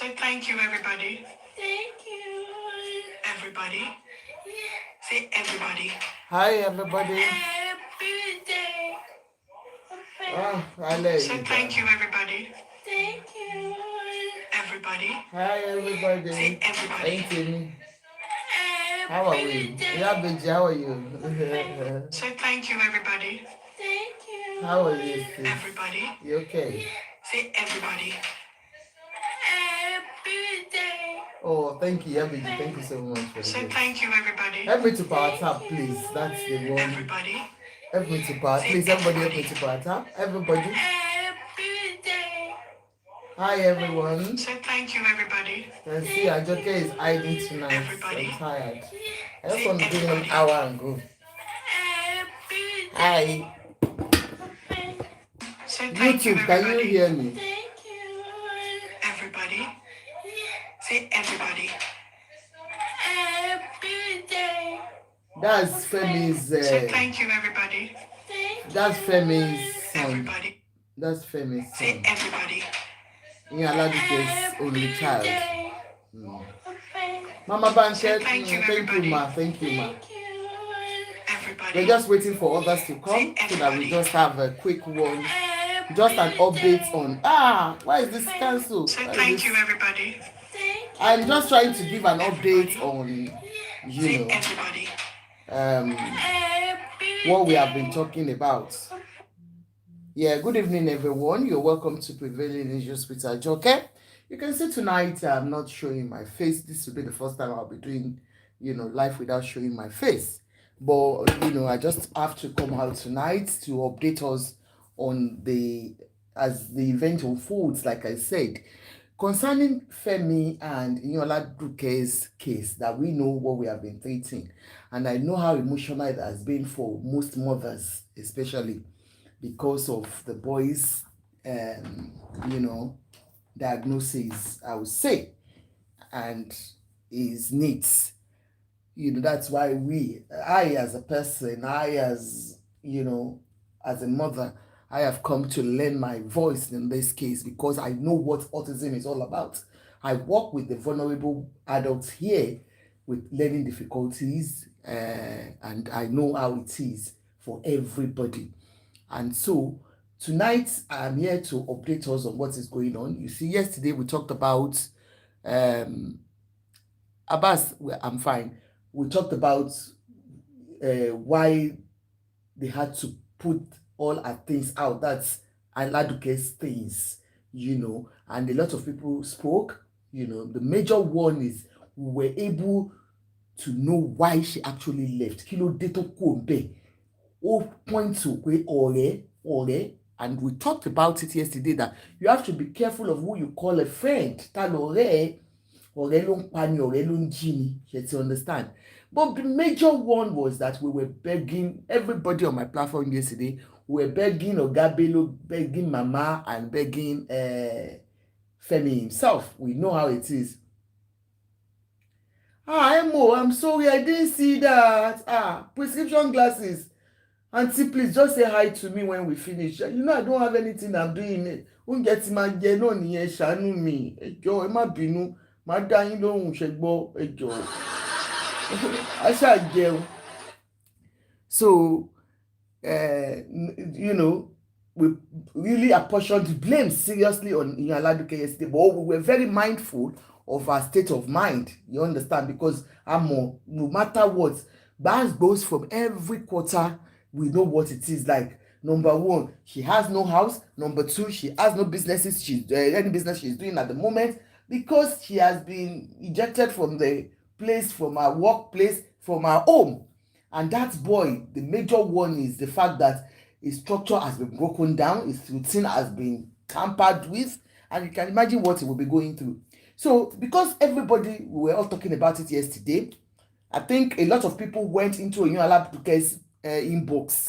So thank you, everybody. Thank you. Everybody. Say everybody. Hi, everybody. Happy day. So thank you, everybody. Thank you. Everybody. Hi, everybody. Say everybody. Thank you. How are we? Yeah, Benji, how are you? So thank you, everybody. Thank you. How are you, sis? Everybody. You okay? Say everybody. Happy day. Oh, thank you, Benji. Thank you so much for the So gift. thank you, everybody. Help me to power tap, please. That's the one. Everybody. Help me to power. Please, everybody, help me to power tap. Everybody. Happy day. Hi, everyone. So thank you, everybody. And see, Ajoke is hiding tonight. Everybody. I'm tired. I just want to do 1 hour and go. Hi. So thank YouTube, you, can you hear me? Thank you. Everybody. Say everybody. Happy day. That's Femi's. So thank you, everybody. That's Femi's son. Everybody. That's Femi's Say son. everybody. Yeah, Aladuke's only child. Mama So Banket, thank you, thank you, everybody. ma. Thank you, ma. Everybody. We're just waiting for others to come so that we just have a quick one. Just an update on why is this cancelled? So thank you, everybody. I'm just trying to give an update on, Say everybody. what we have been talking about. Yeah, good evening, everyone. You're welcome to Prevailing Issues with Ajoke. You can see tonight I'm not showing my face. This will be the first time I'll be doing, live without showing my face. But, I just have to come out tonight to update us on as the event unfolds, like I said. Concerning Femi and Aladuke's case, that we know what we have been treating. And I know how emotional it has been for most mothers, especially because of the boy's, diagnosis, I would say, and his needs. That's why I as a person, as a mother, I have come to lend my voice in this case because I know what autism is all about. I work with the vulnerable adults here with learning difficulties, and I know how it is for everybody. And so tonight I'm here to update us on what is going on. You see, yesterday we talked about Abbas. I'm fine. We talked about why they had to put all our things out. That's Aladuke's things, and a lot of people spoke. The major one is we were able to know why she actually left. Kí ló dé tó kúrò ńbẹ̀? Ó point to pé ọ̀rẹ́, and we talked about it yesterday that you have to be careful of who you call a friend. Ta lọ̀rẹ́ ọ̀rẹ́ ló ń pa ni, ọ̀rẹ́ ló ń jí ni. You understand? But the major one was that we were begging everybody on my platform yesterday. We were begging Oga Bello, begging Mama, and begging Femi himself. We know how it is. Emo, I'm sorry, I didn't see that. Prescription glasses. Auntie, please just say hi to me when we finish. I don't have anything I'm doing. Oúnjẹ tí máa jẹ náà nìyẹn, ṣàánú mi. Ẹ jọ̀ọ́, ẹ má bínú. Má dá yín lóhùn, ṣé gbọ́, ẹ jọ̀ọ́. I shall jẹun. So, we really apportioned blame seriously on Aladuke yesterday, but we were very mindful of our state of mind. You understand? Because no matter what, Baz goes from every quarter, we know what it is like. Number one, she has no house. Number two, she has no businesses. Any business she's doing at the moment, because she has been ejected from the place, from her workplace, from her home. And that boy, the major one is the fact that his structure has been broken down, his routine has been tampered with, and you can imagine what he will be going through. So, because everybody, we were all talking about it yesterday, I think a lot of people went into Aladuke's inbox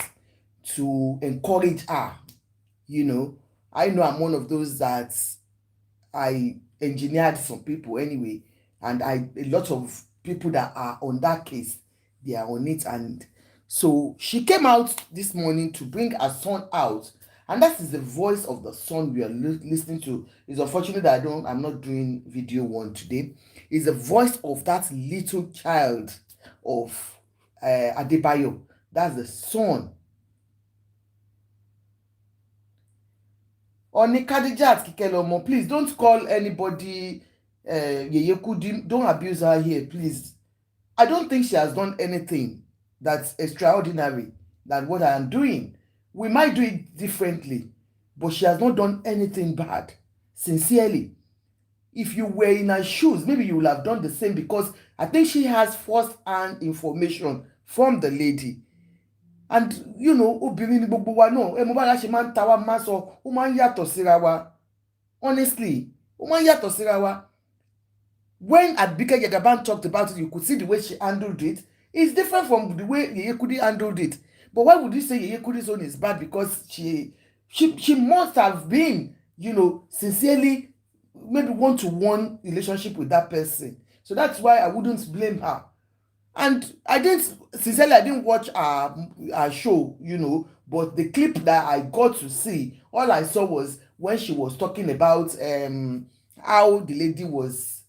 to encourage her. I know I'm one of those that I engineered some people anyway, and a lot of people that are on that case, they are on it. And so she came out this morning to bring her son out And that is the voice of the son we are listening to. It's unfortunate that I'm not doing video one today. It's the voice of that little child of Adebayo. That's the son. Oni Kadijat Kikelomo, please don't call anybody Yeye Kudi. Don't abuse her here, please. I don't think she has done anything that's extraordinary than what I am doing. We might do it differently, but she has not done anything bad. Sincerely. If you were in her shoes, maybe you would have done the same, because I think she has first-hand information from the lady. And you know, obìnrin ni gbogbo wa náà, ẹ mọ̀ bá ṣe máa ń ta wá, máa sọ ó máa ń yàtọ̀ síra wa. Honestly, ó máa ń yàtọ̀ síra wa. When Abike Jagaban talked about it, you could see the way she handled it. It's different from the way Yeye Kudi handled it. But why would you say Yeye Kudi's own is bad? Because she must have been, you know, sincerely maybe one-to-one relationship with that person. So that's why I wouldn't blame her. And I didn't watch our show, you know, but the clip that I got to see, all I saw was when she was talking about how the lady was,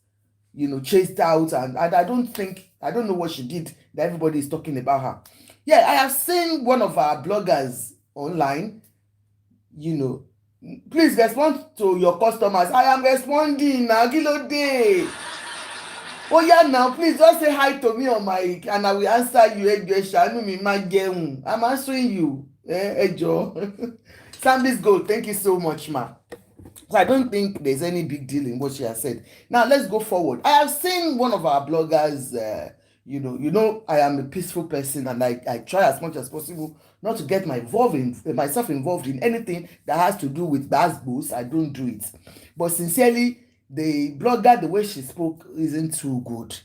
you know, chased out, and I don't know what she did that everybody is talking about her. Yeah, I have seen one of our bloggers online, you know. Please respond to your customers. I am responding now. Kilo day. Oh yeah, now please just say hi to me on my, and I will answer you. I'm answering you. Sandy's Gold, thank you so much, ma. So I don't think there's any big deal in what she has said. Now let's go forward. I have seen one of our bloggers, you know, I am a peaceful person, and I try as much as possible not to get myself involved in anything that has to do with Basbos. I don't do it. But sincerely, the blogger, the way she spoke isn't too good.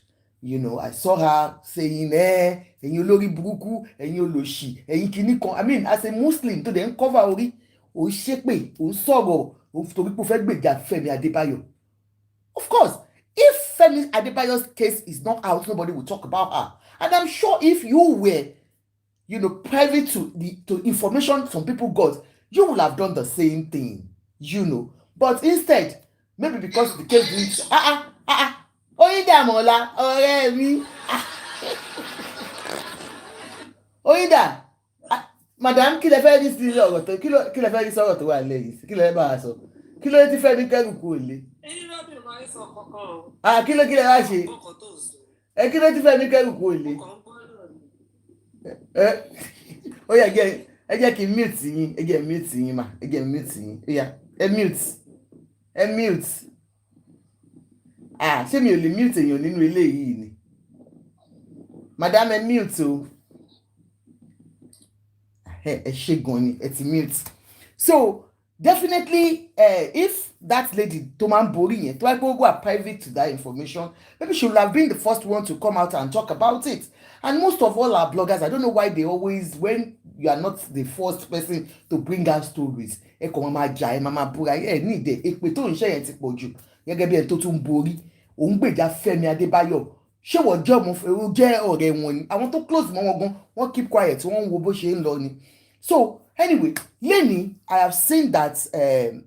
You know, I saw her saying, ẹ̀yin olórí burúkú, ẹ̀yin olòṣì, ẹ̀yin kìíní kan. I mean, as a Muslim, to then cover orí, ó ṣépè, ó sọ̀rọ̀, ó torí pé ó fẹ́ gbèjà Femi Adebayo. Of course, if Femi Adebayo's case is not out, nobody will talk about her. And I'm sure if you were, you know, privy to information some people got, you would have done the same thing, you know. But instead, maybe because the case didn't, Oyinda Mola, ọ̀rẹ́ mi, Oyinda, madam, kí lẹ fẹ́ rí sí ọ̀rọ̀ tó, kí lẹ fẹ́ rí sọ̀rọ̀ tó wà lẹ́yìn, kí lẹ bá a sọ, kí ló ti fẹ́ ní kẹ́rù kú òlé. Kí lẹ wá ṣe, kí ló ti fẹ́ ní kẹ́rù kú òlé. Ó yá, ẹ jẹ́ kí n mute yín, ẹ jẹ́ mute yín mà, ẹ jẹ́ mute yín, ó yá, ẹ mute. Ṣé mi ò lè mute èèyàn nínú ilé yìí ni? Madam, ẹ mute o. Ẹ ṣe gan ni, ẹ ti mute. So definitely, if that lady tó máa ń borí yẹn, tó wá pé ó wà private to that information, maybe she would have been the first one to come out and talk about it. And most of all our bloggers, I don't know why they always, when you are not the first person to bring out stories, ẹ kàn máa jà, ẹ máa búra, ẹ ní ìdẹ èpè tó ń ṣe yẹn ti pọ̀ jù, gẹ́gẹ́ bí ẹni tó tún borí, òun gbèjà Fẹ́mi Adébáyọ̀. Ṣé wọ́n jẹ́ ọ̀rẹ́ wọn ni? Àwọn tó close mọ́ wọn gan, wọ́n keep quiet, wọ́n ń wo bó ṣe ń lọ ni. So anyway, Lenny, I have seen that,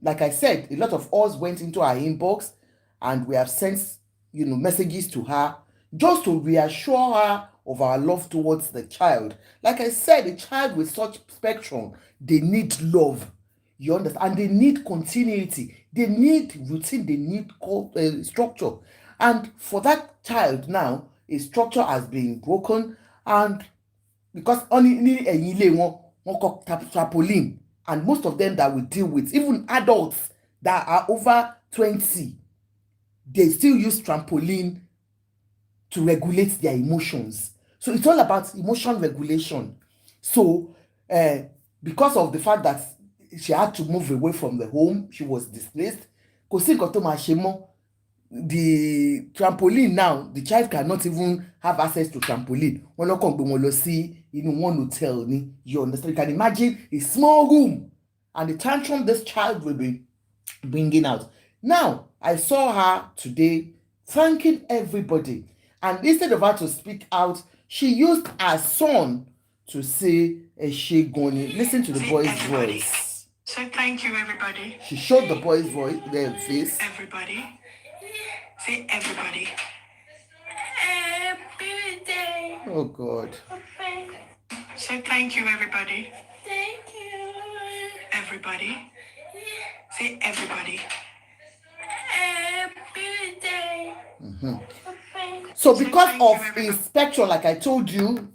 like I said, a lot of us went into our inbox and we have sent, you know, messages to her just to reassure her of our love towards the child. Like I said, a child with such spectrum, they need love. You understand? And they need continuity. They need routine. They need structure. And for that child now, a structure has been broken, and because only one called trampoline, and most of them that we deal with, even adults that are over 20, they still use trampoline to regulate their emotions. So it's all about emotion regulation. So because of the fact that she had to move away from the home, she was displaced. The trampoline now, the child cannot even have access to trampoline. One hotel, you understand? You can imagine a small room and the tantrum this child will be bringing out. Now, I saw her today thanking everybody, and instead of her to speak out, she used her son to say Eshegoni. Listen to the boy's voice. So thank you, everybody. She showed the boy's voice, their face. Everybody. Say everybody. Everyday. Oh God. So thank you, everybody. Thank you. Everybody. Say everybody. Everyday. So because of his spectrum, like I told you,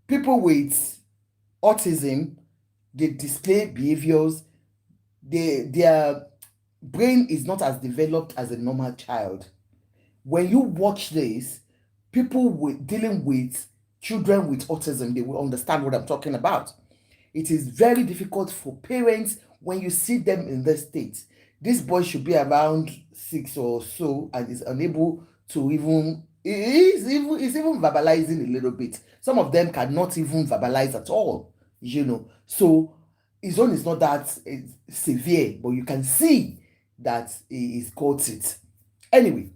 people with autism, they display behaviors, their brain is not as developed as a normal child. When you watch this, people dealing with children with autism, they will understand what I'm talking about. It is very difficult for parents when you see them in this state. This boy should be around 6 or so and is unable to even he's even verbalizing a little bit. Some of them cannot even verbalize at all, So his own is not that severe, but you can see that he is got it. Anyway,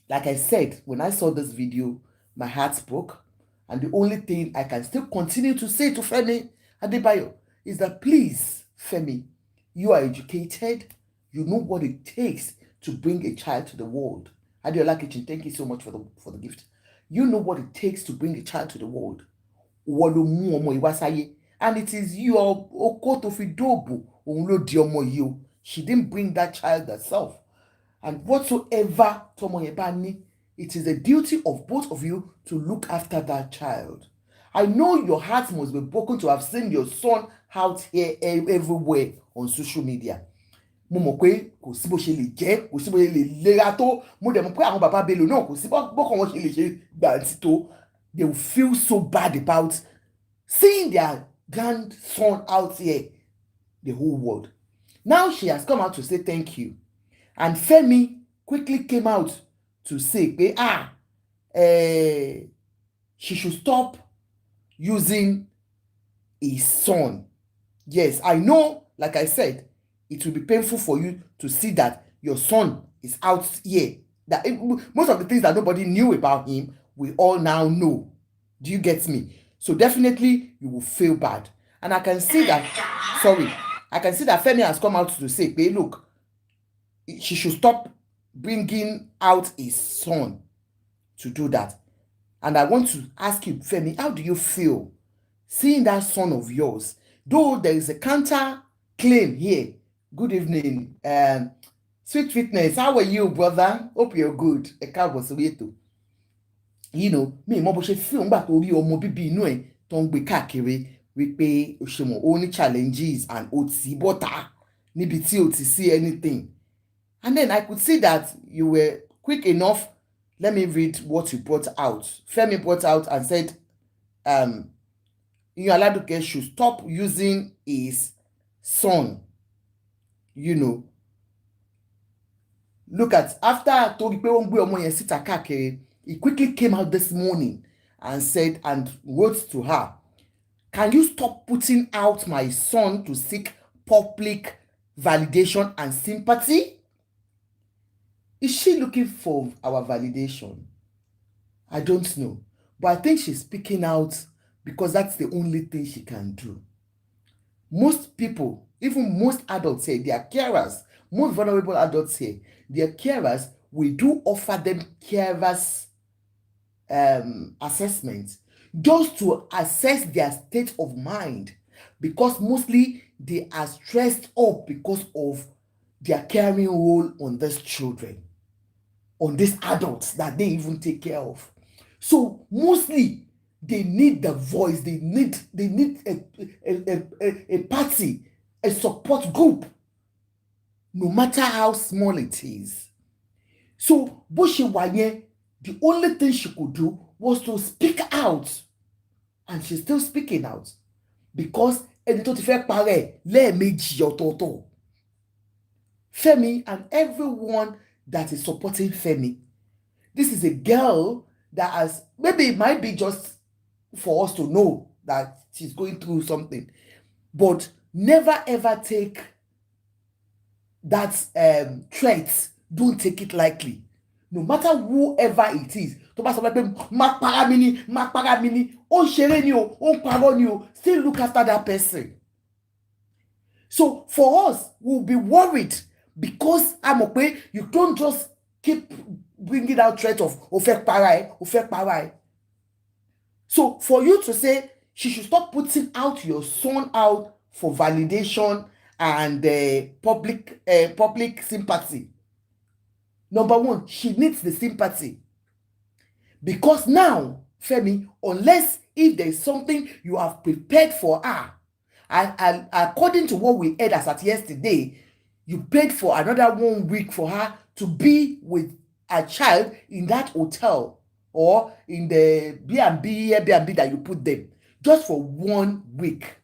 like I said, when I saw this video, my heart broke. And the only thing I can still continue to say to Femi Adebayo is that please, Femi, you are educated. You know what it takes to bring a child to the world. Adiola Kitchen, thank you so much for the gift. You know what it takes to bring a child to the world. And it is your Okotofidobu. She didn't bring that child herself. And whatsoever Tomo Yebani, it is a duty of both of you to look after that child. I know your heart must be broken to have seen your son out here everywhere on social media. Mo mọ̀ pé kò sí bó ṣe lè jẹ́, kò sí bó ṣe lè lera tó. Mo dẹ̀ mọ̀ pé àwọn bàbá Bello náà kò sí bọ́kàn wọn ṣe lè ṣe gbàǹtì tó. They will feel so bad about seeing their grandson out here, the whole world. Now she has come out to say thank you. And Femi quickly came out to say, she should stop using his son. Yes, I know, like I said, it will be painful for you to see that your son is out here. That most of the things that nobody knew about him, we all now know. Do you get me? So definitely you will feel bad. And I can see that, Femi has come out to say, look, she should stop bringing out his son to do that. And I want to ask you, Femi, how do you feel seeing that son of yours? Though there is a counter claim here. Good evening, Sweet Fitness. How are you, brother? Hope you're good. Me mo bó ṣe feel ńgbà tó rí ọmọ bíbí inú ẹ̀ tó ń gbé káàkiri wípé ó ṣe mọ̀ ó ní challenges and ó ti bọ́ta níbi tí ó ti see anything. And then I could see that you were quick enough. Let me read what you brought out. Femi brought out and said, Aladuke should stop using his son. Look at, after Togi pe won gbe omo yen sita kakere, he quickly came out this morning and said and wrote to her, can you stop putting out my son to seek public validation and sympathy? Is she looking for our validation? I don't know. But I think she's speaking out because that's the only thing she can do. Most people, even most adults here, they are carers. Most vulnerable adults here, they are carers. We do offer them carers assessments just to assess their state of mind, because mostly they are stressed up because of their caring role on these children, on these adults that they even take care of. So mostly they need the voice, they need a party, a support group, no matter how small it is. So Boshi Wanye, the only thing she could do was to speak out, and she's still speaking out because ẹni tó ti fẹ́ parẹ́ lẹ́ẹ̀mejì ọ̀tọ̀ọ̀tọ̀. Femi and everyone that is supporting Femi, this is a girl that has, maybe it might be just for us to know that she's going through something, but never ever take that threat. Don't take it lightly. No matter whoever it is, tó bá sọ pé má para mi ni, ó ń ṣeré ni o, ó ń parọ́ ni o, still look after that person. So for us, we'll be worried because I'm okay. You don't just keep bringing out threat of ofek parai. So for you to say she should stop putting out your son out for validation and public sympathy. Number one, she needs the sympathy. Because now, Femi, unless if there is something you have prepared for her, and according to what we heard as at yesterday, you paid for another 1 week for her to be with a child in that hotel or in the B&B, Airbnb that you put them, just for 1 week.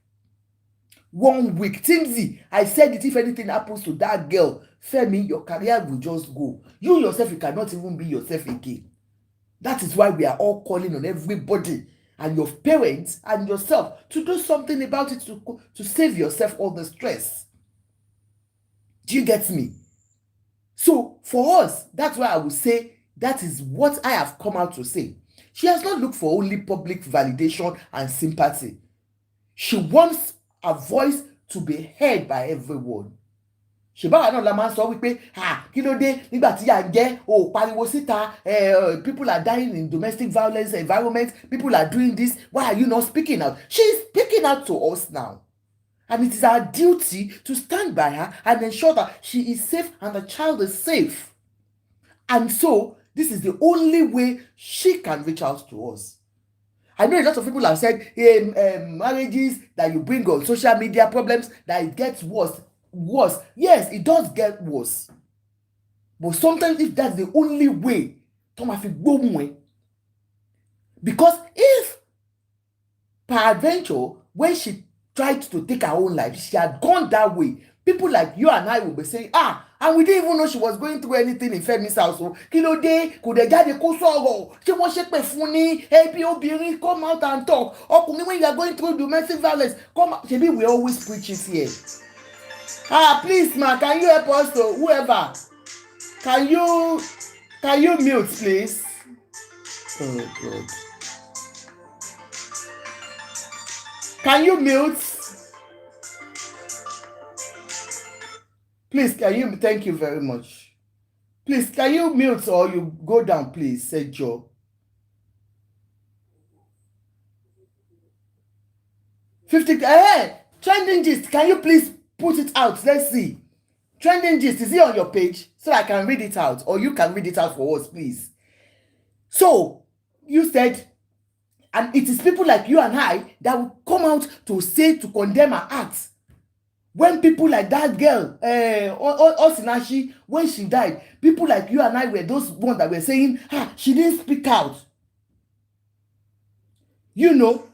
1 week. Timsy, I said it, if anything happens to that girl, Femi, your career will just go. You yourself, you cannot even be yourself again. That is why we are all calling on everybody and your parents and yourself to do something about it, to save yourself all the stress. Do you get me? So for us, that's why I would say that is what I have come out to say. She has not looked for only public validation and sympathy. She wants a voice to be heard by everyone. Ṣèbáwá náà la máa ń sọ wípé kí ló dé nígbà tí à ń jẹ́ o pariwo síta, people are dying in domestic violence environment, people are doing this, why are you not speaking out? She is speaking out to us now, and it is our duty to stand by her and ensure that she is safe and the child is safe. And so this is the only way she can reach out to us. I know a lot of people have said marriages that you bring on social media, problems that it gets worse. Yes, it does get worse, but sometimes if that's the only way, because if peradventure when she tried to take her own life, she had gone that way, people like you and I will be saying, and we didn't even know she was going through anything in Femi's house. So kí ló dé, kò dẹ̀ jáde kó sọ̀rọ̀, ṣé wọ́n ṣépè fún ní, ẹbí obìnrin, come out and talk. Ọkùnrin, when you are going through domestic violence, come out. Ṣebí we always preach it here. Please ma, can you help us to whoever? Can you mute, please? Oh God. Can you mute? Please, can you? Thank you very much. Please, can you mute or you go down, please? Say Joe. 50. Trending gist. Can you please put it out? Let's see. Trending gist, is it on your page so I can read it out, or you can read it out for us, please? So you said, and it is people like you and I that will come out to say, to condemn her acts. When people like that girl, Osinachi, when she died, people like you and I were those ones that were saying, she didn't speak out. You know,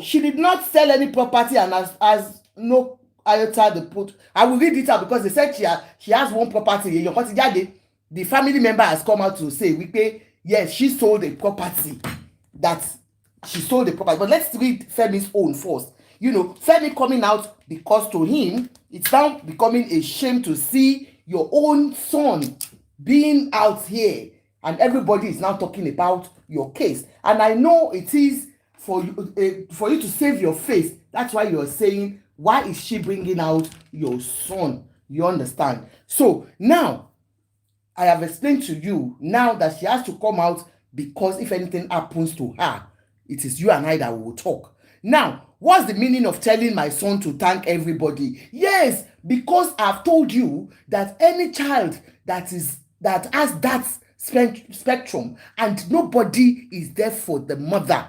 she did not sell any property and has no iota the put. I will read it out because they said she has one property. The family member has come out to say, yes, she sold a property. But let's read Femi's own first. You know, Femi coming out because to him, it's now becoming a shame to see your own son being out here, and everybody is now talking about your case. And I know it is for you to save your face. That's why you're saying, why is she bringing out your son? You understand? So now, I have explained to you now that she has to come out because if anything happens to her, it is you and I that will talk. Now, what's the meaning of telling my son to thank everybody? Yes, because I've told you that any child that has that spectrum and nobody is there for the mother.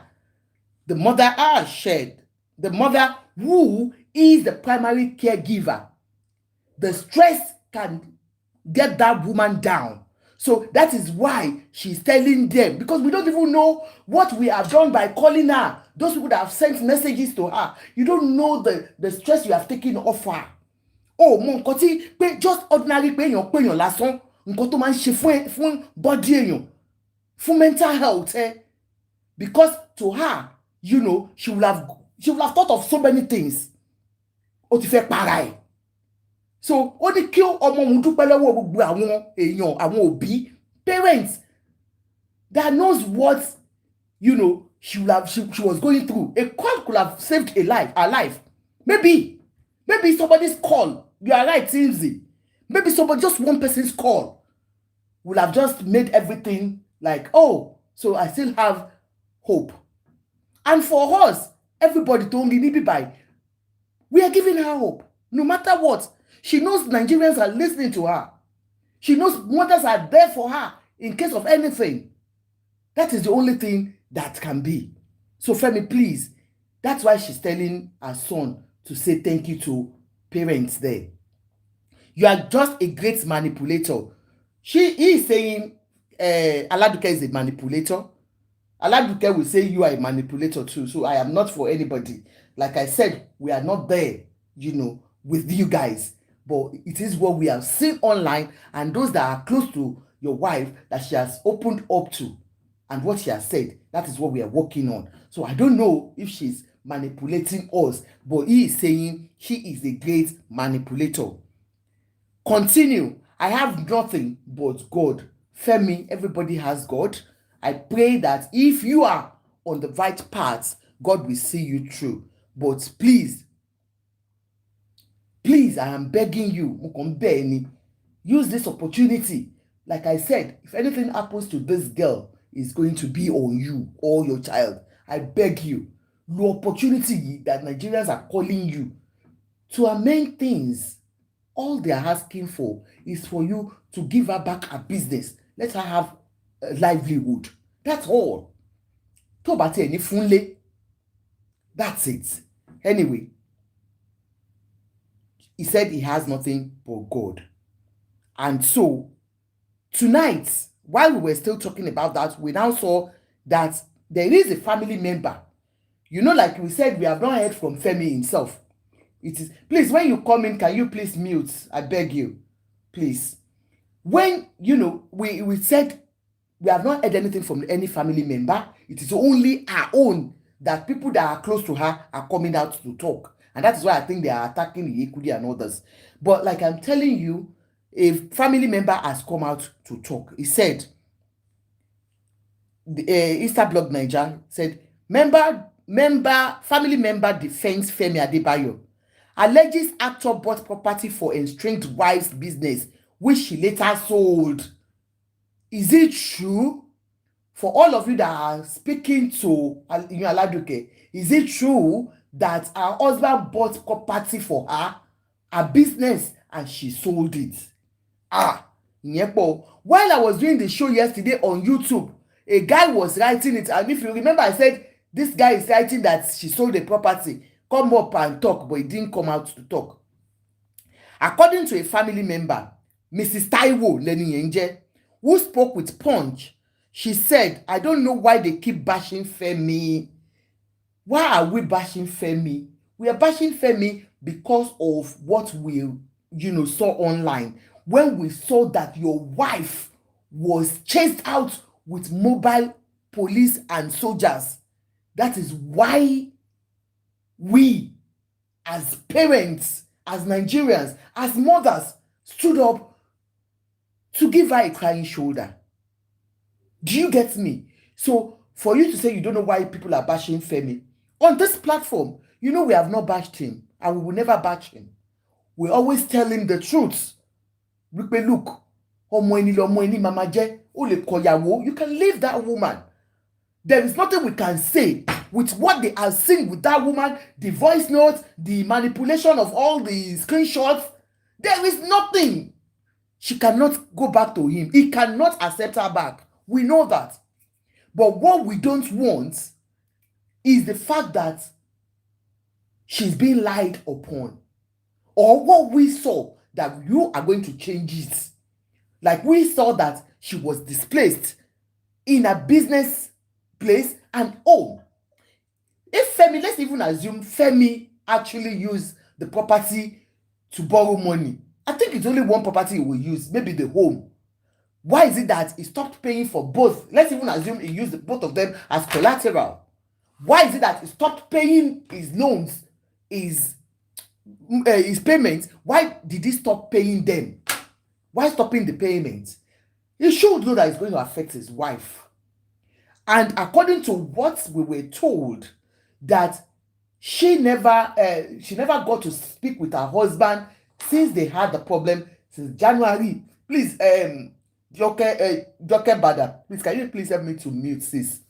The mother shared. The mother who is the primary caregiver. The stress can get that woman down. So that is why she's telling them, because we don't even know what we have done by calling her. Those people that have sent messages to her, you don't know the stress you have taken off her. Mo nǹkan tí just ordinary pé èèyàn lásán, nǹkan tó máa ń ṣe fún body èèyàn, fún mental health. Because to her, you know, she will have thought of so many things. Ó ti fẹ́ para ẹ̀. So ó ní kí ọmọ òun dúpẹ́ lọ́wọ́ gbogbo àwọn èèyàn, àwọn òbí, parents that knows what, you know, she was going through. A call could have saved her life. Maybe. Maybe somebody's call. You are right, Tinsley. Maybe somebody, just one person's call will have just made everything like, oh, so I still have hope. And for us, everybody told me, maybe by, we are giving her hope. No matter what, she knows Nigerians are listening to her. She knows mothers are there for her in case of anything. That is the only thing that can be. So Femi, please, that's why she's telling her son to say thank you to parents there. You are just a great manipulator. He is saying Aladuke is a manipulator. Aladuke will say you are a manipulator too. So I am not for anybody. Like I said, we are not there, with you guys. But it is what we have seen online, and those that are close to your wife that she has opened up to, and what she has said, that is what we are working on. So I don't know if she's manipulating us, but he is saying she is a great manipulator. Continue. I have nothing but God. Femi, everybody has God. I pray that if you are on the right path, God will see you through. But please, I am begging you, use this opportunity. Like I said, if anything happens to this girl, it's going to be on you or your child. I beg you, the opportunity that Nigerians are calling you to amend things. All they are asking for is for you to give her back her business. Let her have a livelihood. That's all. Tó bá tiẹ̀ ní fúnlé. That's it. Anyway, he said he has nothing but God. And so, tonight, while we were still talking about that, we now saw that there is a family member. Like we said, we have not heard from Femi himself. It is, please, when you come in, can you please mute? I beg you, please. When, we said we have not heard anything from any family member. It is only our own that people that are close to her are coming out to talk. And that is why I think they are attacking Yekudi and others. But like I'm telling you, a family member has come out to talk. He said, Easter Blog Niger said, family member defends Femi Adebayo. Alleges actor bought property for estranged wife's business, which she later sold. Is it true? For all of you that are speaking to Aladuke, is it true that her husband bought property for her, a business, and she sold it? While I was doing the show yesterday on YouTube, a guy was writing it, and if you remember, I said this guy is writing that she sold the property. Come up and talk, but he didn't come out to talk. According to a family member, Mrs. Taiwo Leniyenje, who spoke with Punch, she said, I don't know why they keep bashing Femi. Why are we bashing Femi? We are bashing Femi because of what we, saw online. When we saw that your wife was chased out with mobile police and soldiers. That is why we, as parents, as Nigerians, as mothers, stood up to give her a crying shoulder. Do you get me? So for you to say you don't know why people are bashing Femi, on this platform, we have not bashed him, and we will never bash him. We always tell him the truth. Look, mama je, you can leave that woman. There is nothing we can say with what they are seeing with that woman, the voice notes, the manipulation of all the screenshots. There is nothing. She cannot go back to him. He cannot accept her back. We know that. But what we don't want is the fact that she's being lied upon. Or what we saw, that you are going to change it. Like we saw that she was displaced in a business place, and if Femi, let's even assume Femi actually used the property to borrow money. I think it's only one property he will use, maybe the home. Why is it that he stopped paying for both? Let's even assume he used both of them as collateral. Why is it that he stopped paying his loans, his payments? Why did he stop paying them? Why stopping the payments? He should know that it's going to affect his wife. And according to what we were told, that she never got to speak with her husband since they had the problem since January. Please, Joke Bada, please, can you please help me to mute sis?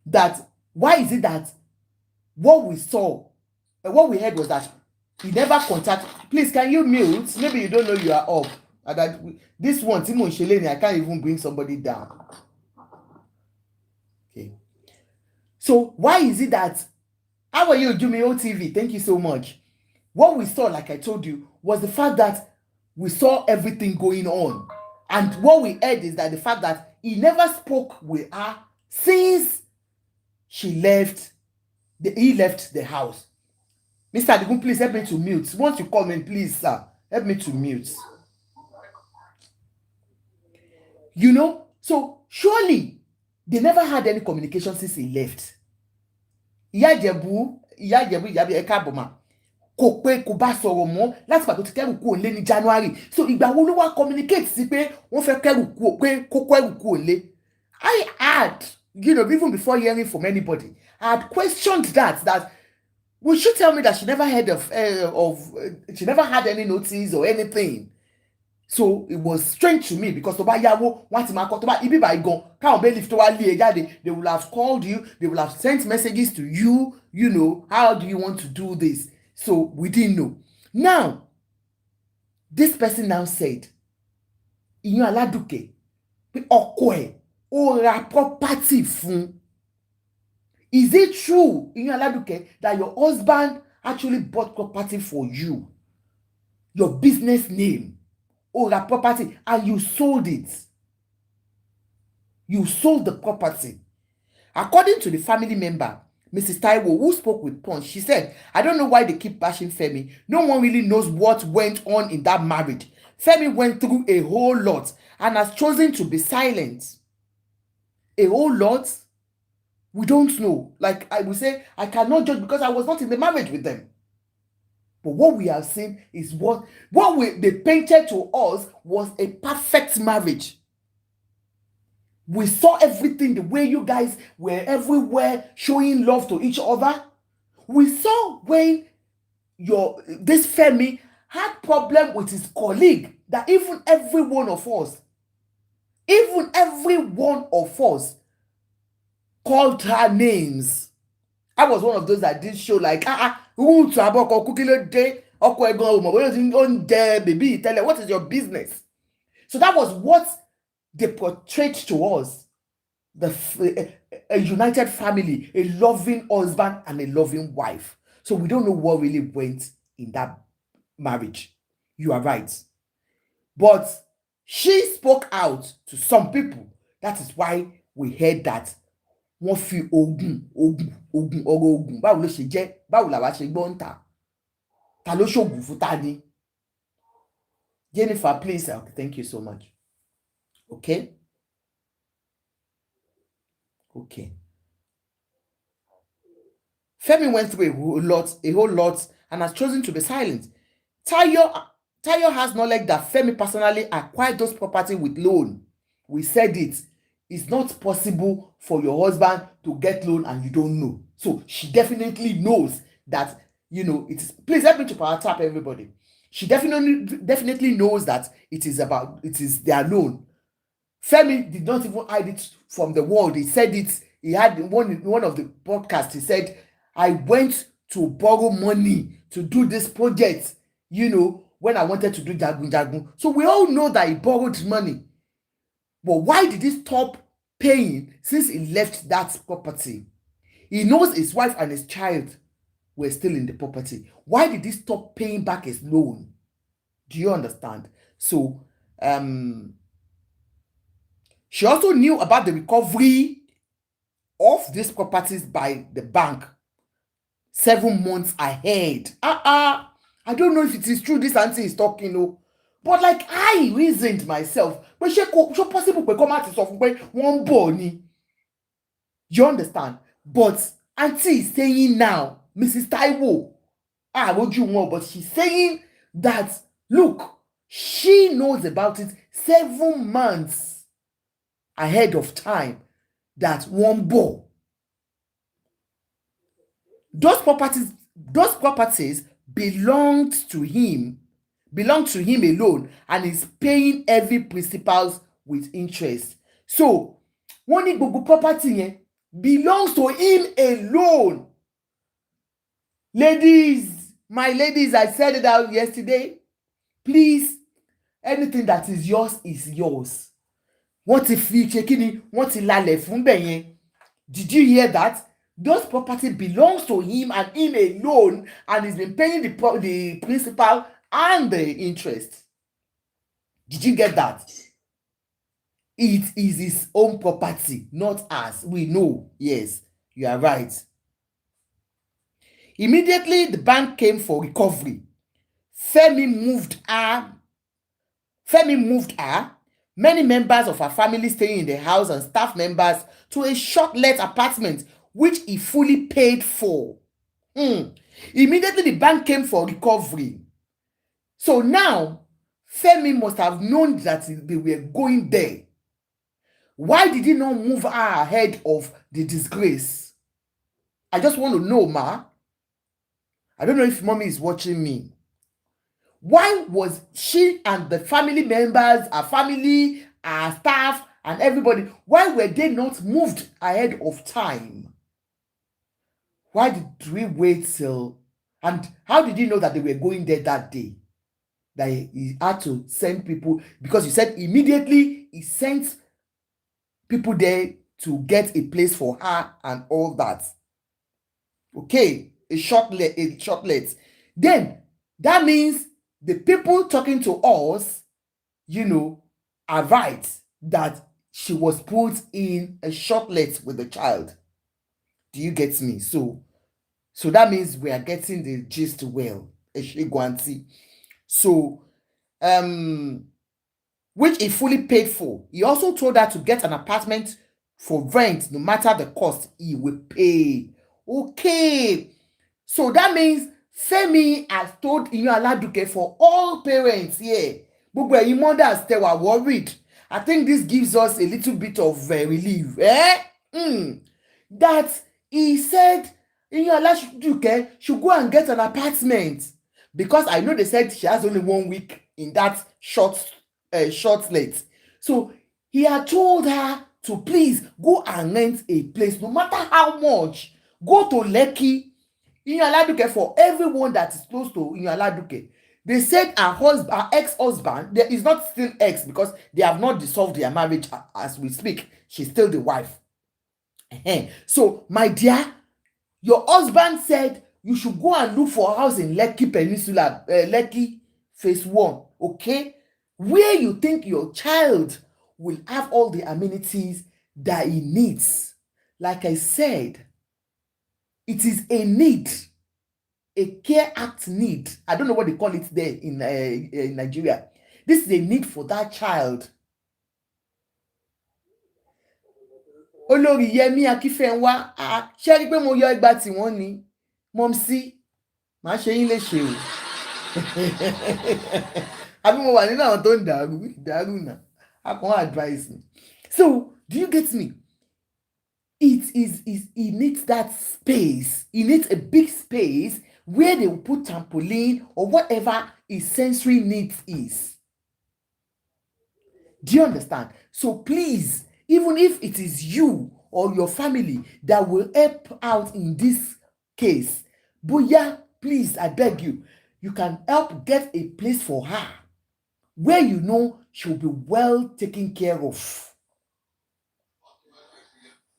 That why is it that what we saw, what we heard was that he never contacted. Please, can you mute? Maybe you don't know you are up. And that this one, Timo Sheleni, I can't even bring somebody down. Okay. So why is it that, how are you, Jumio TV? Thank you so much. What we saw, like I told you, was the fact that we saw everything going on. And what we heard is that the fact that he never spoke with her since he left the house. Mr. Adigun, please help me to mute. Once you come in, please, sir, help me to mute. So surely they never had any communication since he left. Ìyá Ìjẹ̀bú ẹ̀ka àbọ̀mà kò pé kò bá sọ̀rọ̀ mọ́ láti pàtó ti kẹ́rù kú òǹlé ní January. So ìgbà wo ló wá communicate sí pé wọ́n fẹ́ kẹ́rù kú pé kókó ẹrù kú òǹlé? I had, even before hearing from anybody, I had questioned that will she tell me that she never heard she never had any notice or anything? So it was strange to me because tó bá yáwó wọ́n ti máa kọ́ tó bá ibi báyìí gan káwọn bailiff tó wá lé e jáde, they will have called you, they will have sent messages to you, how do you want to do this? So we didn't know. Now, this person now said, ìyẹn Aladuke, pé ọkọ ẹ̀ ó ra property fún. Is it true, ìyẹn Aladuke, that your husband actually bought property for you, your business name, or a property, and you sold it? You sold the property. According to the family member, Mrs. Taiwo, who spoke with Punch, she said, I don't know why they keep bashing Femi. No one really knows what went on in that marriage. Femi went through a whole lot and has chosen to be silent. A whole lot? We don't know. Like I will say, I cannot judge because I was not in the marriage with them. But what we have seen is what they painted to us was a perfect marriage. We saw everything, the way you guys were everywhere showing love to each other. We saw when this Femi had problem with his colleague, that even every one of us called her names. I was one of those that did show like, what is your business? So that was what they portrayed to us. A united family, a loving husband and a loving wife. So we don't know what really went in that marriage. You are right. But she spoke out to some people. That is why we heard that wọ́n fi ogun ọ̀rọ̀ ogun báwo ló ṣe jẹ́, báwo làwa ṣe gbọ́ ń tà, ta ló ṣògùn fún ta ni? Jennifer, please. Okay, thank you so much. Okay. Femi went through a whole lot and has chosen to be silent. Tayo has knowledge that Femi personally acquired those property with loan. We said it. It's not possible for your husband to get loan and you don't know. So she definitely knows that, it is. Please help me to power tap everybody. She definitely knows that it is their loan. Femi did not even hide it from the world. He said it. He had one of the podcasts. He said, I went to borrow money to do this project, when I wanted to do Jagun. So we all know that he borrowed money. But why did he stop paying since he left that property? He knows his wife and his child were still in the property. Why did he stop paying back his loan? Do you understand? So, she also knew about the recovery of these properties by the bank 7 months ahead. I don't know if it is true this auntie is talking, but like I reasoned myself, but she possible pé kó má ti sọ fún pé wọ́n ń bọ̀ ni. You understand? But auntie is saying now, Mrs. Taiwo, àròjù wọn, but she's saying that, look, she knows about it 7 months ahead of time that wọ́n ń bọ̀. Those properties belong to him alone, and is paying every principals with interest. So wọ́n ní gbogbo property yẹn belongs to him alone. Ladies, my ladies, I said it out yesterday. Please, anything that is yours is yours. Wọ́n ti fi ṣe kí ni, wọ́n ti lalẹ̀ fún bẹ̀ yẹn. Did you hear that? Those property belongs to him and him alone, and he's been paying the principal and the interest. Did you get that? It is his own property, not ours. We know. Yes, you are right. Immediately, the bank came for recovery. Femi moved her. Many members of her family staying in the house and staff members to a short-let apartment, which he fully paid for. Immediately, the bank came for recovery. So now, Femi must have known that they were going there. Why did he not move her ahead of the disgrace? I just want to know, ma. I don't know if mommy is watching me. Why was she and the family members, her family, her staff, and everybody, why were they not moved ahead of time? Why did we wait till, and how did he know that they were going there that day? That he had to send people, because you said immediately he sent people there to get a place for her and all that. Okay, a shortlet. Then that means the people talking to us, are right that she was put in a shortlet with the child. Do you get me? So that means we are getting the gist well. So, which he fully paid for. He also told her to get an apartment for rent, no matter the cost, he will pay. Okay. So that means Femi has told Aladuke for all parents here. Gbogbo ẹ̀yin mothers tẹ́ wà worried. I think this gives us a little bit of relief. That he said Aladuke should go and get an apartment, because I know they said she has only 1 week in that shortlet. So he had told her to please go and rent a place, no matter how much. Go to Lekki, Aladuke, for everyone that is close to Aladuke. They said her ex-husband, there is not still ex, because they have not dissolved their marriage as we speak. She's still the wife. So, my dear, your husband said you should go and look for a house in Lekki Peninsula, Lekki Phase 1, okay? Where you think your child will have all the amenities that he needs. Like I said, it is a need, a Care Act need. I don't know what they call it there in Nigeria. This is a need for that child. Olórí Yẹmí Akínfẹ́nwá, ṣé rí pé mo yọ ẹgbà tí wọ́n ní mọ́mísí, màá ṣe yín léṣe o. Àbí mo wà nínú àwọn tó ń dàrú náà. I can't advise me. So, do you get me? He needs that space. He needs a big space where they will put trampoline or whatever his sensory needs is. Do you understand? So please, even if it is you or your family that will help out in this case, Boya, please, I beg you, you can help get a place for her where she'll be well taken care of.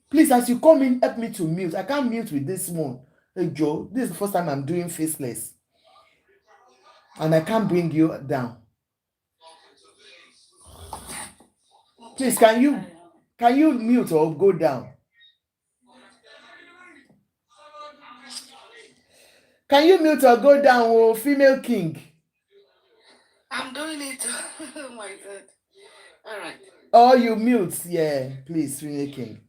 Please, as you come in, help me to mute. I can't mute with this one. Hey, Joe, this is the first time I'm doing faceless. And I can't bring you down. Please, can you mute or go down? Can you mute or go down, oh, female king? I'm doing it. Oh my God. All right. Oh, you mute. Yeah, please, female king.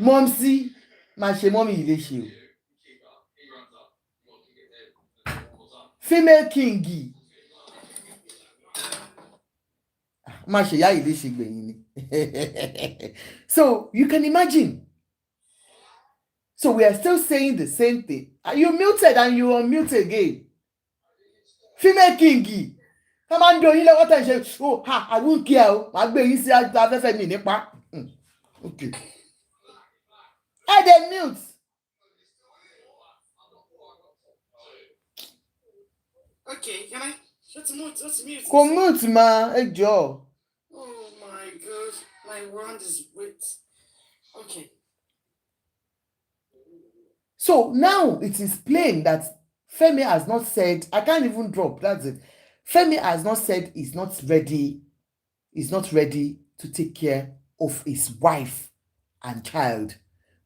Momsy, má ṣe mommy yìí léṣe o. Female king. Má ṣe ìyá yìí léṣe gbẹ̀yìn ni. So, you can imagine. So we are still saying the same thing. Are you muted and you unmute again? Female kingi. Come on, do you know what I say? Oh, ha, I won't care. I'll be easy to have a family. Okay. I then mute. Okay, can I? What's mute? Come mute, ma. Hey, Joe. Oh my god, my wand is wet. Okay. So now it is plain that Femi has not said, I can't even drop, that's it. Femi has not said he's not ready to take care of his wife and child.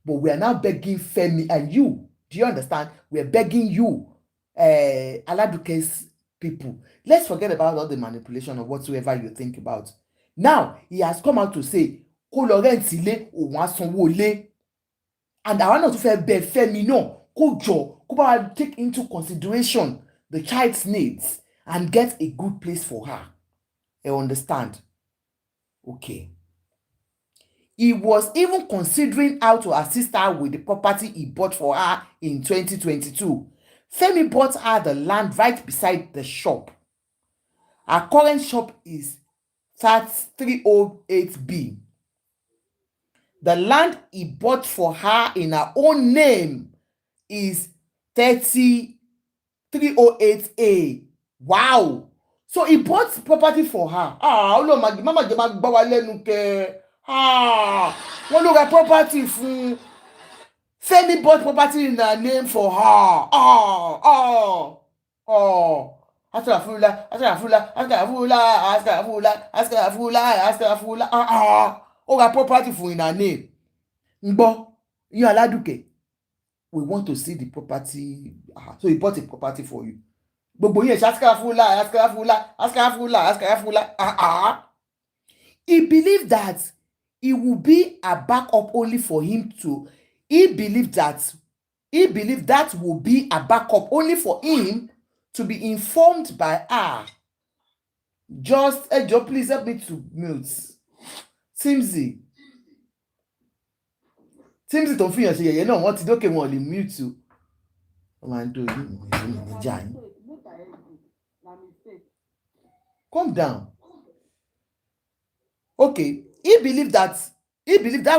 But we are now begging Femi and you. Do you understand? We are begging you, Aladuke's people. Let's forget about all the manipulation or whatsoever you think about. Now, he has come out to say, kó lọ rent ilé, òun á sanwó ilé. And àwa náà tún fẹ́ bẹ̀ Fẹ́mi náà kó jọ kó bá wa take into consideration the child's needs and get a good place for her. You understand? Okay. He was even considering how to assist her with the property he bought for her in 2022. Femi bought her the land right beside the shop. Her current shop is 308B. The land he bought for her in her own name is 308A. Wow. So he bought property for her. Ọlọ́run mama jẹ́ máa gbá wa lẹ́nu kẹ́. Wọ́n ló ra property fún. Femi bought property in her name for her. Astaghfirullah. Ó ra property fún in her name. Ngbọ́, yan Aladuke. We want to see the property. So he bought a property for you. Gbogbo yẹn astaghfirullah. He believed that it would be a backup only for him to. He believed that would be a backup only for him to be informed by her. Just Joe, please help me to mute. Timsy tó ń fìyàn ṣe yẹ̀yẹ́ náà wọ́n ti dókè wọn ò lè mute o. Wọ́n máa ń do yìí níjà yín. Calm down. Okay, he believed that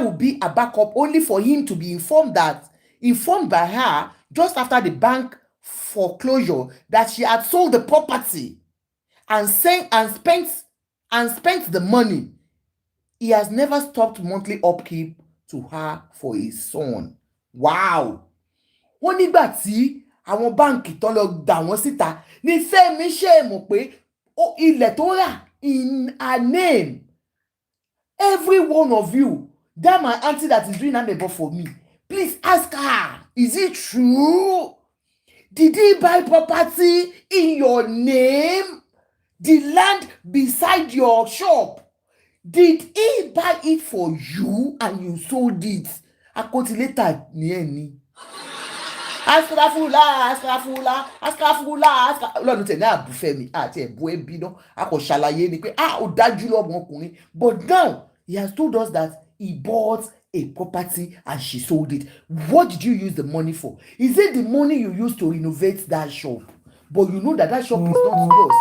would be a backup only for him to be informed by her just after the bank foreclosure that she had sold the property and spent the money. He has never stopped monthly upkeep to her for his son. Wow. Wọ́n nígbà tí àwọn báǹkì tán lọ gbà wọ́n síta ní Fẹ́mi ṣe mọ̀ pé ilẹ̀ tó rà in her name. Every one of you, that my auntie that is doing that neighbor for me, please ask her, is it true? Did he buy property in your name? The land beside your shop? Did he buy it for you and you sold it? Akotileta ni ẹni. Astaghfirullah. Ọlọ́run tẹ̀ ní àbú Fẹ́mi àti ẹ̀bú ẹbí náà. A kò ṣàlàyé ni pé ó dájú lọ́mọkùnrin. But now, he has told us that he bought a property and she sold it. What did you use the money for? Is it the money you used to renovate that shop? But you know that shop is not yours.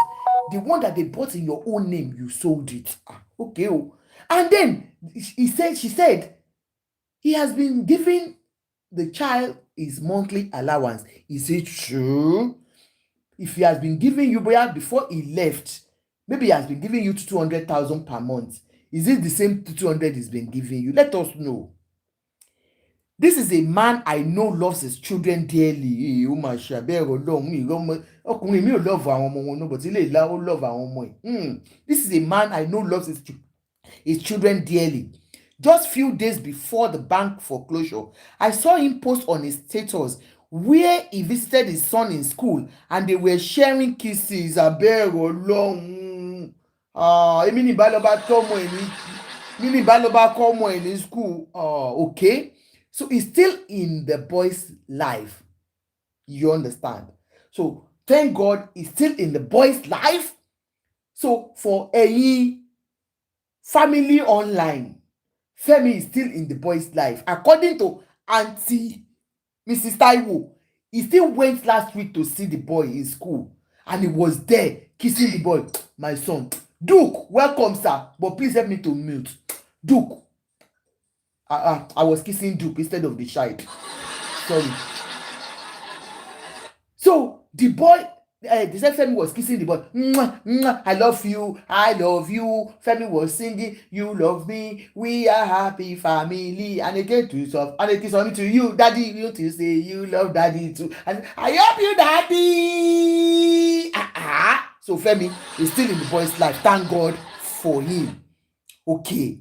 The one that they bought in your own name, you sold it. Okay. And then she said, he has been giving the child his monthly allowance. Is it true? If he has been giving you, before he left, maybe he has been giving you 200,000 per month. Is it the same 200 he's been giving you? Let us know. This is a man I know loves his children dearly. This is a man I know loves his children dearly. Just few days before the bank foreclosure, I saw him post on his status where he visited his son in school and they were sharing kisses. Èmi ní ìbálòpọ̀ kọ́ ọmọ ẹ̀ ní school. Okay. So he's still in the boy's life. You understand? So thank God he's still in the boy's life. So for any family online, Femi is still in the boy's life. According to Auntie Mrs. Taiwo, he still went last week to see the boy in school, and he was there kissing the boy. My son, Duke, welcome, sir, but please help me to mute. Duke, I was kissing Duke instead of the child. Sorry. So the boy, the said Femi was kissing the boy. Mwah, mwah, I love you, I love you. Femi was singing, you love me, we are happy family. And again to yourself, and it is only to you, daddy. You to say you love daddy too. And I love you, daddy. So Femi is still in the boy's life. Thank God for him. Okay.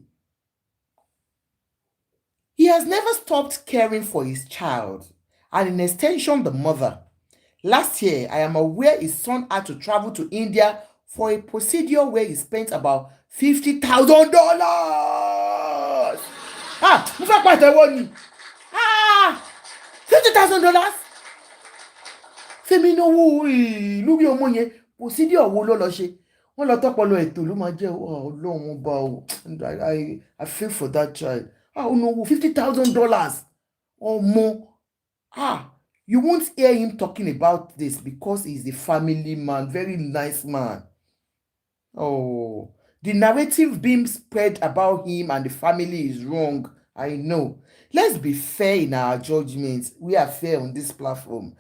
He has never stopped caring for his child, and in extension, the mother. Last year, I am aware his son had to travel to India for a procedure where he spent about $50,000. Mo fẹ́ pàtẹ́wọ́ ni. $50,000. Fẹ́mi náwó lórí ọmọ yẹn, procedure wo ló lọ ṣe? Wọ́n lọ tọ́pọlọ ètò ló máa jẹ́ Ọlọ́run ọba o. I feel for that child. Ó náwó $50,000. Ọmọ. You won't hear him talking about this because he's a family man, very nice man. Oh, the narrative being spread about him and the family is wrong. I know. Let's be fair in our judgments. We are fair on this platform.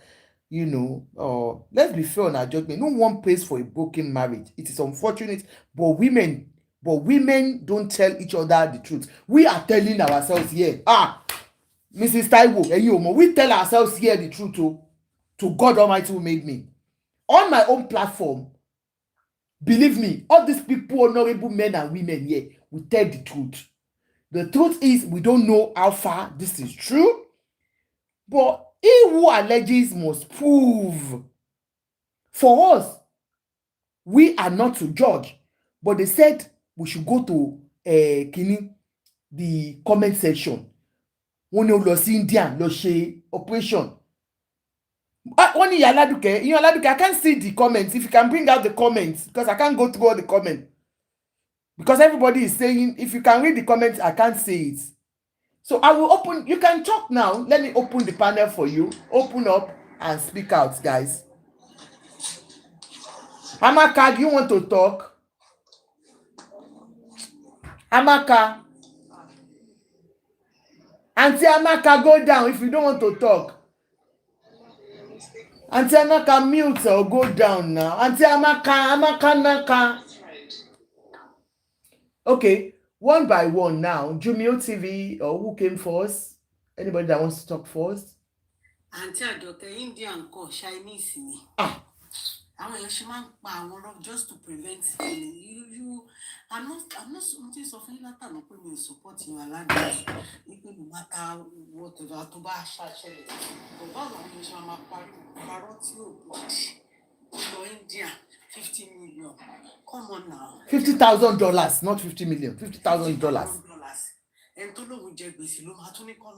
Let's be fair on our judgment. No one pays for a broken marriage. It is unfortunate, but women don't tell each other the truth. We are telling ourselves here. Mrs. Taiwo, we tell ourselves here the truth to God Almighty who made me. On my own platform, believe me, all these people, honorable men and women here, we tell the truth. The truth is, we don't know how far this is true, but he who alleges must prove. For us, we are not to judge, but they said we should go to the comment section. Wọ́n ní ó lọ sí India lọ ṣe operation. Wọ́n ní Aladuke, I can't see the comments. If you can bring out the comments, because I can't go through all the comments. Because everybody is saying, if you can read the comments, I can't see it. So I will open, you can talk now. Let me open the panel for you. Open up and speak out, guys. Amaka, do you want to talk? Amaka. Auntie Amaka, go down if you don't want to talk. Auntie Amaka, mute or go down now. Auntie Amaka. Okay, one by one now. Jumio TV, or who came first? Anybody that wants to talk first? Auntie Adoke, Indian call Chinese ni. Àwọn èèyàn ṣe máa ń pa àwọn ọ̀rọ̀ just to prevent I'm not something sọ fún yín látàná pé mi ò support yín Aladuke wípé no matter whatever tó bá ṣàṣẹlẹ̀ kò bá àwọn èèyàn ṣe máa parọ́ tí ò lọ India 50 million. Come on now. $50,000, not 50 million. $50,000. Ẹni tó lóun jẹ gbèsè ló máa tún ní kọ́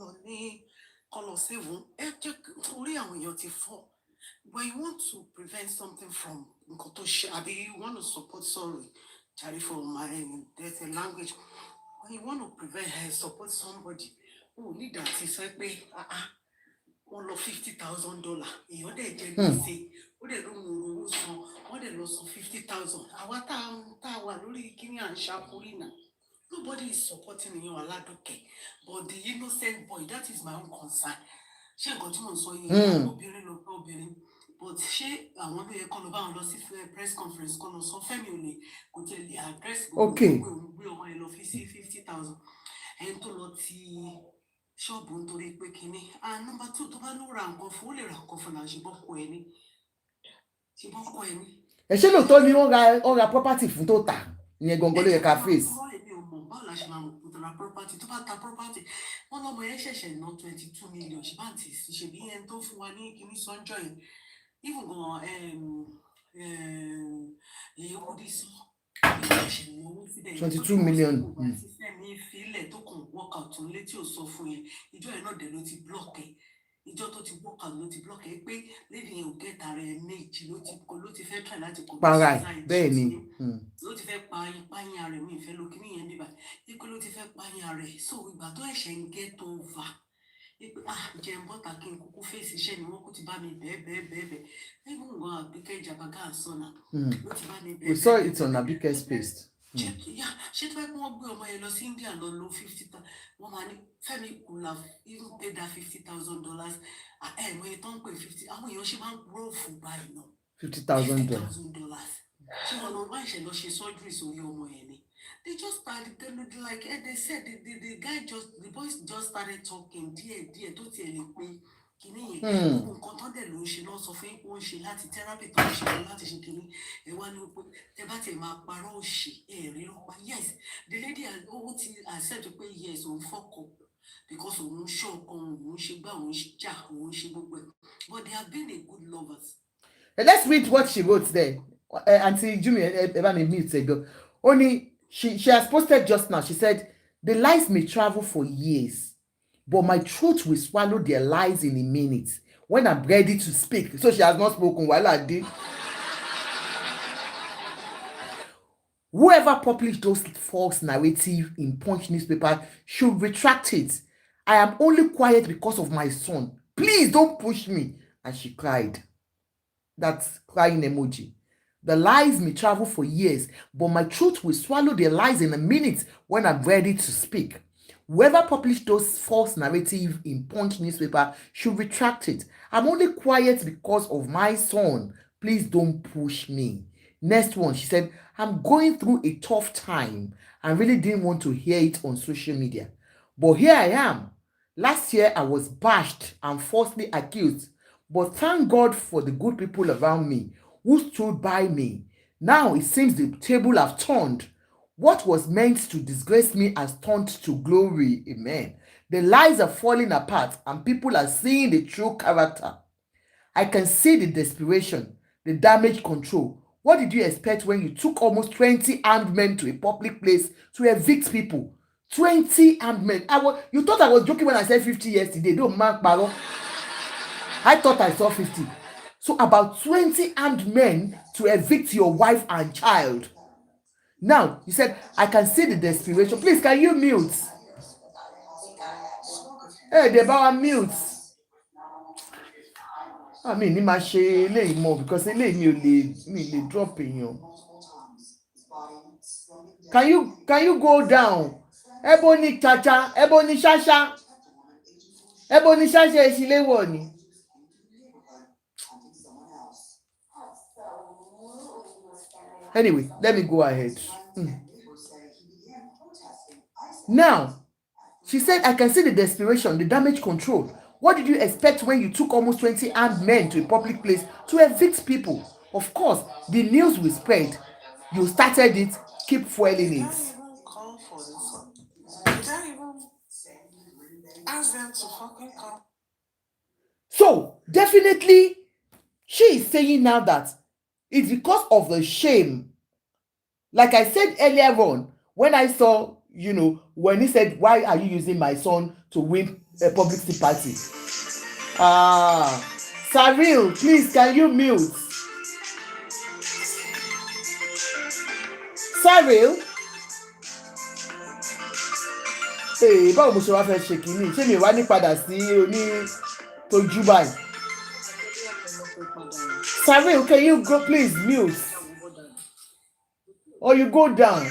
lọ save ẹ jẹ́ orí àwọn èèyàn ti fọ́. When you want to prevent something from Nkotosha, you want to support, sorry for my there's a language. When you want to prevent support somebody who need that is like one of $50,000. You they say, what they don't know, what they lost of 50,000. Nobody is supporting you, Aladuke, but the innocent boy, that is my own concern. She got him on so but ṣé àwọn ló yẹ kọ́ lọ bá wọn lọ sí press conference kọ́ lọ sọ Fẹ́mi ò lè kò tẹ̀ lè address gbogbo gbé ọmọ ẹ lọ fi sí 50,000 ẹni tó lọ ti ṣọ́ọ̀bù nítorí pé kínní number 2 tó bá ló ra nǹkan fún ó lè ra nǹkan fún náà ṣe bọ́kọ ẹ ní. ẹ ṣé lóòótọ́ ni ó ra property fún tó tà ìyẹn gangan ló yẹ ká face. Báwo la ṣe máa mọ̀ kó tó ra property tó bá ta property wọ́n lọ́mọ yẹn ṣẹ̀ṣẹ̀ ná 22 million ṣe bá ti ṣe bí ẹni tó fún wa ní kíní sọ́njọ́ yẹn. Even go this 22 million. tó kàn work out létí ò sọ fún yẹn ìjọ yẹn náà dẹ̀ ló ti block ẹ̀ ìjọ tó ti work out ló ti block ẹ̀ pé lady yẹn ò gẹ́ta rẹ̀ méjì ló ti fẹ́ try láti kọ́ para bẹ́ẹ̀ ni ló ti fẹ́ pààyàn rẹ̀ mi ìfẹ́ lókè níyẹn bíbá ipò ló ti fẹ́ pààyàn rẹ̀ so ìgbà tó ẹ̀ṣẹ̀ ń get over Jẹun bọ́tà kí n kúkú fèsì iṣẹ́ ni wọ́n kú ti bá mi bẹ́ẹ̀. Even gan Abike Ìjàbágà sọ̀nà ló ti bá mi bẹ́ẹ̀. We saw it on Abike's page. Ṣé tó bá kí wọ́n gbé ọmọ yẹn lọ sí India lọ lo 50,000 wọ́n máa ní Femi could have even paid that $50,000. Ẹ̀rọ yẹn tó ń pè 50 àwọn èèyàn ṣe máa ń grow fún báyìí náà. $50,000. Ṣé wọn lọ wá ìṣẹ̀ lọ ṣe surgery sórí ọmọ yẹn ni? They just started, like they said, the boys just started talking díẹ̀ tó tiẹ̀ lè pé kìíní yẹn gbogbo nǹkan tó dẹ̀ ló ń ṣe lọ́sọ fún ó ń ṣe láti therapy tó ń ṣe láti ṣe kìíní ẹ wá ní pé ẹ bá tiẹ̀ máa parọ́ òṣì rí lọ́pàá. Yes, the lady ó ti accept pé yes òun fọ́kọ̀ because òun ṣọ̀kan òun ṣe gbá òun jà òun ṣe gbogbo ẹ̀ but they have been a good lovers. Let's read what she wrote there. Auntie Jumi, ever me mute ago. Only she has posted just now. She said the lies may travel for years, but my truth will swallow their lies in a minute when I'm ready to speak. So she has not spoken while I did. Whoever published those false narrative in Punch newspaper should retract it. I am only quiet because of my son. Please don't push me. And she cried. That's crying emoji. The lies may travel for years, but my truth will swallow their lies in a minute when I'm ready to speak. Whoever published those false narrative in Punch newspaper should retract it. I'm only quiet because of my son. Please don't push me. Next one, she said, I'm going through a tough time and really didn't want to hear it on social media. But here I am. Last year, I was bashed and falsely accused. But thank God for the good people around me who stood by me. Now it seems the table have turned. What was meant to disgrace me has turned to glory. Amen. The lies are falling apart and people are seeing the true character. I can see the desperation, the damage control. What did you expect when you took almost 20 armed men to a public place to evict people? 20 armed men. You thought I was joking when I said 50 yesterday. Don't mark Baro. I thought I saw 50. So about 20 armed men to evict your wife and child. Now, you said, I can see the desperation. Please, can you mute? Hey, Deborah, mute. I mean, ní máa ṣe eléyìí mọ́ because eléyìí mi ò lè drop èèyàn. Can you go down? Ebony Chacha, Ebony Shasha. Ebony Shasha ìṣìléwọ̀ ni. Anyway, let me go ahead. Now, she said, I can see the desperation, the damage control. What did you expect when you took almost 20 armed men to a public place to evict people? Of course, the news will spread. You started it, keep fueling it. Ask them to fucking come. So, definitely, she is saying now that it's because of the shame. Like I said earlier on, when I saw, when he said, why are you using my son to win a public sympathy? Saril, please, can you mute? Saril? Hey, báwo mo ṣe wá fẹ́ ṣe kìíní? Ṣé mi wá ní padà sí oní tójú báyìí? Saril, can you go please mute? Or you go down?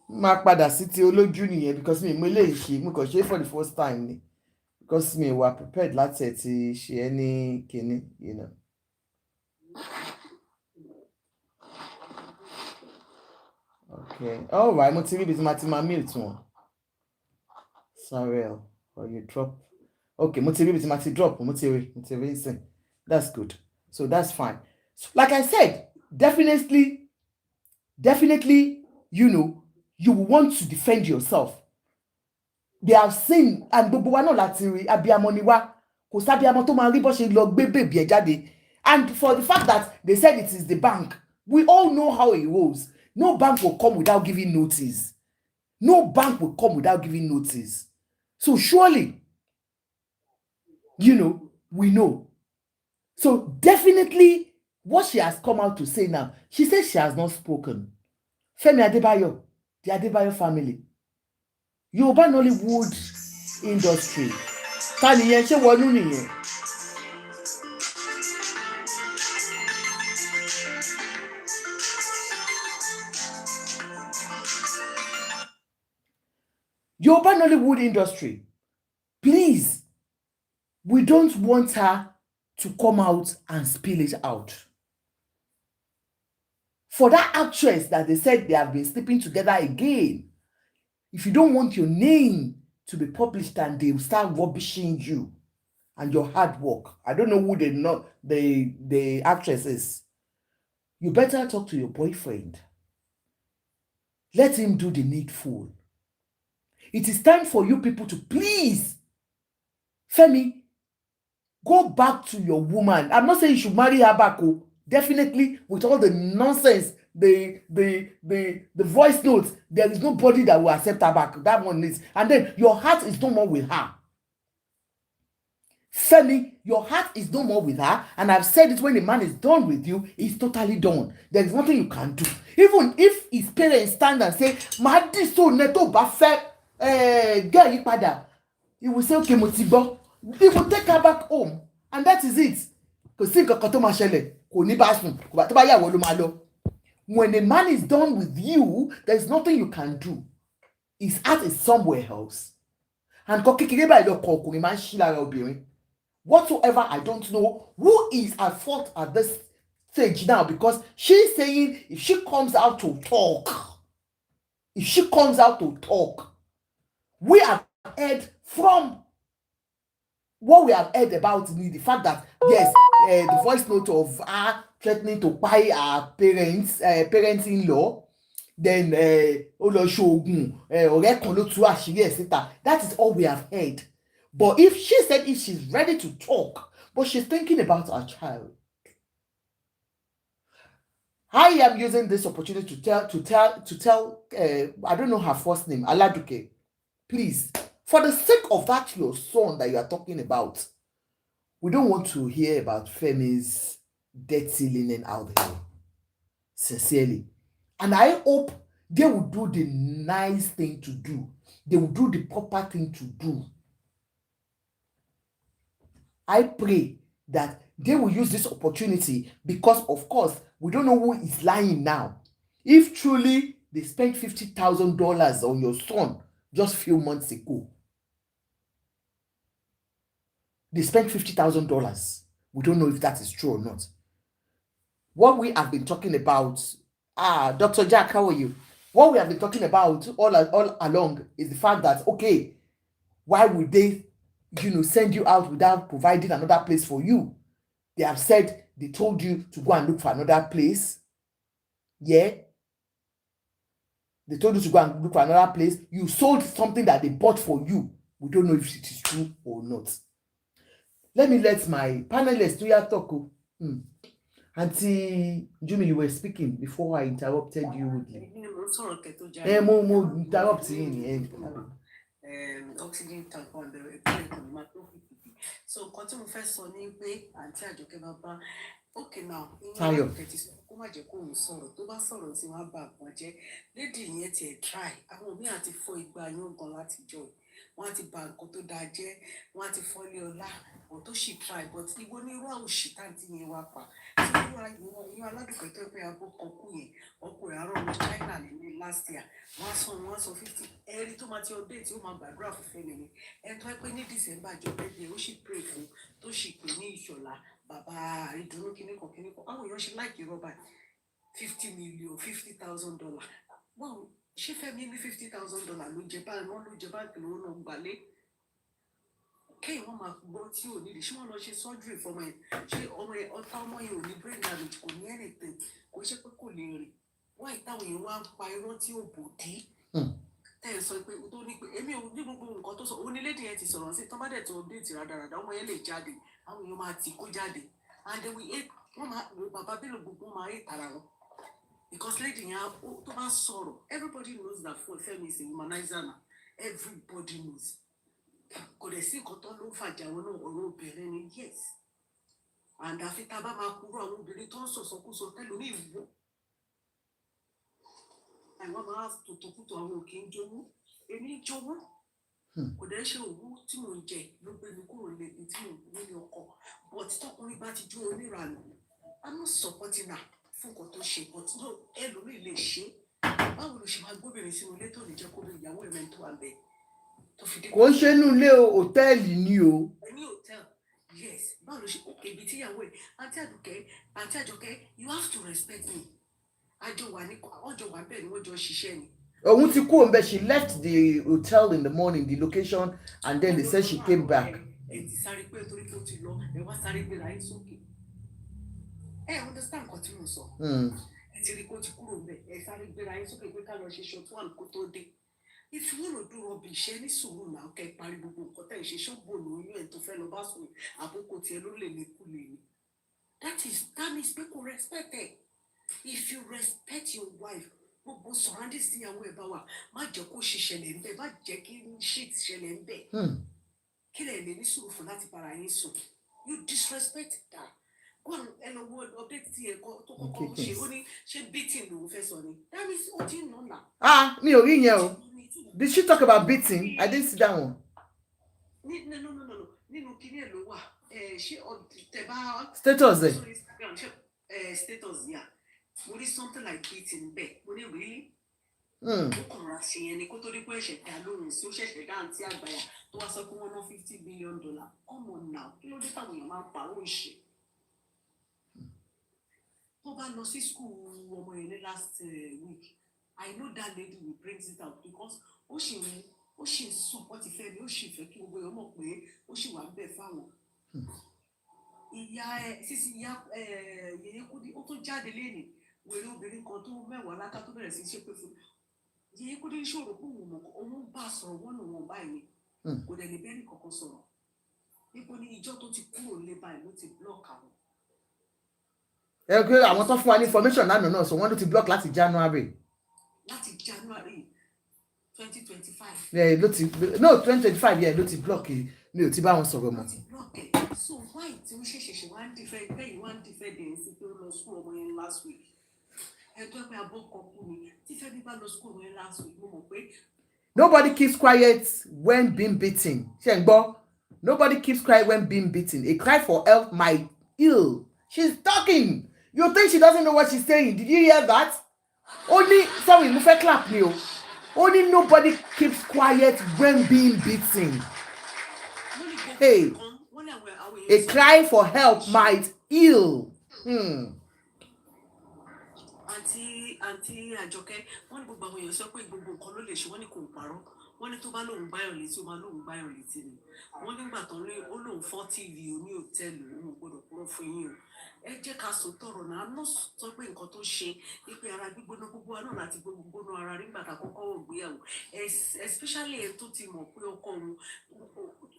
Máa padà sí ti olójú nìyẹn because mi eléyìí ṣe mo kàn ṣe for the first time ni because mi wà prepared láti ẹ̀ ti ṣe ẹni kìíní, Okay, all right, mo ti rí ibi tí ma ti máa mute wọn. Saril, or you drop. Okay, mo ti rí ibi tí ma ti drop, mo ti rí nsìn. That's good. So that's fine. So, like I said, definitely, you want to defend yourself. They have seen, and gbogbo wa náà láti rí abiyamọ ni wá, kò sábíamọ tó máa rí bó ṣe lọ gbé bèbí ẹ̀ jáde. And for the fact that they said it is the bank, we all know how it rolls. No bank will come without giving notice. No bank will come without giving notice. So surely, we know. So definitely, what she has come out to say now, she says she has not spoken. Femi Adebayo, the Adebayo family. Yorùbá Nollywood industry ta nìyẹn ṣé wọnú nìyẹn. Yorùbá Nollywood industry, please, we don't want her to come out and spill it out. For that actress that they said they have been sleeping together again, if you don't want your name to be published and they start rubbishing you and your hard work, I don't know who the actress is, you better talk to your boyfriend. Let him do the needful. It is time for you people to please, Femi, go back to your woman. I'm not saying you should marry her back. Oh, definitely, with all the nonsense, the voice notes, there is nobody that will accept her back. That one is, and then your heart is no more with her. Femi, your heart is no more with her, and I've said it, when a man is done with you, he's totally done. There is nothing you can do. Even if his parents stand and say, "Ma di so neto ba fe girl yi pada," he will say, "Okay, mo ti gbọ́." He will take her back home, and that is it. Kò sí nǹkan kan tó máa ṣẹlẹ̀, kò ní bá sùn, kò bá tó bá yàwó ló máa lọ. When a man is done with you, there is nothing you can do. His heart is somewhere else. And kò kékeré báyìí lọ kọ ọkùnrin máa ń ṣí lára obìnrin. Whatsoever, I don't know who is at fault at this stage now, because she's saying if she comes out to talk, we have heard from what we have heard about me, the fact that yes, the voice note of her threatening to buy her parents-in-law, then that is all we have heard. But if she said if she's ready to talk, but she's thinking about her child, I am using this opportunity to tell I don't know her first name, Aladuke, please, for the sake of that your son that you are talking about, we don't want to hear about Femi's dirty linen out there. Sincerely. And I hope they will do the nice thing to do. They will do the proper thing to do. I pray that they will use this opportunity, because, of course, we don't know who is lying now. If truly they spent $50,000 on your son just a few months ago, they spent $50,000. We don't know if that is true or not. What we have been talking about, Dr. Jack, how are you? What we have been talking about all along is the fact that, okay, why would they send you out without providing another place for you? They have said they told you to go and look for another place. Yeah. They told you to go and look for another place. You sold something that they bought for you. We don't know if it is true or not. Let me let my panelists do your talk. Auntie Jumi, you were speaking before I interrupted you rudely. Mo interrupt you. Oxygen tank on the so nǹkan tí mo fẹ́ sọ ní pé àǹtí Àjọkẹ́ bàbá okay now ìyẹn tẹ̀tí sọ kó má jẹ́ kó òun sọ̀rọ̀ tó bá sọ̀rọ̀ tí wọ́n á bà wọ́n jẹ́ lédi ìyẹn tiẹ̀ try àwọn míì àti fọ́ igba yóò gan láti jọ wọ́n á ti bà nǹkan tó dáa jẹ́ wọ́n á ti fọ́lé ọlá ọ̀ tó sì try but ìwọ ní irú àwòṣì táǹtì yẹn wá pa tí ìwọ Aládùkẹ́ tó pé abó kan kú yẹn ọkùnrin àárọ̀ ní China ní last year wọ́n á sọ 50 ẹ̀rí tó máa ti update tí ó máa gbàdúrà fún Fẹ́mi ni ẹ̀ tó ẹ pé ní December jọ bẹ́ẹ̀ ó sì pray fún tó sì pè ní Ìṣọ̀lá bàbá ìdùnnú kíníkan àwọn èèyàn ṣe láìkí rọ́bà $50 million $50,000 wọ́n ṣé Fẹ́mi ní $50,000 ló jẹ báyìí wọ́n ló jẹ báńkì lówó náà gbalé kéyìn wọ́n máa gbọ́ tí ò nídìí ṣé wọ́n lọ ṣe surgery fọmọ yẹn ṣé ọmọ yẹn ò ní brain damage kò ní anything kò ṣe pé kò lè rìn wọ́n ìtàwọn èèyàn wá ń pa irọ́ tí ò bòdì tẹ́ ẹ sọ pé tó ní pé èmi ò ní gbogbo nǹkan tó sọ onílédè yẹn ti sọ̀rọ̀ sí tọ́mọdé tó update rádaràdà ọmọ yẹn lè jáde àwọn èèyàn máa tì kó jáde and then wọ́n máa wo bàbá bílò gbogbo wọn máa rí ìtara wọn because lady yẹn tó bá sọ̀rọ̀ everybody knows that Femi is a womanizer na everybody knows kò dẹ̀ sí nǹkan tó ló ń fàjà wọn náà ọ̀rọ̀ obìnrin ni yes and àfi tá a bá máa kúrò àwọn obìnrin tó ń sọ̀sọ̀kúsọ tẹ́lómi ìwọ àwọn máa tòtòkútò àwọn òkè ń jowó èmi jọ̀wọ́ kò dẹ́ ṣe owó tí mò ń jẹ ló gbé mi kúrò níbi tí mò ń nílé ọkọ but tọkùnrin bá ti jó oníranù I'm not supporting her fún nǹkan tó ṣe but no ẹlòmíì lè ṣe báwo ló ṣe máa gbóbìnrin sínú ilé tó ní jẹ́ kó bí ìyàwó ẹ̀mẹ́ tó wà bẹ́ẹ̀ tó fi dé. kò ń ṣe inú ilé o hòtẹ́ẹ̀lì ni o. ní hòtẹ́ẹ̀lì yes báwo ló ṣe òkè ibi tíyàwó ẹ̀ àǹtí Àjọkẹ́ you have to respect me ọjọ́ wà bẹ́ẹ̀ ni wọ́n jọ ṣiṣẹ́ ni. òun ti kú òun she left the hotel in the morning the location and then they said she came back. ẹ ti sáré pé torí pé ó ti lọ ẹ wá sáré gbé láyé sókè ẹ understand nǹkan tí mo sọ ẹ ti rí pé ó ti kúrò ńbẹ̀ ẹ sáré gbé láyé sókè pé ká lọ ṣe short one kó tó dé if you wanna do rubbish ẹ ní sùúrù náà kẹ́ parí gbogbo nǹkan tẹ́ ẹ ṣe ṣọ́gbó lóyún ẹ̀ tó fẹ́ lọ bá sùn àkókò tiẹ̀ ló lè lékú lè ní that means pé kò respect ẹ if you respect your wife gbogbo surroundings tíyàwó ẹ bá wà má jẹ́ kó ṣe ṣẹlẹ̀ ńbẹ̀ má jẹ́ kí shit ṣẹlẹ̀ ńbẹ̀ kí lè lè ní sùúrù fún láti para yín sùn you disrespect that go and ẹnu wo update tí ẹ̀kọ́ tó kọ́kọ́ ṣe ó ní ṣé beating lòun fẹ́ sọ ni that means ó ti ń nà náà. mi ò rí yẹn o did she talk about beating I didn't see that one. no nínú kíní ẹ̀ ló wà ṣé tẹ bá. status ẹ. Status yà mo rí something like beating bẹ́ẹ̀ mo ní really. ó kàn ra ṣe yẹn ni kó tó dé pé ẹ̀ṣẹ̀ dá lóhùn sí ó ṣẹ̀ṣẹ̀ dá àǹtí àgbàyà tó wá sọ pé wọ́n ná $50 billion come on now kí ló dé táwọn èèyàn máa ń parọ́ ìṣe. tó bá lọ sí school ọmọ yẹn ní last week I know that lady will bring it out because ó ṣì ń support ìfẹ́ mi ó ṣì fẹ́ kí gbogbo èèyàn mọ̀ pé ó ṣì wà ń bẹ̀ fáwọn. ìyá sísí ìyá Yèyé Kúdí ó tó jáde lẹ́nìí wèrè obìnrin kan tó mẹ́wàá láká tó bẹ̀rẹ̀ sí ṣépè fún Yèyé Kúdí ṣòro pé òun bá sọ̀rọ̀ wọ́n nù wọ́n báyìí kò dẹ̀ ní bẹ́ẹ̀ni kankan sọ̀rọ̀ níbo ni ìjọ tó ti kúrò lé báyìí ló ti block àwọn. ẹ gbé àwọn tó fún wa ní information lánàá náà so wọ́n ló ti block láti January. láti January 2025. ló ti no 2025 ló ti block mi ò ti bá wọn sọ̀rọ̀ mọ́. so why tí wọ́n ṣẹ̀ṣẹ̀ wá ń defend bẹ́ẹ̀ wá ń defend ẹ̀ sí pé ó lọ school ọmọ yẹn last week. ẹgbẹ́ pé abọ́ kan kú ni tí Fẹ́mi bá lọ school ọmọ yẹn last week mo mọ̀ pé. Nobody keeps quiet when being beaten. Nobody keeps quiet when being beaten. A cry for help might heal. She's talking. You think she doesn't know what she's saying? Did you hear that? Sorry, mo fẹ́ clap ni o. Only nobody keeps quiet when being beaten. Hey, a cry for help might heal. Àǹtí Àjọkẹ́ wọ́n ní gbogbo àwọn èèyàn sọ pé gbogbo nǹkan ló lè ṣe wọ́n ní kò parọ́ wọ́n ní tó bá lóun gbáyọ̀ létí ó máa lóun gbáyọ̀ létí ni wọ́n nígbà tán ní ó lóun fọ́ TV ní hòtẹ́ẹ̀lì òun ò gbọ́dọ̀ purọ́ fún yín o ẹ jẹ́ ká sọ tọrọ náà àná sọ pé nǹkan tó ṣe wípé ara gbígbóná gbogbo wa náà láti gbóná ara nígbà tá a kọ́kọ́ wọ̀ gbéyàwó especially ẹ tó ti mọ̀ pé ọkọ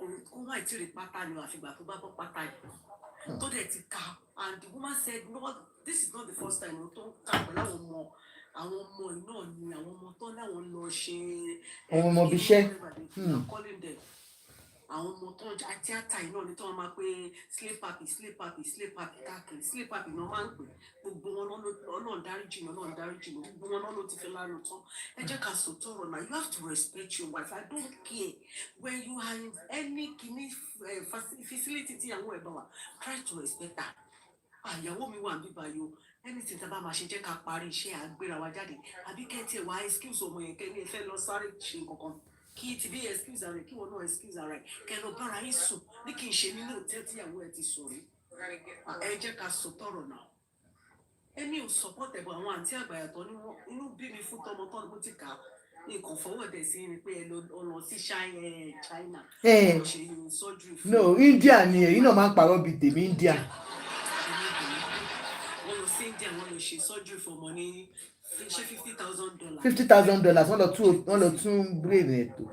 òun kó má ìtìrì pátá ni àfìgbà tó bá bọ́ pátá yìí tó dẹ̀ ti ka and the woman said no this is not the first time tó ń kà pẹ̀lú àwọn ọmọ náà ni àwọn ọmọ tó láwọn lọ ṣe àwọn ọmọ ibi iṣẹ́ àwọn ọmọ tó ń tíátà yìí náà ni tí wọ́n máa pé slave papi káàkiri slave papi náà máa ń pè gbogbo wọn Ọlọ́run dáríjì gbogbo wọn náà ló ti fi lánàá tán ẹ jẹ́ ká sọ tọrọ náà you have to respect your wife I don't care when you are in any kini facility tí àwọn ẹ̀ bá wà try to respect her. Àyàwó mi wà níbí báyìí o anything tá a bá máa ṣe jẹ́ ká parí iṣẹ́ àgbéra wa jáde àbí kẹ́ntì ẹ̀ wá excuse ọmọ yẹn kẹ́ni ẹ fẹ́ lọ sáré ṣe nǹkan kí ti bí excuse ara ẹ̀ kí wọn náà excuse ara ẹ̀ kẹ́ lọ bára yín sùn ní kí n ṣe nínú òtẹ́ tíyàwó ẹ̀ ti sọ rí ẹ jẹ́ ká sọ tọrọ náà èmi ò support ẹ̀bùn àwọn àǹtí àgbàyàtọ̀ ní wọn inú bí mi fún tọmọ tọ́ ni mo ti kà á nǹkan fọwọ́dẹ̀ sí ni pé ẹ lọ sí China ṣe surgery fún. no India ni èyí náà máa ń parọ́ bíi tèmi India. India wọ́n lọ ṣe surgery for money ṣe $50,000. $50,000 wọ́n lọ tún brain ẹ̀ tó.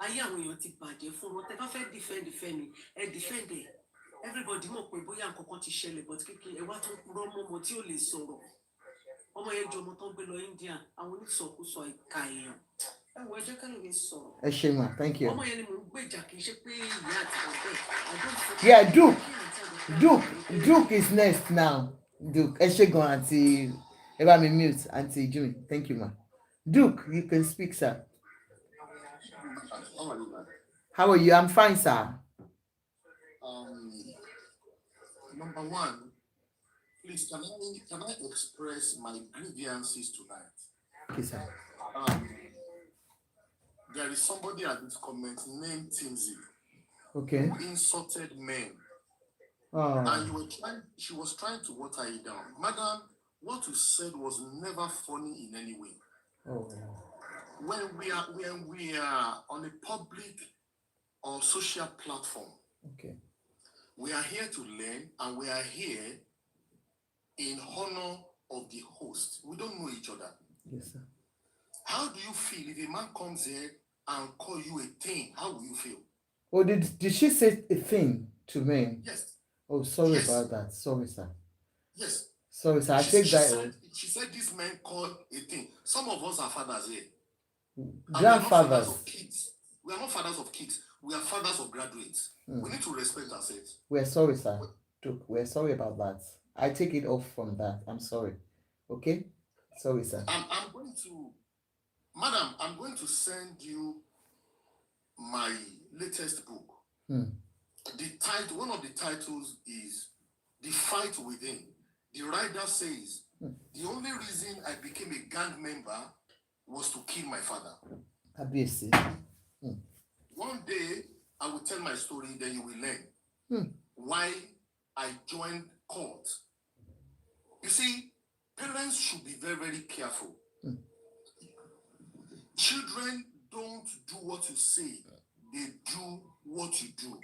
ayé àwọn èèyàn ti bàjẹ́ fún wọn tẹ bá fẹ́ defend Fẹ́mi ẹ defend ẹ everybody mọ̀ pé bóyá nǹkan kan ti ṣẹlẹ̀ but kékeré ẹ wá tún purọ́ mọ́ ọmọ tí ò lè sọ̀rọ̀ ọmọ yẹn jọ ọmọ tó ń gbé lọ India àwọn oníṣọ̀kúsọ ìka èèyàn ẹ wọ ẹjọ́ kẹ́lẹ́ mi sọ̀rọ̀. ẹ ṣe mà thank you. ọmọ yẹn ni mò ń gbèjà kì í ṣe pé ìyá àti bàbá ẹ̀ yeah Duke is next now. Duke ẹ ṣe gan àǹtí ẹ bá mi mute àǹtí Jimmy thank you ma. Duke, you can speak, sir. How are you, man? How are you? I'm fine, sir. Um, Number one, please can I express my grievances tonight? Okay, sir. Um, there is somebody at this comment named Timsy Okay. who insulted men, Oh, and she was trying to water it down. Madam, what you said was never funny in any way. oh, When we are on a public or social platform, okay. we are here to learn, and we are here in honor of the host. We don't know each other. Yes, sir. How do you feel if a man comes here and call you a thing? How will you feel? Oh, did she say a thing to me? Yes, Oh, sorry yes, about that. Sorry, sir. yes. Sorry, sir. I She, take she that. said she said this man called a thing. Some of us are fathers here, and we are not fathers Grandfathers. of kids. We are not fathers of kids. We are fathers of graduates. We need to respect ourselves. We're sorry, sir. Duke, we're sorry about that. I take it off from that. I'm sorry. Okay? Sorry, sir. I'm going to, madam, I'm going to send you my latest book. Hmm. The title, one of the titles is The Fight Within. The writer says, the only reason I became a gang member was to kill my father. Abuse. One day, I will tell my story, then you will learn why I joined court. You see, parents should be very, very careful. Children don't do what you say, they do what you do.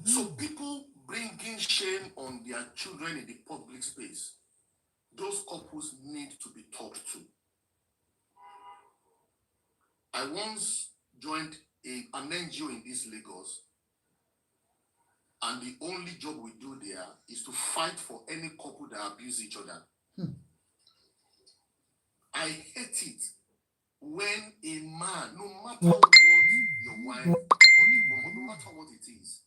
So people bringing shame on their children in the public space, those couples need to be talked to. I once joined an NGO in this Lagos, and the only job we do there is to fight for any couple that abuse each other. I hate it when a man, no matter what your wife or the woman, no matter what it is,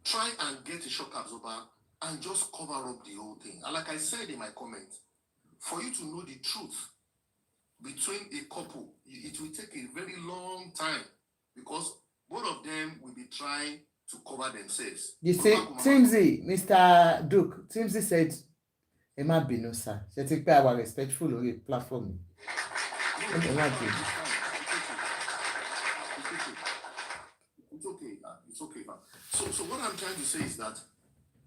try and get a shock absorber and just cover up the whole thing. And like I said in my comment, for you to know the truth between a couple, it will take a very long time, because both of them will be trying to cover themselves. You see, Timsy, Mr. Duke, Timsy said, Emma Bino, sir. She think I was respectful on the platform. It's okay. It's okay. So what I'm trying to say is that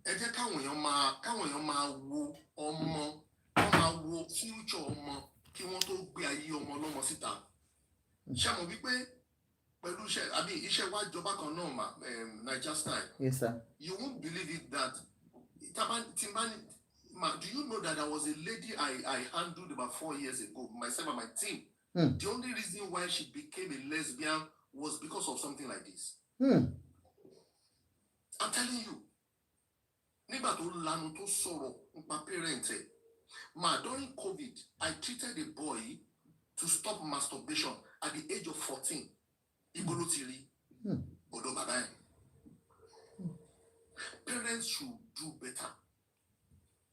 ẹ jẹ́ káwọn èèyàn máa wo ọmọ, wọ́n máa wo future ọmọ kí wọ́n tó gbé ayé ọmọ ọlọ́mọ síta. Ṣé mo wí pé pẹ̀lú iṣẹ́ wa jọba kan náà mà Niger style. Yes, sir. You won't believe it that do you know that there was a lady I handled about 4 years ago, myself and my team. The only reason why she became a lesbian was because of something like this. I'm telling you. Nígbà tó lanu tó sọ̀rọ̀ nípa parent ẹ̀. During COVID, I treated a boy to stop masturbation at the age of 14. Ibo ló ti rí. Ọ̀dọ̀ bàbá ẹ̀. Parents should do better.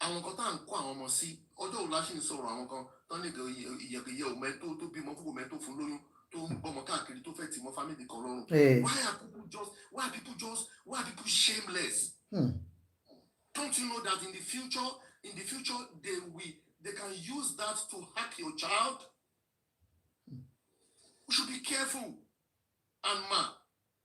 Àwọn kan tá à ń kó àwọn ọmọ sí, ọjọ́ òun láṣì ń sọ̀rọ̀ àwọn kan tó ní ìyẹ̀kẹ̀yẹ̀ òmẹ́ tó bímọ fún òmẹ́ tó fún lóyún tó ń gbọ́mọ káàkiri tó fẹ́ tì mọ́ family kan lọ́rùn. Why are people shameless? Don't you know that in the future they can use that to hack your child? We should be careful. And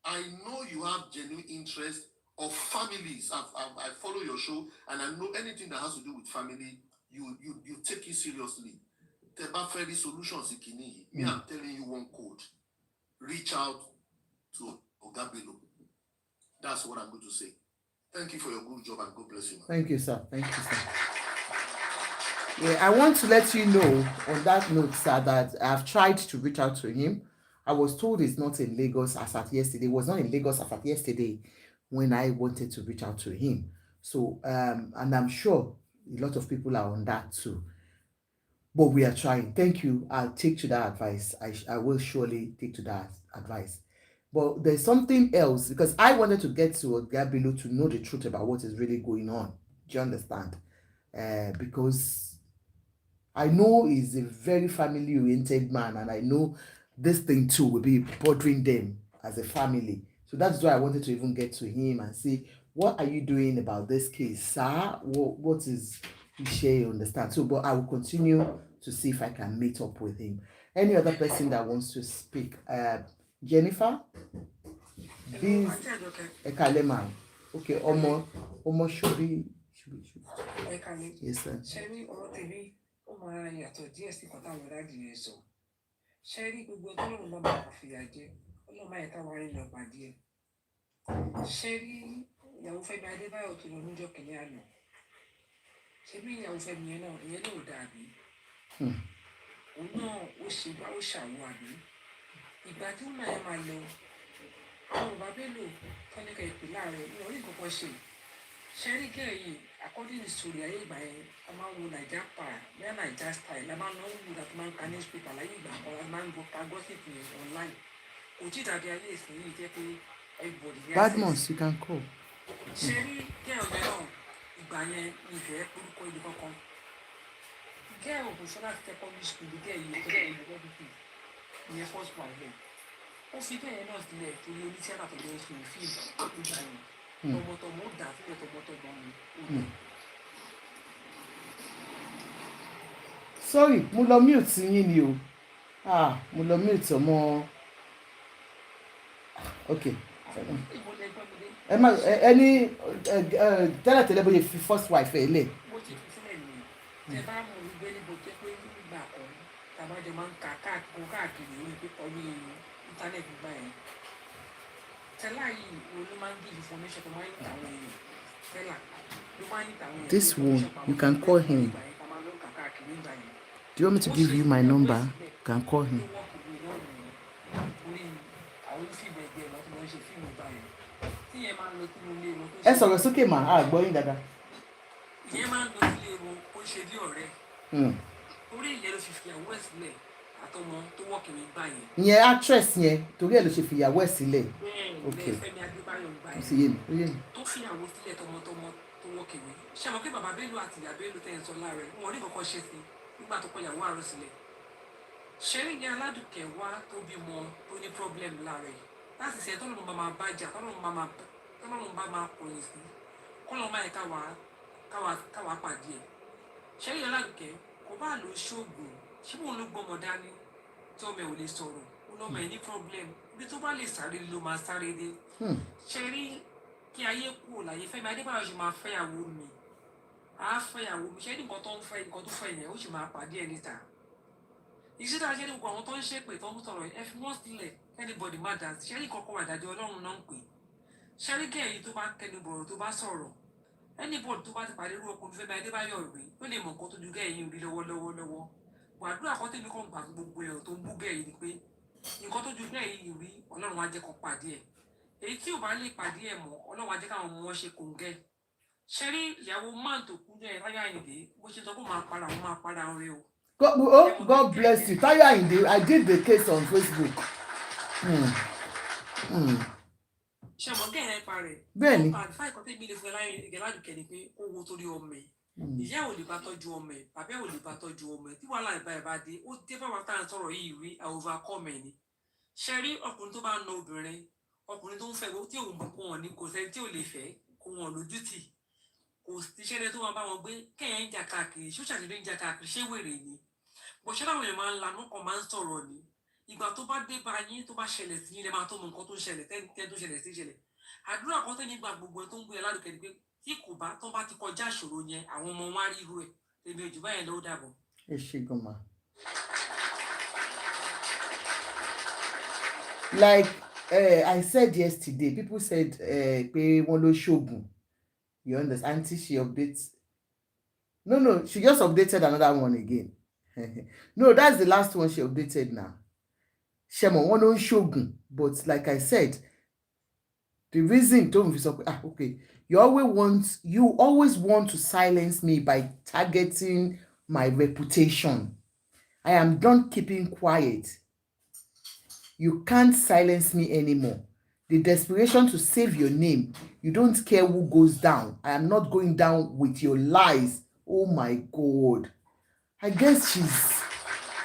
I know you have genuine interest of families. I follow your show, and I know anything that has to do with family, you take it seriously. Teba Ferry Solutions Ikini. Me, I'm telling you one code. Reach out to Ogabelo. That's what I'm going to say. Thank you for your good job, and God bless you, man. Thank you, sir. Thank you, sir. Yeah, I want to let you know on that note, sir, that I've tried to reach out to him. I was told he's not in Lagos as at yesterday. He was not in Lagos as at yesterday when I wanted to reach out to him. So, and I'm sure a lot of people are on that too. But we are trying. Thank you. I'll take to that advice. I will surely take to that advice. But there's something else, because I wanted to get to Gabilo to know the truth about what is really going on. Do you understand? Because I know he's a very family-oriented man, and I know this thing too will be bothering them as a family. So that's why I wanted to even get to him and say, what are you doing about this case, sir? What is Ishe, understand? So, but I will continue to see if I can meet up with him. Any other person that wants to speak? Jennifer? This Ekalema. Okay, Omo should be. Yes, sir. Ṣẹ́rí ọ̀rọ̀ tèmi ó máa yàtọ̀ díẹ̀ sí kan táwọn dáàdì yẹn sọ. Ṣẹ́rí gbogbo ọlọ́run bá máa fìyà jẹ ọlọ́run máa yẹ ká wárí lọ pàdé ẹ̀. Ṣẹ́rí ìyàwó Fẹ́mi Adébáyọ̀ tó lọ níjọ́ kìíní àná. Ṣẹ́rí ìyàwó Fẹ́mi yẹn náà ò dàbí. Òun náà ó ṣe bá ó ṣàwọ̀ àbí. Ìgbà tí ó máa máa lọ àwọn bàbá Bello tọ́níkà ìpè láàrẹ̀ ní orí nǹkan kan ṣe. Ṣẹ́rí gẹ́ẹ̀ yìí according to story ayé ìgbà yẹn a máa ń wo naija para bẹ́ẹ̀ naija style la máa ń lọ wù láti máa ń ka newspaper láyé ìgbà kan la máa ń gbọ́ ka gossip yẹn online kò tí dàbí ayé ìsìn yìí jẹ́ pé everybody ní access. Badmus, you can call. Ṣẹ́rí gẹ́ẹ̀ ọ̀yẹ́ náà ìgbà yẹn ìfẹ́ orúkọ ìlú kankan gẹ́ẹ̀ òkùnṣọ́ láti secondary school gẹ́ẹ̀ yìí tó kọ́ ìlú everything ìyẹn first one yẹn ó fi bẹ́ẹ̀ náà sílẹ̀ torí oníṣẹ́ àtọ̀jọ́ ìṣòwò fíìmù ìgbà yẹn tọmọtọmọ ó dà sílẹ̀ tọmọtọmọ ni. Sorry, mo lọ mute yín ni o. Mo lọ mute ọmọ. Okay. Ẹ má ẹni tẹ́lẹ̀tẹ́lẹ̀ bóyá fi first wife ẹ̀ lẹ̀. Mo ti fi sílẹ̀ nìyẹn. Tẹ bá mọ̀ ní gbé níbo jẹ́ pé nígbà kan tàbájọ máa ń ka káàkiri orí pípọ̀ ní íńtánẹ́ẹ̀tì gbà yẹn. Tẹ́lá yìí ló máa ń give information tó máa ń tàwọn èèyàn. Tẹ́lá ló máa ń tàwọn èèyàn. This one, you can call him. Do you want me to give you my number? You can call him. Ẹ sọ̀rọ̀ sókè mà á gbọ́ yín dáadáa. Ìyẹn máa ń lọ sílé wọn ó ṣe bí ọ̀rẹ́. Orí ìyẹn ló fi fìyàwó ẹ̀ sílẹ̀ àtọmọ tó wọ́ọ̀kì mi gbà yẹn. Ìyẹn actress yẹn torí ẹ̀ ló ṣe fìyàwó ẹ̀ sílẹ̀. Okay. Fẹ́mi Adébáyọ̀ gbà Ó sì yé mi. Tó fìyàwó sílẹ̀ tọmọtọmọ tó wọ́ọ̀kì mi. Ṣé àwọn pé bàbá Bello àti ìyá Bello tẹ̀ ń sọ láàrẹ̀ wọn rí kankan ṣe sí nígbà tó kọ ìyàwó àrò sílẹ̀. Ṣẹ́rí ní Aladuke wá tó bímọ tó ní problem láàrẹ̀ láti ṣe tọ́lọ́mù bá máa bájà tọ́lọ́mù bá máa pòyìn sí kọ́lọ́ máa yẹ káwa pàdé ẹ̀. Ṣẹ́rí Aladuke kò bá lò ṣoògùn ṣé wọn ló gbọ́mọ dání tí ọmọ ẹ̀ ò lè sọ̀rọ̀ ó lọ́mọ ẹ̀ ní problem ibi tó bá lè sáré ló máa sáré dé. Ṣẹ́rí kí ayé kú láyé Fẹ́mi Adébáyọ̀ ṣe máa fẹ́yàwó mi fẹ́yàwó mi ṣé nǹkan tó fẹ́ yẹn ó sì máa pàdé ẹ̀ níta. Ìṣẹ́dá ṣe ní gbogbo àwọn tó ń ṣépè tó ń sọ̀rọ̀ ẹ fi wọ́n sílẹ̀ anybody má dá sí ṣẹ́rí kọ̀ọ̀kan wà dájọ́ Ọlọ́run náà ń pè ṣẹ́rí gẹ̀ẹ́yì tó bá kẹnu bọ̀rọ̀ tó bá sọ̀rọ̀ anybody tó bá ti pàdé irú ọkùnrin Fẹ́mi Adébáyọ̀ rí ó lè mọ̀ nǹkan tó ju gẹ̀ẹ́yì rí lọ́wọ́ gbàdúrà kan tèmi kan gbà gbogbo ẹ̀rọ tó ń bú gẹ̀ẹ́yì ni pé nǹkan tó ju gẹ̀ẹ́yì rí Ọlọ́run á jẹ́ kó pàdé ẹ̀ èyí tí ò bá lè pàdé ẹ̀ mọ́ Ọlọ́run á jẹ́ káwọn ọmọ wọn ṣe kòńgẹ́ ṣẹ́rí ìyàwó máà tó kú jẹ́ Táyọ̀ Àyìndé bó ṣe sọ pé máa para wọn rẹ o. God bless you. Táyọ̀ Àyìndé, I did the case on Facebook. Ṣé ọmọ gẹ̀ẹ́ ẹ̀ parẹ̀? Bẹ́ẹ̀ni. Fáì kan tẹ́mi lè fún Aladuke ni pé ó wo torí ọmọ ẹ̀. Ìyá ò lè bá tọ́jú ọmọ ẹ̀, bàbá ò lè bá tọ́jú ọmọ ẹ̀. Tí wàhálà ìbá ẹ̀ bá dé, ó dé fáwọn tá à ń sọ̀rọ̀ yìí rí overcome ẹ̀ ni. Ṣé rí ọkùnrin tó bá ń na obìnrin, ọkùnrin tó ń fẹ́ tí òun kò wọ̀n ní kò sẹ́ni tí ò lè fẹ́, kò wọ̀n lójútì. Kò sí iṣẹ́ tó máa bá wọn gbé kẹ́yìn ń jà káàkiri, ṣóṣàdédé ń jà káàkiri, ṣé wèrè ni? Bọ̀ṣẹ́ láwọn èèyàn máa ń lanú kan máa ń sọ̀rọ̀ ni. Ìgbà tó bá dé bá yín tó bá ṣẹlẹ̀ sí yín lè máa tó mọ nǹkan tó ń ṣẹlẹ̀ tẹ́ tó ṣẹlẹ̀ sí ṣẹlẹ̀. Àdúrà kan tẹ́ni gba gbogbo ẹ̀ tó ń gbé Aladuke ni pé tí kò bá tán bá ti kọjá ìṣòro yẹn àwọn ọmọ wọn á rí irú ẹ̀ tèmi ò jù báyẹn ló dàbọ̀. Ẹ ṣe gan ma. Like I said yesterday, people said pé wọ́n ló ṣoògùn. You understand? Until she updates. No, she just updated another one again. No, that's the last one she updated now. Shemo, one on shogun, but like I said, the reason don't be so okay. You always want to silence me by targeting my reputation. I am done keeping quiet. You can't silence me anymore. The desperation to save your name. You don't care who goes down. I am not going down with your lies. Oh my God. I guess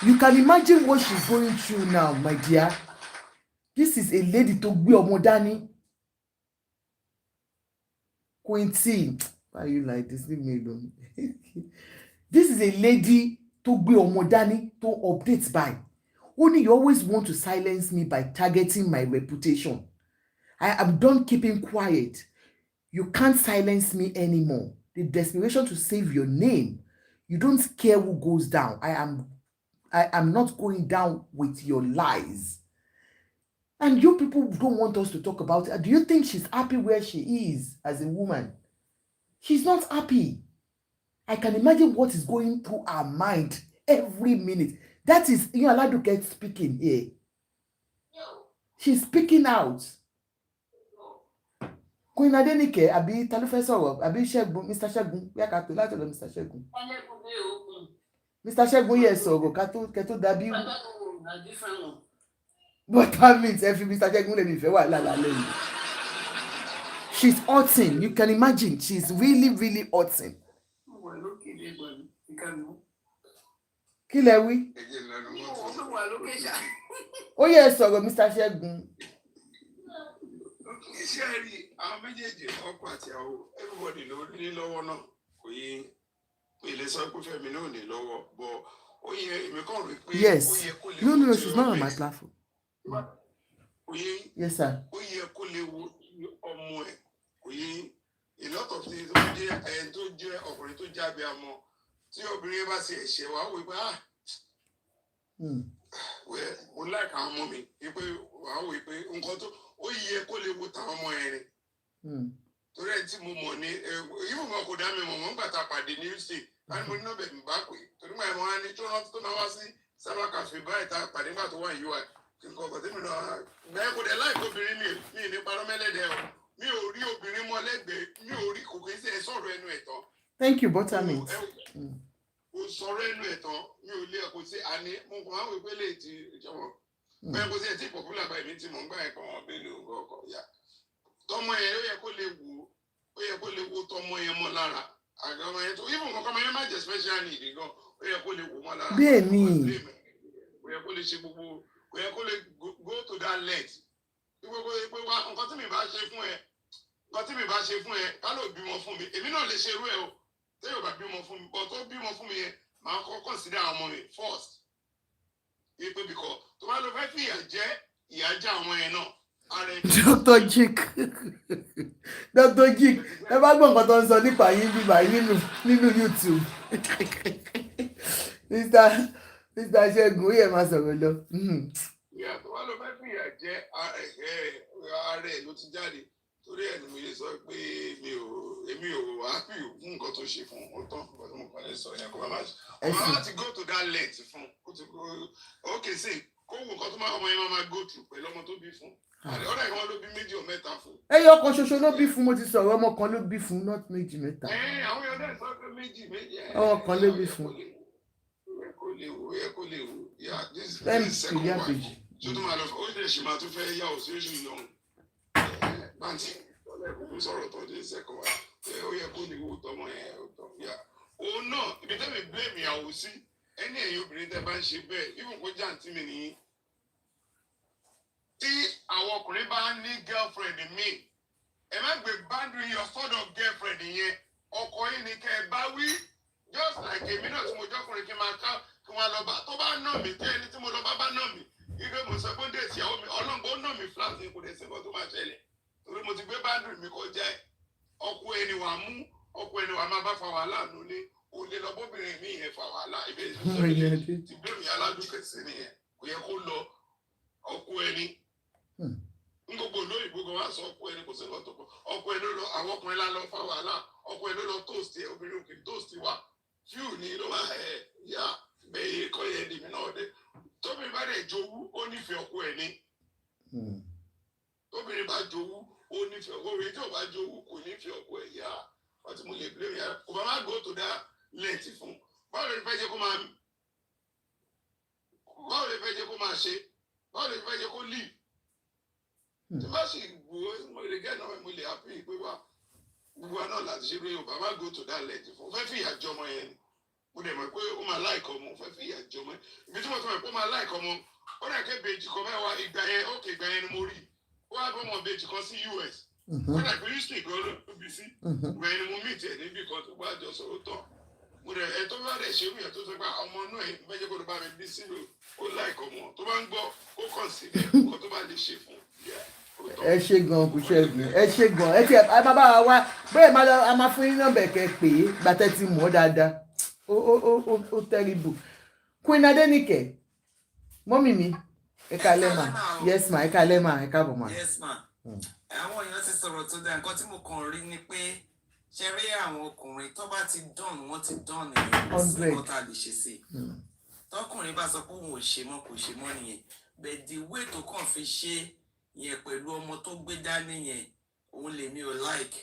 you can imagine what she's going through now, my dear. This is a lady tó gbé ọmọ dání. Queen, why are you like this? Leave me alone. This is a lady tó gbé ọmọ dání tó update by. Only you always want to silence me by targeting my reputation. I am done keeping quiet. You can't silence me anymore. The desperation to save your name. You don't care who goes down. I am not going down with your lies. And you people don't want us to talk about it. Do you think she's happy where she is as a woman? She's not happy. I can imagine what is going through her mind every minute. That is Aladuke speaking here. She's speaking out. Queen Adenike, àbí ta ló fẹ́ sọ̀rọ̀, àbí Ṣẹ́gun, Mr. Ṣẹ́gun, bí a kà tó láti ọ̀dọ̀ Mr. Ṣẹ́gun. Mr. Ṣẹ́gun yẹ sọ̀rọ̀ kẹ́ tó dàbí. But that means every Mr. Ṣẹ́gun lè ní ìfẹ́ wà lálẹ́ yìí. She's hurting. You can imagine. She's really, really hurting. Kí lẹ wí? Ó yẹ sọ̀rọ̀ Mr. Ṣẹ́gun. Iṣẹ́ rí àwọn méjèèjì ọkọ àti àwọn everybody ló ní lọ́wọ́ náà kò yé ilé sọ pé Fẹ́mi náà ní lọ́wọ́ bọ̀ ó yẹ èmi kàn rí pé Yes. ó yẹ kó lè No, she's not on my platform. Kò yé Yes, sir. ó yẹ kó lè wo ọmọ ẹ̀ kò yé a lot of things tó jẹ́ ẹni tó jẹ́ ọkùnrin tó jáde àmọ́ tí obìnrin bá ṣe ẹ̀ṣẹ̀ wá wò pé mo like àwọn ọmọ mi pé wàá wò pé nǹkan tó ó yẹ kó lè wo tàwọn ọmọ ẹ̀ rìn torí ẹ̀ tí mo mọ̀ ní ìwọ̀n kan kò dá mi mọ̀ mọ́ nígbà tá a pàdé ní ṣe láti mo ní náà bẹ̀rẹ̀ bá pè torí mọ̀ ẹ̀ mọ́ á ní tó rántí tó máa wá sí sábà kàfé báyìí tá a pàdé nígbà tó wà ní UI kí n kọ́ ọ̀gọ̀ tẹ́mi náà bẹ́ẹ̀ kò dẹ̀ láì obìnrin mi ní parọ́ mẹ́lẹ́dẹ̀ o mi ò rí obìnrin mọ́ lẹ́gbẹ̀ẹ́ mi ò rí kò kí ń sẹ́ sọ̀rọ̀ ẹnu ẹ̀ tán. Thank you, Buttermint. O sọ̀rọ̀ ẹnu ẹ̀ tán mi ò lé ẹ̀kọ́ sí àní mo kàn máa ń wí pé lè ti ìjọba bẹ́ẹ̀ kó sí ẹ̀ tí popular báyìí mi ti mọ̀ ń gbà ẹ̀kọ́ wọn bẹ́ẹ̀ ló ọkọ̀ ya tọmọ yẹn ó yẹ kó lè wo tọmọ yẹn mọ́ lára àgbà ọmọ yẹn tó even kankan ọmọ yẹn má jẹ́ special need gan ó yẹ kó lè wò mọ́ lára bẹ́ẹ̀ ni ó yẹ kó lè ṣe gbogbo ó yẹ kó lè go to that length gbogbo pé wá nǹkan tí mi bá ṣe fún ẹ ká ló bímọ fún mi èmi náà lè ṣe irú ẹ o tẹ́yọ̀ bá bímọ fún mi but tó bímọ fún mi yẹn máa kọ́ consider àwọn ọmọ mi first ipe bìkọ́ tó bá lọ fẹ́ fi ìyà jẹ àwọn yẹn náà. Dr. Jik ẹ bá gbọ́ nǹkan tó ń sọ nípa yín bíbá nínú YouTube Mr. Ṣẹ́gun ó yẹ máa sọ̀rọ̀ lọ. Ìyá tó bá lọ fẹ́ fi ìyà jẹ ààrẹ ló ti jáde torí ẹ̀ ni mo lè sọ pé èmi ò happy fún nǹkan tó ṣe fún un tán nǹkan tó mo kàn lè sọ yẹn kó má láti go to that length fún okay sí kó wo nǹkan tó máa ọmọ yẹn máa go through pẹ̀lú ọmọ tó bí fún ọ̀rẹ́ ìwọ́n ló bí méjì ọ̀ mẹ́ta fún. ẹyọ kan ṣoṣo ló bí fún mo ti sọ̀rọ̀ ọmọ kan ló bí fún not méjì mẹ́ta. àwọn yóò dẹ́ sọ pé méjì. ọmọ kan ló bí fún. ó yẹ kó lè wò yà this tó second máa lọ ó lè ṣì máa tún fẹ́ yà ó sí oṣù lọ́hùn báńtì ọlẹ́kùnkùn sọ̀rọ̀ tó dé second wa ó yẹ kó lè wò tọmọ yẹn yà òun náà ibi tẹ́mi blame ìyàwó sí ẹni ẹ̀yin obìnrin tẹ́ bá ń ṣe bẹ́ẹ̀ even kó jàǹtí mi nìyí tí àwọn ọkùnrin bá ní girlfriend mi ẹ má gbé boundary your sort of girlfriend yẹn ọkọ yìí ni kẹ́ ẹ bá wí just like èmi náà tí mo jọkùnrin kí n máa ká kí wọn lọ bá tó bá nà mí tí ẹni tí mo lọ bá nà mí ike mo sọ pé déètì ìyàwó mi ọlọ́ngbọ́n ó nà mí flat ní kò dé sí nǹkan tó máa ṣẹlẹ̀ torí mo ti gbé boundary mi kọjá ẹ ọkọ ẹni wàá mú ọkọ ẹni wàá máa bá fa wàhálà nulẹ̀ òde lọ bóbìnrin mi yẹn fa wàhálà ibẹ̀ ti gbé mi Aladuke sí nìyẹn kò yẹ kó lọ ọkọ ẹni n gbogbo olóyìnbó gan wá sọ ọkọ ẹni kó sì lọ tó kọ ọkọ ẹni lọ àwọn ọkùnrin lá lọ fa wàhálà ọkọ ẹni lọ tóòsì ẹ obìnrin òkè tóòsì wa fíù ní ló máa yá bẹ́ẹ̀ kọ́ yẹ dèmi náà dé tóbi bá dẹ̀ jowú ó nífẹ̀ẹ́ ọkọ ẹni tóbìnrin bá jowú ó nífẹ̀ẹ́ ọkọ ẹni tí ò bá jowú kò nífẹ̀ẹ́ ọkọ ẹ̀ yá wọ́n ti mú lè blame yàrá kò bá má go to that length fún báwo lè fẹ́ jẹ́ kó máa ṣe báwo lè fẹ́ jẹ́ kó live tí bá sì gbó mo lè gẹ́ náà mo lè happy pé wá gbogbo àná láti ṣe pé Yorùbá má go to that length fún fẹ́ fìyà jọ ọmọ yẹn ni mo dẹ̀ mọ̀ pé ó máa láìkọ ọmọ fẹ́ fi ìyà jẹ ọmọ ibi tí mo ti mọ̀ pé ó máa láìkọ ọmọ ó dẹ̀ ké bèjì kan mẹ́wàá ìgbà yẹn ó kè ìgbà yẹn ni mo rí ó wá bọ́mọ bèjì kan sí US ó dẹ̀ pé houston gan ló bí sí ìgbà yẹn ni mo meet ẹ̀ níbi kan tó bá jọ sọ̀rọ̀ tán mo dẹ̀ ẹ tó bá dẹ̀ ṣe wíyà tó sọ pé ọmọ inú ẹ̀ méjì kó ló bá mi bí sílò ó láìkọ ọmọ tó bá ń gbọ́ ó kàn sí nǹkan tó bá lè ṣe fún ẹ ṣe gan kò ṣẹ́gun ẹ ṣe gan ẹ ti ẹ máa bá wa wá bẹ́ẹ̀ máa lọ a máa fún yín nọ́mbà ẹ̀kẹ́ pé gbàtẹ́ ti mọ̀ ọ́ dáadáa ó tẹ́rìbù Queen Adenike mọ́mì mi ẹ káalẹ́ mà yes ma ẹ káalẹ́ mà ẹ káàbọ̀ mà. yes ma àwọn èèyàn ti sọ̀rọ̀ tó dáa nǹkan tí mo kàn rí ni pé ṣe rí àwọn ọkùnrin tó bá ti dán wọ́n ti dán nìyẹn kò sí nǹkan tá a lè ṣe sí i tọkùnrin bá sọ pé òun ò ṣe mọ́ kò ṣe mọ́ nìyẹn but the way tó kàn fi ṣe yẹn pẹ̀lú ọmọ tó gbé dání yẹn òun lèmi ò like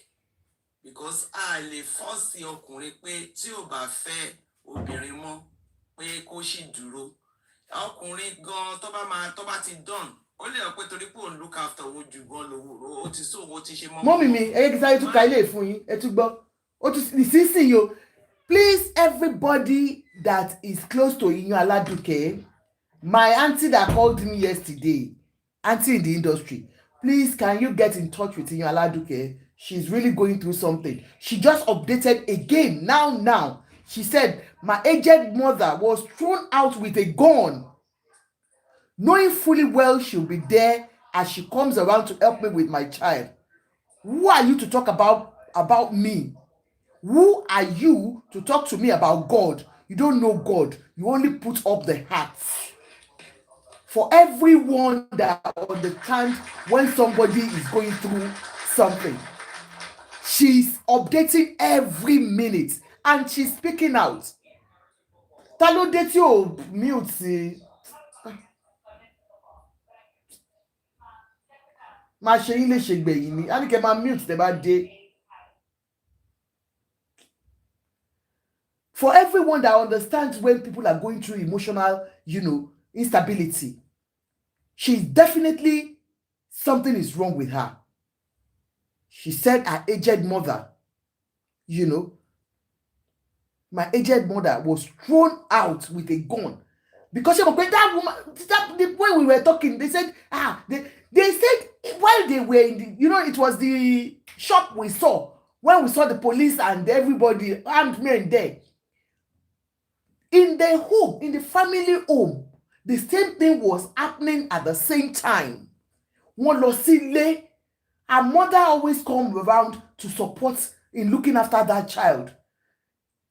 because a lè fọ́ọ̀sì ọkùnrin pé tí ò bá fẹ́ obìnrin mọ́ pé kó sì dúró ọkùnrin gan tó bá ti dán ó lè rò pé torí pé òun look after òun jù gan lòun ó ti sóhun ó ti ṣe mọ́. mọ́mì mi ẹ̀yẹ́ kí sáré tún ka ilé fún yín ẹ tún gbọ́ ó tún nísinsìnyí o please everybody that is close to Iyan Aladuke my aunty that called me yesterday auntie in the industry please can you get in touch with Iyan Aladuke she's really going through something she just updated again now she said my aged mother was thrown out with a gun knowing fully well she'll be there as she comes around to help me with my child. Who are you to talk about me? Who are you to talk to me about God? You don't know God. You only put up the hearts. For everyone that understands when somebody is going through something, she's updating every minute and she's speaking out. Ta ló dé tí ò mute sí. Máa ṣe yín lè ṣe gbẹ̀yìn ni a ní kẹ́ máa mute tẹ́ bá dé. For everyone that understands when people are going through emotional, instability, she's definitely something is wrong with her. She said her aged mother, my aged mother was thrown out with a gun because that woman. When we were talking, they said they said while they were in the, it was the shop we saw when we saw the police and everybody armed men there. In the home, in the family home, the same thing was happening at the same time. Wọ́n lọ sílé, her mother always come around to support in looking after that child.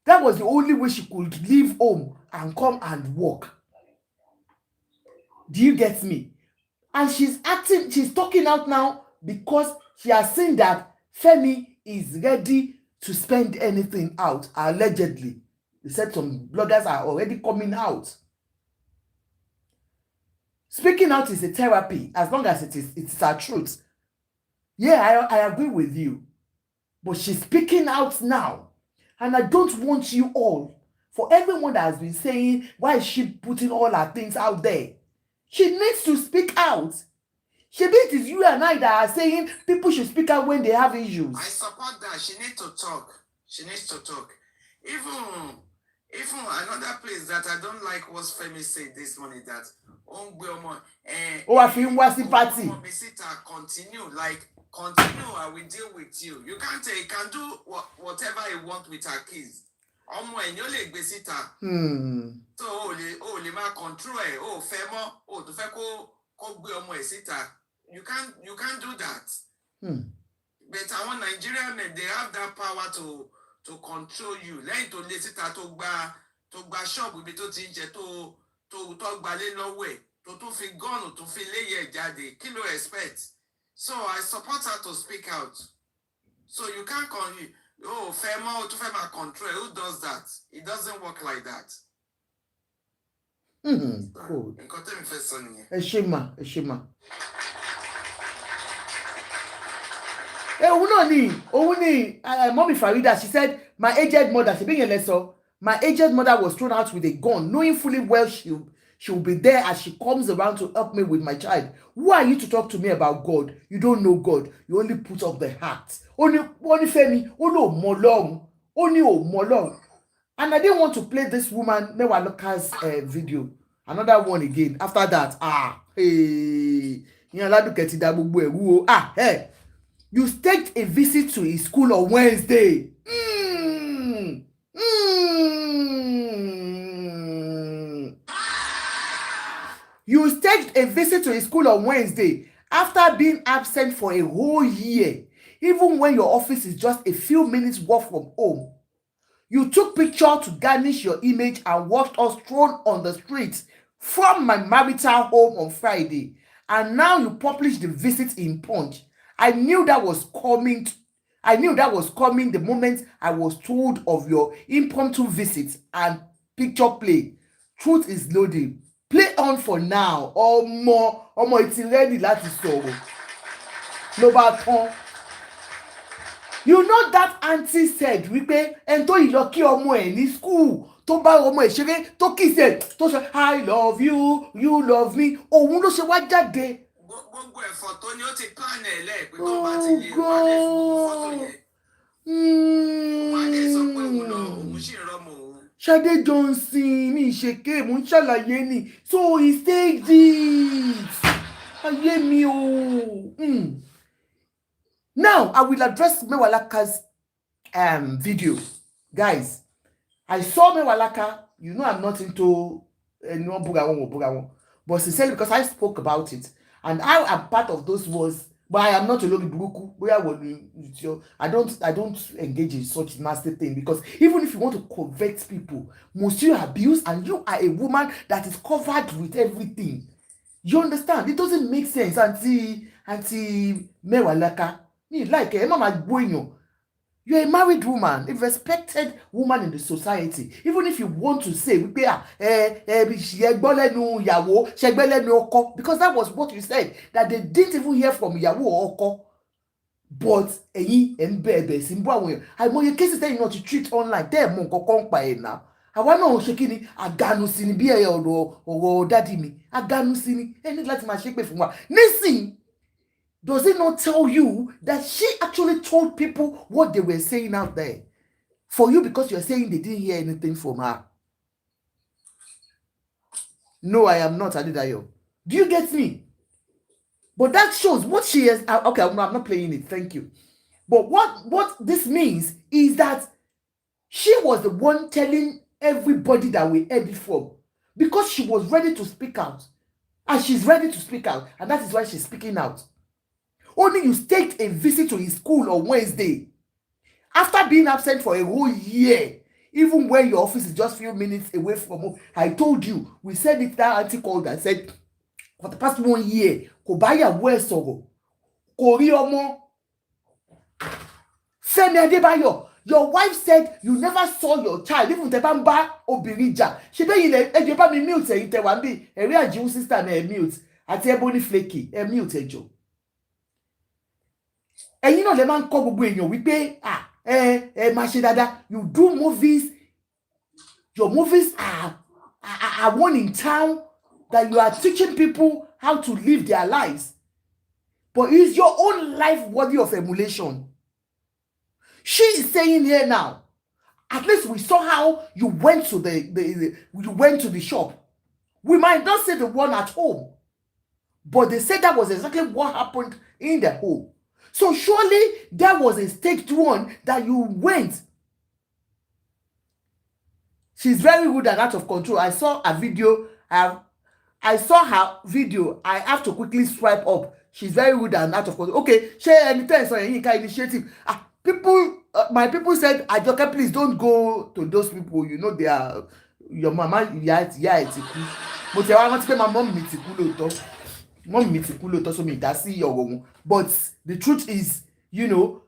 That was the only way she could leave home and come and work. Do you get me? And she's talking out now because she has seen that Femi is ready to spend anything out, allegedly. They said some bloggers are already coming out. Speaking out is a therapy as long as it's our truth. Yeah, I agree with you. But she's speaking out now. And I don't want you all, for everyone that has been saying, why is she putting all her things out there? She needs to speak out. Shebi, it is you and I that are saying people should speak out when they have issues. I support that. She needs to talk. Even another place that I don't like was Femi said this morning that I feel was party. Continue, I will deal with you. You can't say you can do whatever you want with her kids. So le ma control Femo, to fe ko gbe omo e sita. You can't do that. But our Nigerian men, they have that power to control you. Lẹ́yìn tó lé síta tó gba ṣọ́ọ̀bù ibi tó ti ń jẹ tó gbalé lọ́wọ́ ẹ̀ tó fi gọ́ọ̀nù tó fi léyè jáde kí ló expect. So I support her to speak out. So you can't Femo to Fema control. Who does that? It doesn't work like that. Cool. Eshima. Mommy Farida, she said, my aged mother, my aged mother was thrown out with a gun, knowing fully well she will be there as she comes around to help me with my child. Who are you to talk to me about God? You don't know God. You only put up the heart. Only Femi, only Molong. And I didn't want to play this woman Mewaloka's video. Another one again. After that, hey, hey, you staged a visit to his school on Wednesday. You staged a visit to his school on Wednesday after being absent for a whole year, even when your office is just a few minutes walk from home. You took picture to garnish your image and watched us thrown on the streets from my marital home on Friday. And now you published the visit in Punch. I knew that was coming the moment I was told of your impromptu visit and picture play. Truth is loading. Play on for now. Ọmọ it's ready láti sọ̀rọ̀. Ló bá tán. You know that auntie said wípé ẹni tó yìí lọ kí ọmọ ẹ̀ ní school tó bá ọmọ ẹ̀ ṣeré tó kiss ẹ̀ tó sọ I love you, you love me, òun ló ṣe wá jáde. Gbogbo ẹ̀fọ́ tó ní ó ti plan ẹ̀ lẹ́ẹ̀pẹ́ tó bá ti lè wá lè fún fọ́tò yẹn. Wọ́n á lè sọ pé òun ṣì ń rọ́mọ òun. Ṣadé Johnson mi ìṣèké mo ń ṣàlàyé ni so he staged it. Ayé mi o. Now, I will address Mewalaka's video. Guys, I saw Mewalaka. You know I'm not into anyone Bugawon. But sincerely, because I spoke about it. And I am part of those words. But I am not a Logi Buruku. I don't engage in such nasty thing. Because even if you want to convert people, must you abuse? And you are a woman that is covered with everything. You understand? It doesn't make sense. Auntie Mewalaka. Like you're a married woman, a respected woman in the society. Even if you want to say because that was what you said, that they didn't even hear from Yawo or Oko. But I'm cases that you know to treat online. There now. I want to shake it. Aganu sini bi or daddy me. Aganu sini. Any like my shake from what? Listen. Does it not tell you that she actually told people what they were saying out there? For you, because you're saying they didn't hear anything from her. No, I am not Adebayo. Do you get me? But that shows what she is. Okay, I'm not playing it. Thank you. But what this means is that she was the one telling everybody that we heard it from. Because she was ready to speak out. And she's ready to speak out. And that is why she's speaking out. Only you staged a visit to his school on Wednesday. After being absent for a whole year, even when your office is just a few minutes away from home, I told you, we said it, that auntie called and said, for the past 1 year, Kobaya Wesogo, Koriomo, Femi Adebayo, your wife said you never saw your child, even the Bamba Obirija. She be you ba me mute, Itewambi, Eri Ajiu sister na mute, Ati Ebony Flaky, mute Ejo. And you know the man call gbogbo we pay you do movies, your movies are one in town that you are teaching people how to live their lives. But is your own life worthy of emulation? She is saying here now, at least we saw how you went to the shop. We might not say the one at home, but they said that was exactly what happened in the home. So surely there was a staged one that you went. She's very good and out of control. I saw a video. I saw her video. I have to quickly swipe up. She's very good and out of control. Okay, share anything on Yinka initiative. My people said, Ajoke, please don't go to those people. You know they are your mama. Yeah, it's cool. But I want to pay my mom but the truth is, you know,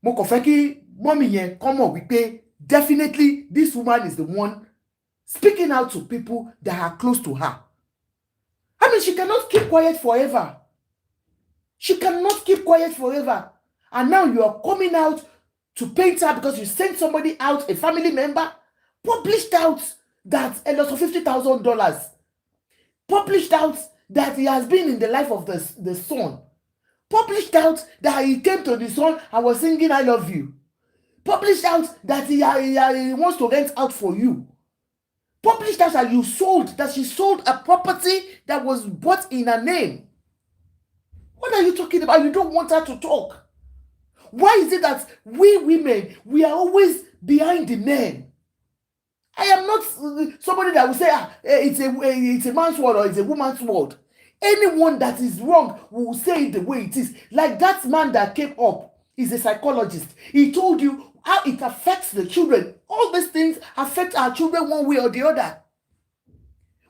Mokofeki, mommy yen come up with pay. Definitely, this woman is the one speaking out to people that are close to her. I mean, she cannot keep quiet forever. She cannot keep quiet forever. And now you are coming out to paint her because you sent somebody out, a family member, published out that a loss of $50,000. Published out that he has been in the life of the son. Published out that he came to the son and was singing I love you. Publish out that he wants to rent out for you. Publish out that she sold a property that was bought in her name. What are you talking about? You don't want her to talk. Why is it that we women, we are always behind the men? I am not somebody that will say, it's a man's word or it's a woman's word. Anyone that is wrong will say it the way it is. Like that man that came up is a psychologist. He told you how it affects the children. All these things affect our children one way or the other.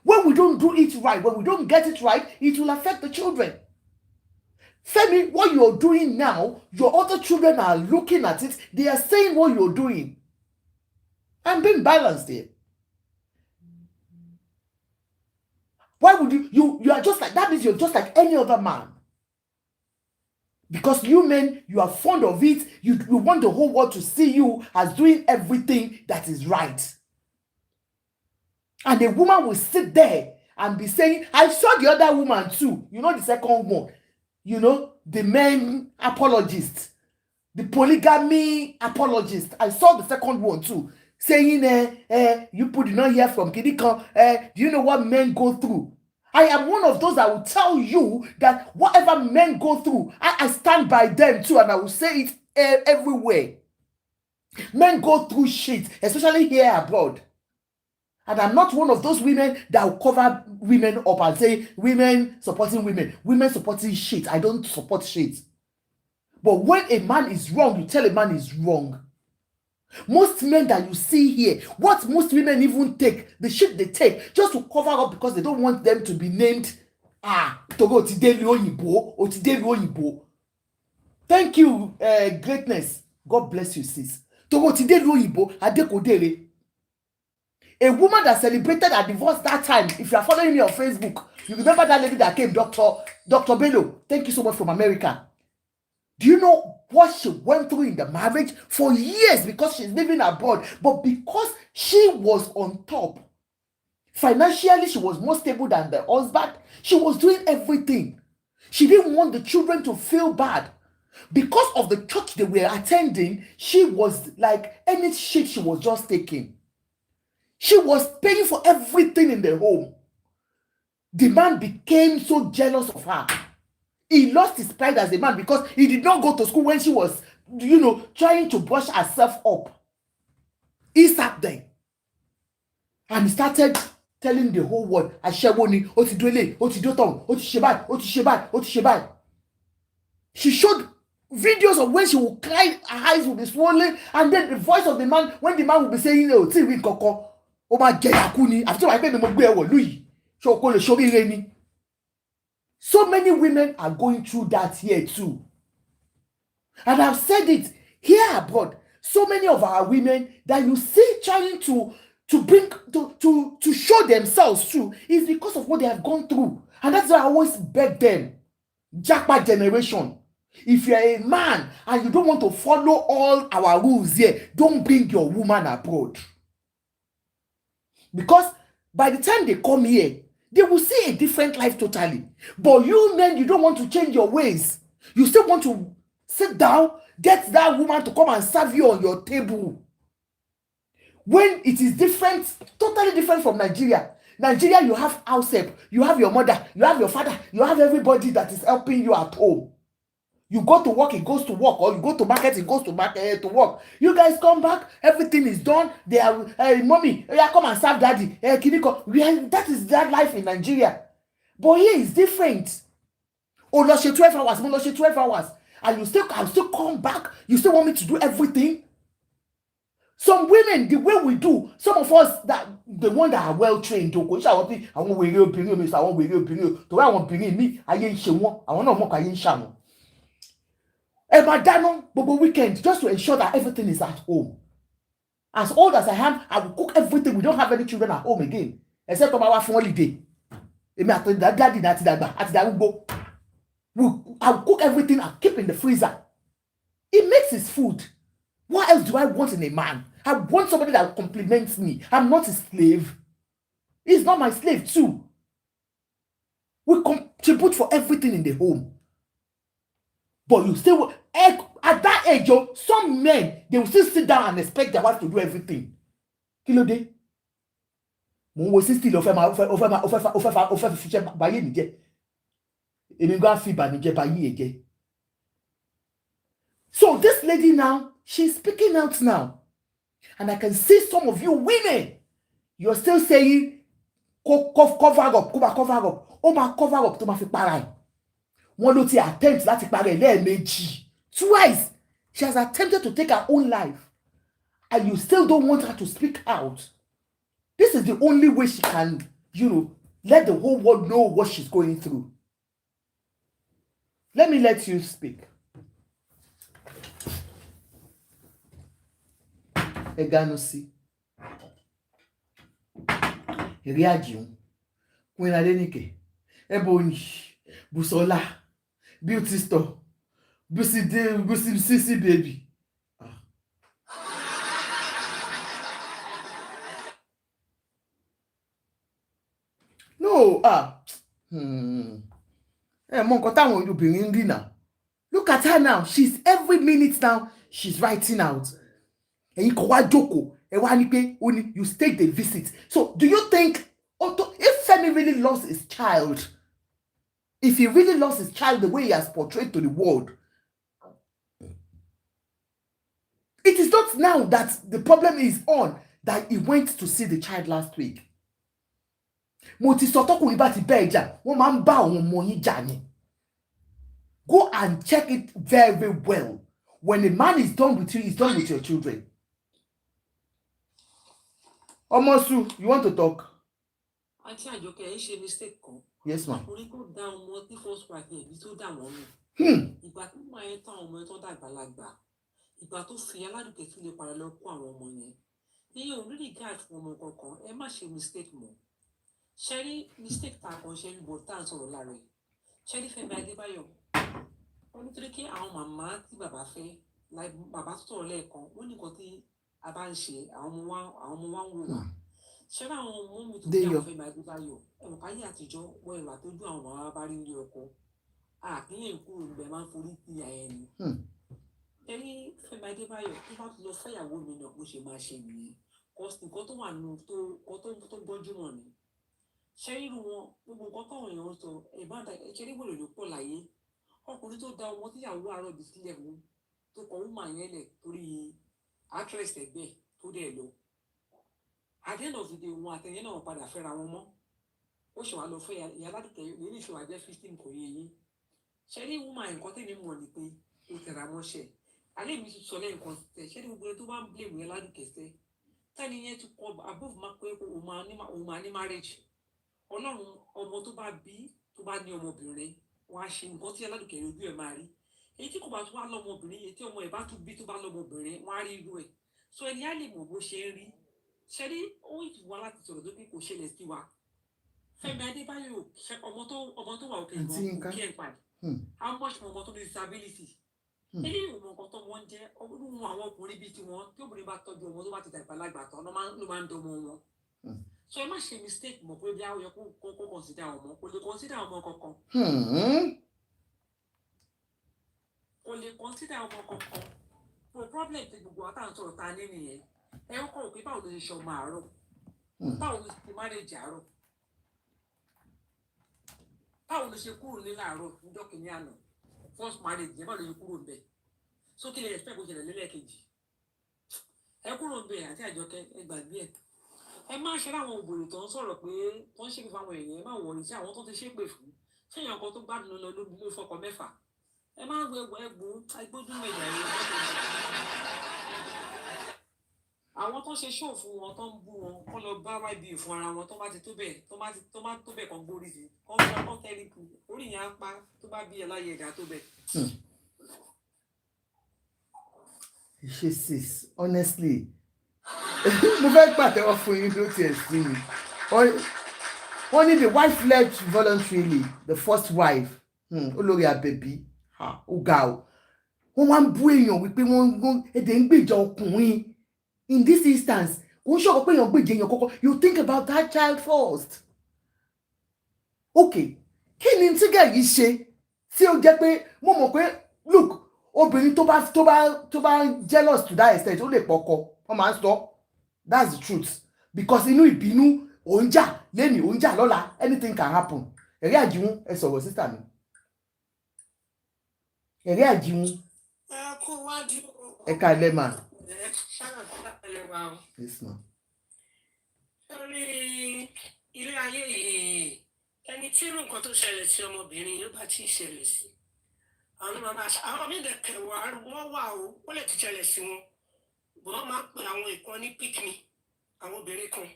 When we don't do it right, when we don't get it right, it will affect the children. Femi, what you're doing now, your other children are looking at it. They are saying what you're doing. I'm being balanced here. Why would you are just like, that means you're just like any other man. Because you men, you are fond of it. You want the whole world to see you as doing everything that is right. And the woman will sit there and be saying, I saw the other woman too. You know, the second one. You know, the men apologist. The polygamy apologist. I saw the second one too. Saying, you did not hear from Kidiko. Do you know what men go through? I am one of those that will tell you that whatever men go through, I stand by them too, and I will say it everywhere. Men go through shit, especially here abroad. And I'm not one of those women that will cover women up and say, women supporting women. Women supporting shit. I don't support shit. But when a man is wrong, you tell a man is wrong. Most men that you see here, what most women even take, the shit they take, just to cover up because they don't want them to be named, Togo Otideli Oyibo, Otideli Oyibo. Thank you, greatness. God bless you, sis. Togo Otideli Oyibo, Adekodere. A woman that celebrated her divorce that time, if you are following me on Facebook, you remember that lady that came, Dr. Bello. Thank you so much from America. Do you know what she went through in the marriage for years because she's living abroad? But because she was on top, financially, she was more stable than the husband. She was doing everything. She didn't want the children to feel bad. Because of the church they were attending, she was like any shit she was just taking. She was paying for everything in the home. The man became so jealous of her. He lost his pride as a man because he did not go to school when she was, trying to brush herself up. He sat there and he started telling the whole world, Ashewoni, Otidwele, Otidoton, Otishebai, Otishebai, Otishebai. She showed videos of when she would cry, her eyes would be swollen, and then the voice of the man, when the man would be saying, oh, Tiwi Koko, Oma Jeyakuni, after I paid the Mogbe, Louis, Shoko le Shogi Reni. So many women are going through that here too. And I've said it here abroad. So many of our women that you see trying to bring to show themselves through is because of what they have gone through. And that's why I always beg them. Jackpot generation. If you're a man and you don't want to follow all our rules here, don't bring your woman abroad. Because by the time they come here, they will see a different life totally. But you men, you don't want to change your ways. You still want to sit down, get that woman to come and serve you on your table. When it is different, totally different from Nigeria. Nigeria, you have house help, you have your mother, you have your father, you have everybody that is helping you at home. You go to work, it goes to work, or you go to market, it goes to market to work. You guys come back, everything is done. They are, mommy, come and serve daddy. That is that life in Nigeria. But here is different. Oh, lost 12 hours, lost 12 hours. And I'll still come back. You still want me to do everything? Some women, the way we do, some of us, that the one that are well trained, I want Emadano, Bobo weekend, just to ensure that everything is at home. As old as I am, I will cook everything. We don't have any children at home again, except on our holiday. I will cook everything and keep in the freezer. It makes his food. What else do I want in a man? I want somebody that compliments me. I'm not a slave. He's not my slave too. We contribute for everything in the home. But you still, At that age, some men, they will still sit down and expect their wife to do everything. Kí ló dé? Mo wo 60 ló fẹ́ fi ṣe báyé mi jẹ́. Èmi gan fi ìbànújẹ́ báyé ẹ̀ jẹ́. So this lady now, she's speaking out now. And I can see some of you women, you're still saying, cover up. Oh, my cover up to my fi para ẹ̀. Wọ́n ló ti attempt láti para ẹ̀ lẹ́ẹ̀mejì. Twice, she has attempted to take her own life. And you still don't want her to speak out. This is the only way she can, let the whole world know what she's going through. Let me let you speak. Eganosi. Iriajiun. Queen Adenike. Ebony. Busola. Beauty Store. Busi Sisi baby. No, Look at her now. She's every minute now, she's writing out. You stayed the visit. So do you think if Femi really lost his child, if he really lost his child the way he has portrayed to the world, it is not now that the problem is on that he went to see the child last week. Go and check it very well. When a man is done with you, he's done with your children. Omosu, you want to talk? Yes, ma'am. Ìgbà tó fi Aladuke sílé padà lọ kó àwọn ọmọ yẹn ní orílẹ̀ guide fún ọmọ kankan ẹ má ṣe mistake mọ́ ṣẹ́rí mistake tá a kàn ṣe ń bọ̀ tá à ń sọ̀rọ̀ lára ẹ̀ ṣẹ́rí Fẹ́mi Adébáyọ̀ wọ́n nítorí kí àwọn màmá tí bàbá fẹ́ bàbá tó sọ̀rọ̀ lẹ́ẹ̀kan wọ́n ní nǹkan tí a bá ń ṣe àwọn ọmọ wa ń wò wá ṣẹ́rí àwọn ọmọ mi tó bí àwọn Fẹ́mi Adébáyọ̀ ẹ̀wọ̀n káyé àtijọ́ wọ ẹ̀rọ àtọ́jú àwọn màmá bá rí ilé ọkọ àkínyẹ̀ kúrò ìgbẹ́ máa ń forí ti àyẹ̀ni ẹni Fẹ́mi Adébáyọ̀ tó bá ti lọ fẹ́yàwó mi náà bó ṣe máa ṣe nìyẹn nǹkan tó wà nù tó gbọ́júmọ̀ ni ṣé irú wọn gbogbo nǹkan táwọn èèyàn ń sọ ìbáda ìṣẹ́rí wèrè ló pọ̀ láyé ọkùnrin tó da ọmọ tíyàwó àárọ̀ bí sílẹ̀ mú tó kọ wúmà yẹn lẹ̀ torí actress ẹgbẹ́ tó dẹ̀ lọ at the end of the day wọn àtẹ̀yẹ náà padà fẹ́ra wọn mọ́ ó ṣe wà lọ fẹ́ ìyá Aládùkẹ́ lórí ìṣòwò àjẹ́ 15 kò yé yín ṣẹ́rí wúmà nǹkan tẹ̀mí mọ̀ ni pé ó tẹ̀ra mọ́ṣẹ́ alẹ́ mi ti sọ lẹ́yìn kan tẹ̀ ṣẹ́rí gbogbo tó bá ń blame ìyá Aládùkẹ́ sẹ́ tani yẹn ti kọ above máa pé òun máa ní marriage ọlọ́run ọmọ tó bá bí tó bá ní ọmọbìnrin wọn á ṣe nǹkan tí Aládùkẹ́ ojú ẹ̀ máa rí èyí tí kò bá tún wá lọ́mọbìnrin èyí tí ọmọ ẹ̀ bá tún bí tó bá lọ́mọbìnrin wọn á rí irú ẹ̀ so ẹni á lè mọ̀ bó ṣe ń rí ṣẹ́rí ó ìwà láti sọ̀rọ̀ tó pé kò ṣẹlẹ̀ sí wa Fẹ́mi Adébáyọ̀ ọmọ tó wà òkè ìgbọ̀n kò kí ẹ̀ pàdé how much ọmọ tó ní disability ilé ìwòmọ̀ nǹkan tó wọ́n jẹ́ ọdún àwọn ọkùnrin bíi tiwọn tí obìnrin bá tọ́jú ọmọ tó bá ti dàgbà lágbà tán ló máa ń dọmọ wọn so ẹ má ṣe mistake mọ̀ pé bí a yẹ kó consider ọmọ kò lè consider ọmọ kankan for problem tí gbogbo àtàwọn sọ̀rọ̀ ta ní nìyẹn ẹ ń kọ́ òkè báwo ló ṣe ṣe ọmọ àárọ̀ báwo ló ṣe marriage àárọ̀ báwo ló ṣe kúrò ní láàárọ̀ níjọ́ kìíní àná first marriage yẹn báwo ló ṣe kúrò ń bẹ̀ sókè lè expect kó ṣẹlẹ̀ lẹ́lẹ́kejì ẹ kúrò ń bẹ̀ àti Àjọkẹ́ ẹ gbàgbé ẹ̀ ẹ má ṣe láwọn òbòrò tó ń sọ̀rọ̀ pé tó ń ṣépè fáwọn èèyàn ẹ má wọ̀rí sí àwọn tó ti ṣépè fún ṣéyàn kan tó gbádùn lọ ló fọkọ mẹ́fà ẹ má gbé ẹgbùn agbójúmọ̀ ẹ̀yà rẹ̀ àwọn tó ṣe ṣóò fún wọn tó ń bú wọn kọ́ lọ bá YB fún ara wọn tó bá ti tó bẹ̀ kan gbórí sí kọ́ tẹ́lẹ̀ kù orí yẹn á pa tó bá bí ẹ láyé ẹ̀dá tó bẹ̀. She says, honestly, mo fẹ́ pàtẹ́wọ́ fún yín ló tiẹ̀ sí mi. Wọ́n ní the wife left voluntarily, the first wife, olórí àbẹ̀bí, ó ga o. Wọ́n wá ń bú èèyàn wípé wọ́n èdè ń gbèjà ọkùnrin. In this instance, kò ń ṣọ̀rọ̀ pé èèyàn gbèjà èèyàn kọ́kọ́, you think about that child first. Okay, kí ni tígà yìí ṣe tí ó jẹ́ pé mo mọ̀ pé look obìnrin tó bá jealous to that extent ó lè pọkọ wọ́n máa ń sọ that's the truth because inú ìbínú òǹjà lẹ́nìí òǹjà lọ́la anything can happen. Ẹ̀rí àjíwún ẹ sọ̀rọ̀ sísà mi. Ẹ̀rí àjíwún ẹ ká ilé mà. Yes ma. Ilé ayé yìí ẹni tí irú nǹkan tó ṣẹlẹ̀ sí ọmọbìnrin yóò bá ti ṣẹlẹ̀ sí àwọn màmá àwọn mídẹ̀kẹ̀ wọ́n wà ó wọ́n lè ti ṣẹlẹ̀ sí wọn wọ́n máa ń pè àwọn ìkan ní picnic àwọn obìnrin kan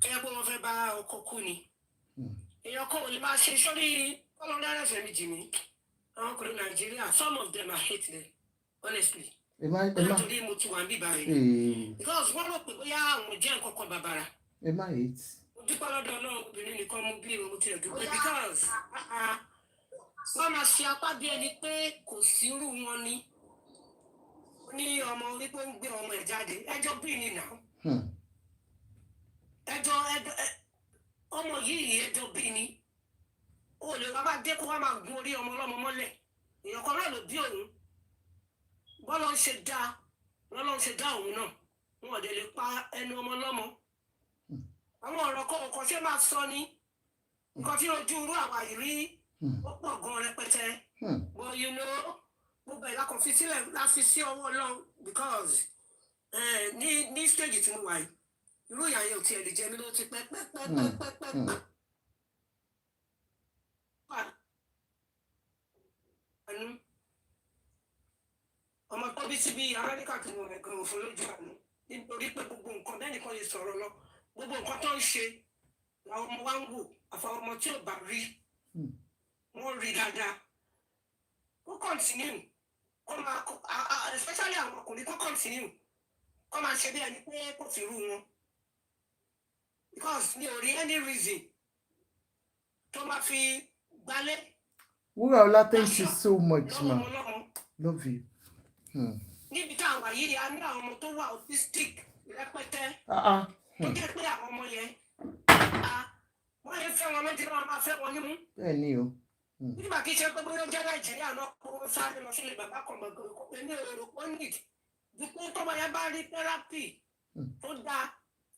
kí ẹ pé wọ́n fẹ́ bá ọkọ kú ni èèyàn kan ò lè máa ṣe sórí ọlọ́dẹ́rẹ́sẹ̀ méjì ní àwọn ọkùnrin Nàìjíríà some of them I hate them honestly nítorí mo ti wà ń bíbá rẹ̀ because wọ́n rò pé bóyá àwọn jẹ́ nǹkan kan bàbàrà dúpẹ́ lọ́dọ̀ náà obìnrin nìkan mú bí mo ti ẹ̀dùn pé because wọ́n máa ṣe apá bí ẹni pé kò sírú wọn ní ọmọ wípé ń gbé ọmọ ẹ̀ jáde ẹjọ́ bí ni nà ẹjọ́ ọmọ yìí ẹjọ́ bí ni o lè wá bá dé kó wá máa gun orí ọmọ ọlọ́mọ mọ́lẹ̀ èèyàn kan náà ló bí òun bọ́lọ́ ń ṣe dá òun náà wọn ò dé lè pa ẹnu ọmọ ọlọ́mọ àwọn ọ̀rọ̀ kọ̀ọ̀kan ṣé máa sọ ní nǹkan tí ojú irú àwa yìí rí ó pọ̀ gan rẹpẹtẹ but you know gbogbo ẹ̀ lákàn fi sílẹ̀ láfi sí ọwọ́ Ọlọ́run because ní stage tí mo wà yìí irú ìyá yẹn ò tiẹ̀ lè jẹ mí ló ti pẹ́. ọmọ tó bí síbi Amẹ́ríkà tí mo rẹ̀ gan òfin lójú àná nítorí pé gbogbo nǹkan bẹ́ẹ̀ nìkan lè sọ̀rọ̀ lọ gbogbo nǹkan tó ń ṣe làwọn ọmọ wa ń wò àfàwọn ọmọ tí ò bá rí wọ́n rí dáadáa kó continue kó máa especially àwọn ọkùnrin kó continue kó máa ṣe bí ẹni pé kò fi rú wọn because mi ò rí any reason tó máa fi gbalẹ̀. Wúrà Ọlá, thank you so much ma, love you. Níbi tá a wà yìí a ní àwọn ọmọ tó wà autistic rẹpẹtẹ tó jẹ́ pé àwọn ọmọ yẹn wọ́n yẹn fẹ́ wọn lójú náà máa fẹ́ wọn nímú. Bẹ́ẹ̀ ni o. Nígbà kí iṣẹ́ pé bóyá ó jẹ́ Nàìjíríà náà kó sáré lọ sílé bàbá kan gbọ̀ngàn kó pé ní èrò pọ́n nìd dípò tọ́mọ yẹn bá rí tẹ́rápì tó dáa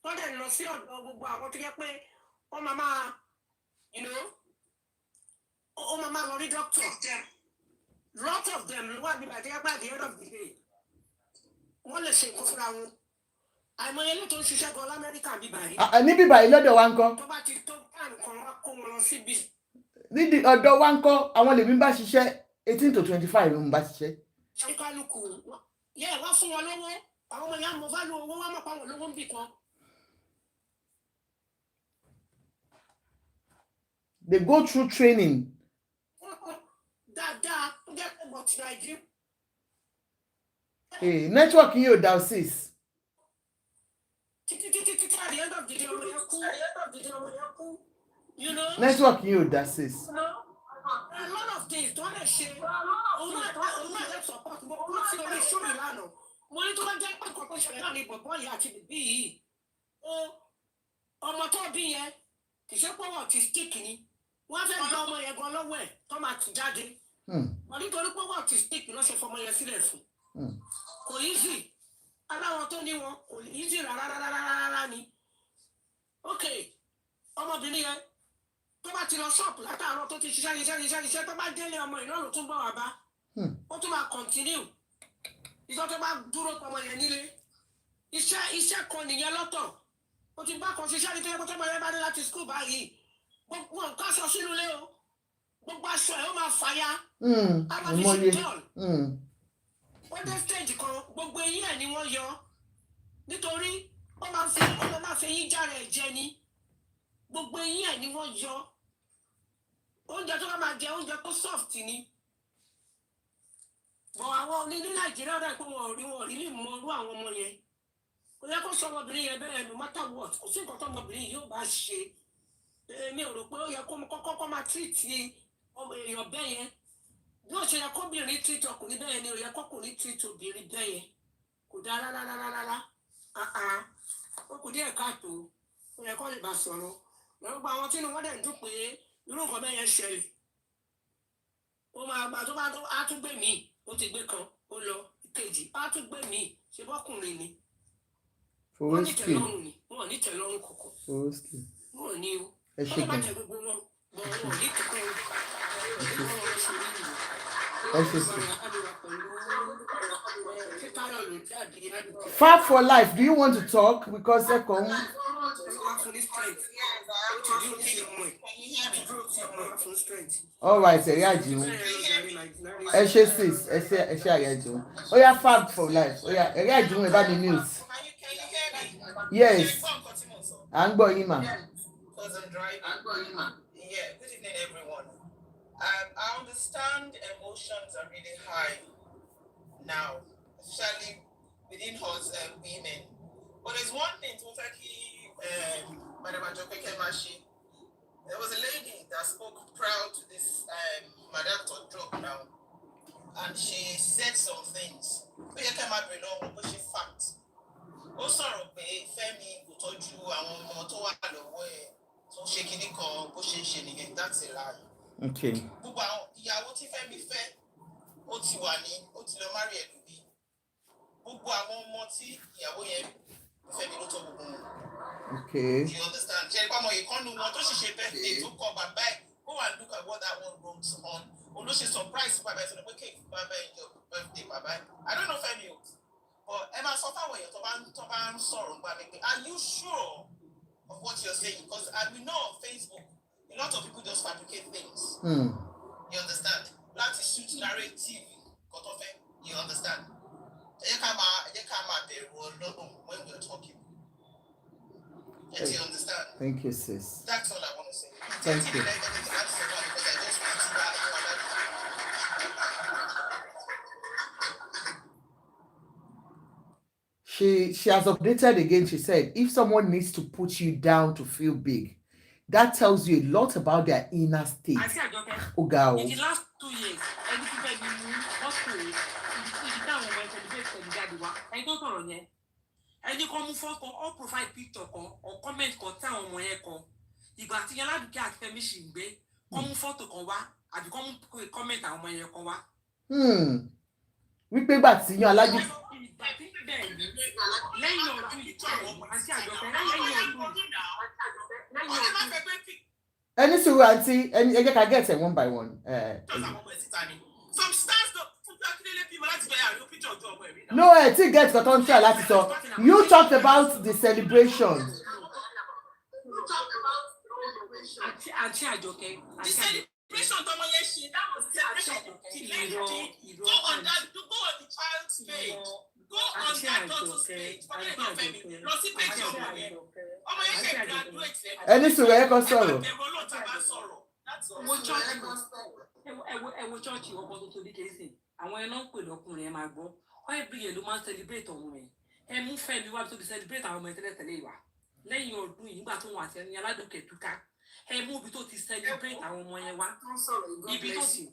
tó dẹ̀ lọ sí ọ̀dọ̀ gbogbo àwọn tó jẹ́ pé wọ́n máa ó máa lọ rí doctor. Lot of them ló wà nígbà tí wọ́n bá di end of the day wọ́n lè ṣe nǹkan fúnra wọn àìmọye ilé tó ń ṣiṣẹ́ gan l'Amẹ́ríkà bíbá yìí. Ní bíbá yìí lọ́dọ̀ wa ń kọ́. Tó bá ti tó nǹkan wá kó wọn lọ síbi. Nídìí ọ̀dọ̀ wa ń kọ́ àwọn lèmi bá ṣiṣẹ́ 18 to 25 ló ń bá ṣiṣẹ́. Ṣé kálukú yẹ wá fún wọn lówó àwọn ọmọ ìyá mo bá lo owó wá mọ̀ pa wọn lówó ń bì kan. They go through training. Dáadáa ó jẹ́ pé bọ̀ tí Nàìjíríà. Network yìí ò dá sis. Títí at the end of the day ọmọ yẹn kú. You know. Network yìí ò dá sis. A lot of things tó lè ṣe òun náà lè support mo kúrò sí orí ṣóòrì lánàá mo ní tó bá jẹ́ pé nǹkan tó ṣẹlẹ̀ náà ní bọ̀bọ́ yìí àti bìbí yìí ọmọ tó bí yẹn kì í ṣe pé wọ́n ti stick ni wọ́n fẹ́ gba ọmọ yẹn gan lọ́wọ́ ẹ̀ tó máa tì jáde wọ́n nítorí pé wọ́n ti stick ló ṣe fọmọ yẹn sílẹ̀ fún kò easy aláwọ̀ tó ní wọn kò easy rárá ni ok ọmọbìnrin yẹn tó bá ti lọ ṣọ́ọ̀pù látàárọ̀ tó ti ṣiṣẹ́ tó bá délé ọmọ ìnáwó tún bọ̀ wá bá ó tún máa continue ìjọ tó bá dúró pọmọ yẹn nílé iṣẹ́ kan nìyẹn lọ́tọ̀ ó ti bá kan ṣiṣẹ́ ní tẹ́lẹ̀ tó máa yẹn bá dé láti school báyìí gbogbo nǹkan aṣọ sínú ilé o gbogbo aṣọ ẹ̀ ó máa fàya á máa fi ṣe tọ́ọ̀lù ó dé stage kan gbogbo eyín ẹ̀ ni wọ́n yọ nítorí ó máa fi eyín jára ẹ̀ jẹ ni gbogbo eyín ẹ̀ ni wọ́n yọ oúnjẹ tó bá máa jẹ oúnjẹ tó soft ni bọ̀ àwọn ní Nàìjíríà rẹ̀ pé wọn ò rí lè mọ irú àwọn ọmọ yẹn kò yẹ kó sọ ọmọbìnrin yẹn bẹ́ẹ̀ no matter what kò sí nǹkan tó ọmọbìnrin yóò bá ṣe èmi ò rò pé ó yẹ kó kọ́kọ́ máa tírìtì ọmọ èèyàn bẹ́ẹ̀ yẹn bí ó ṣe yẹ kóbìnrin tírìtì ọkùnrin bẹ́ẹ̀ yẹn ni ò yẹ kọ́kùnrin tírìtì obìnrin bẹ́ẹ̀ yẹn kò dáa rárá ó kù díẹ̀ káàtó ó yẹ kó lè bá sọ̀rọ̀ lọ́wọ́ gba àwọn tí wọ́n dẹ̀ ń dún pé irú nǹkan bẹ́ẹ̀ yẹn ṣẹlẹ̀ ó máa gbà tó bá á tún gbé mi ó ti gbé kan ó lọ kejì á tún gbé mi ṣe bọ́kùnrin ni wọ́n ní tẹ́lọ́rùn ni wọ́n ní tẹ́lọ́rùn kọ̀ọ̀kan wọ́n ní o wọ́n bá jẹ gbogbo wọn wọ́n ní kọ̀ọ̀kan Fab for life, do you want to talk? Because all right, sis. Oh yeah, Fab for life. Oh yeah, about the news. Yes. I'm going, ma. Yeah, good evening, everyone. I understand emotions are really high now, especially within us women. But there's one thing, Madam Adebayo, there was a lady that spoke proud to this Madam Todrop now, and she said some things. But you came up with she fact. Also, Femi Adebayo, àwọn ọmọ tó wà lọ́wọ́ ẹ̀ tó ṣe kinní kan bó ṣe ń ṣe nìyẹn, that's a lie. Okay. Gbogbo àwọn ìyàwó tí Fẹ́mi fẹ́ ó ti wà ní ó ti lọ marry ẹlòmí. Gbogbo àwọn ọmọ tí ìyàwó yẹn Fẹ́mi ló tọ́ gbogbo wọn. Okay. You understand? Ṣé ìpamọ́ ìkànnì wọn tó ṣiṣẹ́ birthday tó kọ bàbá ẹ̀ go and look at what that one wrote on. Olóṣè surprise bàbá ẹ̀ sọ pé kéèkì bàbá ẹ̀ jọ birthday bàbá ẹ̀. I don't know Fẹ́mi o. But ẹ máa sọ fáwọn èèyàn tó bá ń sọ̀rọ̀ nípa mi pé are you sure of what you're saying? Because we know on Facebook a lot of people just fabricate things. You understand? Láti suit narrative kọtọfẹ. You understand? Ẹ jẹ́ ká máa bẹ̀rù Ọlọ́run when we're talking. Do you understand? Thank you, sis. That's all I want to say. Thank you. She has updated again. She said, if someone needs to put you down to feel big, that tells you a lot about their inner state. In the last 2 years, ẹni kan mú fọ́tò or profile picture kan or comment kan tí àwọn ọmọ yẹn kan ìgbà tí Aladuke àti Fẹ́mi ṣì ń gbé kọ́ mú fọ́tò kan wá àbí kọ́ mú comment àwọn ọmọ yẹn kan wá. Wípé gbà tí yan Aladuke. Ìgbà tí bẹ́ẹ̀ ni lẹ́yìn ọdún yìí àti àjọpẹ́ lẹ́yìn ọdún yìí. Ẹni sùúrù àǹtí ẹni ẹ jẹ́ ká get it one by one. Some stars don't no, I think get got on try láti sọ. You talked about the celebration. Àti Àjọkẹ́. The celebration tó mọ yẹn ṣe, that was the celebration. Go on the child's page. Go on that daughter's page. Lọ sí page ọmọ yẹn. Ọmọ yẹn ṣe graduate. Ẹni sùúrù ẹ kọ sọ̀rọ̀. Ẹ̀wọ̀ chọ́ọ̀chì ọkọ̀ tó tóbi kérésì. Àwọn ẹ̀nà ń pè lọ́kùnrin ẹ̀ máa gbọ́. Every year ló máa ń celebrate ọmọ ẹ̀. Ẹ mú Fẹ́mi wá tó fi celebrate àwọn ọmọ ẹ̀ tẹ́lẹ̀tẹ́lẹ̀ ìwà. Lẹ́yìn ọdún yìí nígbà tó wọn àti ẹni Aladuke túká. Ẹ mú ibi tó ti celebrate àwọn ọmọ yẹn wá. Ibi tó ti.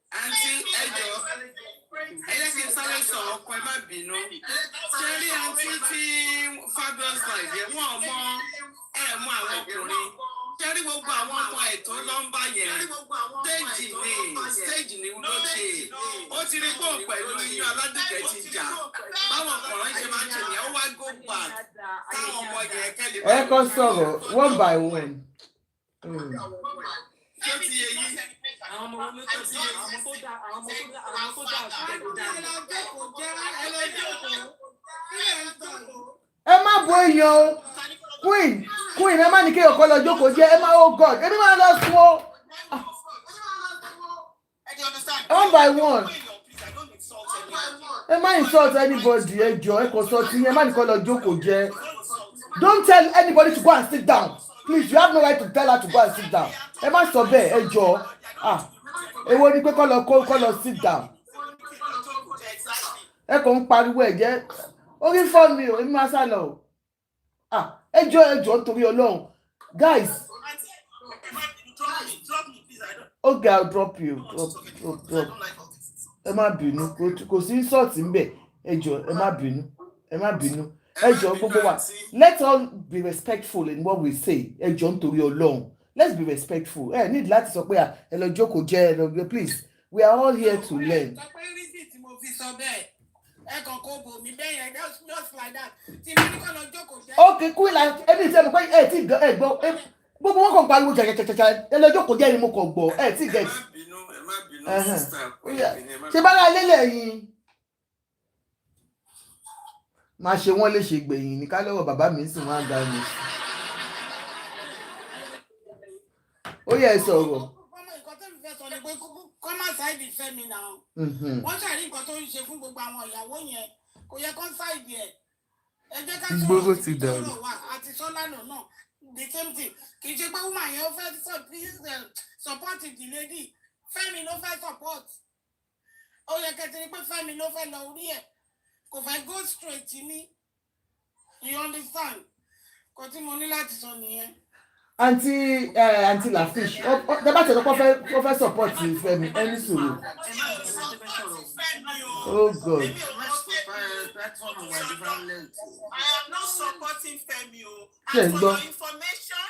Àǹtí ẹjọ́ ẹyẹ kí n sáré sọ ọkọ ẹ má bínú. Ṣé rí àǹtí tí fabulous life yẹn wọ́n mọ àwọn ọkùnrin. Ṣé rí gbogbo àwọn ọmọ ètò nọ́mbà yẹn stage ni ló ṣe. Ó ti rí pọ̀ pẹ̀lú iyún Aladuke ti jà. Báwọn ọkùnrin ṣe máa ń ṣe yẹn ó wá go back káwọn ọmọ yẹn kẹ́lẹ́. Ẹ kọ́ sọ̀rọ̀ one by one. Ṣé ti yẹ yí? Àwọn ọmọ olóṣèlú àwọn tó dá ẹ má bo èèyàn o queen ẹ má ní kéèyàn kọ́ lọ jókòó jẹ́ ẹ má oh god èmi máa lọ sùn o. One by one ẹ má insult anybody ẹ jọ ẹ kò sọ tí ẹ má ní kọ́ lọ jókòó jẹ́. Don't tell anybody to go and sit down please, you have no right to tell her to go and sit down. Ẹ má sọ bẹ́ẹ̀ ẹ jọ èwo ni pé kọ́ lọ sit down. Ẹ kò ń pariwo ẹ jẹ́ orí fọ́ mi ò ní máa sá lọ o. Ẹ jọ nítorí Ọlọ́run guys. Okay, I'll drop you. Drop. Ẹ má bínú kò sí insult ńbẹ̀ ẹ jọ ẹ má bínú ẹ jọ gbogbo wa let's all be respectful in what we say ẹ jọ nítorí Ọlọ́run let's be respectful. Need láti sọ pé ẹ lọ jókòó jẹ́ please. We are all here to learn. Okay, cool. Ẹni tí mo pé ẹ ti gbọ́ gbogbo wọn kàn pariwo jàjàjàjà ẹ lọ jókòó jẹ́ ni mo kàn gbọ́ ẹ ti get. Ṣé bá láyé lẹ́yìn máa ṣe wọ́n lè ṣe gbẹ̀yìn ní ká lọ́wọ́ bàbá mi sì wọ́n á ga mi. Ó yẹ sọ̀rọ̀. Kọ́ má ṣáìdì Fẹ́mi náà. Wọ́n ṣàrí nǹkan tó ń ṣe fún gbogbo àwọn ìyàwó yẹn kò yẹ kó ṣáìdì ẹ̀. Ẹ jẹ́ ká sọ̀rọ̀ sí ọ̀rọ̀ wa àti Sọ́lánà náà the same thing. Kì í ṣe pé woman yẹn ó fẹ́ support the lady. Fẹ́mi ló fẹ́ support. Ó yẹ kẹ́tìrí pé Fẹ́mi ló fẹ́ lọ orí ẹ̀. Kò fẹ́ go straight ní. You understand? Kò tí mo ní láti sọ nìyẹn. Aunty Lafish, the bá tẹ̀lé kó fẹ́ support Fẹ́mi ẹni sùúrù. Oh God. I am not supporting Femi. As for your information,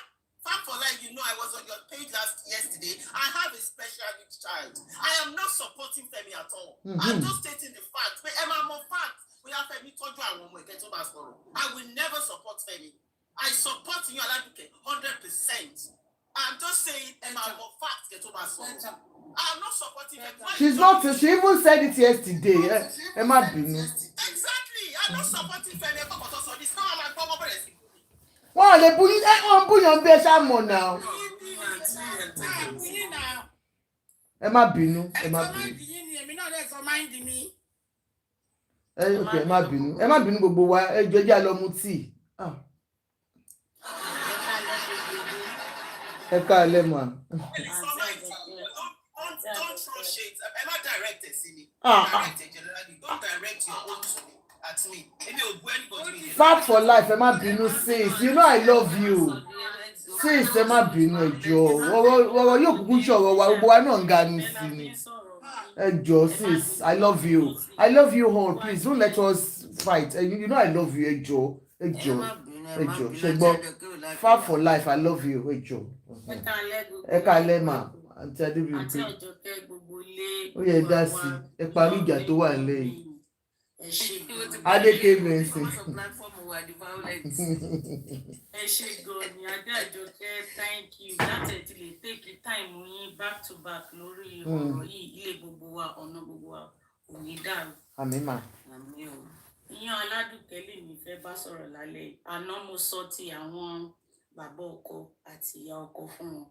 you know I was on your page yesterday. I have a special needs child. I am not supporting Femi at all. I'm just stating the fact. But I'm a fact. We have Femi told you I won't get to I will never support Femi. I support you, Aladuke, 100%. I'm just saying, I'm a fact. Get over I'm not supporting Femi. She's not. She even said it yesterday. Emma Binu. Exactly. I'm not supporting Femi. This now I'm like, wọ́n lè bú wọ́n bú yan bí ẹ ṣá mọ̀ náà. Ẹ má bínú. Okay, ẹ má bínú gbogbo wa ẹ jọ̀ọ́ jẹ́ a lọ mu tíì. Ẹ káalẹ́ mà. Don't rush it. I'm not directed, see. Don't direct your own to me. At me. Fight for life, ẹ má bínú sis. You know I love you. Sis, ẹ má bínú ẹ jọ̀ọ́. Ọ̀rọ̀ yóò kúkú ṣọ̀rọ̀ wa gbogbo wa náà ń ga ní sí ni. Ẹ jọ̀ọ́ sis, I love you. I love you all. Please don't let us fight. You know I love you, ẹ jọ̀ọ́. Ẹ jọ̀ọ́. Ṣùgbọ́n fight for life, I love you, ẹ jọ̀ọ́. Ẹ káalẹ́ mà. Àǹtí Adébíyí pé. Ó yẹ dá sí. Ẹ parí ìjà tó wà nílẹ̀ yìí. Adeke Benson. Thank you. That's it. Take your time back to back. Lórí ọ̀rọ̀ yìí ilé gbogbo wa ọ̀nà gbogbo wa ò ní dàrú. Àmín mà. Àmín o. Ìyẹn Aládùkẹ́ lè mi fẹ́ bá sọ̀rọ̀ lálẹ́. Àná mo sọ ti àwọn bàbá ọkọ àti ìyá ọkọ fún wọn.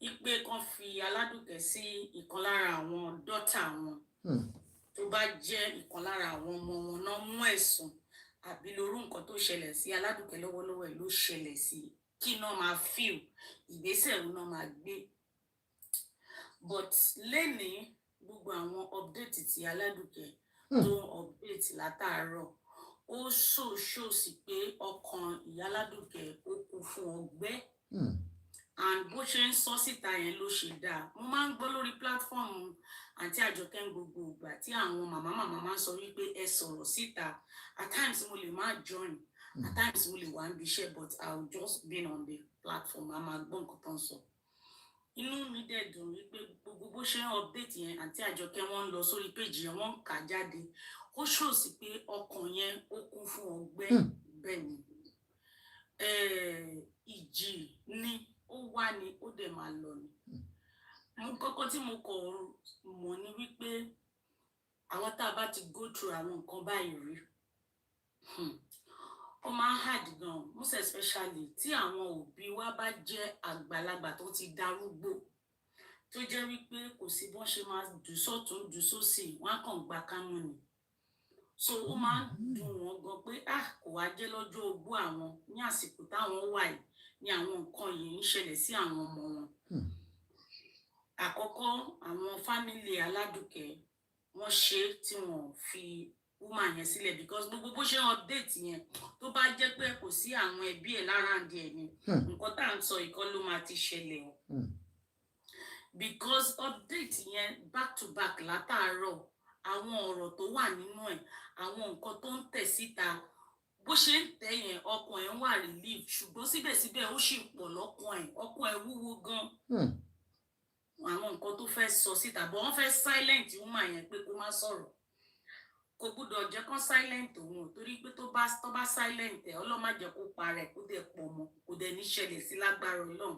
Ipe kan fi Aládùkẹ́ sí ìkan lára àwọn dọ́tà wọn. Tó bá jẹ́ ìkan lára àwọn ọmọ wọn náà mú ẹ̀sùn àbí lórí nǹkan tó ṣẹlẹ̀ sí Aládùkẹ́ lọ́wọ́lọ́wọ́ ẹ̀ ló ṣẹlẹ̀ sí kí náà máa fíl ìgbésẹ̀ òun náà máa gbé. But lẹ́nìí gbogbo àwọn update ti Aládùkẹ́ tó update látàárọ̀ ó ṣòṣòsì pé ọkàn ìyá Aládùkẹ́ ó kún fún ọgbẹ́. And bó ṣe ń sọ síta yẹn ló ṣe dáa. Mo máa ń gbọ́ lórí platform àǹtí Àjọkẹ́ gbogbo ìgbà tí àwọn màmá máa ń sọ wípé ẹ sọ̀rọ̀ síta. At times mo lè má join, at times mo lè wà níbi iṣẹ́, but I'll just be on the platform. A máa gbọ́ nǹkan tó ń sọ. Inú mi dẹ̀ dùn wípé gbogbo bó ṣe ń update yẹn àǹtí Àjọkẹ́ wọ́n ń lọ sórí page yẹn wọ́n ń kà jáde. Ó ṣòsì pé ọkàn yẹn ó kún fún ọgbẹ́ bẹ́ẹ̀ ni. Ìjì ni ó wà ní ó dẹ̀ máa lọ ni. Kọ́kọ́ tí mo kọ̀ mọ̀ ni wípé àwọn tá a bá ti go through àwọn nǹkan báyìí rí ó máa ń hard gan, most especially tí àwọn òbí wa bá jẹ́ àgbàlagbà tó ti darúgbó tó jẹ́ wípé kò sí bọ́n ṣe máa dù sọ́tún dù sósì wọ́n á kàn gba kámú ni. So ó máa ń dùn wọ́n gan pé kò wá jẹ́ lọ́jọ́ ogbó àwọn ní àsìkò táwọn wà yìí ni àwọn nǹkan yìí ń ṣẹlẹ̀ sí àwọn ọmọ wọn. Àkọ́kọ́ àwọn fámìlì Aládùkẹ́ wọ́n ṣe tí wọ́n fi woman yẹn sílẹ̀ because gbogbo bó ṣe update yẹn tó bá jẹ́ pé kò sí àwọn ẹbí ẹ̀ lára díẹ̀ ni nǹkan tá à ń sọ ìkan ló máa ti ṣẹlẹ̀ o. Because update yẹn back to back látàárọ̀ àwọn ọ̀rọ̀ tó wà nínú ẹ̀ àwọn nǹkan tó ń tẹ̀ síta bó ṣe ń tẹ̀ yẹn ọkàn ẹ̀ ń wà relief ṣùgbọ́n síbẹ̀síbẹ̀ ó ṣì pọ̀ lọ́kàn ẹ̀ wúwo gan. àwọn nǹkan tó fẹ́ sọ síta bọ́ wọ́n fẹ́ silent woman yẹn pé kó má sọ̀rọ̀ kò gbúdọ̀ jẹ́ kán silent òun ò torí pé tó bá silent ẹ̀ ọlọ́mà jẹ́ kó parẹ́ kó dẹ̀ pọ̀ mọ́ kó dẹ̀ ní ṣẹlẹ̀ sí lágbára Ọlọ́run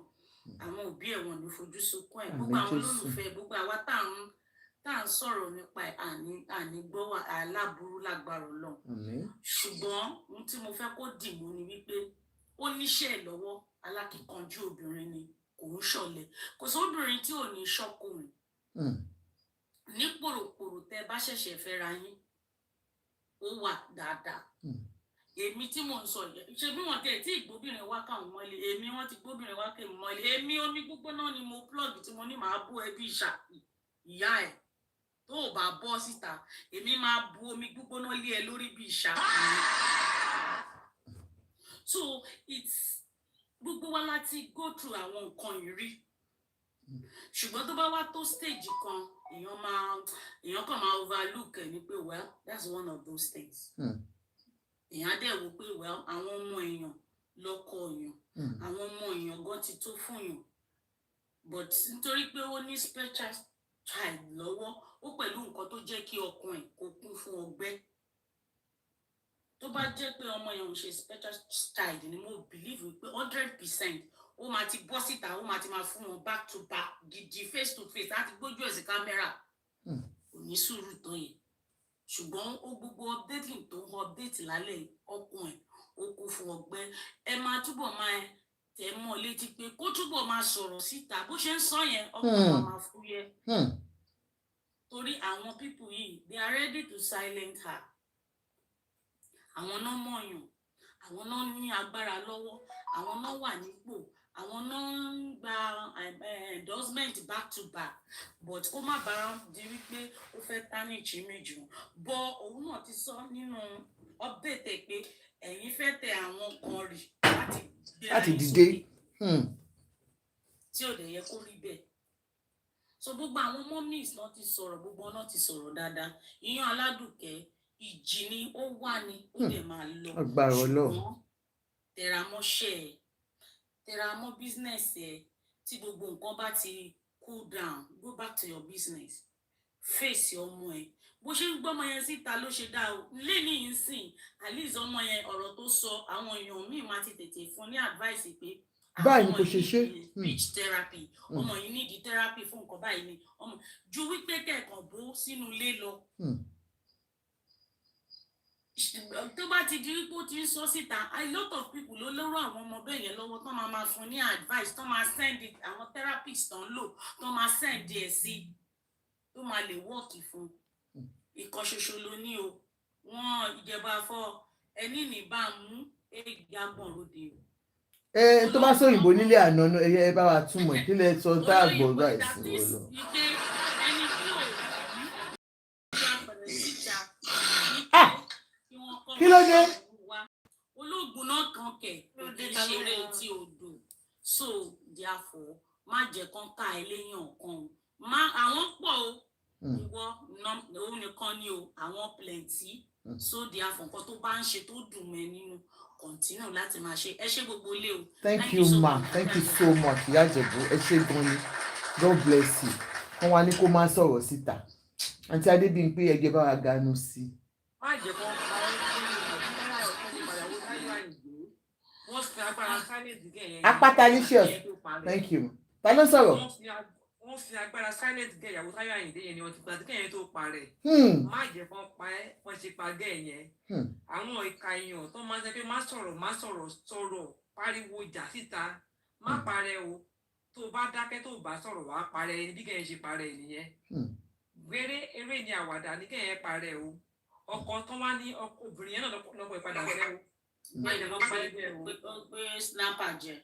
àwọn òbí ẹ̀ wọ́n ní fojú sunkún ẹ̀ gbogbo àwọn olólùfẹ́ gbogbo àwa tá à ń sọ̀rọ̀ nípa àní gbọ́ aláburú lágbára Ọlọ́run ṣùgbọ́n ohun tí mo fẹ́ kó dì mú ni wípé ó níṣẹ́ lọ́wọ́ alákìkanjú obìnrin ni kò ń ṣọ̀lẹ kò sóbìnrin tí ò ní ṣọ́kùnrin ní pòròpòrò tẹ bá ṣẹ̀ṣẹ̀ fẹ́ra yín ó wà dáadáa èmi tí mò ń sọ yẹn ṣe bí wọn tẹ tí ìgbóbìnrin wá káwọn mọ́lẹ̀ èmi wọn ti gbóbìnrin wá kẹ́mi mọ́lẹ̀ èmi omi gbígbóná ni mo plug tí mo ní màá bú ẹbí ìyá ẹ̀ tó o bá bọ́ síta èmi máa bu omi gbígbóná lé ẹ lórí bí ìṣàkóso so it's gbogbo wa láti go through àwọn nǹkan ìrí ṣùgbọ́n tó bá wá tó stage kan èèyàn kàn máa overlook ẹ̀ ní pé well that's one of those things èèyàn á dẹ̀ wò pé well àwọn ọmọ èèyàn lọ́kọ èèyàn àwọn ọmọ èèyàn gan ti tó fún yàn but nítorí pé ó ní special child lọ́wọ́ ó pẹ̀lú nǹkan tó jẹ́ kí ọkàn ẹ̀ kó kún fún ọgbẹ́ tó bá jẹ́ pé ọmọ yẹn ò ṣe special child ni mo believe pé 100% ó máa ti bọ́ síta ó máa ti máa fún wọn back to back gidi face to face láti gbójú ẹ̀ sí kámẹ́rà kò ní sùúrù tó yẹn ṣùgbọ́n ó gbogbo updating tó ń update lálẹ́ ọkàn ẹ̀ ó kún fún ọgbẹ́ ẹ máa túbọ̀ máa tẹ̀ mọ́ létí pé kó túbọ̀ máa sọ̀rọ̀ síta bó ṣe ń sọ yẹn ọkàn máa fúyẹ́ torí àwọn people yìí they are ready to silence her àwọn náà mọ̀yàn àwọn náà ní agbára lọ́wọ́ àwọn náà wà nípò àwọn náà ń gba endorsement back to back but kó má bàa di wípé ó fẹ́ tarnish image wọn bọ́ òun náà ti sọ nínú update pé ẹ̀yin fẹ́ tẹ àwọn kan rì láti dìde tí ò dẹ̀ yẹ kó rí bẹ́ẹ̀ so gbogbo àwọn mummies náà ti sọ̀rọ̀ gbogbo náà ti sọ̀rọ̀ dáadáa ìyàn Aládùkẹ́ ìjì ni ó wà ní ó dẹ̀ máa lọ ṣùgbọ́n tẹramọ́ business ẹ̀ tí gbogbo nǹkan bá ti cool down go back to your business face ọmọ ẹ̀ bó ṣe ń gbọ́mọ yẹn síta ló ṣe dá o lẹ́yìn yìí sìn at least ọmọ yẹn ọ̀rọ̀ tó sọ àwọn èèyàn míì máa ti tètè fún ní advice pé báyìí kò ṣe ṣe speech therapy ọmọ yìí need therapy fún nǹkan báyìí ni ọmọ ju wípé kẹ̀kàn bó sínú ilé lọ tó bá ti di wípé ó ti ń sọ síta a lot of people ló lọ́rọ̀ àwọn ọmọ bẹ́ẹ̀ yẹn lọ́wọ́ tó máa fún ní advice tó máa send it àwọn therapist tó ń lò tó máa send ẹ̀ sí tó máa lè work fún ìkan ṣoṣo ló ní o wọn ìjẹba fọ ẹni ní bá mú èyí àgbọn lóde o. tó bá sọ òyìnbó nílé àná ẹ bá wa túmọ̀ kí lẹ sọ tá a gbọ́ báyìí sí wọ́n lọ. kí ló dé. olóògùn náà kan kẹ̀ ìṣeré tí odò so therefore má jẹ́ kán ká ẹlẹ́yìn ọ̀kan àwọn pọ̀ o ìwọ òun nìkan ni o àwọn plenty so therefore nǹkan tó bá ń ṣe tó dùn mẹ́ nínú continue láti máa ṣe ẹ ṣé gbogbo ilé o. thank you ma thank you so much ìyá Ìjẹ̀bú ẹ ṣé gan ni God bless you wọ́n wá ní kó má sọ̀rọ̀ síta àǹtí Adébímpé ẹgbẹ́ bá wa ganu sí i. má jẹ́ kó pa ọ́ Apatalicious thank you ta ló sọ̀rọ̀. wọ́n fi agbára silent gẹ̀ ìyàwó Táyọ̀ Àyìndé yẹn ni wọ́n ti gba tí kẹ́yìn tó parẹ́ má jẹ́ kó pa ẹ́ wọ́n ṣe pa gẹ̀ yẹn àwọn ìka èèyàn tó máa ń sọ pé má sọ̀rọ̀ pariwo jà síta má parẹ́ o tó bá dákẹ́ tó bá sọ̀rọ̀ wá parẹ́ ẹni bí kẹ́yìn ṣe parẹ́ nìyẹn gbére eré ni àwàdà ní kẹ́yìn parẹ́ o ọkọ tó wá ní obìnrin yẹn náà lọ́pọ̀ ìpadà fẹ́ o pé snapper jẹ.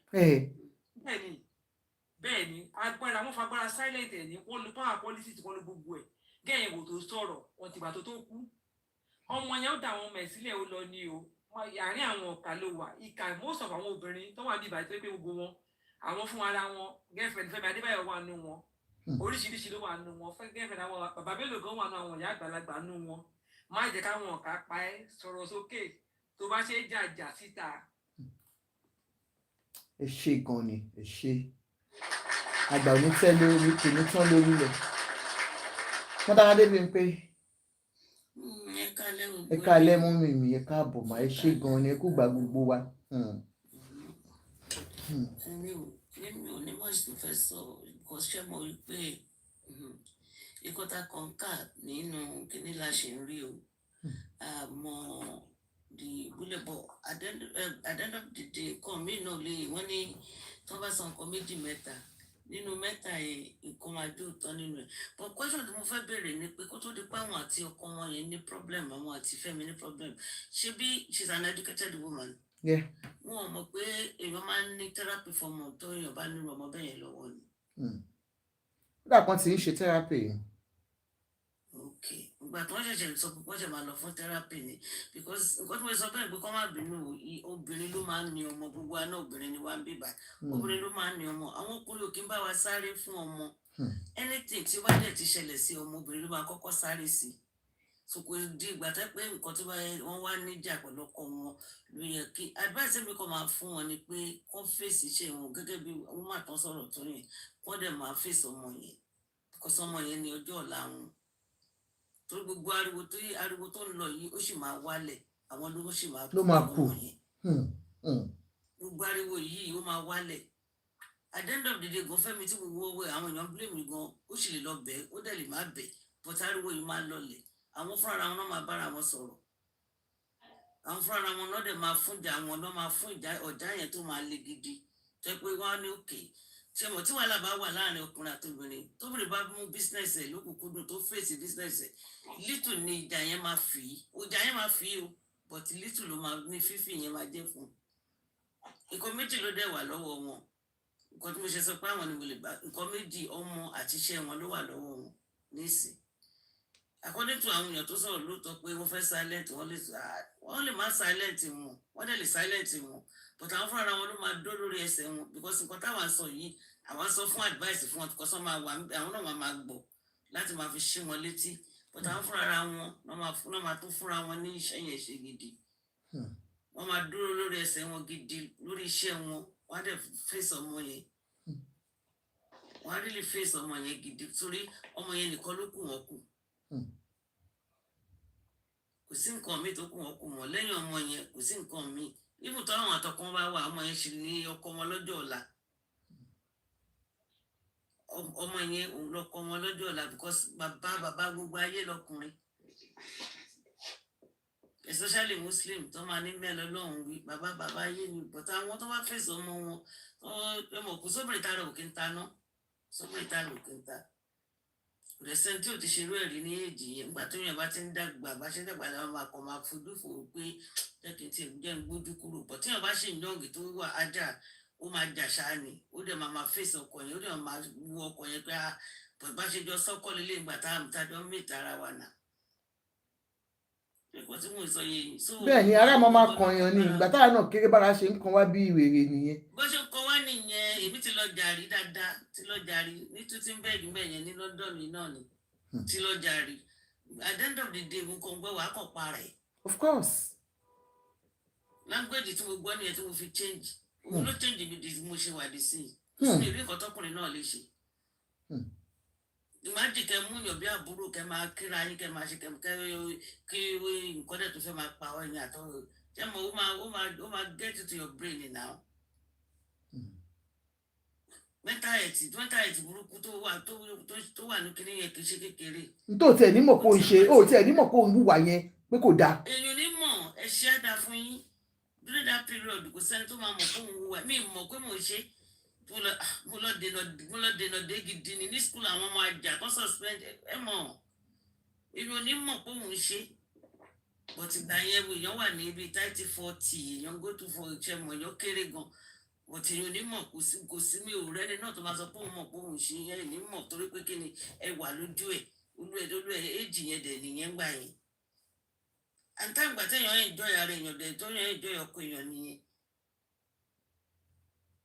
bẹ́ẹ̀ni agbára wọn fagbára silent ẹ ní wọn lo power policy tí wọn lo gbogbo ẹ gẹyìn wò tó sọ̀rọ̀ wọn ti gbà tó kú ọmọ yẹn ó dà àwọn ọmọ ẹ sílẹ̀ ó lọ ní o àárín àwọn ọ̀kà ló wà ìkà most of àwọn obìnrin tó wà bí ìbàdí tó pé gbogbo wọn àwọn fún ara wọn girlfriend Fẹ́mi Adébáyọ̀ wà nù wọn oríṣiríṣi ló wà nù wọn girlfriend àwọn bàbá Bello gan wà nù àwọn ìyá àgbàlagbà nù wọn má jẹ́ káwọn ọ̀kà pa ẹ́ sọ̀rọ̀ sókè tó bá ṣe jàjà síta. ẹ ṣé gan ni, ẹ ṣé àgbà ò ní tẹ́ lórí, kò ní tán lórí lẹ̀. wọ́n dára débi pé ẹ káalẹ́ mú mi ẹ káàbọ̀ mà, ẹ ṣé gan ni, ẹ kú gbà gbogbo wa. Èmi ò ní mọ̀ sí fẹ́ sọ kò ṣe mọ̀ wípé ìkọ́ta kan kà nínú kíní la ṣe ń rí o. Àmọ́ the ìbúlẹ̀ bọ̀ at the end of the day nǹkan mí náà lè wọ́n ní tí wọ́n bá sọ nǹkan méjì mẹ́ta nínú mẹ́ta yẹn nǹkan máa jó tán nínú ẹ̀. But question tí mo fẹ́ béèrè ni pé kó tó di pé àwọn àti ọkọ wọn yẹn ní problem, àwọn àti Fẹ́mi ní problem, ṣé bí she's an educated woman. Wọn ò mọ̀ pé èèyàn máa ń ní therapy fọmọ tó èèyàn bá nírú ọmọ bẹ́ẹ̀ yẹn lọ́wọ́ ni. nígbà kan tí ń ṣe therapy yìí. Okay, ìgbà tí wọ́n ṣẹ̀ṣẹ̀ sọ pé wọ́n ṣẹ̀ máa lọ fún therapy ni because nǹkan tí mo sọ bẹ́ẹ̀ pé kọ́ má bínú obìnrin ló máa ń ní ọmọ, gbogbo àná obìnrin ni wá ń bíbà, obìnrin ló máa ń ní ọmọ, àwọn ọkùnrin ò kí ń bá wa sáré fún ọmọ. Anything tí ó bá dẹ̀ ti ṣẹlẹ̀ sí ọmọ obìnrin ló máa kọ́kọ́ sáré sí. So kò di ìgbà tẹ́ pé nǹkan tí wọ́n wá níjà pẹ̀lú ọkọ wọn ló yẹ kí advice mi kọ́ máa fún wọn ni pé kọ́ fèsì iṣẹ́ wọn gẹ́gẹ́ bí wọ́n máa tán sọ̀rọ̀ tó yẹn, wọ́n dẹ̀ máa fèsì ọmọ yẹn because ọmọ yẹn ni ọjọ́ ọ̀la wọn. Torí gbogbo ariwo tó ń lọ yìí ó sì máa wálẹ̀, àwọn ló sì máa kú ọmọ yẹn. Gbogbo ariwo yìí ó máa wálẹ̀. At the end of the day gan Fẹ́mi tí gbogbo owó àwọn èèyàn blame gan, ó sì lè lọ bẹ̀ ó dẹ̀ lè má bẹ̀ but ariwo yìí máa lọlẹ̀. Àwọn fúnra wọn náà máa bára wọn sọ̀rọ̀, àwọn fúnra wọn náà dẹ̀ máa fún ìjà wọn náà máa fún ọ̀já yẹn tó máa le gidi tó pé wọ́n á ní òkè ṣe mọ̀ tí wàhálà bá wà láàrin ọkùnrin àti obìnrin, tóbìnrin bá mú business ẹ̀ lókùnkúndùn tó fèsì business ẹ̀ little ni ìjà yẹn máa fi o but little ló máa ní fífi yẹn máa jẹ́ fún. Nǹkan méjì ló dẹ̀ wà lọ́wọ́ wọn, nǹkan tí mo ṣe sọ pé àwọn ni mo lè gbà, nǹkan méjì ọmọ àti iṣẹ́ wọn ló wà lọ́wọ́ wọn nísìn. According to àwọn èèyàn tó sọ̀rọ̀ lóòótọ́ pé wọ́n fẹ́ silent wọ́n lè má silent wọn, wọ́n dẹ̀ lè silent wọn but àwọn fúnra wọn ló máa dó lórí ẹsẹ̀ wọn because nǹkan táwọn sọ yìí àwọn sọ fún advice fún wọn because wọ́n máa wà àwọn náà máa gbọ́ láti máa fi ṣí wọn létí but àwọn fúnra wọn náà máa tún fúnra wọn ní iṣẹ́ yẹn ṣe gidi. Wọ́n máa dúró lórí ẹsẹ̀ wọn gidi lórí iṣẹ́ wọn, wọ́n á dẹ̀ face ọmọ yẹn, wọ́n á really face ọmọ yẹn gidi torí ọmọ yẹn nìkan ló kù wọ́n kù. Kò sí nǹkan mi tó kù wọ́n kù wọ́n lẹ́yìn ọmọ yẹn, kò sí nǹkan mi ibùtọ́ àwọn àtọkùn bá wà ọmọ yẹn ṣì ní ọkọ wọn lọ́jọ́ ọ̀la. Ọmọ yẹn òun lọkọ wọn lọ́jọ́ ọ̀la because bàbá gbogbo ayé lọkùnrin especially Muslim tó máa ní mẹ́lọ lọ́hùn wí bàbá ayé ni but àwọn tó bá fèsì ọmọ wọn ọmọ kò sóbìrì tá rẹ̀ òkè ń ta ná sóbìrì tá rẹ̀ òkè ń ta. Rẹ̀sẹ̀ tí ò ti ṣerú ẹ̀rí ní èjì yẹn nígbà tó yẹn bá ti ń dàgbà bá ṣe ń dàgbà làwọn máa kọ̀ máa fojú fò ó pé jẹ́kì tí jẹ́ ń gbójú kúrò bọ̀ tí yẹn bá ṣe ìdánwò tó wà ájà ó máa jà ṣáá ni ó dẹ̀ máa fèsì ọkọ yẹn ó dẹ̀ máa wú ọkọ yẹn pé bọ̀ bá ṣe jọ sọ́kọ́ lélẹ̀ ìgbà tájọ́ mẹ́ta ara wa nà. Ẹ̀kọ́ tí mo sọ yẹn bẹ́ẹ̀ ni ará máa kan yan ni ìgbà táwa náà kéré bára ṣe ń kan wá bí ìwèrè nìyẹn. Bó ṣe ń kan wá nìyẹn èmi ti lọ jàrí dáadáa ti lọ jàrí ní Tooting yẹn ní London náà ni tí lọ jàre at the end of the day mo kàn gbọ́ wàá kàn para ẹ̀. Of course. Language tí mo gbọ́ nìyẹn tí mo fi change òun ló change mi di mo ṣe wà dé sí i sí ìrí nǹkan tọkùnrin náà lè ṣe. Ìmájì kẹ mú yàn bí àbúrò kẹ máa kíra yín kẹ máa ṣe kí nǹkan dẹ̀ tó fẹ́ máa pa ọ ẹ̀yìn àtọ́ jẹ́ mo ó máa get to your brain now. Mental health burúkú tó wà ní kíní yẹn kì í ṣe kékeré. tó tiẹ̀ ní mọ̀ kó ń ṣe ó tiẹ̀ ní mọ̀ kó ń wúwa yẹn pé kò dáa. Èèyàn ní mọ̀ ẹ ṣe é dáa fún yín during that period kò sẹ́ni tó máa mọ̀ kó ń wúwa mí mọ̀ pé mo ṣe mo lọ dènà dé gidi ní school àwọn ọmọ àjà kan suspend ẹ mọ̀ èèyàn ní mọ̀ pé òun ṣe but ìgbà yẹn èèyàn wà ní ibi 30-40 èèyàn go to for ìṣẹ́mọ̀ èèyàn kéré gan ọtí yóò ní mọ̀ kò sí mi ò rẹ́ni náà tó máa sọ pé òun mọ̀ pé òun ṣe yẹn ní mọ̀ torí pé kí ni ẹ wà lójú ẹ̀ olú ẹ̀ éjì yẹn dẹ̀ nìyẹn gbà yẹn àǹtàǹgbà téèyàn enjoy ara èèyàn dẹ̀ tó yẹn enjoy ọkọ èèyàn nìyẹn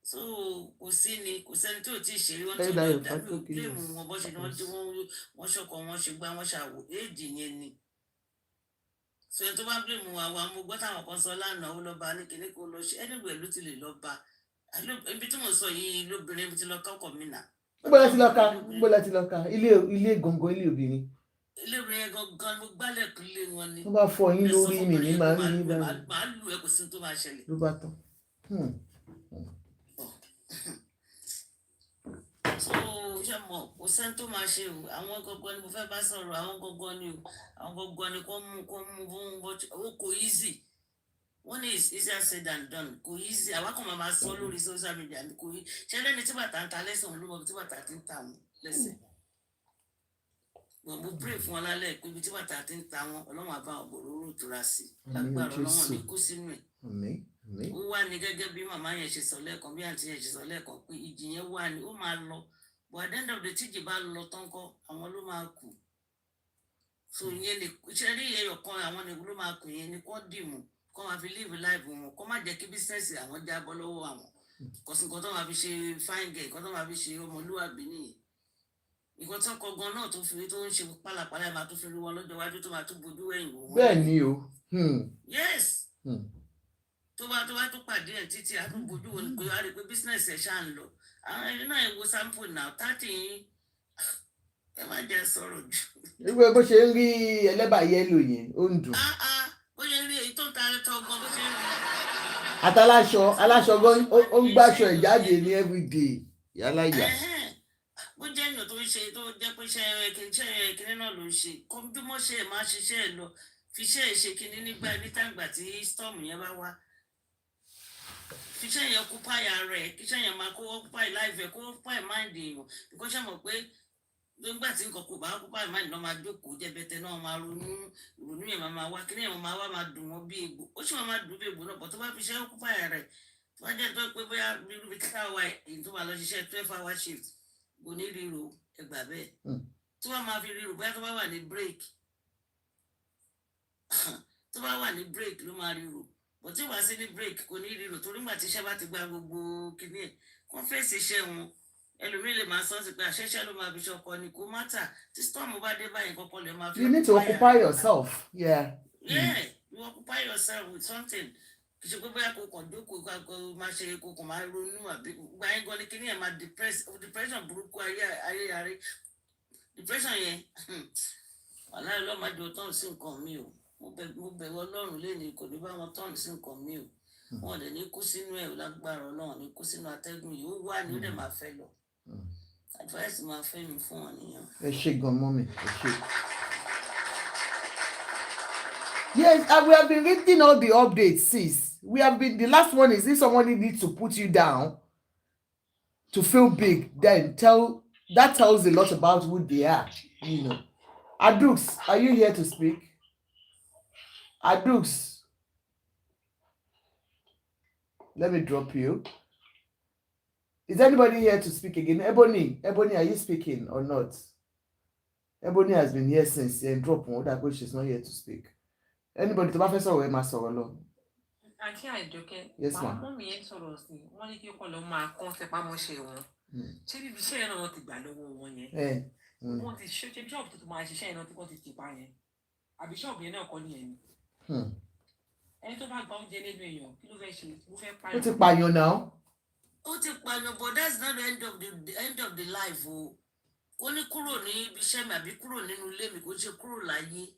so kò sí ni kò sẹ́ni tí ò tí ì ṣeré wọ́n ti lọ dàbí òkèèmù wọn bó ṣe ni wọ́n ṣọkọ wọn ṣe gbá wọn ṣàwò éjì yẹn ni so ẹni tó bá blame àwọn amúgbọ́ táwọn kan sọ lánàá ó lọ bá ní kíní kó lọ ṣe anywhere ló ti lè lọ bá ibi tí mo sọ yìí lóbìnrin ti lọ kọ́kọ́ mi nà. gbọ́dọ̀ ti lọ ka ilé gangan ilé obìnrin. ilé obìnrin yẹn gangan mo gbálẹ̀ kí ilé wọn ni. wọ́n bá fọ yín lórí mi ní máa ń rí yín báyìí. màá lù ẹ́ kò sí tó máa ṣẹlẹ̀. ló bá tán. so ṣe mọ̀ kò sẹ́ni tó máa ṣe o àwọn gangan ni mo fẹ́ bá sọ̀rọ̀ àwọn gangan ni o àwọn gangan ni kò mú owó kò easy wọ́n ní it's easier said than done kò easy àwa kan máa sọ lórí social media ni kò ṣe lẹ́ni tí bàtà ń ta lẹ́sẹ̀ òun ló mọ̀ tí bàtà ti ń ta wọn lẹ́sẹ̀ mo pray fún wọn lálẹ́ pé ibi tí bàtà ti ń ta wọn ọlọ́run àbá ògbòrò tura sí lágbára ọlọ́run ní kú sínú ẹ̀ ó wà ní gẹ́gẹ́ bí màmá yẹn ṣe sọ lẹ́ẹ̀kan bí àǹtí yẹn ṣe sọ lẹ́ẹ̀kan pé ìjì yẹn wà ní ó máa lọ but at the end of the tíjì bá lọ tán kọ́ àwọn ló máa kù so ìyẹn lè ṣe rí ẹyọ kan àwọn ló máa kù yẹn ni kò dìmú kó máa fi live life wọn kó má jẹ́ kí bísínẹ́sì àwọn jábọ́ lọ́wọ́ àwọn kọ̀sìnkọ́ tó máa fi ṣe fine girl kó tó máa fi ṣe ọmọlúwàbí nìyẹn ìkan tó kọ gan náà tó fi tó ń ṣe pálapàla ẹ̀ máa tó fi rí wọn lọ́jọ́ iwájú tó máa tó bojú ẹ̀yìn wò wọ́n. bẹ́ẹ̀ ni o. yes tó bá tó pàdé ẹ̀ títí a tó bojú wọn pé a rí i pé bísínẹ́sì ẹ̀ ṣáà ń lọ àwọn ẹni náà ẹ̀ wo sample náà 30 ẹ má jẹ́ sọ̀rọ̀ jù. ìwé bó ṣe ń rí ẹlẹ́bà yẹ́lò yẹn ó ń dùn. bó ṣe ń rí èyí tó ń ta ẹ̀tọ́ gan bó ṣe ń rí. àtàláṣọ gan ó ń gbàṣọ ẹ̀ jáde ní everyday yálà ìyá. bó jẹ́ èèyàn tó ń ṣe tó jẹ́ pé iṣẹ́ kínní náà ló ń ṣe kó bí wọ́n ṣe máa ṣiṣẹ́ ẹ̀ lọ fi iṣẹ́ ẹ̀ ṣe kínní nígbà nítàgbà tí storm yẹn bá wá fi iṣẹ́ yẹn occupy rẹ̀ kí iṣẹ́ yẹn máa kó occupy life ẹ̀ kó occupy mind èèyàn because ṣe mọ̀ pé nígbà tí nǹkan kò bá occupy mind náà máa jókòó jẹ́bẹ̀tẹ̀ náà máa ronú yẹn máa wá kínní yẹn máa wá máa dùn wọ́n bí egbò ó sì máa dùn bí egbò náà bọ̀ tó bá fi iṣẹ́ occupy rẹ̀ tó bá jẹ́ tó pé bóyá irú bí kíkà wá èyí tó máa lọ ṣiṣẹ́ 12-hour shift kò ní ríro ẹgbà bẹ́ẹ̀ tí wọ́n máa fi ríro bóyá tó bá wà ní break ló máa ríro bó tí wàá sí ní break kò ní ríro torí nígbà tí iṣẹ́ bá ti gba gbogbo kíní ẹ̀ kó fèsì iṣẹ́ wọn ẹlòmíì lè máa sọ sí pé àṣẹṣẹ ló máa fi ṣọkọ ni kò mátà tí storm bá dé báyìí kọ́kọ́ lè máa fi. you need to occupy yourself. You occupy yourself with something kì í ṣe pé bóyá kò kàn jókòó kó máa ṣe kó kàn máa ronú àbí gba ẹ̀ gan ni kíní ẹ̀ máa depression burúkú ayé depression yẹn wàláhì lọ́mọdé ò tán sí nǹkan mi o mo bẹ̀rù ọlọ́run lẹ́nu kò ní bá wọn tán sí nǹkan mi o wọn ò dẹ̀ ní kú sínú ẹ̀ lágbára ọlọ́run ní kú sínú atẹ́gùn yìí ó wà ní ó dẹ̀ máa fẹ́ lọ advice máa fẹ́ mi fún wọn nìyẹn. ẹ ṣe gan mọ́mì ẹ ṣe. Yes, and we have been reading all the updates, sis. The last one is if somebody needs to put you down to feel big, then that tells a lot about who they are, you know. Adux, are you here to speak? Adux, let me drop you. Is anybody here to speak again? Ebony, are you speaking or not? Ebony has been here since and drop one. That she's not here to speak. Anybody to professor or Emma Sorolo? Àǹtí Àjọkẹ́, yes ma'am. Màmá mi yẹn sọ̀rọ̀ sí i, wọ́n ní kí ọkọ lọ máa kán tẹpámọ́ṣẹ́ wọn. Ṣé bíbi iṣẹ́ yẹn náà wọ́n ti gbà lọ́wọ́ wọn yẹn? Wọ́n ti ṣe ṣọ́ọ̀bù tó máa ṣiṣẹ́ yẹn náà tí wọ́n ti tìpa yẹn. Àbí ṣọ́ọ̀bù yẹn náà kọ́ ni ẹni. Ẹni tó bá gba oúnjẹ lẹ́nu èèyàn, kí ló fẹ́ ṣe? Mo fẹ́ pààyàn. Ó ti pààyàn náà. Ó ti pààyàn, but that's not the end of the life o. Kò ní kúrò ní ibi iṣẹ́ mi àbí kúrò nínú ilé mi kò ṣe kúrò láyé.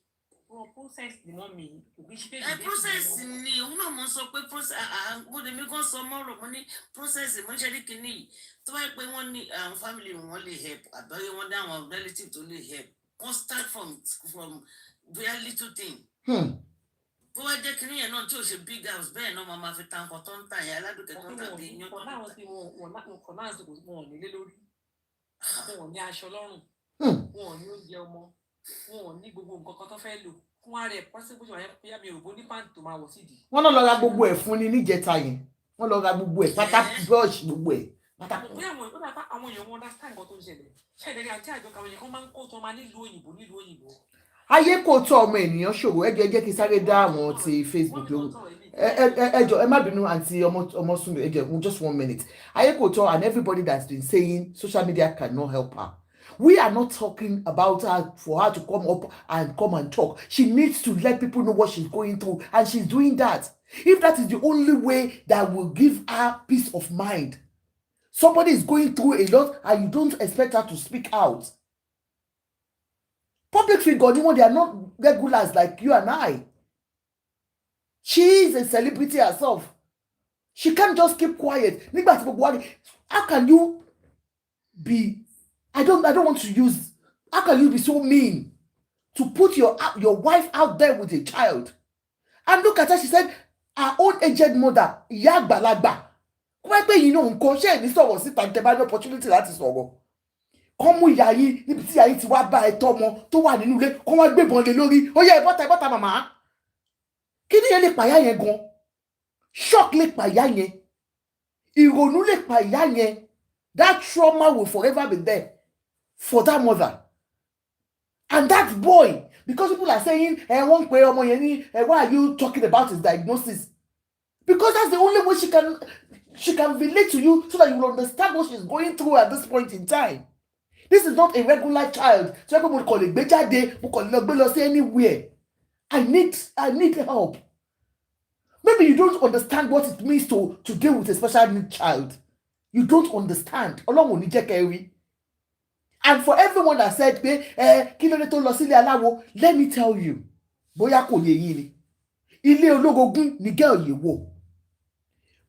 Process ni mọ́ mi òbí ṣe pé process ni òun náà mo sọ pé process mo lè mi kàn sọ mọ́rọ̀ mo ní process mo ṣe ní kinní yìí tó bá yẹ pé wọ́n ní àwọn family wọn lè help àbáyé wọn dá àwọn relative tó lè help wọ́n start from very little thing. Bó wá jẹ́ kinní yẹn náà tí ò ṣe big house bẹ́ẹ̀ náà máa fi ta nǹkan tó ń tà yẹn Aládùkẹ́ tó ń tàbí iyán tó ń tà. Ọ̀pọ̀ náà sì wọn ò nílé lórí wọn ò ní aṣọ lọ́rùn wọn ò ní oúnjẹ ọmọ wọn ò ní gbogbo nǹkan kan tó fẹ́ lò fún ara ẹ̀ pọ́sibú ṣe wáyé pé mi ò bó ní pàǹtì tó máa wọ̀ sídìí. wọ́n lọ ra gbogbo ẹ̀ fún ni níjẹta yẹn wọ́n lọ ra gbogbo ẹ̀ pátá brush gbogbo ẹ̀ pátá. bí àwọn èèyàn wọn understand nǹkan tó ń ṣẹlẹ̀ ṣẹlẹ̀ àti àjọ kàwọn èèyàn kan máa ń kó tó máa nílùú òyìnbó. ayé kò tó ọmọ ènìyàn ṣòro ẹ jẹ́ kí sáré dá àwọn ti Facebook lóru ẹ jọ̀ọ́ ẹ má bínú àǹtí ọmọ sùn ẹ jọ̀ọ́ just 1 minute ayé kò tó and everybody that's been saying social media cannot help her we are not talking about her for her to come up and come and talk. She needs to let people know what she's going through, and she's doing that. If that is the only way that will give her peace of mind, somebody is going through a lot and you don't expect her to speak out. Public figure, they are not regulars like you and I. She is a celebrity herself. She can't just keep quiet. How can you be, I don't want to use, how can you be so mean to put your wife out there with a child? And look at her, she said, her own aged mother, ìyá àgbàlagbà. Kó pé yìí náà nǹkan ṣe ní sọ̀rọ̀ síta ní tẹ́bá ní opportunity láti sọ̀rọ̀. Kọ́ mú ìyá yín níbi tí ìyá yín ti wá bá ẹ tọ́mọ tó wà nínú ilé, kọ́ wá gbébọn lé lórí. Ó yẹ ìbọ́ta màmá. Kí ni yẹn lè pa ìyá yẹn gan? Shock lè pa ìyá yẹn. Ìrònú lè pa ìyá yẹn. That trauma will forever be there for that mother. And that boy, because people are saying, why are you talking about his diagnosis? Because that's the only way she can relate to you so that you will understand what she's going through at this point in time. This is not a regular child. So people call it anywhere. I need help. Maybe you don't understand what it means to deal with a special need child. You don't understand. And for everyone that said, let me tell you,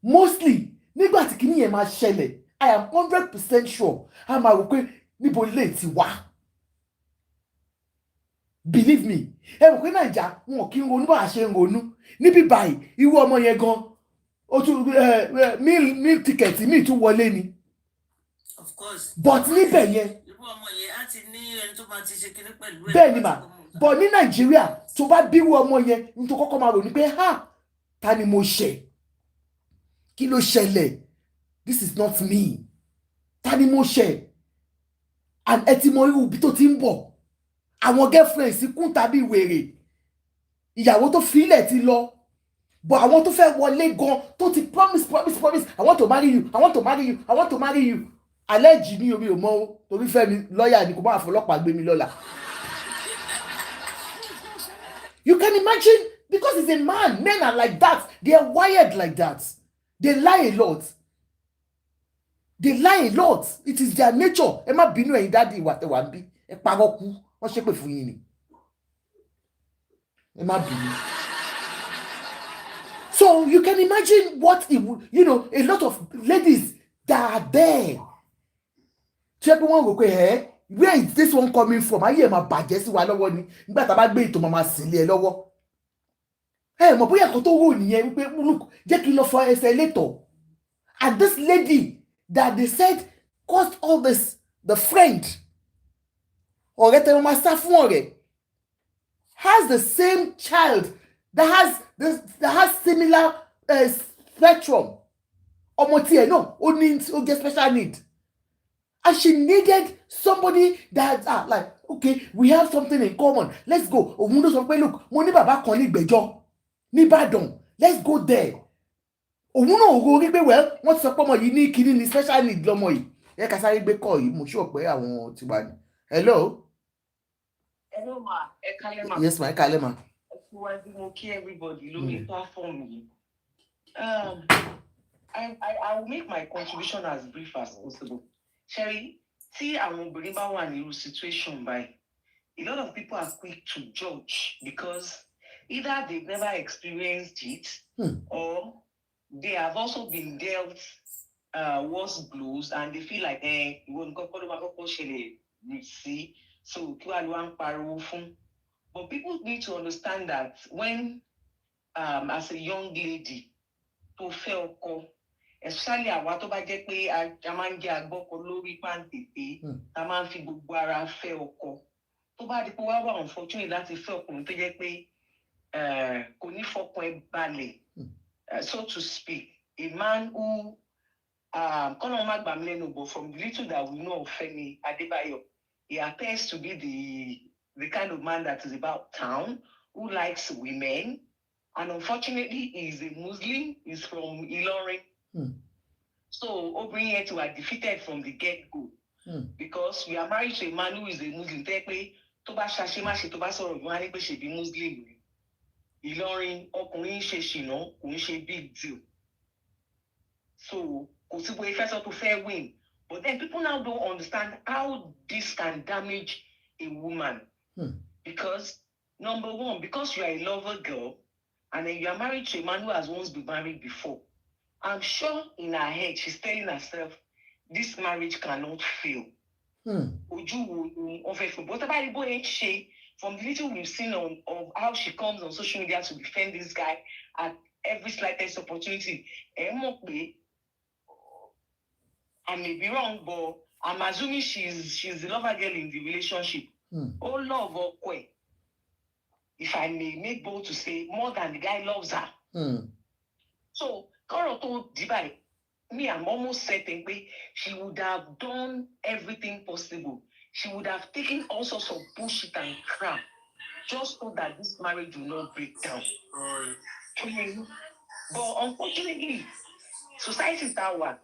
mostly, I am 100% sure believe me, meal ticket me tún wọlé ni. Of course. But níbẹ̀ yẹn. Bẹ́ẹ̀ ni mà. But ní Nàìjíríà tó bá bírú ọmọ yẹn ní tó kọ́kọ́ máa rò ní pé ta ni mo ṣẹ̀? Kí ló ṣẹlẹ̀? This is not me. Ta ni mo ṣẹ̀? And ẹ ti mọ irú ibi tó ti ń bọ̀. Àwọn girlfriends kún tàbí wèrè. Ìyàwó tó filẹ̀ ti lọ. But I want to fẹ́ wọlé gan tó ti promise. I want to marry you. Allege ni omi ò mọ̀ o. Torí Fẹ́mi lawyer ni kò bá àfọlọ́pàá gbé mi lọ́la. You can imagine, because he's a man. Men are like that. They are wired like that. They lie a lot. It is their nature. Ẹ má bínú ẹ̀yin daddy ìwà tẹ́ wà ń bí. Ẹ parọ́ kú. Wọ́n ṣépè fún yín ni. Ẹ má bínú. So you can imagine what it would, a lot of ladies that are there. Where is this one coming from? Ayé ma bàjẹ́ sí wa lọ́wọ́ ni. Nígbà tá bá gbé ìtò mama sílé ẹ lọ́wọ́. Mo bóyá kó tó wò nìyẹn wípé look, jẹ́ kí lọ fọ ẹsẹ̀ later. And this lady that they said caused all this, the friend, ọ̀rẹ́ tẹ́ mama sá fún ọ̀rẹ́, has the same child that has similar spectrum. Ọmọ tiẹ̀ náà ó get special need. And she needed somebody that like, okay, we have something in common. Let's go. Òun ló sọ pé look, mo ní bàbá kan ní Ìgbẹ́jọ́ ní Ìbàdàn. Let's go there. Òun náà ro rí pé well, wọ́n ti sọ pé ọmọ yìí ní kíní ní special need lọ́mọ yìí. Ẹ ká sáré gbé call yìí, mo sure pé àwọn ti wà ní. Hello. Hello ma, ẹ kálẹ́ ma. Yes ma, ẹ kálẹ́ ma. Everybody lórí platform. I will make my contribution as brief as possible. Sherry, see, àwọn obìnrin bá wà ní situation by a lot of people are quick to judge because either they've never experienced it or they have also been dealt worse blows and they feel like so but people need to understand that when as a young lady to feel especially àwa tó bá jẹ́ pé a máa ń jẹ́ agbọ́kọ lórí pàǹtẹ̀tẹ̀ a máa ń fi gbogbo ara fẹ́ ọkọ tó bá di pé wá wà unfortunate láti fẹ́ ọkùnrin tó jẹ́ pé kò ní fọkàn ẹ balẹ̀ so to speak, a man who kọ́nà má gbà mí lẹ́nu but from the little that we know of Femi Adebayo, he appears to be the kind of man that is about town, who likes women, and unfortunately he is a Muslim, he's from Ilorin. So obìnrin yẹn ti wà defeated from the get-go. Because we are married to a man who is a Muslim. Tó bá ṣàṣemáṣe tó bá sọ̀rọ̀ bí wọ́n á ní pé ṣe bí Muslim ni. Ìlọrin ọkùnrin ṣe ṣìnà kò ń ṣe big deal. So kò sí bóyá fẹ́ sọ tó fẹ́ win. But then people now don't understand how this can damage a woman. Because number one, because you are a lover girl and then you are married to a man who has once been married before, I'm sure in her head she's telling herself, this marriage cannot fail. From the little we've seen of how she comes on social media to defend this guy at every slightest opportunity. I may be wrong, but I'm assuming she's the lover girl in the relationship. Oh, love or kwe. If I may make bold to say, more than the guy loves her. So, Koroto Dibai, me, I'm almost certain she would have done everything possible. She would have taken all sorts of bullshit and crap just so that this marriage will not break down. But unfortunately, society is that one.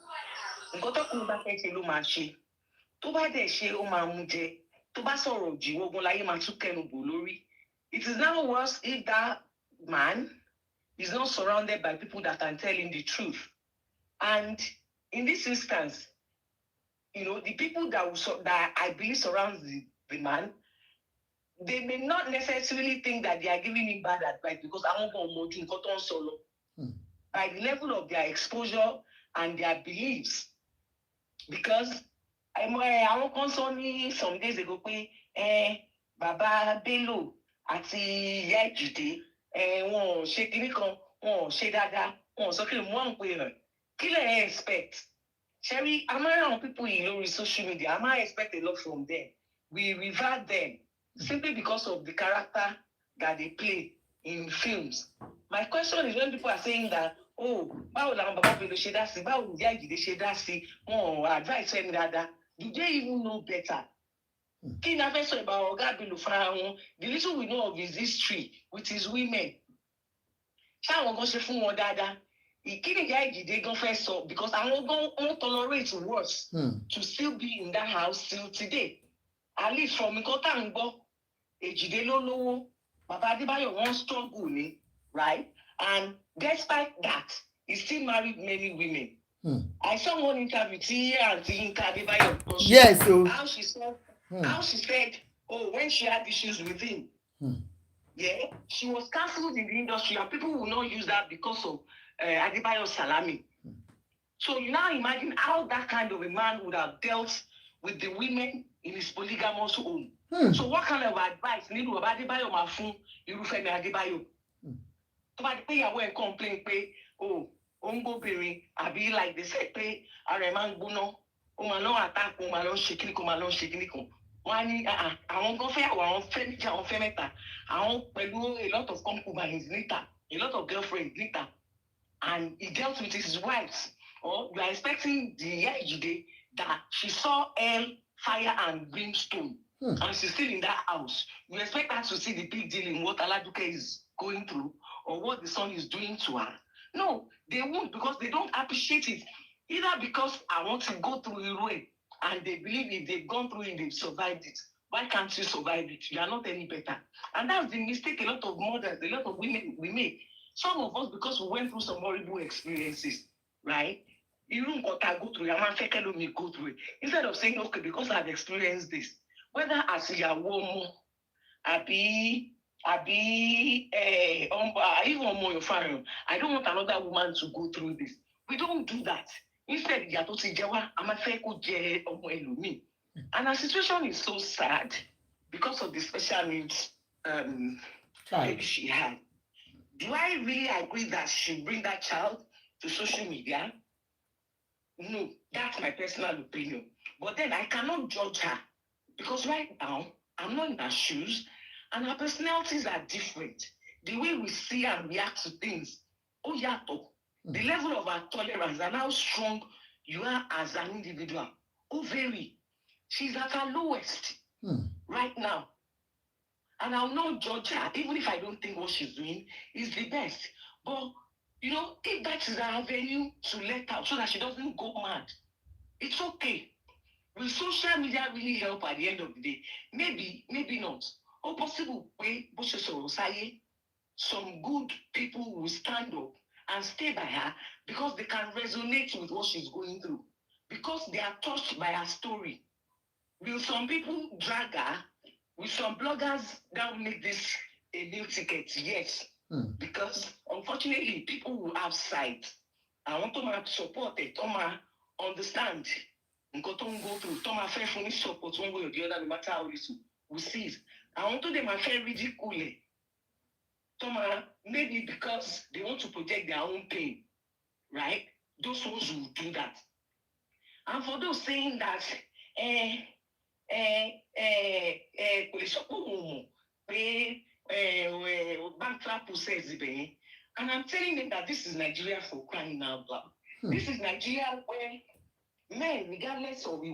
It is now worse if that man is not surrounded by people that can tell him the truth. And in this instance, the people that I believe surrounds the man, they may not necessarily think that they are giving him bad advice because by the level of their exposure and their beliefs. Because I concerning some days ago, Baba Bello àti Ìyá Èjìdé, wọn ṣe kíní kan, wọn ṣe dáadáa, wọn sọ kí wọn pè rẹ̀. Kí lẹ expect? Sherry, am I around people in social media? Am I expect a lot from them? We revert them simply because of the character that they play in films. My question is when people are saying that, oh, báwo làwọn bàbá Bello ṣe dá sí, báwo ni Ìyá Èjìdé ṣe dá sí, wọn advice ẹni dáadáa. Do they even know better? Kí ni a fẹ́ sọ about Ọ̀gá Bello fúnra wọn? The little we know of his history with his women. Ṣé àwọn kan ṣe fún wọn dáadáa? Kí ni Ìyá Èjìdé gan fẹ́ sọ? Because àwọn gan won't tolerate worse to still be in that house till today. At least from nǹkan tá à ń gbọ́, Èjìdé ló lówó, Bàbá Adébáyọ̀ wọ́n struggle ni, right? And despite that, he still married many women. I saw one interview tí Aunty Yinka Adebayo. Yes, so how she said, oh, when she had issues with him, yeah, she was cancelled in the industry, and people will not use that because of Adebayo Salami. So you now imagine how that kind of a man would have dealt with the women in his polygamous home. So what kind of advice need Adebayo ma fún Femi Adebayo? To ba pe ìyàwó ẹ̀ complain pé, oh, ongbobìnrin, àbí like they said pé ara ẹ̀ máa ń gbóná, ó máa lọ attack, ó máa lọ ṣe kíní kan, máa lọ ṣe kíní kan. Wọ́n á ní àwọn kan fẹ́ àwọn fẹ́ méjì, àwọn fẹ́ mẹ́ta, àwọn pẹ̀lú a lot of concubines later, a lot of girlfriends later, and he dealt with his wives. Or you are expecting the Ìyá Èjìdé that she saw hell, fire and brimstone, and she's still in that house. You expect her to see the big deal in what Aladuke is going through or what the son is doing to her? No, they won't, because they don't appreciate it. Either because I want to go through the way and they believe if they've gone through it, they've survived it. Why can't you survive it? You are not any better. And that's the mistake a lot of mothers, a lot of women we make. Some of us, because we went through some horrible experiences, right? You don't go through it, go through it. Instead of saying, okay, because I've experienced this, whether as a woman, even your family, I don't want another woman to go through this. We don't do that. Instead, and our situation is so sad because of the special needs baby she had. Do I really agree that she bring that child to social media? No, that's my personal opinion. But then I cannot judge her because right now I'm not in her shoes and her personalities are different. The way we see and react to things, the level of our tolerance and how strong you are as an individual, vary. She's at her lowest right now. And I'll not judge her, even if I don't think what she's doing is the best. But, if that is her avenue to let out so that she doesn't go mad, it's okay. Will social media really help at the end of the day? Maybe, maybe not. Or possible way, some good people will stand up and stay by her because they can resonate with what she's going through. Because they are touched by her story. Will some people drag her? Will some bloggers that will make this a new ticket? Yes. Because unfortunately, people will have sight. I want to support it, to understand. Go through, to fair support one way or the other, no matter how it is. We see it. I want to them fair ridicule. Maybe because they want to protect their own pain, right? Those ones will do that. And for those saying that, and I'm telling them that this is Nigeria for crying out loud. This is Nigeria where men, regardless of they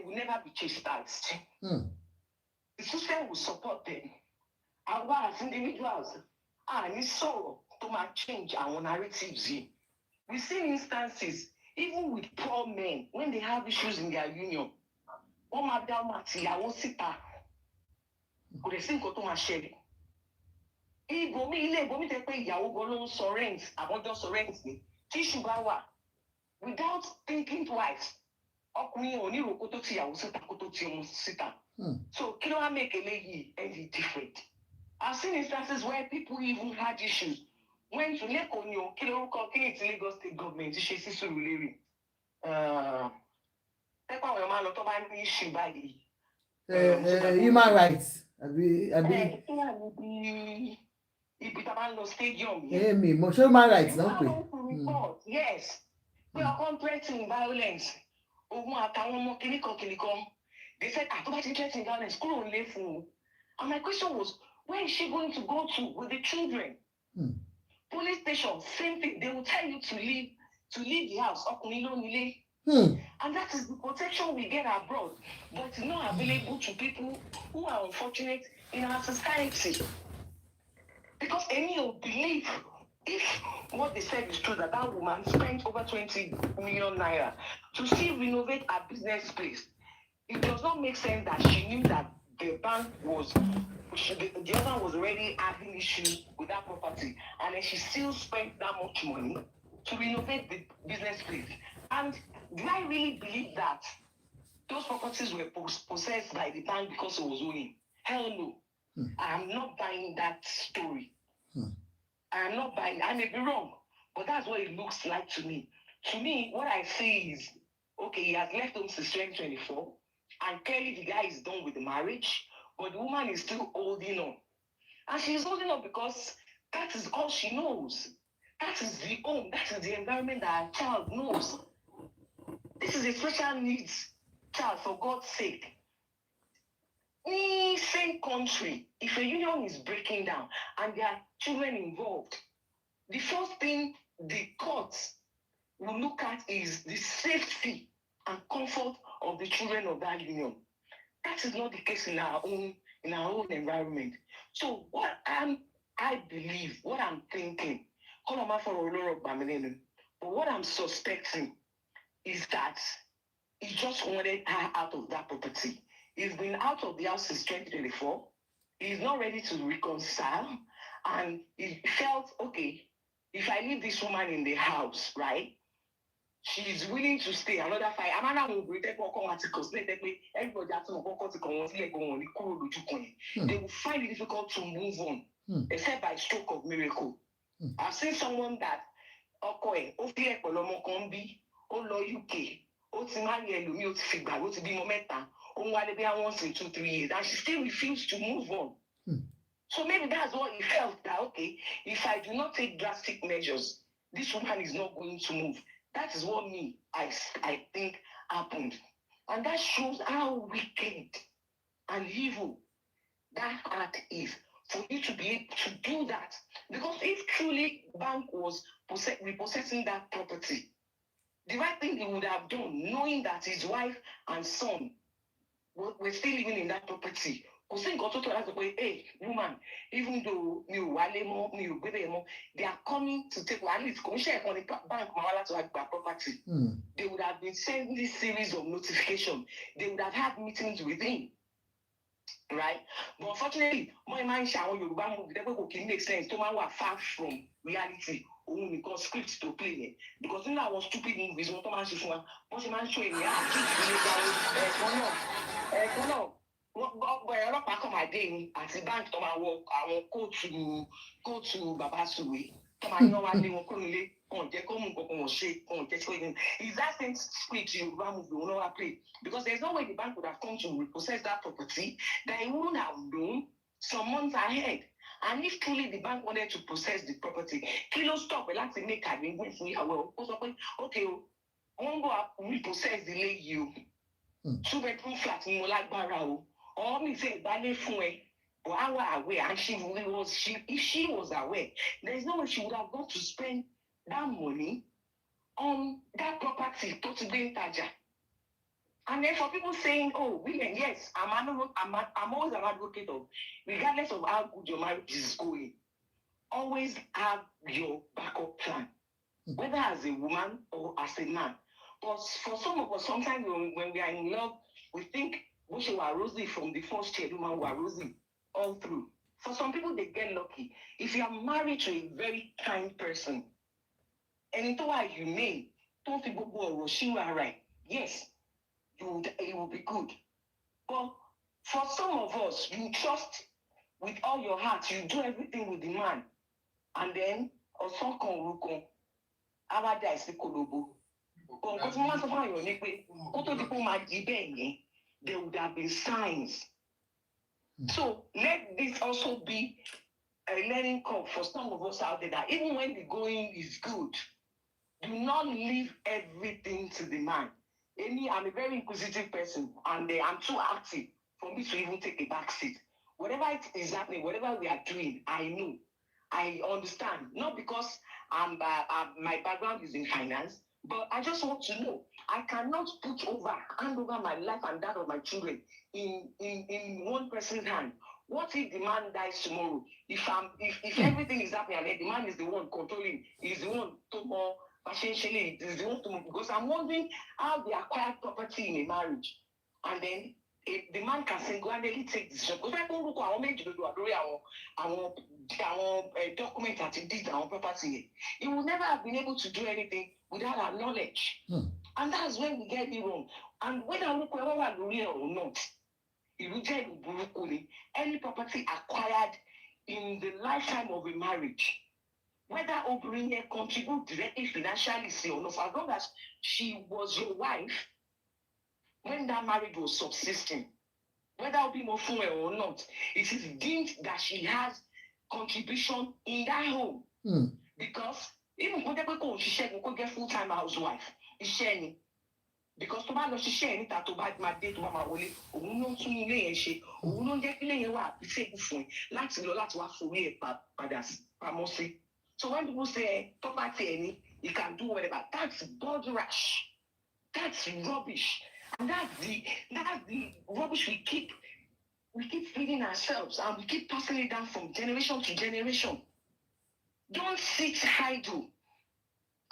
will never be chastised. The system will support them. And as individuals, and so to change our narratives here. We've seen instances, even with poor men, when they have issues in their union. Without thinking twice. So, can make any different? I've seen instances where people even had issues. When to Lekonyo, Lagos State government, human rights. Stadium. Human rights, don't we? Yes. We are threatening violence. They said, I don't threatening violence. And my question was, where is she going to go to with the children? Police station, same thing. They will tell you to leave the house. And that is the protection we get abroad, but it's not available to people who are unfortunate in our society. Because any will believe if what they said is true, that woman spent over 20 million naira to still renovate her business place. It does not make sense that she knew that the bank was, the other was already having issues with that property, and then she still spent that much money to renovate the business place. And do I really believe that those properties were possessed by the bank because it was owing? Hell no. I am not buying that story. I am not buying. I may be wrong, but that's what it looks like to me. To me, what I see is, okay, he has left home since 2024, and clearly the guy is done with the marriage, but the woman is still holding on. And she's holding on because that is all she knows. That is the home, that is the environment that her child knows. This is a special needs child, for God's sake. In same country, if a union is breaking down and there are children involved, the first thing the courts will look at is the safety and comfort of the children of that union. That is not the case in our own environment. So what I believe, what I'm thinking, but what I'm suspecting is that he just wanted her out of that property. He's been out of the house since 2024. He's not ready to reconcile. And he felt, okay, if I leave this woman in the house, right, she's willing to stay another 5. They will find it difficult to move on, except by stroke of miracle. I've seen someone that, UK, once in 2-3 years, and she still refused to move on. So maybe that's what he felt, that okay, if I do not take drastic measures, this woman is not going to move. That is what I think happened. And that shows how wicked and evil that act is, for you to be able to do that. Because if truly bank was repossessing that property, the right thing he would have done, knowing that his wife and son were still living in that property, Hey, woman, even though they are coming to take at least on the bank property. They would have been sending this series of notifications. They would have had meetings with him. Right? But unfortunately, my mind Yoruba movie that make sense. To man were far from reality. Only because scripts to play it. Because you know I was stupid movies, what man should one. What man showing me, ọlọ́pàá kan máa dé ní àti báńkì tó máa wọ àwọn kóòtù bàbá sùwé tó máa yan wá lé wọn kúrò nílé kàn jẹ́ kó mú nǹkan kan wọ́n ṣe kàn jẹ́ kó yẹn. Is that same script Yorùbá movie will not play? Because there is no way the bank would have come to repossess that property that he wouldn't have known some months ahead. And if truly the bank wanted to possess the property, kilo stop láti make arrangement fún ìyàwó ó sọ pé okay o wọ́n bọ̀ repossess ilé yìí o 2-bedroom flat ni mo lágbára o. Or me say ballet fún but I was aware, and if she was aware, there's no way she would have got to spend that money on that property totally taja. And then for people saying, oh, women, yes, I'm always an advocate of, regardless of how good your marriage is going, always have your backup plan, whether as a woman or as a man. But for some of us, sometimes when we are in love, we think we were rosy from the first year, woman were rosy all through. For some people, they get lucky. If you are married to a very kind person, and into what you may, don't people go right? Yes, it will be good. But for some of us, you trust with all your heart, you do everything with the man, and then there would have been signs. So let this also be a learning curve for some of us out there that even when the going is good, do not leave everything to the man. I'm a very inquisitive person, and I'm too active for me to even take a back seat. Whatever it is happening, whatever we are doing, I know, I understand. Not because my background is in finance, but I just want to know. I cannot hand over my life and that of my children in one person's hand. What if the man dies tomorrow? If everything is happening and the man is the one controlling, is the one to more potentially is the one to move, because I'm wondering how they acquire property in a marriage, and then the man can single-handedly take decision. Because I don't look at how many documents that he did our property. He would never have been able to do anything without our knowledge. And that's when we get it wrong. And whether I look whether real or not, any property acquired in the lifetime of a marriage, whether Obrine contribute directly financially or not, as long as she was your wife when that marriage was subsisting, whether Obimo or not, it is deemed that she has contribution in that home. Because even when they go get full-time housewife, it's sharing. Because to man she share anything to bad my day to mama wole, òun ló tún ilé yẹn ṣe, òun ló jẹ́ kí ilé yẹn wà safe fún láti lọ láti wá forí ẹ̀ padà pamọ́ sí. So when people say property any, you can do whatever, that's body rash. That's rubbish. And that's the rubbish we keep feeding ourselves, and we keep passing it down from generation to generation. Don't sit idle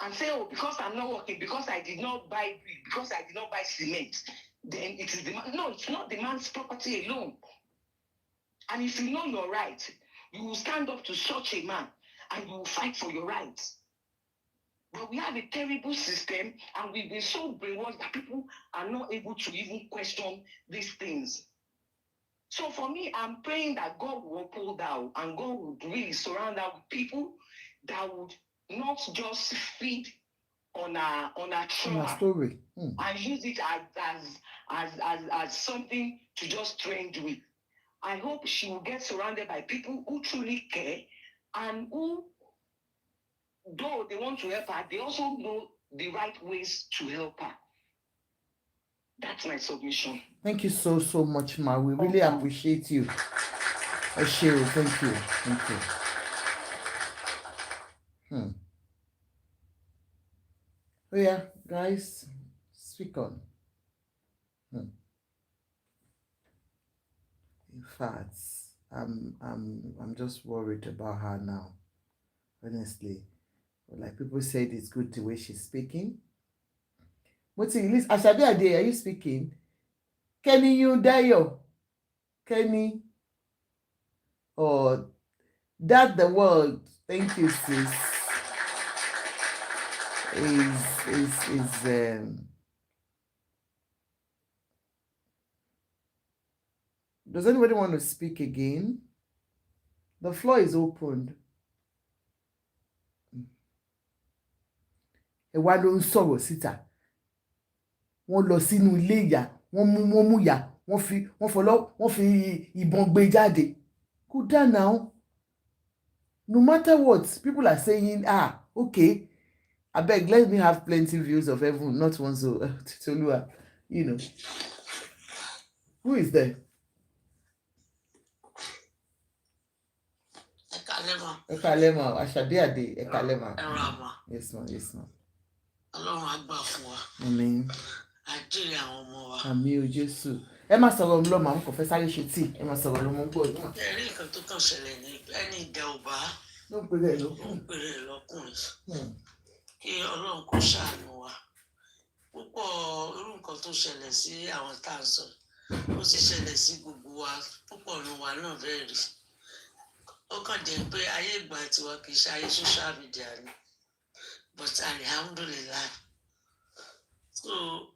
and say, oh, because I'm not working, because I did not buy brick, because I did not buy cement, then it is the man. No, it's not the man's property alone. And if you know your right, you will stand up to such a man and you will fight for your rights. But we have a terrible system, and we've been so brainwashed that people are not able to even question these things. So for me, I'm praying that God will pull down, and God would really surround us with people that would not just feed on a trauma story and use it as something to just trend with. I hope she will get surrounded by people who truly care, and who, though they want to help her, they also know the right ways to help her. That's my submission. Thank you so much, Ma. We really appreciate you. Cheryl, thank you. Oh yeah, guys, speak on. In fact, I'm just worried about her now. Honestly, like people said, it's good the way she's speaking. What's it? Asabi Ade, are you speaking? Kenny, you Dayo. Kenny. Oh, that the world. Thank you, sis. Does anybody want to speak again? The floor is opened. Ẹ wá ló ń sọ̀rọ̀ síta. Wọ́n lọ sínú ilé ìyá, wọ́n mú ìyá, wọ́n fi ìbọn gbé jáde. Kódà now, no matter what, people are saying, okay, abeg, let me have plenty views of heaven, not one so Tolua, you know. Who is there? Ekalema, Asabi Ade, Ekalema. Yes, ma'am, yes, ma'am. Ọlọ́run á gbà fún wa. Àmín. Àjíire àwọn ọmọ wa. Àmín o Jésù. Ẹ má sọ̀rọ̀ lọ màá kò fẹ́ sáré ṣe tíì. Ẹ má sọ̀rọ̀ lọ mọ́ gbọ́ ọdún. Ẹ̀rí nǹkan tó kàn ṣẹlẹ̀ ní ẹni ìdá ọba. Ló ń pèrè lọ́kùnrin. Kí Ọlọ́run kó ṣàánú wa. Púpọ̀ irú nǹkan tó ṣẹlẹ̀ sí àwọn tá à ń sọ. Ó sì ṣẹlẹ̀ sí gbogbo wa. Púpọ̀ nínú wa náà bẹ́ẹ̀ rí. Ó kàn jẹ́ pé ayé ìgbà tiwa kì í ṣe ayé social media ni. But alhamdulillah. So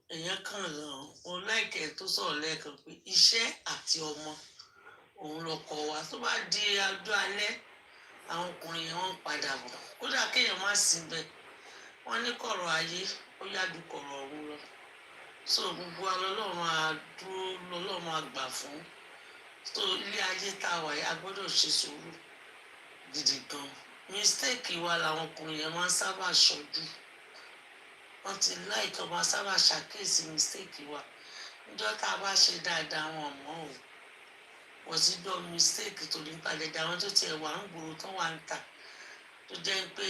èèyàn kan lọ mo láìkẹ́ tó sọ̀rọ̀ lẹ́ẹ̀kan pé iṣẹ́ àti ọmọ òun lọkọ wa tó bá di ọjọ́ alẹ́ àwọn ọkùnrin yẹn wọ́n padà bọ̀ kódà kéèyàn má sí bẹ́ẹ̀ wọ́n ní kọ̀rọ̀ ayé ó yájú kọ̀rọ̀ ọ̀run lọ. So gbogbo wa lọ́lọ́run á dúró lọ́lọ́run á gbà fún. So ilé ayé tá a wà yìí a gbọ́dọ̀ ṣe sùúrù gidi gan. Mistake wa làwọn ọkùnrin yẹn máa ń sábà ṣojú. Wọ́n ti láìka máa sábà ṣàkíyèsí mistake wa. Níjọ́ tá a bá ṣe dáadáa wọn mọ́ o. Wọ́n ti gbọ́ mistake tó ní padà àwọn tó tiẹ̀ wà ń gbòòrò tó wà ń tà. Tó jẹ́ pé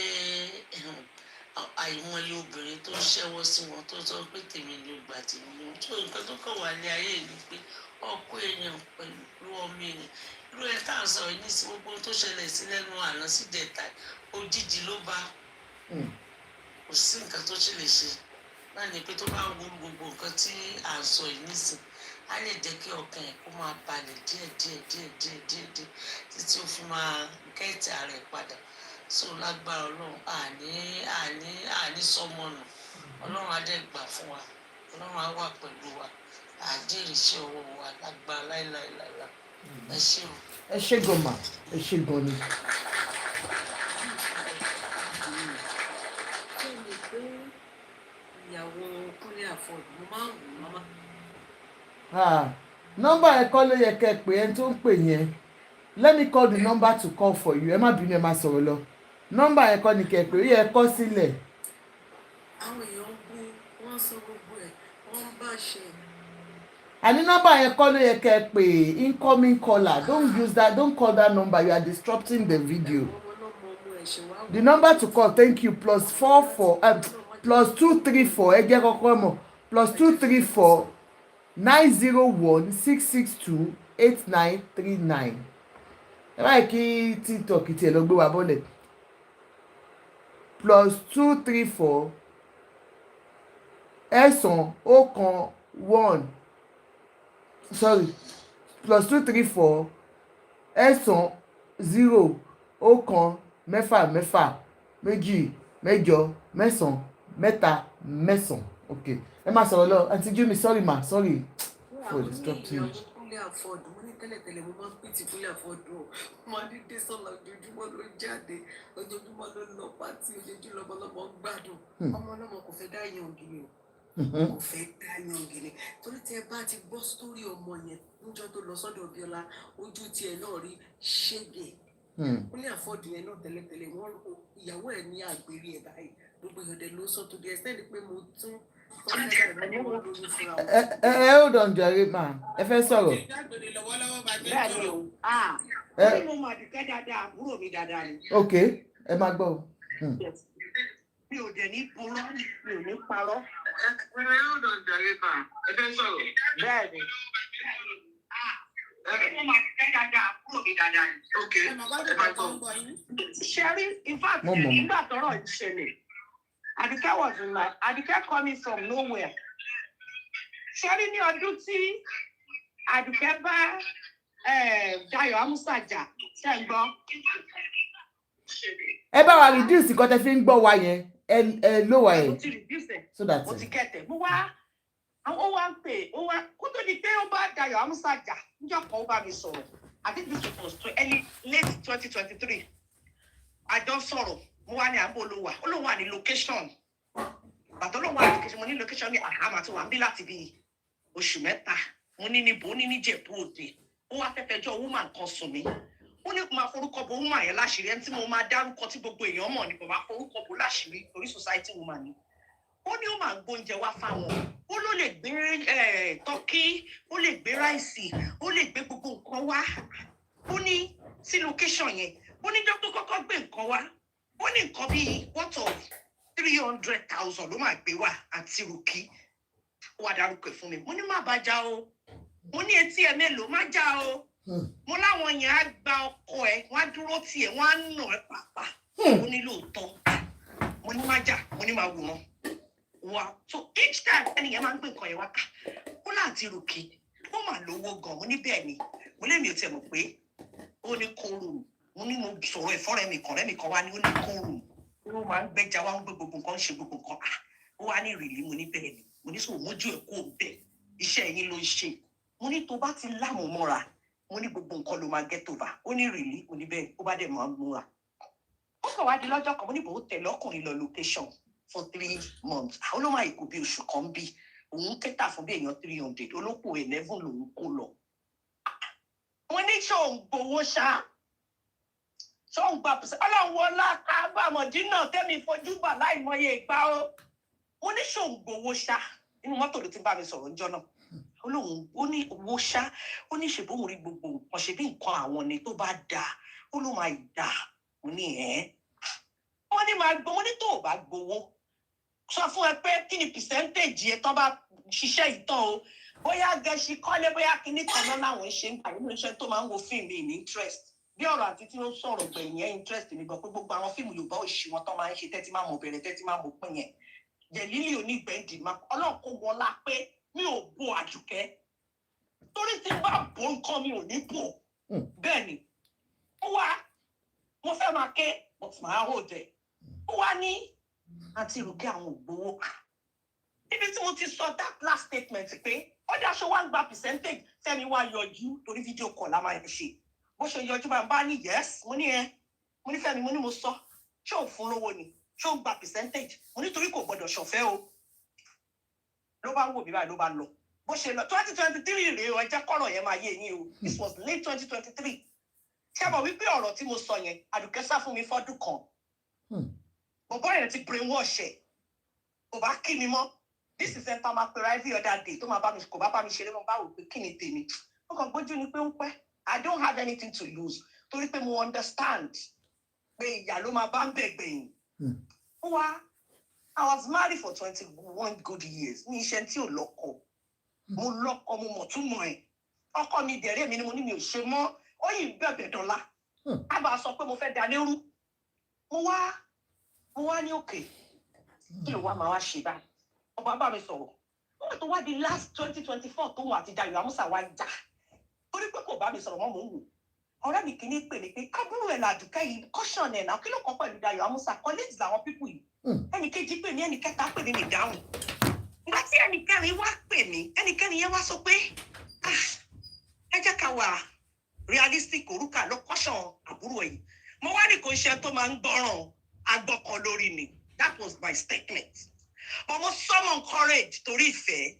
àìmọye obìnrin tó ṣẹ́wọ́ sí wọn tó sọ pé tèmi ni ògbà tèmi ni òun. Tó nǹkan tó kàn wà ní ayé ni pé ọkọ èèyàn pẹ̀lú ọmọ èèyàn. Irú ẹ̀ tá à ń sọ yìí ní sí gbogbo tó ṣẹlẹ̀ sí lẹ́nu àná sí dẹ̀ta òjijì ló bá. Kò sí nǹkan tó ṣe lè ṣe. Náà ni pé tó bá wo gbogbo nǹkan tí à ń sọ yìí nísìn á lè jẹ́ kí ọkàn ẹ̀ kó máa balẹ̀ díẹ̀ títí ó fi máa gẹ́ẹ̀tì ara ẹ̀ padà. So lágbára Ọlọ́run àní sọmọnù. Ọlọ́run á dẹ̀ gbà fún wa. Ọlọ́run á wà pẹ̀lú wa. Àjíire iṣẹ́ ọwọ́ wa lágbára láìláìláìlá. Ẹ ṣé o. Ẹ ṣé gọ̀mà, ẹ ṣé gan ni. Ìyàwó Kúnlé Afọ́d mo máa ń wò ó nọ́mbà ẹ kọ́ ló yẹ kẹ́ ẹ pé ẹni tó ń pè yẹn. Let me call the number to call for you. Ẹ má bínú ẹ má sọ̀rọ̀ lọ. Nọ́mbà ẹ kọ́ ni kẹ́ ẹ pé ó yẹ kọ́ sílẹ̀. Àwọn èèyàn bú wọ́n sọ gbogbo ẹ̀ wọ́n bá ṣe. Àní nọ́mbà yẹn kọ́ ló yẹ kẹ́ ẹ pé incoming caller. Don't use that, don't call that number. You are disrupting the video. The number to call, thank you, +44 +234 ẹ jẹ́ kọ́kọ́ mọ̀ +234 901 662 8939. Ẹ báyìí kí TikTok tiẹ̀ lọ gbé wa bọ́lẹ̀ +234 ẹ̀sán ọ̀kan 1 sorry +234 ẹ̀sán 0 ọ̀kan mẹ́fà mẹ́fà méjì mẹ́jọ mẹ́sàn mẹ́ta mẹ́sàn. Okay, ẹ má sọ̀rọ̀ lọ Aunty Jimmy, sorry ma, sorry for disrupting you. Kúnlé Afọ́d mo ní tẹ́lẹ̀tẹ́lẹ̀ mo máa ń pìtì Kúnlé Afọ́d o mo ní dé sọ́la ojoojúmọ́ ló jáde ojoojúmọ́ ló lọ pátì ojoojúmọ́ lọ́mọlọ́mọ gbádùn ọmọ ọlọ́mọ kò fẹ́ dá yan ògiri o kò fẹ́ dá yan ògiri torí tí ẹ bá ti gbọ́ sórí ọmọ yẹn níjọ́ tó lọ sọ́dọ̀ Bíọ́lá ojú tiẹ̀ náà rí ṣége. Kúnlé Afọ́d yẹn náà tẹ́lẹ̀tẹ́lẹ̀ wọ́n ìyàwó ẹ̀ ní àgbèrè ẹ̀ báyìí gbogbo ìyọ̀dẹ̀ ló sọ tó di ẹsẹ̀ ni pé mo tún hold on jàre ma ẹ fẹ́ sọ̀rọ̀. Ok, ẹ máa gbọ́. Mi ò dẹ̀ ní purọ́, mi ò ní parọ́. Hold on jàre ma ẹ fẹ́ sọ̀rọ̀. Bẹ́ẹ̀ni. Okay. Sherry, in fact, nígbà tọ́rọ̀ ìṣẹ̀lẹ̀, Aduke was in my Aduke coming from nowhere. Sherry ní ọdún tí Aduke bá Dayo Amusa jà, ṣé ń gbọ́? Ẹ bá wa reduce nǹkan tẹ́ fi ń gbọ́ wa yẹn. Ẹ lower ẹ̀. So that's it. Mo wá àwọn wá ń pè ó wá kó tó di pé ó bá Dayo Amusa jà níjọ́ kan ó bá mi sọ̀rọ̀. I think this was late 2023. Àjọ sọ̀rọ̀ mo wá ní àbólówà ó lóun wà ní location. Bàtọ́ lóun wà ní location mo ní location ní àhámà tó wà ń bí láti bí oṣù mẹ́ta. Mo ní níbo ní Níjẹ̀bú Òde. Ó wá fẹ́ fẹjọ́ woman kan sùn mí. Ó ní kó máa forúkọ bo woman yẹn láṣìírí ẹni tí mo máa dárúkọ tí gbogbo èèyàn mọ̀ ní kó máa forúkọ bo láṣìírí torí society woman ni. Ó ní ó máa gbóúnjẹ wá fáwọn. Ó ló lè gbé tọ́kí, ó lè gbé ráìsì, ó lè gbé gbogbo nǹkan wá. Ó ní sí location yẹn. Ó ní jọ́ tó kọ́kọ́ gbé nǹkan wá. Ó ní nǹkan bíi what of 300,000 ló máa gbé wá àti rùkí. Ó wá dárúkọ fún mi. Mo ní má bá já o. Mo ní etí ẹ mélòó má já o. Mo láwọn yẹn á gba ọkọ ẹ, wọ́n á dúró tì ẹ́, wọ́n á nà ẹ́ pàápàá. Mo ní lóòótọ́. Mo ní má já, mo ní má wù wọ́n. Wow. So each time ẹnìyẹn máa ń gbé nǹkan yẹn wá ká. Ó láti rùkí. Ó mà lówó gan. Mo ní bẹ́ẹ̀ ni. Mo lé mi ò tiẹ̀ mọ̀ pé ó ní kóòrùn. Mo ní mo sọ̀rọ̀ ẹ̀fọ́rẹ́ mi kan wá ní ó ní kóòrùn. Ó máa ń gbẹ́jà wá ń gbé gbogbo nǹkan ṣe gbogbo nǹkan. Ó wá ní ìrìlí mo ní bẹ́ẹ̀ ni. Mo ní sọ mójú ẹ̀ kó bẹ́ẹ̀. Iṣẹ́ yín ló ń ṣe. Mo ní tó bá ti láàmú mọ́ra. Mo ní gbogbo nǹkan ló máa get over. Ó ní ìrìlí mo ní bẹ́ẹ̀ ó bá dẹ̀ máa múra. Ó kàn wá di lọ́jọ́ kan mo ní bò ó tẹ̀lé ọkùnrin lọ location for 3 months. Àwọn ló máa ìkó bí oṣù kan bí. Òun kẹta fún bí èèyàn 300. Olóko 11 lòun kó lọ. Mo ní ṣó ń gbowó ṣá. Ṣó ń gbà pèsè. Ọlọ́run wọlá kábàámọ̀dínà tẹ́mi fojú bà láìmọye ìgbà o. Mo ní ṣó ń gbowó ṣá. Inú mọ́tò ló ti bá mi sọ̀rọ̀ níjọ́ náà. Olóhùn ó ní owó ṣá. Ó ní ṣe bóun rí gbogbo nǹkan ṣe bí nǹkan àwọn ni tó bá dáa. Ó ló máa dà. Mo ní wọ́n ní máa gbowó ní tó ò bá gbowó. Sọ fún ẹ pé kí ni percentage ẹ tán bá ṣiṣẹ́ ìtàn o. Bóyá gẹ̀ẹ́sì kọ́lé bóyá kíní kan náà láwọn ṣe ń gbà nínú iṣẹ́ tó máa ń wo fíìmù ní interest. Bí ọ̀rọ̀ àti tí ó sọ̀rọ̀ gbẹ̀yìn yẹn interest mi gan pé gbogbo àwọn fíìmù Yorùbá òṣì wọn tán máa ń ṣe tẹ́tí máa mọ̀ bẹ̀rẹ̀ tẹ́tí máa mọ̀ pín yẹn. Jẹ̀lílì onígbẹ̀ndì máa Ọlọ́run kó wọn lá pé mi ò bo Àdùkẹ́. Torí tí bá bo nǹkan mi ò ní bò. Bẹ́ẹ̀ ni. Ó wá mo fẹ́ máa ké but máa hò dẹ̀. Ó wá ní àti ìrùkẹ́ àwọn ògbówó. Ibi tí mo ti sọ that last statement pé ó dáṣọ wá ń gba percentage Fẹ́mi wá yọjú torí fídíò call la máa ń ṣe. Bó ṣe yọjú bá ní yes mo ní mo ní Fẹ́mi mo ní mo sọ ṣé ò fún lówó ni ṣé ò gba percentage mo ní torí kò gbọdọ̀ ṣọ̀fẹ́ o. Ló bá wò mí báyìí ló bá lọ. Bó ṣe lọ 2023 rèé o ẹ jẹ́ kọ́rọ̀ yẹn máa yé yín o. This was late 2023. Ṣé mo wí pé ọ̀rọ̀ tí mo sọ yẹn Àdùkẹ́ sá fún mi fọ́dún kan. Bọ̀bọ́ yẹn ti brainwash ẹ̀. Kò bá kí mi mọ́. This is enter my prayer every other day. Tó máa bá mi kò bá bá mi ṣeré mo bá wò pé kí ni tèmi. Ó kàn gbójú ni pé ń pẹ́. I don't have anything to lose. Torí pé mo understand pé ìyá ló máa bá ń bẹ̀ gbẹ̀yìn. Ó wá I was married for 21 good years. Ní iṣẹ́ tí ò lọ́kọ. Mo lọ́kọ mo mọ̀ túmọ̀ ẹ̀. Ọkọ mi dẹ̀rẹ́ mi ni mo ní mi ò ṣe mọ́. Ó yìí bẹ̀bẹ̀ dọ́là. A bá sọ pé mo fẹ́ da lérú. Mo wá ní òkè. Kí ló wá máa wá ṣe báyìí? Ọba bá mi sọ̀rọ̀. Wọ́n tó wá di last 2024 tó wà àti Dayo Amusa wá jà. Torí pé kò bá mi sọ̀rọ̀ mọ́ mò ń wò. Ọ̀rẹ́ mi kìíní pè mí pé ábúrò ẹ̀ làdùkẹ́ yìí caution ẹ̀ náà kí ló kọ́ pẹ̀lú Dayo Amusa colleagues làwọn pípù yìí. Ẹnì kejì pè mí ẹnì kẹta pè mí mi dáhùn. Nígbà tí ẹnì kẹrin wá pè mí ẹnì kẹrin yẹn wá sọ pé ẹ jẹ́ ká wà realistic orúkà ló caution àbúrò yìí. Mo wá ní kò ṣe tó máa ń gbọ́ràn agbọ́kọ lórí ni. That was my statement. But mo summon courage torí ìfẹ́.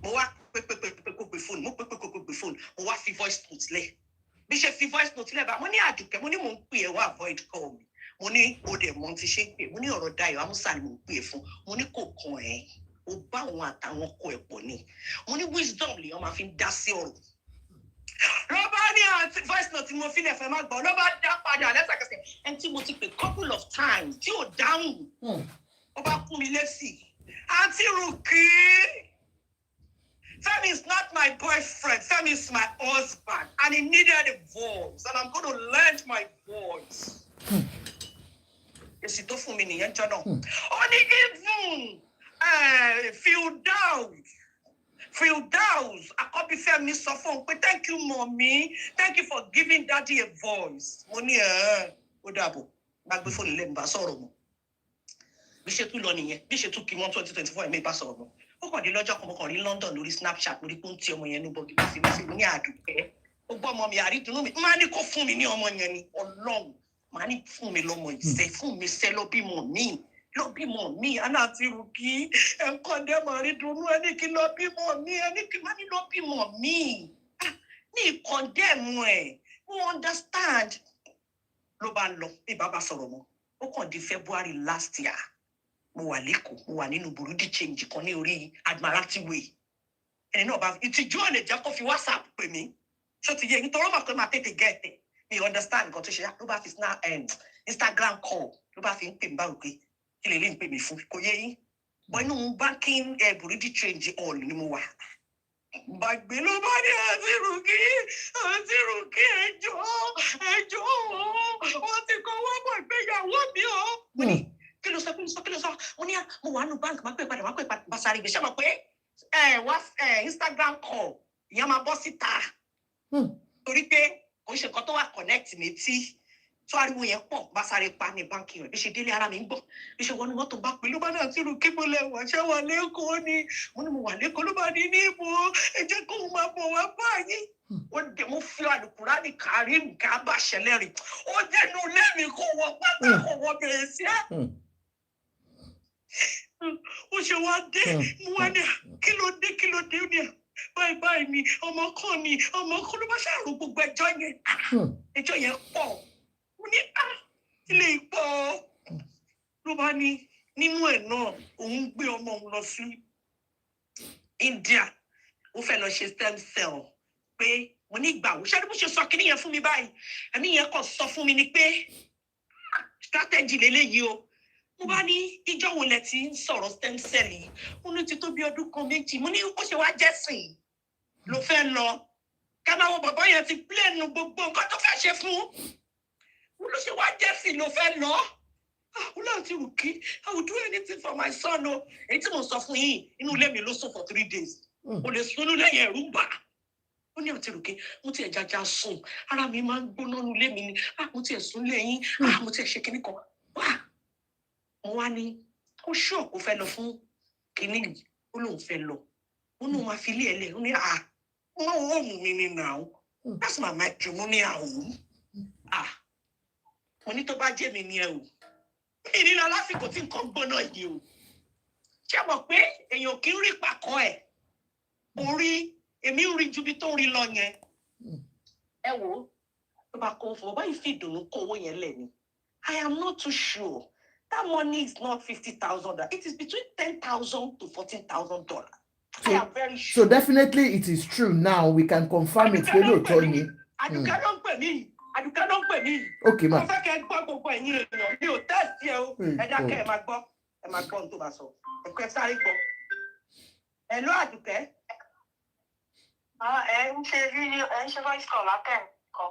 Mo wá pé kó gbé fóònù. Mo pé kó gbé fóònù. Mo wá fi voice note lẹ̀. Bí ṣe fi voice note lẹ̀ bá mo ní Àdùkẹ́ mo ní mò ń pè ẹ́ wá avoid call mi. Mo ní o dẹ̀ mọ̀ ti ṣe ń pè. Mo ní ọ̀rọ̀ Dayo Amusa ni mò ń pè é fún. Mo ní kò kàn ẹ́. O bá òun àtàwọn ọkọ ẹ̀ pọ̀ ni. Mo ní wisdom lè wọ́n máa fi ń dá sí ọ̀rọ̀. Ló bá ní àti voice note tí mo fi lẹ̀ fẹ́ máa gbọ́. Ló bá dá padà lẹ́sàkẹsẹ̀. Ẹni tí mo ti pè couple of times tí ò dáhùn. Ó bá kún mi lésì. Àǹtí Rùkí. Femi is not my boyfriend. Femi is my husband. And he needed a voice. And I'm going to lend my voice. Yes, it does for me, only even feel down. I copy Femi Sofon. Thank you, mommy. Thank you for giving daddy a voice. Money, Odabo. Back before the lemba sorrow. Bishop Loni, Bishop took him on 2024 and made pass over. Ó kàn dé lọ́jọ́ kan mo kàn rí London lórí Snapchat lórí pé ń ti ọmọ yẹn ní bọ́ọ̀gì láti ní sí ní Àdùkẹ́. Ó gbọ́ ọmọ mi àrídùnú mi. Máa ní kó fún mi ní ọmọ yẹn ni Ọlọ́run. Máa ní fún mi lọ́mọ ìṣẹ́ fún mi ṣẹ́ lọ bímọ mi. Lọ bímọ mi. Àná àti Rùkí. Ẹ̀kọ́ dẹ́ máa rí dùnú ẹni kí lọ bímọ mi. Ẹni kí máa ní lọ bímọ mi. Ní ìkọ̀ndẹ́mù ẹ̀. Mo understand. Ló bá lọ bí bàbá sọ̀rọ̀ mọ́. Ó kàn di February last year. Mo wà lẹ́kọ̀ọ́, mo wà nínú Burundi change kan ní orí Admiralty Way. Ẹni náà bá ìtìjú ọ̀lẹ̀ jẹ́ kó fi WhatsApp pè mí. Ṣé o ti yẹ ẹni tọrọ mà pé máa tètè gẹ̀ẹ́tẹ̀? Mi understand nǹkan tó ṣe yá. Ló bá fi Instagram call. Ló bá fi ń pè mí báwo pé kí lè lè ń pè mí fún. Kò yẹ yín. Bọ́ inú banking Burundi change hall ni mo wà. Gbàgbé ló bá ní àti Rùkí ẹjọ́ wọ́n ti kọ́ wọ́n bọ̀ ìgbéyàwó mi o. Mo ní kí ló sọ mo ní mo wà nù báńkì máa pè padà bá sáré gbèsè mọ̀ pé Instagram call ìyẹn máa bọ́ síta torí pé kò ń ṣe nǹkan tó wà connect létí tó ariwo yẹn pọ̀ bá sáré pa ní báńkì rẹ̀ bí ṣe délé ara mi ń gbọ́ bí ṣe wọnú mọ́tò bá pè ló bá náà tí Rùkí mo lẹ̀ wọ̀ ṣé wà lẹ́kọ̀ọ́ ni mo ní mo wà lẹ́kọ̀ọ́ ló bá ní níbo ẹ jẹ́ kó máa bọ̀ wá báyìí mo fi Àlùkùránì kárí nǹkan bá ṣẹlẹ̀ rìn ó jẹ́nu lẹ́mìí kó wọ pátá kó wọ bẹ̀rẹ̀ sí ẹ́. Ó ṣe wá dé mo wá ní kí ló dé ó ní báyìí ni ọmọ kan ló bá ṣàrò gbogbo ẹjọ́ yẹn pọ̀ mo ní ilé ìpọ̀ ló bá ní nínú ẹ̀ náà òun gbé ọmọ òun lọ sí India ó fẹ́ lọ ṣe stem cell pé mo ní ìgbà wo ṣé bó ṣe sọ kíní yẹn fún mi báyìí ẹ̀mí yẹn kàn sọ fún mi ni pé strategy lélẹ́yìí o. Mo bá ní ìjọ wo lẹ ti ń sọ̀rọ̀ stem cell yìí mo ní ti tó bí ọdún kan méjì mo ní ó ṣe wá jẹ́sìn ló fẹ́ lọ kábàáwọ̀ bàbá yẹn ti pílẹ̀nù gbogbo nǹkan tó fẹ́ ṣe fún mo ló ṣe wá jẹ́sìn ló fẹ́ lọ ó láti ti Rùkí I will do anything for my son o èyí tí mo sọ fún yín inú ilé mi ló sùn for 3 days o lè sùn nílé yẹn ẹ̀rù bà ó ní àti Rùkí mo ti ẹ̀ jájá sùn ara mi máa ń gbóná nílé mi ni mo ti ẹ̀ sùn lẹ́yìn mo ti ẹ̀ ṣe kíní kan mo wá ní ó ṣọ́ọ̀kù fẹ́ lọ fún kínní yìí ó lóun fẹ́ lọ ó ní òun máa fi ilé ẹ̀ lẹ̀ ó ní wọ́n wọ́n mú mi ní now that's my matrimonial home mo ní tó bá jẹ́ mi ní ẹ o mi ní lọ lásìkò tí nǹkan gbóná yìí o ṣé mọ̀ pé èèyàn kì í rí pàkọ́ ẹ̀ orí èmi ń rí ju bí tó ń rí lọ yẹn ẹ wò ó tó bá kó fún ọ báyìí fi ìdùnnú kó owó yẹn lẹ̀ ni I am not too sure. That money is not $50,000. It is between $10,000 to $14,000. I am very sure. So definitely it is true. Now we can confirm it. Hello, Tony. Àdùkẹ́ ló ń pè mí. Okay, ma. Mo fẹ́ kẹ́ gbọ́ gbogbo ẹ̀yin èèyàn mi ò tẹ́sí ẹ o. Ẹ dákẹ́ ẹ máa gbọ́ ohun tó bá sọ. Ẹ̀kọ́ ẹ sáré gbọ́. Hello, Àdùkẹ́. Ẹ ń ṣe fídíò, ẹ ń ṣe voice call látẹ̀kọ́.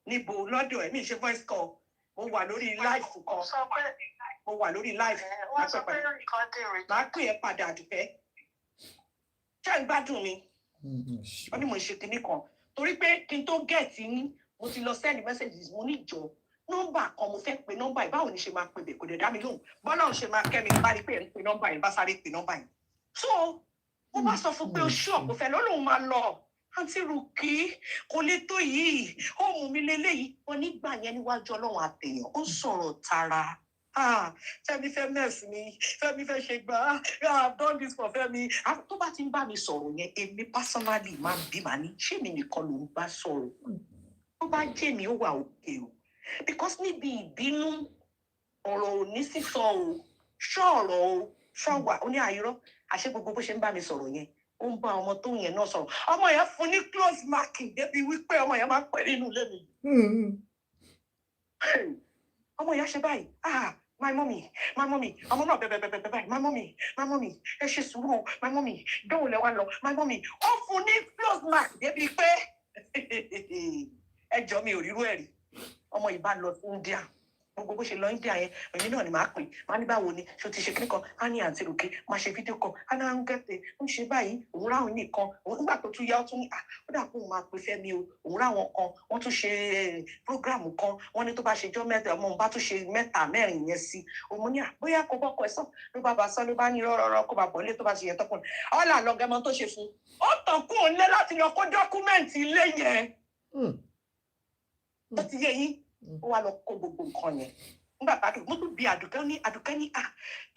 Níbo lọ́dọ̀ ẹ̀ mi ṣe voice call. Mo wà lórí live kan. Mo wà lórí live. Wọ́n sọ pé recording rẹ̀. Màá pè é padà Àdùkẹ́. Ṣé ń gbádùn mi? Wọ́n ní mo ṣe kinní kan. Torí pé kí n tó gẹ̀ẹ́tì ní mo ti lọ send messages mo ní ìjọ. Nọ́mbà kan mo fẹ́ pe nọ́mbà yìí báwo ni ṣe máa pe bẹ̀ kò dẹ̀ dá mi lóhùn. Bọ́lá ò ṣe máa kẹ́ mi bá rí pé ẹ̀ ń pe nọ́mbà yìí bá sáré pe nọ́mbà yìí. So mo bá sọ fún pé o ṣú ọ̀pọ̀ fẹ́ lọ́lọ́run máa lọ. Àǹtí Rùkí kò lè tó yìí ó mú mi lélẹ́yìí wọn nígbà yẹn níwájú Ọlọ́run àtẹ̀yàn ó sọ̀rọ̀ tara. Fẹ́mi fẹ́ mess mi Fẹ́mi fẹ́ ṣe gbà I've done this for Fẹ́mi. Tó bá ti ń bá mi sọ̀rọ̀ yẹn èmi personally máa ń bí màá ní ṣé mi nìkan ló ń bá sọ̀rọ̀ tó bá jẹ́ mi ó wà òkè o because níbi ìbínú ọ̀rọ̀ ò ní sísọ o ṣọ̀rọ̀ o ṣọ̀wà ó ní àìrọ́ àṣẹ gbogbo bó ṣe ń bá mi sọ̀rọ̀ yẹn ó ń bá ọmọ tó yẹn náà sọ̀rọ̀ ọmọ yẹn fún ní close marking débi wípé ọmọ yẹn máa ń pẹ́ nínú ilé mi. Ọmọ yẹn ṣe báyìí my mommy, ọmọ náà bẹ́ẹ̀, my mommy, ẹ ṣe sùúrù, my mommy, dóhùn lẹ́wà lọ, my mommy, ó fún ní close mark débi pé ẹjọ́ mi ò rírú ẹ̀ rí, ọmọ ìbá lọ sí India, gbogbo bó ṣe lọ India yẹn, èmi náà ni màá pè, máa ní báwo ni, ṣó ti ṣe kíní kan, á ní àǹtí Ròkè, máa ṣe fídíò kan, á náà ń gẹ̀tẹ̀, ń ṣe báyìí, òun ráhùn nìkan, nígbà tó tún yá ó tún ní, ó dà kó máa pe Fẹ́mi o, òun ráwọn kan, wọ́n tún ṣe prógráàmù kan, wọ́n ní tó bá ṣe jọ́ mẹ́ta, ọmọ òun bá tún ṣe 3 4 yẹn sí, òun ní bóyá kó bọ́kọ ẹ̀ sàn, ló bá bá sọ, ló bá ní rọ́rọ́rọ́ kó bá bọ̀ ilé tó bá ṣe yẹn tọkùn. Ọ̀là lọ́gẹ̀mọ́ tó ṣe fún, ó tàn kún òun lé láti lọ kó dọ́kúmẹ̀ntì ilé yẹn. Ó ti yé yín, ó wá lọ kó gbogbo nǹkan yẹn. Nígbà tá mo tún bi Àdùkẹ́ ní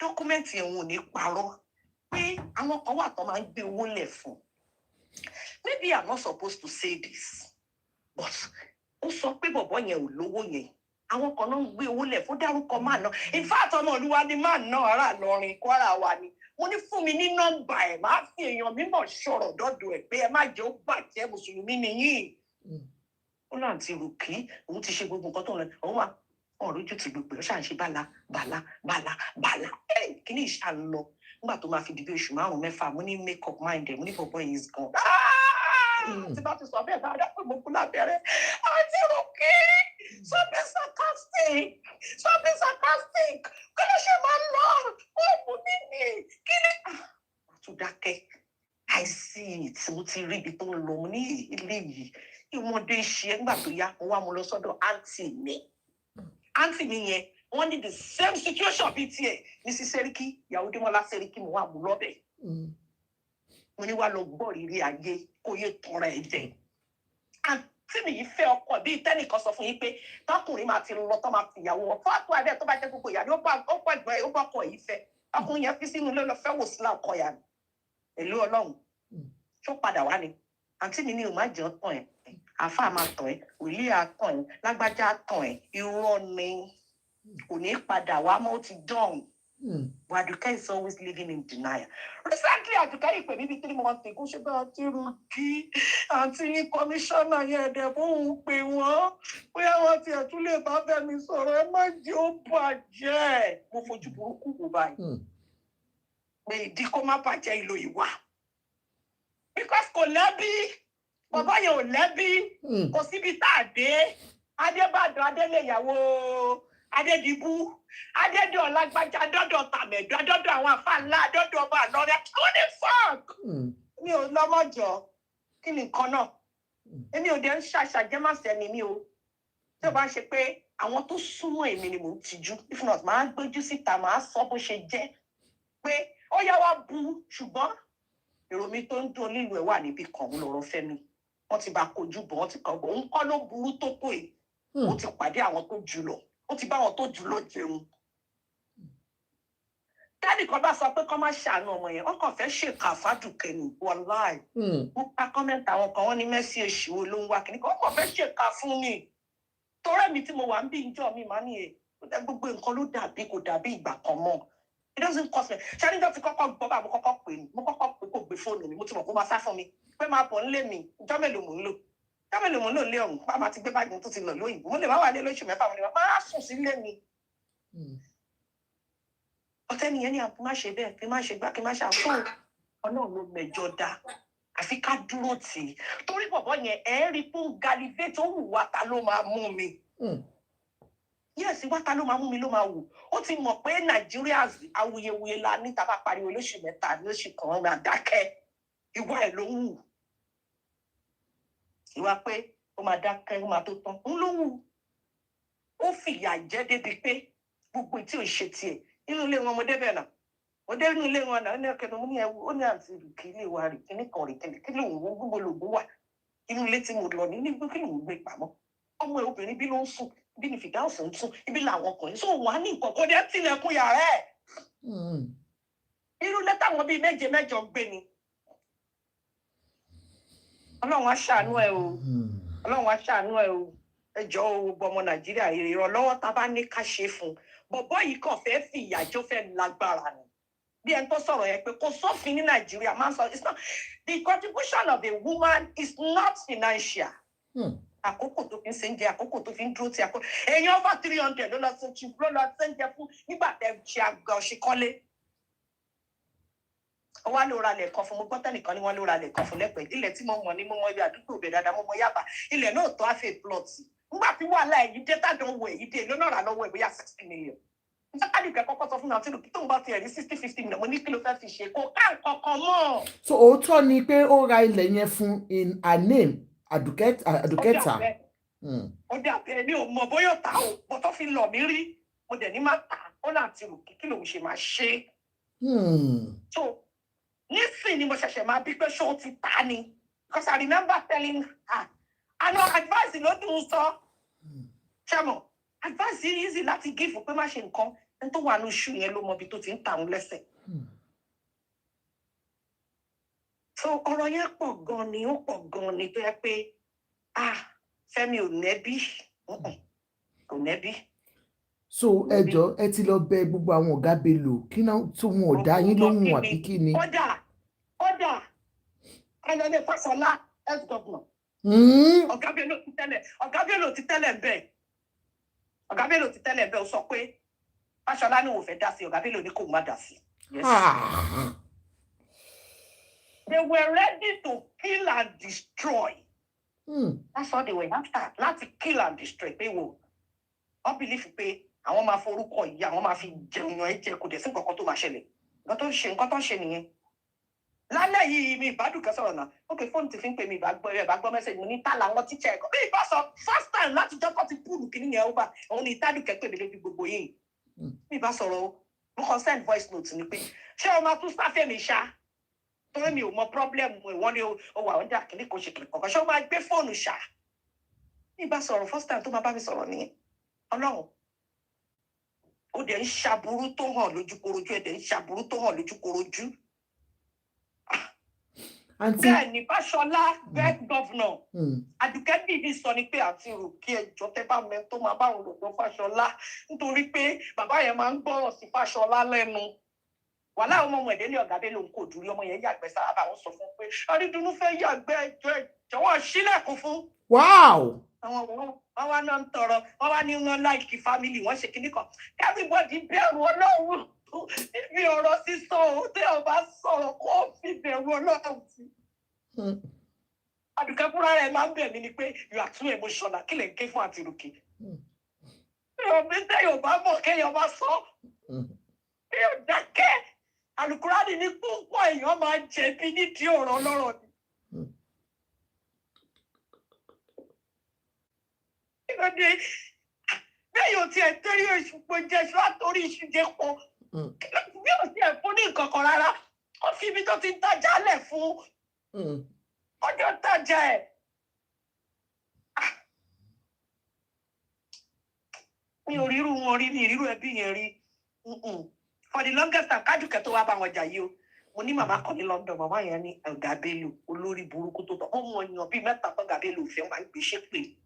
dọ́kúmẹ̀ntì ẹ̀hún ò ní parọ́ pé àwọn kan wà tó máa ń gbé owó lẹ̀ fún. Maybe I'm not supposed to say this, but ó sọ pé bọ̀bọ̀ yẹn ò lówó yẹn. Àwọn kan náà ń gbé owó lẹ̀ fún dárúkọ máa ná. In fact, ọmọ Olúwa ni máa ná ará Ìlọrin Kwara wa ni. Mo ní fún mi ní nọ́mbà ẹ̀, máa fi èèyàn mímọ̀ sọ̀rọ̀ dọ́dọ̀ ẹ̀ pé ẹ má jẹ́ ó bàjẹ́ Mùsùlùmí nìyí. Ó náà ti rò kí òun ti ṣe gbogbo nǹkan tó ń lọ, òun wà ọ̀rọ̀ ojú ti gbogbo ẹ̀ ṣáà ń ṣe bàlá. Kí ni ìṣà ń lọ? Nígbà tó máa fi dìbò oṣù 5 6 mo ní make up mind ẹ̀, mo ní bọ̀bọ̀ yìí is gone. Tí bá ti sọ bẹ́ẹ̀ dáadáa pé mo kú lábẹ́rẹ́. Àǹtí Ròkè, stop being sarcastic. Kí ló ṣe máa ń lọ? Ó mú mi ní. Kí ni? Àtúndákẹ́, I see it. Mo ti rí ibi tó ń lọ, mo ní ilé yìí. Ìwọ́de ṣe nígbà tó yá, mo wá mo lọ sọ́dọ̀ àǹtí mi. Àǹtí mi yẹn, wọ́n ní the same situation bíi tiẹ̀ ní sí Sẹ́ríkì, ìyàwó Démọ́lá Sẹ́ríkì mo wà mú lọ́bẹ̀. Mo ní wá lọ gbọ́ rírí ayé kó yé tọrọ ẹ̀ jẹ. Àǹtí mi yìí fẹ́ ọkọ bíi tẹ́nìkan sọ fún yín pé tọkùnrin máa ti lọ tó máa fi ìyàwó wọn. Fún àtúwà bẹ́ẹ̀ tó bá jẹ́ gbogbo ìyá ni ó bá ẹ̀gbọ́n ẹ̀ ó bá ọkọ yìí fẹ́. Ọkùnrin yẹn fi sínú ilé lọ fẹ́ wò sílá ọkọ yà ni. Èlú Ọlọ́run. Ṣó padà wá ni? Àǹtí mi ní o má jẹ́ ọ̀tàn ẹ̀. Àfáà máa tàn ẹ́, wòlíì àtàn ẹ́, lágbájá àtàn ẹ́, irọ́ ni. Kò ní padà wá mọ́ ó ti dán. But Àdùkẹ́ is always living in denial. Recently, Àdùkẹ́ yìí pè mí bíi 3 months ago, ṣe bá àǹtí Ròkè, àǹtí yín kọmíṣánná yẹn ẹ̀dẹ̀ bóun pè wọ́n. Bóyá wọ́n ti ẹ̀tún lè bá Fẹ́mi sọ̀rọ̀, ẹ má jẹ́ ó bàjẹ́. Mo fojú burúkú wò báyìí. Pé ìdí kó má bàjẹ́ ìlò ìwà. Because kò lẹ́bí, bàbá yẹn ò lẹ́bí, kò síbi tá a dé. Adébàdàn Adélé ìyàwó Adédìbú, Adédè Ọlágbájá, dọ́dọ̀ Tàmẹ̀dọ́, dọ́dọ̀ àwọn àfáàlá, dọ́dọ̀ ọba àlọ́rẹ́. What the fuck? Mi ò lọ́mọ́jọ́. Kí ni nǹkan náà? Èmi ò dé ń ṣàṣàjẹ́màṣẹ́ ni mi o. Tí o bá ń ṣe pé àwọn tó súnmọ́ èmi ni mò ń tijú. If not, màá gbójú síta, màá sọ bó ṣe jẹ́. Pé ó yá wá bu, ṣùgbọ́n èrò mi tó ń dún lílu ẹ̀ wà níbi kan lọ́rọ̀ Fẹ́mi. Wọ́n ti bá kojú bọ̀, wọ́n ti kàn bọ̀. Òun kọ́ ló burú tó tó yìí. Ó ti pàdé àwọn tó jù lọ. Ó ti bá àwọn tó jù lọ jẹun. Dáàdì kan bá sọ pé kọ́ máa ṣàánú ọmọ yẹn, wọ́n kàn fẹ́ ṣèkà f'Àdùkẹ́ ni, wàláì. Mo ka kọ́mẹ́ntà àwọn kan, wọ́n ní Mercy èṣù wo ló ń wá kìíní kan, wọ́n kàn fẹ́ ṣèkà fún mi. Torẹ́ mi tí mo wà ń bí ìjọ mi máa ní gbogbo nǹkan ló dàbí kò dàbí ìgbà kan mọ́. It doesn't cost me. Ṣé níjọ́ ti kọ́kọ́ gbọ́ bá mo kọ́kọ́ pè ní, mo kọ́kọ́ pè kó gbé fóònù mi, mo ti mọ̀ kó máa sá fún mi. Pé máa bọ̀ nílé mi, ìjọ́ mélòó mò ń lò. Ìjọ́ mélòó mò ń lò lé ọ̀hún, bá máa ti gbé báàgì tó ti lọ lóyìnbó. Mo lè má wà ní lóṣù 4, mo lè má sùn sílé mi. Ọ̀tẹ́ nìyẹn ní àpò má ṣe bẹ́ẹ̀, kí má ṣe gbá, kí má ṣe àpò. Ọlọ́run ló mẹjọ dá. Àfi ká dúró tì í. Torí bọ̀bọ̀ yẹn ẹ̀ rí fún galivé tó wù wá ta ló máa mú mi. Yes, wá ta ló máa mú mi ló máa wù. Ó ti mọ̀ pé Nàìjíríà awuyewuye la ní tá bá pariwo lóṣù 3 lóṣù kan máa dákẹ́. Ìwà ẹ̀ ló ń wù. Ìwà pé ó máa dákẹ́, ó máa tó tán. Òun ló wù. Ó fìyà jẹ débi pé gbogbo tí ò ṣe tiẹ̀. Inú ilé wọn mo débẹ̀ náà. Mo dé inú ilé wọn náà, ní ọ̀kẹ́ mo ní ẹwu, ó ní àǹtí Ròkè ilé wa rè kíní kan rè kí lòun wo gbogbo lògùn wà. Inú ilé tí mo lọ ní kí lòun gbé pamọ́. Ọmọ ẹ̀ obìnrin bí ló ń sùn, bí ni Fìdáùsì ń sùn, ibi làwọn ọkùnrin. So wà ní nǹkan kó dé tilẹ̀kùn yàrá ẹ̀. Irú ilé táwọn bíi 7 8 gbé ni. Ọlọ́run á ṣàánú ẹ o. Ọlọ́run á ṣàánú ẹ o. Ẹ jọ̀ọ́ o, gbogbo ọmọ Nàìjíríà, ìrànlọ́wọ́ tá bá ní ká ṣe fún. Bọ̀bọ́ yìí kàn fẹ́ fi ìyàjọ́ fẹ́ lágbára ni. Bí ẹni tó sọ̀rọ̀ yẹn pé kò sófin ní Nàìjíríà máa ń sọ, it's not, the contribution of a woman is not financial. àkókò tó fi ń ṣe ń jẹ àkókò tó fi ń dúró ti àkókò èèyàn over 300 ló lọ sí chief ló lọ sẹ́ńjẹ fún nígbà tẹ ṣe àgbà ọ̀ṣìkọ́lé wá ló ra lẹ̀ kan fún mo gbọ́ tẹ́nìkan ni wọ́n ló ra lẹ̀ kan fún lẹ́pẹ́ ilẹ̀ tí mo mọ̀ ní mo mọ ibi àdúgbò bẹ̀ dáadáa mo mọ Yaba ilẹ̀ náà tó àfẹ́ plot nígbà tí wàhálà èyí dé tàdán wo èyí dé lónà rà lọ́wọ́ ẹ̀ bóyá 60 million Aladuke kọ́kọ́ sọ fún mi àti lùkí tó ń bá ti ẹ̀rí 60-50 million mo ní kí ló fẹ́ fi ṣe kó ká nǹkan kan mọ́. So òótọ́ ni pé ó ra ilẹ̀ yẹn fún in her name Aduketa. Ó dàbẹ̀ mi ò mọ̀ bóyá ta o mo tó fi lọ̀ mí rí mo dẹ̀ ní má ta ó náà ti lùkí kí lòun ṣe máa ṣe. So nísìn ni mo ṣẹ̀ṣẹ̀ máa bí pé ṣé ó ti ta ni because I remember telling her àná advice ló dùn ún sọ ṣẹ́mọ̀ advice easy láti give pé má ṣe nǹkan ẹni tó wà ní oṣù yẹn ló mọ ibi tó ti ń ta òun lẹ́sẹ̀. So ọ̀rọ̀ yẹn pọ̀ gan ni ó pọ̀ gan ni tó yẹ pé Fẹ́mi ò nẹ́bí kò nẹ́bí. So ẹjọ́ ẹ ti lọ bẹ gbogbo àwọn ọ̀gá Bello kí náà tó wọn ò dá yín lóhùn àbí kí ni. kódà ẹnìyẹn Fáṣọlá ex-governor ọ̀gá Bello ti tẹ́lẹ̀ bẹ́ẹ̀ ó sọ pé Fáṣọlá ni wọ́n fẹ́ dá sí ọ̀gá Bello ní kò má dá sí. They were ready to kill and destroy. That's what they were after. Láti kill and destroy. Pé wo, wọ́n believe pé àwọn máa forúkọ yìí, àwọn máa fi jẹun ẹ̀jẹ̀ kò dẹ̀ sí nǹkan tó máa ṣẹlẹ̀. Nǹkan tó ń ṣe nìyẹn. Lálẹ́ yìí mi ìbádùnkẹ́ sọ̀rọ̀ náà. Ok, fóònù ti fi ń pè mí ìbágbọ́ mẹ́sẹ̀jì mo ní ta làwọn tíṣà ẹ̀kọ́. Bí ìbá sọ first time láti jọ́kọ́ ti púùlù kìíní yẹn over. Òun ni ìtádùnkẹ́ pè mí lójú gbogbo yìí. Bí ìbá sọ̀rọ̀ o, mo kàn send voice note ni pé ṣé o máa tún sáfẹ́ mi ṣá? Torí mi ò mọ problem wọ́n ní ó wà ọjà kìíní kò ṣe kìíní kọ̀ọ̀kan ṣé ó máa gbé fóònù ṣá. Bí ìbá sọ̀rọ̀ first time tó máa bá mi sọ̀rọ̀ nìyẹn. Ọlọ́run ó dẹ̀ ń ṣàbúrú tó hàn lójúkorojú ẹ̀ dẹ̀ ń ṣàbúrú tó hàn lójúkorojú. Bẹ́ẹ̀ ni Fáṣọlá bẹ́ẹ̀ gọ́vnọ̀ Aduke dìdí sọ ni pé àti rò kí ẹjọ́ tẹ́ bá mẹ́ tó máa bá òun lòdò Fáṣọlá nítorí pé bàbá yẹn máa ń gbọ́rọ̀ sí Fáṣọlá lẹ́nu. Wàhálà ọmọ ẹ̀dẹ́lẹ̀ ọ̀gá Bello ń kò dúró ọmọ yẹn yàgbẹ́ sára bá wọn sọ fún pé Adídúnú fẹ́ yàgbẹ́ ẹjọ́ ìjọwọ́ sílẹ̀kùn fún. Wow. Àwọn wá náà ń tọrọ wọ́n wá ní wọn láìkí family wọ́n ṣe kíní kan everybody bẹ̀rù Ọlọ́run níbi ọ̀rọ̀ sísọ òun tí ọba sọ̀rọ̀ kó fi bẹ̀rù Ọlọ́run sí. Aduke fúnra rẹ̀ máa ń bẹ̀ mí ni pé you are too emotional kí lè ń ké fún Àtìrùkì. Èèyàn mi tẹ́ yóò bá mọ̀ kéèyàn bá sọ. Èèyàn dákẹ́. Àlùkùránì ní púpọ̀ èèyàn máa jẹ̀bi nídìí ọ̀rọ̀ ọlọ́rọ̀ ni. Ìgbàdé bẹ́ẹ̀ yóò tiẹ̀ torí oṣù pé jẹ́sù àtòrí iṣu jẹ́ pọ̀. Bí o tiẹ̀ fún ní nǹkan kan rárá, ó fi ibi tó ti ń tajà lẹ̀ fún ọjọ́ tajà ẹ̀. Mi ò rírú wọn rí, mi ìrírú ẹbí yẹn rí. For the longest time, Kájùkẹ́ tó wá bá wọn jà yìí o. Mo ní màmá kan ní London, màmá yẹn ní ọ̀gá Bello, olórí burúkú tó tọ̀. Wọ́n mọ èèyàn bíi mẹ́ta tó ọ̀gá Bello fẹ́ máa ń gbé ṣépè.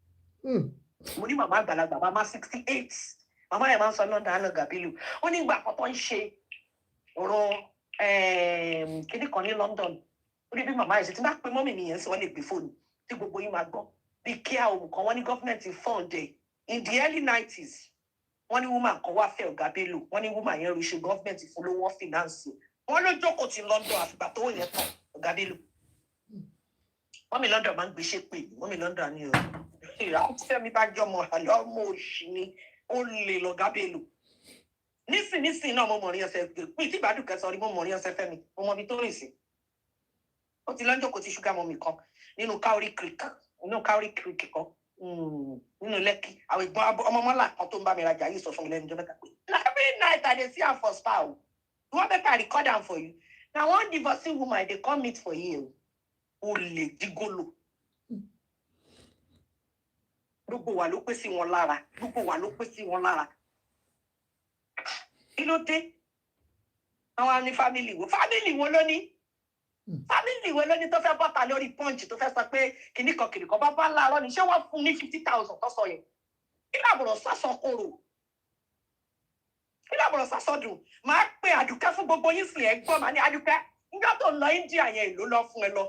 Mo ní màmá àgbàlagbà, màmá 68. Màmá yẹn máa ń sọ London àná ọ̀gá Bello. Ó ní ìgbà kan tó ń ṣe ọ̀rọ̀ kíní kan ní London. Ó ní bí màmá yẹn ṣe ti máa pe mọ́mì mi yẹn sí wọ́n lè gbé fóònù tí gbogbo yín máa gbọ́. Bí kíá òun kan wọ́n ní gọ́fìmẹ̀ntì fọ́ọ̀dẹ̀ in the early 90s. Wọ́n ní woman kan wá fẹ́ ọ̀gá Bello wọ́n ní woman yẹn rí ṣe gọ́ọ̀mẹ̀ntì fún lówó fìnánsì wọ́n ló jókòó ti London àfìgbà tó yẹn tán ọ̀gá Bello wọ́n mi London máa ń gbé ṣépè wọ́n mi London ní ọ̀rọ̀ Fẹ́mi bá jọmọ àlọ́ ọmọ òṣì ni ó lè lọ́gá Bello nísìnyí náà mo mọ̀ rí ọ̀sẹ̀ pé tí Àdùkẹ́ sọ rí mo mọ̀ rí ọ̀sẹ̀ Fẹ́mi mo mọ ibi tó rìn sí ó ti lọ́jọ́ kò ti ṣúgà mọ́ mi kan nínú Cowrie Creek kan nínú Lẹ́kì àwọn ìgbọ́n ọmọmọ́là kan tó ń bá mi rajà yìí sọ fún mi lẹ́nu ìjọba pé every night I dey see am for spa o you wan make I record am for you na one divorcing woman dey come meet for here o lè dígolo gbogbo wa ló pé sí wọn lára kí ló dé àwọn ní family wo ló ní. Family wo ló ní tó fẹ́ bọ́ta lórí Punch tó fẹ́ sọ pé kìnnìkan bá bá láàárọ̀ ní ṣé wọ́n fún ní 50,000 tó sọ yẹn kí làbùrọ̀ sásọ kóró kí làbùrọ̀ sásọ dùn máa pe Àdùkẹ́ fún gbogbo yín sí ẹ̀gbọ́n máa ní Àdùkẹ́ nígbà tó lọ India yẹn ìlú lọ fún ẹ lọ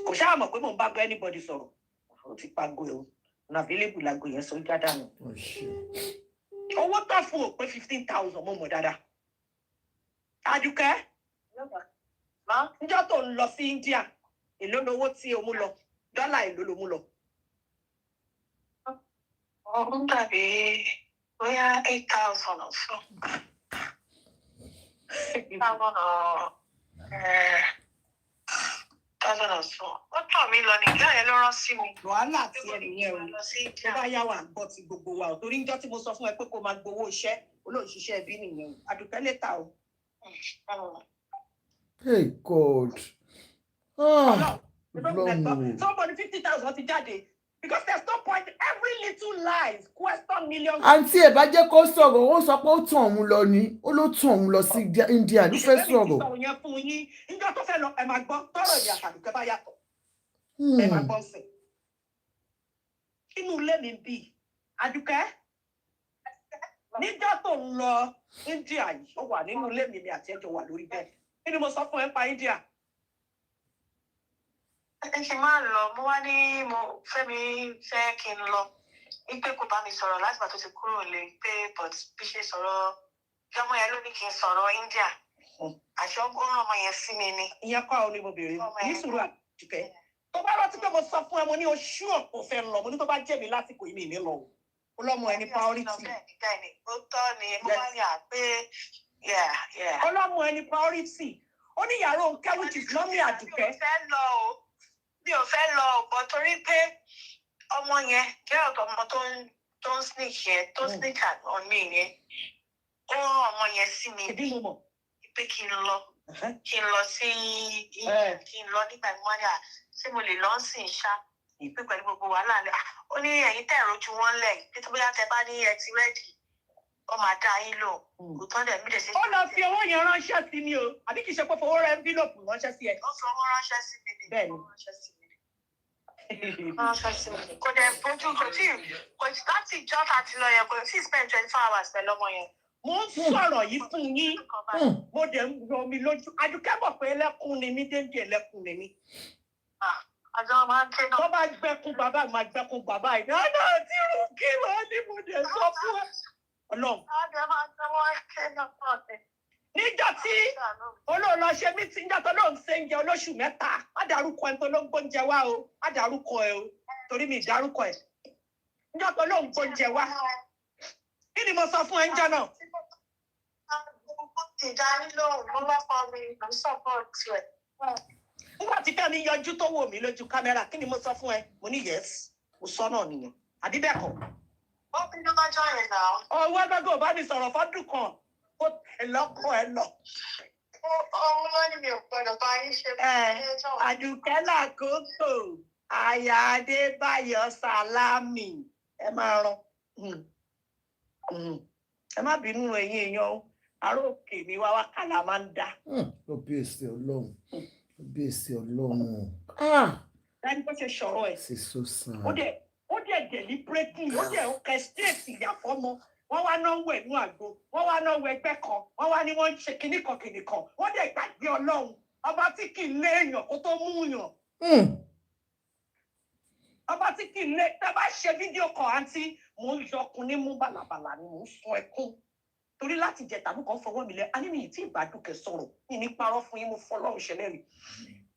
kò ṣáà mọ̀ pé mò ń bá gbọ́ anybody sọ̀rọ̀ ó ti pàgọ́ ẹ̀ o na available lago yẹn sọ jáde nù. owó tó fún ò pé 15,000 mo mọ̀ dáadáa. Adúkẹ́ níjọ́ tó ń lọ sí India èló lówó tí o mú lọ dọ́là èló ló mú lọ. Ó dàbí bóyá 8,000 or so. 8,000 or so. Ó tọ̀ mí lọ nìyá yẹn ló rán sí mi. Wàhálà tí ẹ nìyẹn o. Tó bá yá wà gbọ́ ti gbogbo wa o. Torí níjọ́ tí mo sọ fún ẹ pé kó máa gbowó iṣẹ́ olóòṣìṣẹ́ ẹbí nìyẹn o. Adúkẹ́ lè ta o. Hey God. Somebody 50,000 ti jáde. Because there's no point every little lies question millions. Àǹtí ẹ̀ bá jẹ́ kó sọ̀rọ̀ ó sọ pé ó tàn òun lọ ni ó ló tàn òun lọ sí India ló fẹ́ sọ̀rọ̀. Ìṣèlérí ti sọ̀rọ̀ yẹn fún yín níjọ́ tó fẹ́ lọ ẹ̀ máa gbọ́ tọ́rọ̀ ìyá Àdùkẹ́ bá yàtọ̀. Ẹ̀ máa gbọ́ sí. Inú ilé mi bì Àdùkẹ́ níjọ́ tó ń lọ India yìí ó wà nínú ilé mi àti ẹjọ́ wà lórí bẹ́ẹ̀. Kí ni mo sọ fún ẹ pa India? Ẹ ṣe máa lọ, mo wá ní mo Fẹ́mi fẹ́ kí n lọ. Ipe kò bá mi sọ̀rọ̀ láti ìgbà tó ti kúrò lé pé but bí ṣe sọ̀rọ̀ ọmọ yẹn ló ní kí n sọ̀rọ̀ India. Àṣọ ó rán ọmọ yẹn sí mi ni. Ìyẹn kọ́ ọ ní mo bèrè ní sùúrù Àdùkẹ́. Tó bá rántí pé mo sọ fún ẹ mo ní oṣù ọ̀pọ̀ fẹ́ lọ mo ní tó bá jẹ́ mi lásìkò yìí mi ní lọ. Ọlọ́mọ ẹni priority. Ó tọ́ ni mo bá yà pé ọlọ́mọ ẹni priority. Ó ní yàrá òun kẹ́wù ti lọ́mí Àdùkẹ́. Mi ò fẹ́ lọ bọ̀ torí pé ọmọ yẹn jẹ́ ọmọ tó ń snitch yẹn tó snitch on me yẹn ó rán ọmọ yẹn sí mi pé kí n lọ sí kí n lọ nígbà tí wọ́n ní ṣé mo lè lọ sí ìṣá ìpè pẹ̀lú gbogbo wàhálà rẹ̀ ó ní ẹ̀yin tẹ̀ rojú wọn lẹ̀ títí bóyá tẹ bá ní ẹ ti rẹ́dì ó máa dá yín lò kò tán dẹ̀ mí lè ṣe. Ó lọ fi owó yẹn ránṣẹ́ sí mi o àbí kì í ṣe pé fowó rẹ envelope ránṣẹ́ sí ẹ. Ó fi owó ránṣẹ́ sí mi ni. Bẹ́ẹ̀ni. Kò dẹ̀ bójú kò láti ìjọ àti lọ yẹn kò sí spend 24 hours pẹ̀lú ọmọ yẹn. Mo ń sọ̀rọ̀ yìí fún yín mo dẹ̀ ń yọ mi lójú Àdùkẹ́ mọ̀ pé ẹlẹ́kùn ni mí déńdé ẹlẹ́kùn ni mí. Àjọ máa ń ké náà. Tó bá gbẹ́kún bàbá máa gbẹ́kún bàbá yìí náà tí irú kí wọ́n ní mo dẹ̀ sọ fún ẹ. Ọlọ́run. Àjọ máa ń tẹ́wọ́ ké náà ọ̀tẹ̀. Níjọ́ tí olóòlọ́ ṣe mí tí níjọ́ tó lóun ṣe ń jẹ olóṣù mẹ́ta má dárúkọ ẹni tó ló ń gbóúnjẹ wá o má dárúkọ ẹ o torí mi dárúkọ ẹ níjọ́ tó lóun gbóúnjẹ wá kí ni mo sọ fún ẹ níjọ́ náà. Ìdánilóhùn ló bá kọ́ mi ló sọ́pọ̀tì ẹ̀. Nígbà tí Fẹ́mi yọjú tó wò mí lójú kámẹ́rà kí ni mo sọ fún ẹ mo ní yes mo sọ náà nìyẹn àbí bẹ́ẹ̀ kọ́. Ó fi ní lọ́jọ́ yẹn náà. Owó ẹgbẹ́gbẹ́ ò bá mi sọ̀rọ̀ fọ́dún kan ó tẹ̀ lọ́kọ̀ ẹ lọ. Òun ló ní mi ò gbọdọ̀ bá yín ṣe fún Àdùkẹ́ làkókò àyà Adébáyọ̀ Sálámì ẹ máa rán ẹ má bínú ẹ̀yin èèyàn o àrò òkè mi wá wákàlà máa ń dá. Kábíyèsí Ọlọ́run kábíyèsí Ọlọ́run. Láti bó ṣe sọ̀rọ̀ ẹ̀ ó dẹ̀ deliberately ó dẹ̀ orchestrate ìyàfọ́mọ wọ́n wá náwó ẹ̀nú àgbo wọ́n wá náwó ẹgbẹ́ kan wọ́n wá ní wọ́n ń ṣe kinní kan wọ́n dẹ̀ gbàgbé Ọlọ́run ọba tí kì í lé èèyàn kó tó mú yàn. Ọba tí kì í lé tẹ́ bá ṣe fídíò kan àǹtí mò ń yọkun ní mú bàlàbàlà ni mò ń sun ẹkún torí láti jẹ tàbí kan fọwọ́ mi lẹ a ní mi tí ìbádùkẹ́ sọ̀rọ̀ ní ní parọ́ fún yín mo fọlọ́run ṣẹlẹ̀ rí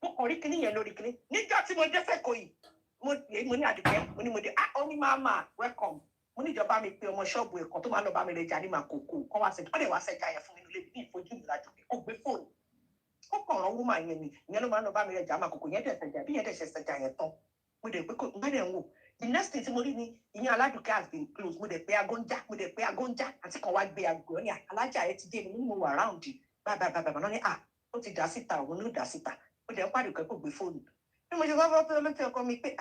mo kàn rí kinní yẹn lórí kinní nígbà tí mo dé fẹ́kọ̀ọ́ yìí mo ní Àdùkẹ́ mo ní mo dé ó ní máma welcome mo ní ìjọba mi pé ọmọ ṣọ́ọ̀bù ẹ̀kan tó máa ń lọ bá mi rẹ̀ jà ní màkòkò kọ́ wá sẹ́jà ọ̀dẹ̀ wá sẹ́jà yẹn fún mi nílé bí ìfojú mi lájú ó gbé fóònù ó kàn rán wúmà yẹn ni ìyẹn ló máa ń lọ bá mi rẹ̀ jà màkòkò yẹn dẹ̀ sẹ́jà bí yẹn dẹ̀ ṣe sẹ́jà yẹn tán mo dẹ̀ pé kò ń bẹ̀rẹ̀ ń wò the next thing tí mo rí ni ìyẹn Aládùkẹ́ has been closed mo dẹ̀ pé agóńjà àti kan wá gbé aago ní alájà ẹ ti dé ni mo wà ráùndì bàbà náà ní ó ti dá síta òun ló dá síta mo dẹ̀ ń pàdùkẹ́ kò gbé fóònù bí mo ṣe wá fọ́ pé olóòtú ọkọ mi pé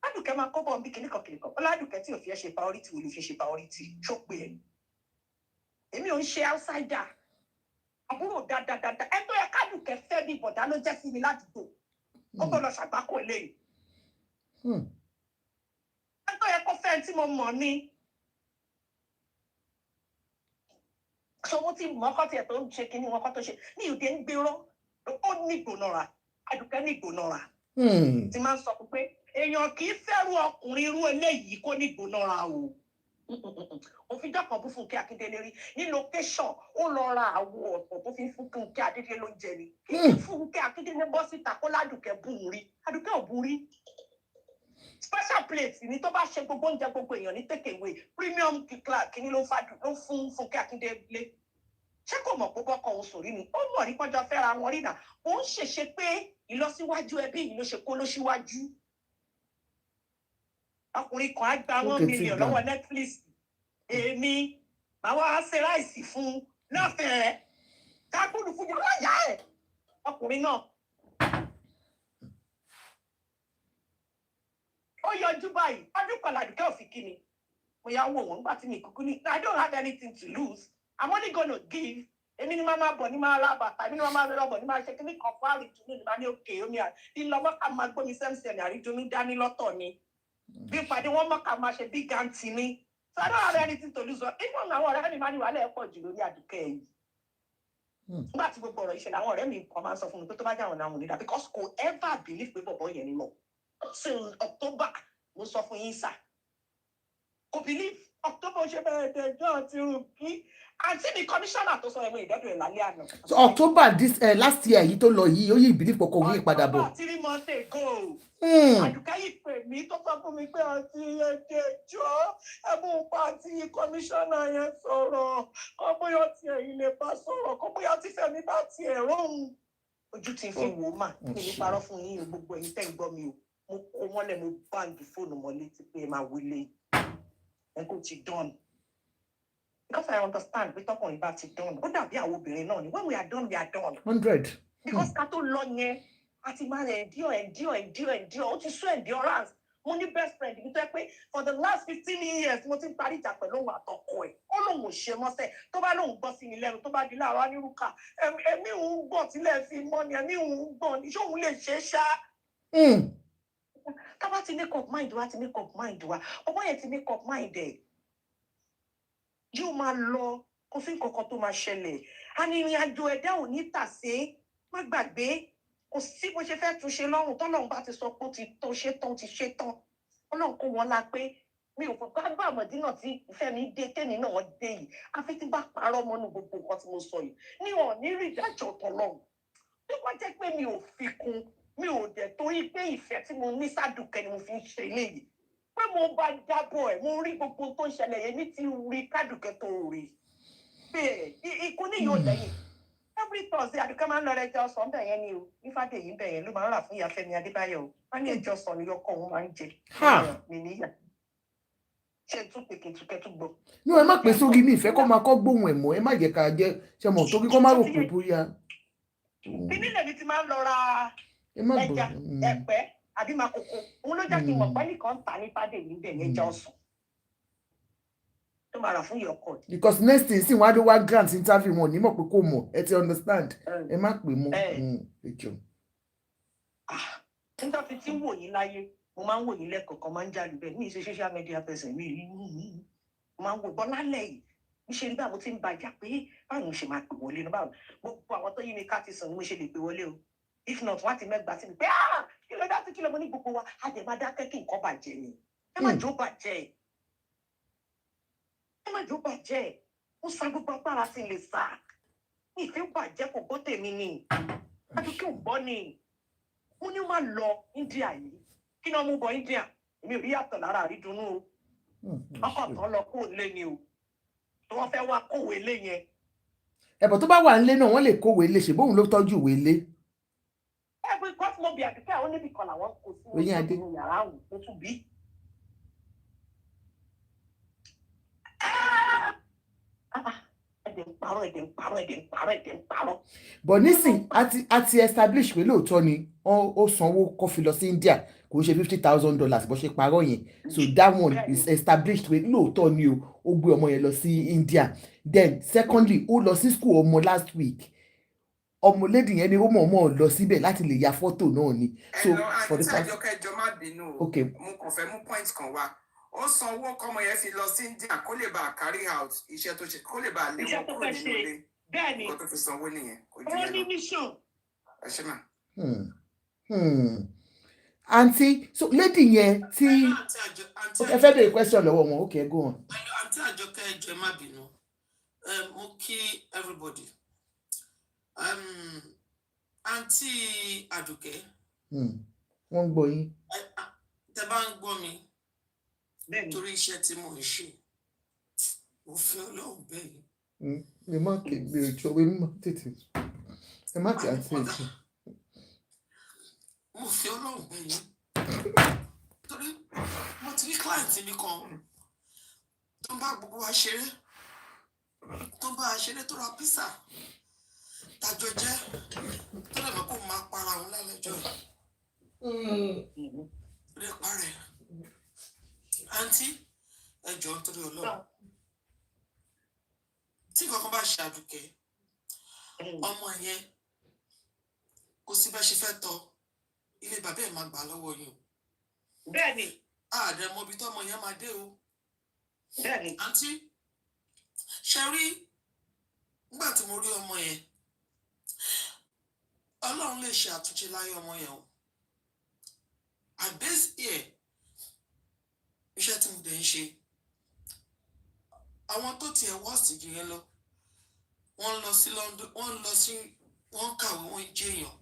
Aládùkẹ́ máa kọ́ bọ̀ bí kìnnìkan Aládùkẹ́ tí ò fi ẹ́ ṣe priority wo ló fi ṣe priority ṣó pé ẹ̀ èmi ò ń ṣe outsider àbúrò dáadáa ẹ tó yẹ k'Ádùkẹ́ fẹ́ bí bọ̀dá ló jẹ́ sí mi ládùúgbò ó tó lọ ṣàgbákò eléyìí ẹ tó yẹ kó fẹ́ tí mo mọ̀ ní ṣòwò tí mọ́kọ́ tiẹ̀ tó ń ṣe kínní wọn kọ́ tó ṣe ní ìdè ń gbérọ́ ó ní ìgbónára Àdùkẹ́ ní ìgbónára tí máa ń sọ pé èèyàn kì í fẹ́rù ọkùnrin irú eléyìí kó ní ìgbónára o. Òfin dọ́pọ̀ bú Fúnkẹ́ Akíndélé rí ní location ó lọ ra àwo ọ̀pọ̀ tó fi Fúnkẹ́ Akíndélé ló ń jẹ ni. Kí ni Fúnkẹ́ Akíndélé bọ́ síta kó Ládùkẹ́ bù ú rí? Ládùkẹ́ ò bù rí. Special plate ni tó bá ṣe gbogbo oúnjẹ gbogbo èèyàn ní take away premium kìíní ló fún Fúnkẹ́ Akíndélé. Ṣé kò mọ̀ pé bọ́kọ̀ òun sòrí ni? Ó mọ̀ ní pọ́jọ́ fẹ́ra wọn rí nà. Ó ń ṣèṣe pé ìlọsíwájú ẹbí yìí ló ṣe kó ló síwájú. Ọkùnrin kan á gba 1 million lọ́wọ́ Netflix. Èmi màá wá ṣe ráìsì fún lọ́fẹ̀ẹ́. Kákúrú fún yàrá ìyá ẹ̀. Ọkùnrin náà. Ó yọjú báyìí. Ọdún kan Ládùkẹ́ ò fi kí ni. Mo yà wò wọ́n nígbà tí mi kúkú ní. I don't have anything to lose. I'm only gonna give. Èmi ni máa bọ̀ ní máa ra bàtà. Èmi ni máa lọ bọ̀ ní máa ṣe kíní kan fún àrídùnú ní máa ní òkè omi àti ìlọ́wọ́ ká máa gbómi sẹ́mùsẹ̀ ní àrídùnú dání lọ́tọ̀ ni. Bí ìpàdé wọn mọ̀ ká máa ṣe bí gàǹtì ni. So I don't have anything to lose. Even àwọn ọ̀rẹ́ mi máa ní wàhálà ẹ̀pọ̀ jù lórí Àdùkẹ́ yìí. Nígbà tí gbogbo ọ̀rọ̀ ìṣẹ̀lẹ̀ àwọn ọ̀rẹ́ mi kan máa ń sọ fún mi pé tó bá jẹ́ àwọn náà nígbà because kò ever believe pé bọ̀bọ̀ yẹn ni mọ̀. Till October mo sọ fún yín sà. Kò believe October ṣe bẹ̀rẹ̀ dẹjọ́ àti rúkì. Àǹtí mi commissioner tó sọ ẹ̀wọ̀n ìdọ́dọ̀ ẹ̀ lálẹ́ àná. So October this last year yìí tó lọ yìí ó yí ìbílí pọ̀kọ̀ òun yí padà bọ̀. October 3 months ago. Àdùkẹ́ yìí pè mí tó sọ fún mi pé àti ẹ̀jẹ̀jọ́ ẹ̀bùn pa àti commissioner yẹn sọ̀rọ̀. Kọ́ bóyá ti ẹ̀yin lè bá sọ̀rọ̀. Kọ́ bóyá ti Fẹ́mi bá ti ẹ̀ rọrùn. Ojú ti fi wò ó mà. Mi ní parọ́ fún yín gbogbo ẹ̀yin tẹ́ ń gbọ́ mi o. Mo kó wọ́n lẹ̀ mo báǹgì fóònù mọ́ létí pé ẹ máa wọlé. Ẹ kò ti done. Because I understand pé tọkùnrin bá ti done. Ó dàbí àwọn obìnrin náà ni. When we are done, we are done. 100. Because ká tó lọ yẹn, a ti máa endure. Ó ti sún endurance. Mo ní best friend mi tó yẹ pé for the last 15 years mo ti ń parí ìjà pẹ̀lú òun àtọkọ ẹ̀. Ó lóun ò ṣe mọ́sẹ̀. Tó bá lóun gbọ́ sí mi lẹ́nu, tó bá di láàárọ̀ onírúkà. Ẹ̀mí òun gbọ̀n tílẹ̀ fi mọ́ ni, ẹ̀mí òun gbọ̀n ni. Ṣé òun lè ṣe é ṣá? Ká bá ti make up mind wa, ọmọ yẹn ti make up mind ẹ̀. Yóò máa lọ, kò sí nǹkan tó máa ṣẹlẹ̀. Arìnrìn àjò ẹ̀dá ò ní tàsé, má gbàgbé. Kò sí bó ṣe fẹ́ túnṣe lọ́rùn tọ́lọ́run bá ti sọ pé ó ti tó ṣe tán, ti ṣe tán. Ọlọ́run kó wọn la pé mi ò fọ́ gbàgbọ́ àmọ̀dí náà tí Fẹ́mi dé tẹ́ni náà dé yìí. Àfi tí bá parọ́ mọ́nú gbogbo nǹkan tí mo sọ yìí. Ní ọ̀ní rí ìdájọ́ tọ́lọ́run. Bí wọ́n jẹ́ pé mi ò fi kún, mi ò dẹ̀ torí pé ìfẹ́ tí mo ní sádùkẹ́ ni mo fi ń ṣe eléyìí. Pé mo bá jábọ̀ ẹ̀, mo rí gbogbo tó ń ṣẹlẹ̀ yẹn ní ti rí Kádùkẹ́ tó rí. Bẹ́ẹ̀ ikú ní yóò lẹ́yìn. Every Thursday Àdùkẹ́ máa ń lọ ẹjọ́ ọ̀sán bẹ̀ yẹn ni o. Ifáde yìí bẹ̀ yẹn ló máa ń rà fún ìyá Fẹ́mi Adébáyọ̀ o. Wọ́n ní ẹjọ́ ọ̀sán ni ọkọ òun máa ń jẹ. Mi níyà. Ṣé tún pé kìtùkẹ́ tún gbọ́? Ní ẹ má pè sórí mi ìfẹ́ kó máa kọ́ gbóhùn ẹ̀ mọ́ ẹ má jẹ́ ká jẹ́ ṣe mọ̀ torí kó má rò pé bóyá. Kíní lèmi ti máa ń lọ ra ẹja ẹ̀pẹ́ àbí makoko. Òun ló jẹ́ kí n mọ̀ pé nìkan tà ní Ifáde yìí bẹ̀ yẹn ẹja ọ̀sán. Tó máa rà fún your court. Because next thing sí wọn á dé wá grant interview wọn ò ní mọ̀ pé kò mọ̀ ẹ ti understand ẹ má pè mọ́ ẹjọ́. Nígbà tí wò yín láyé mo máa ń wò yín lẹ́kọ̀ọ̀kan máa ń jáde bẹ́ẹ̀ ní ìṣe social media person mi rí mo máa ń wò bọ́ lálẹ́ yìí níṣẹ́ ní báwo ti ń bàjá pé báwo mo ṣe máa pè wọlé náà báwo gbogbo àwọn tó yí mi ká ti sàn ni mo ṣe lè pè wọlé o if not wọ́n á ti mẹ́gbàá sí mi pé kí ló dá sí kí ló mo ní gbogbo wa á jẹ́ máa dákẹ́ kí nǹkan bàjẹ́ ni ẹ má jó bàjẹ́ ẹ má jó bàjẹ́ ó sa gbogbo agbára sí lè sá ìfẹ́ bàjẹ́ kò gbọ́ tèmi ni Àdùkẹ́ ò gbọ́ ni mo ní má lọ India yìí kí ni wọ́n mú bọ India èmi ò rí yàtọ̀ lára àrídùnnú o ọkọ̀ tán lọ kó lé ni o tí wọ́n fẹ́ wá kówé lé yẹn. Ẹ̀bọ̀ tó bá wà nílé náà wọ́n lè kówé lé ṣe bóun ló tọ́jú ìwé lé. Ẹgbẹ́ kọ́sìmọ̀ bíi Àdùkẹ́ àwọn níbi kan làwọn kò sí wọn nínú yàrá àwọn tó tún bí. Ẹ̀dẹ̀ ń parọ́. But nísìn a ti establish pé lóòótọ́ ni ó sanwó kó fi lọ sí India kò ṣe $50,000 bó ṣe parọ́ yẹn so that one is established pé lóòótọ́ ni ó gbé ọmọ yẹn lọ sí India. Then secondly ó lọ sí school ọmọ last week ọmọ lady yẹn ni ó mọ̀ lọ síbẹ̀ láti lè ya fọ́tò náà ni. So for the past ẹjọ́ má bínú o mo kàn fẹ́ mú point kan wá ó sanwó kọ́mọ yẹn fi lọ sí India kó lè bá carry out iṣẹ́ tó ṣe kó lè bá lé wọn kúrò nínú ilé nǹkan tó fi sanwó nìyẹn kò jù yẹn lọ ẹ ṣe mà. Auntie, so lady yẹn tí ẹ fẹ́ bèrè question lọ́wọ́ wọn, okay, go on. Àǹtí Àjọkẹ́ ẹ jọ̀ọ́ ẹ má bínú. Mo kí everybody. Àǹtí Àdùkẹ́. Wọ́n gbọ́ yín. Tẹ́ bá ń gbọ́ mi torí iṣẹ́ tí mo ń ṣe, mo fi Ọlọ́run bẹ̀ yín. Ẹ má kéde ojú ọwọ́, ẹ má tètè. Ẹ má tètè àti ètò. Mo fi Ọlọ́run bẹ̀ yín. Torí mo ti rí client mi kan tó ń bá gbogbo wa ṣeré, tó ń bá a ṣeré tó ra pizza tàjọ jẹ, tó lè mọ̀ kó máa para òun lálẹ́jọ́ rí parẹ́. Àǹtí ẹ jọ̀ọ́ nítorí Ọlọ́run, tí kankan bá ṣe Àdùkẹ́, ọmọ yẹn kò sí bá ṣe fẹ́ tọ́ ilé bàbá ẹ̀ máa gbà lọ́wọ́ yín. Bẹ́ẹ̀ni. Ààrẹ mọ ibi tọ́mọ yẹn máa dé o. Bẹ́ẹ̀ni. Àǹtí ṣe rí nígbà tí mo rí ọmọ yẹn, Ọlọ́run lè ṣe àtúnṣe láyé ọmọ yẹn o. Àbẹ́sì ẹ̀ iṣẹ́ tí mo dẹ̀ ń ṣe, àwọn tó tiẹ̀ wọ́ọ̀sì jù yẹn lọ, wọ́n lọ sí London, wọ́n kàwé, wọ́n jẹ́ èèyàn.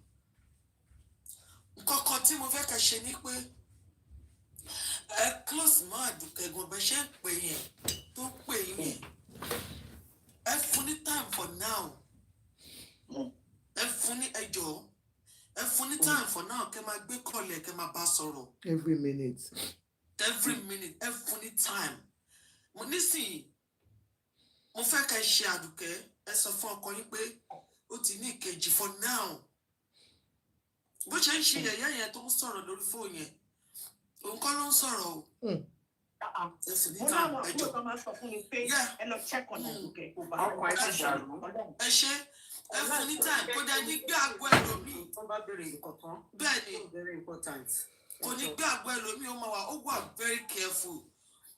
Nǹkan kan tí mo fẹ́ ká ṣe ni pé ẹ close mọ́ Àdùkẹ́ gan bẹ́ẹ̀ ṣe ń pè yẹn tó ń pè yẹn, ẹ fún ní time for now, ẹ fún ní ẹjọ́, ẹ fún ní time for now, kẹ́ máa gbé kọ́lẹ̀, kẹ́ máa bá sọ̀rọ̀ every minute ẹ fún ní time. Mo nísìnyí mo fẹ́ ká ṣe Àdùkẹ́, ẹ sọ fún ọkọ yín pé ó ti ní ìkejì for now. Bó ṣe ń ṣe yẹ̀yẹ́ yẹn tó ń sọ̀rọ̀ lórí fóònù yẹn, òun kọ́ ló ń sọ̀rọ̀ o. Ẹ sì ní time ẹjọ́. Ẹ ṣe ẹ fún ní time kó dẹ ní gbé àgọ́ ẹlòmíì. Bẹ́ẹ̀ni kò ní gbé àgọ́ ẹlòmíì, ó máa wà, ó wà very careful.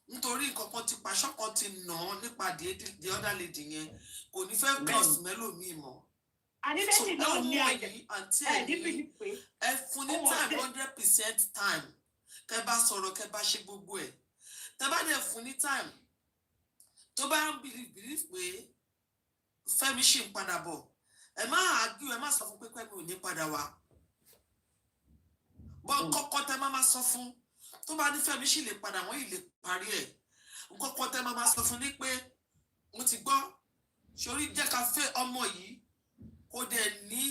Nítorí nǹkan kan ti pàṣọ kan ti nà án nípa the other lady yẹn, kò ní fẹ́ cross mẹ́lòmíì mọ́. So ọmọ yìí àǹtí ẹ̀yìn ẹ fún ní time 100% time, kẹ́ bá sọ̀rọ̀, kẹ́ bá ṣe gbogbo ẹ̀. Tẹ́ bá dẹ̀ fún ní time tó bá ń believe pé Fẹ́mi ṣì ń padà bọ̀, ẹ má argue, ẹ má sọ fún pé Fẹ́mi ò ní padà wá. Bọ́ kọ́kọ́ tẹ́ máa sọ fún, tó bá ní Fẹ́mi ṣì lè padà, wọ́n yìí lè parí ẹ̀. Kọ́kọ́ tẹ́ máa sọ fún ní pé mo ti gbọ́, sórí jẹ́ ká fẹ́ ọmọ yìí kó dẹ̀ ní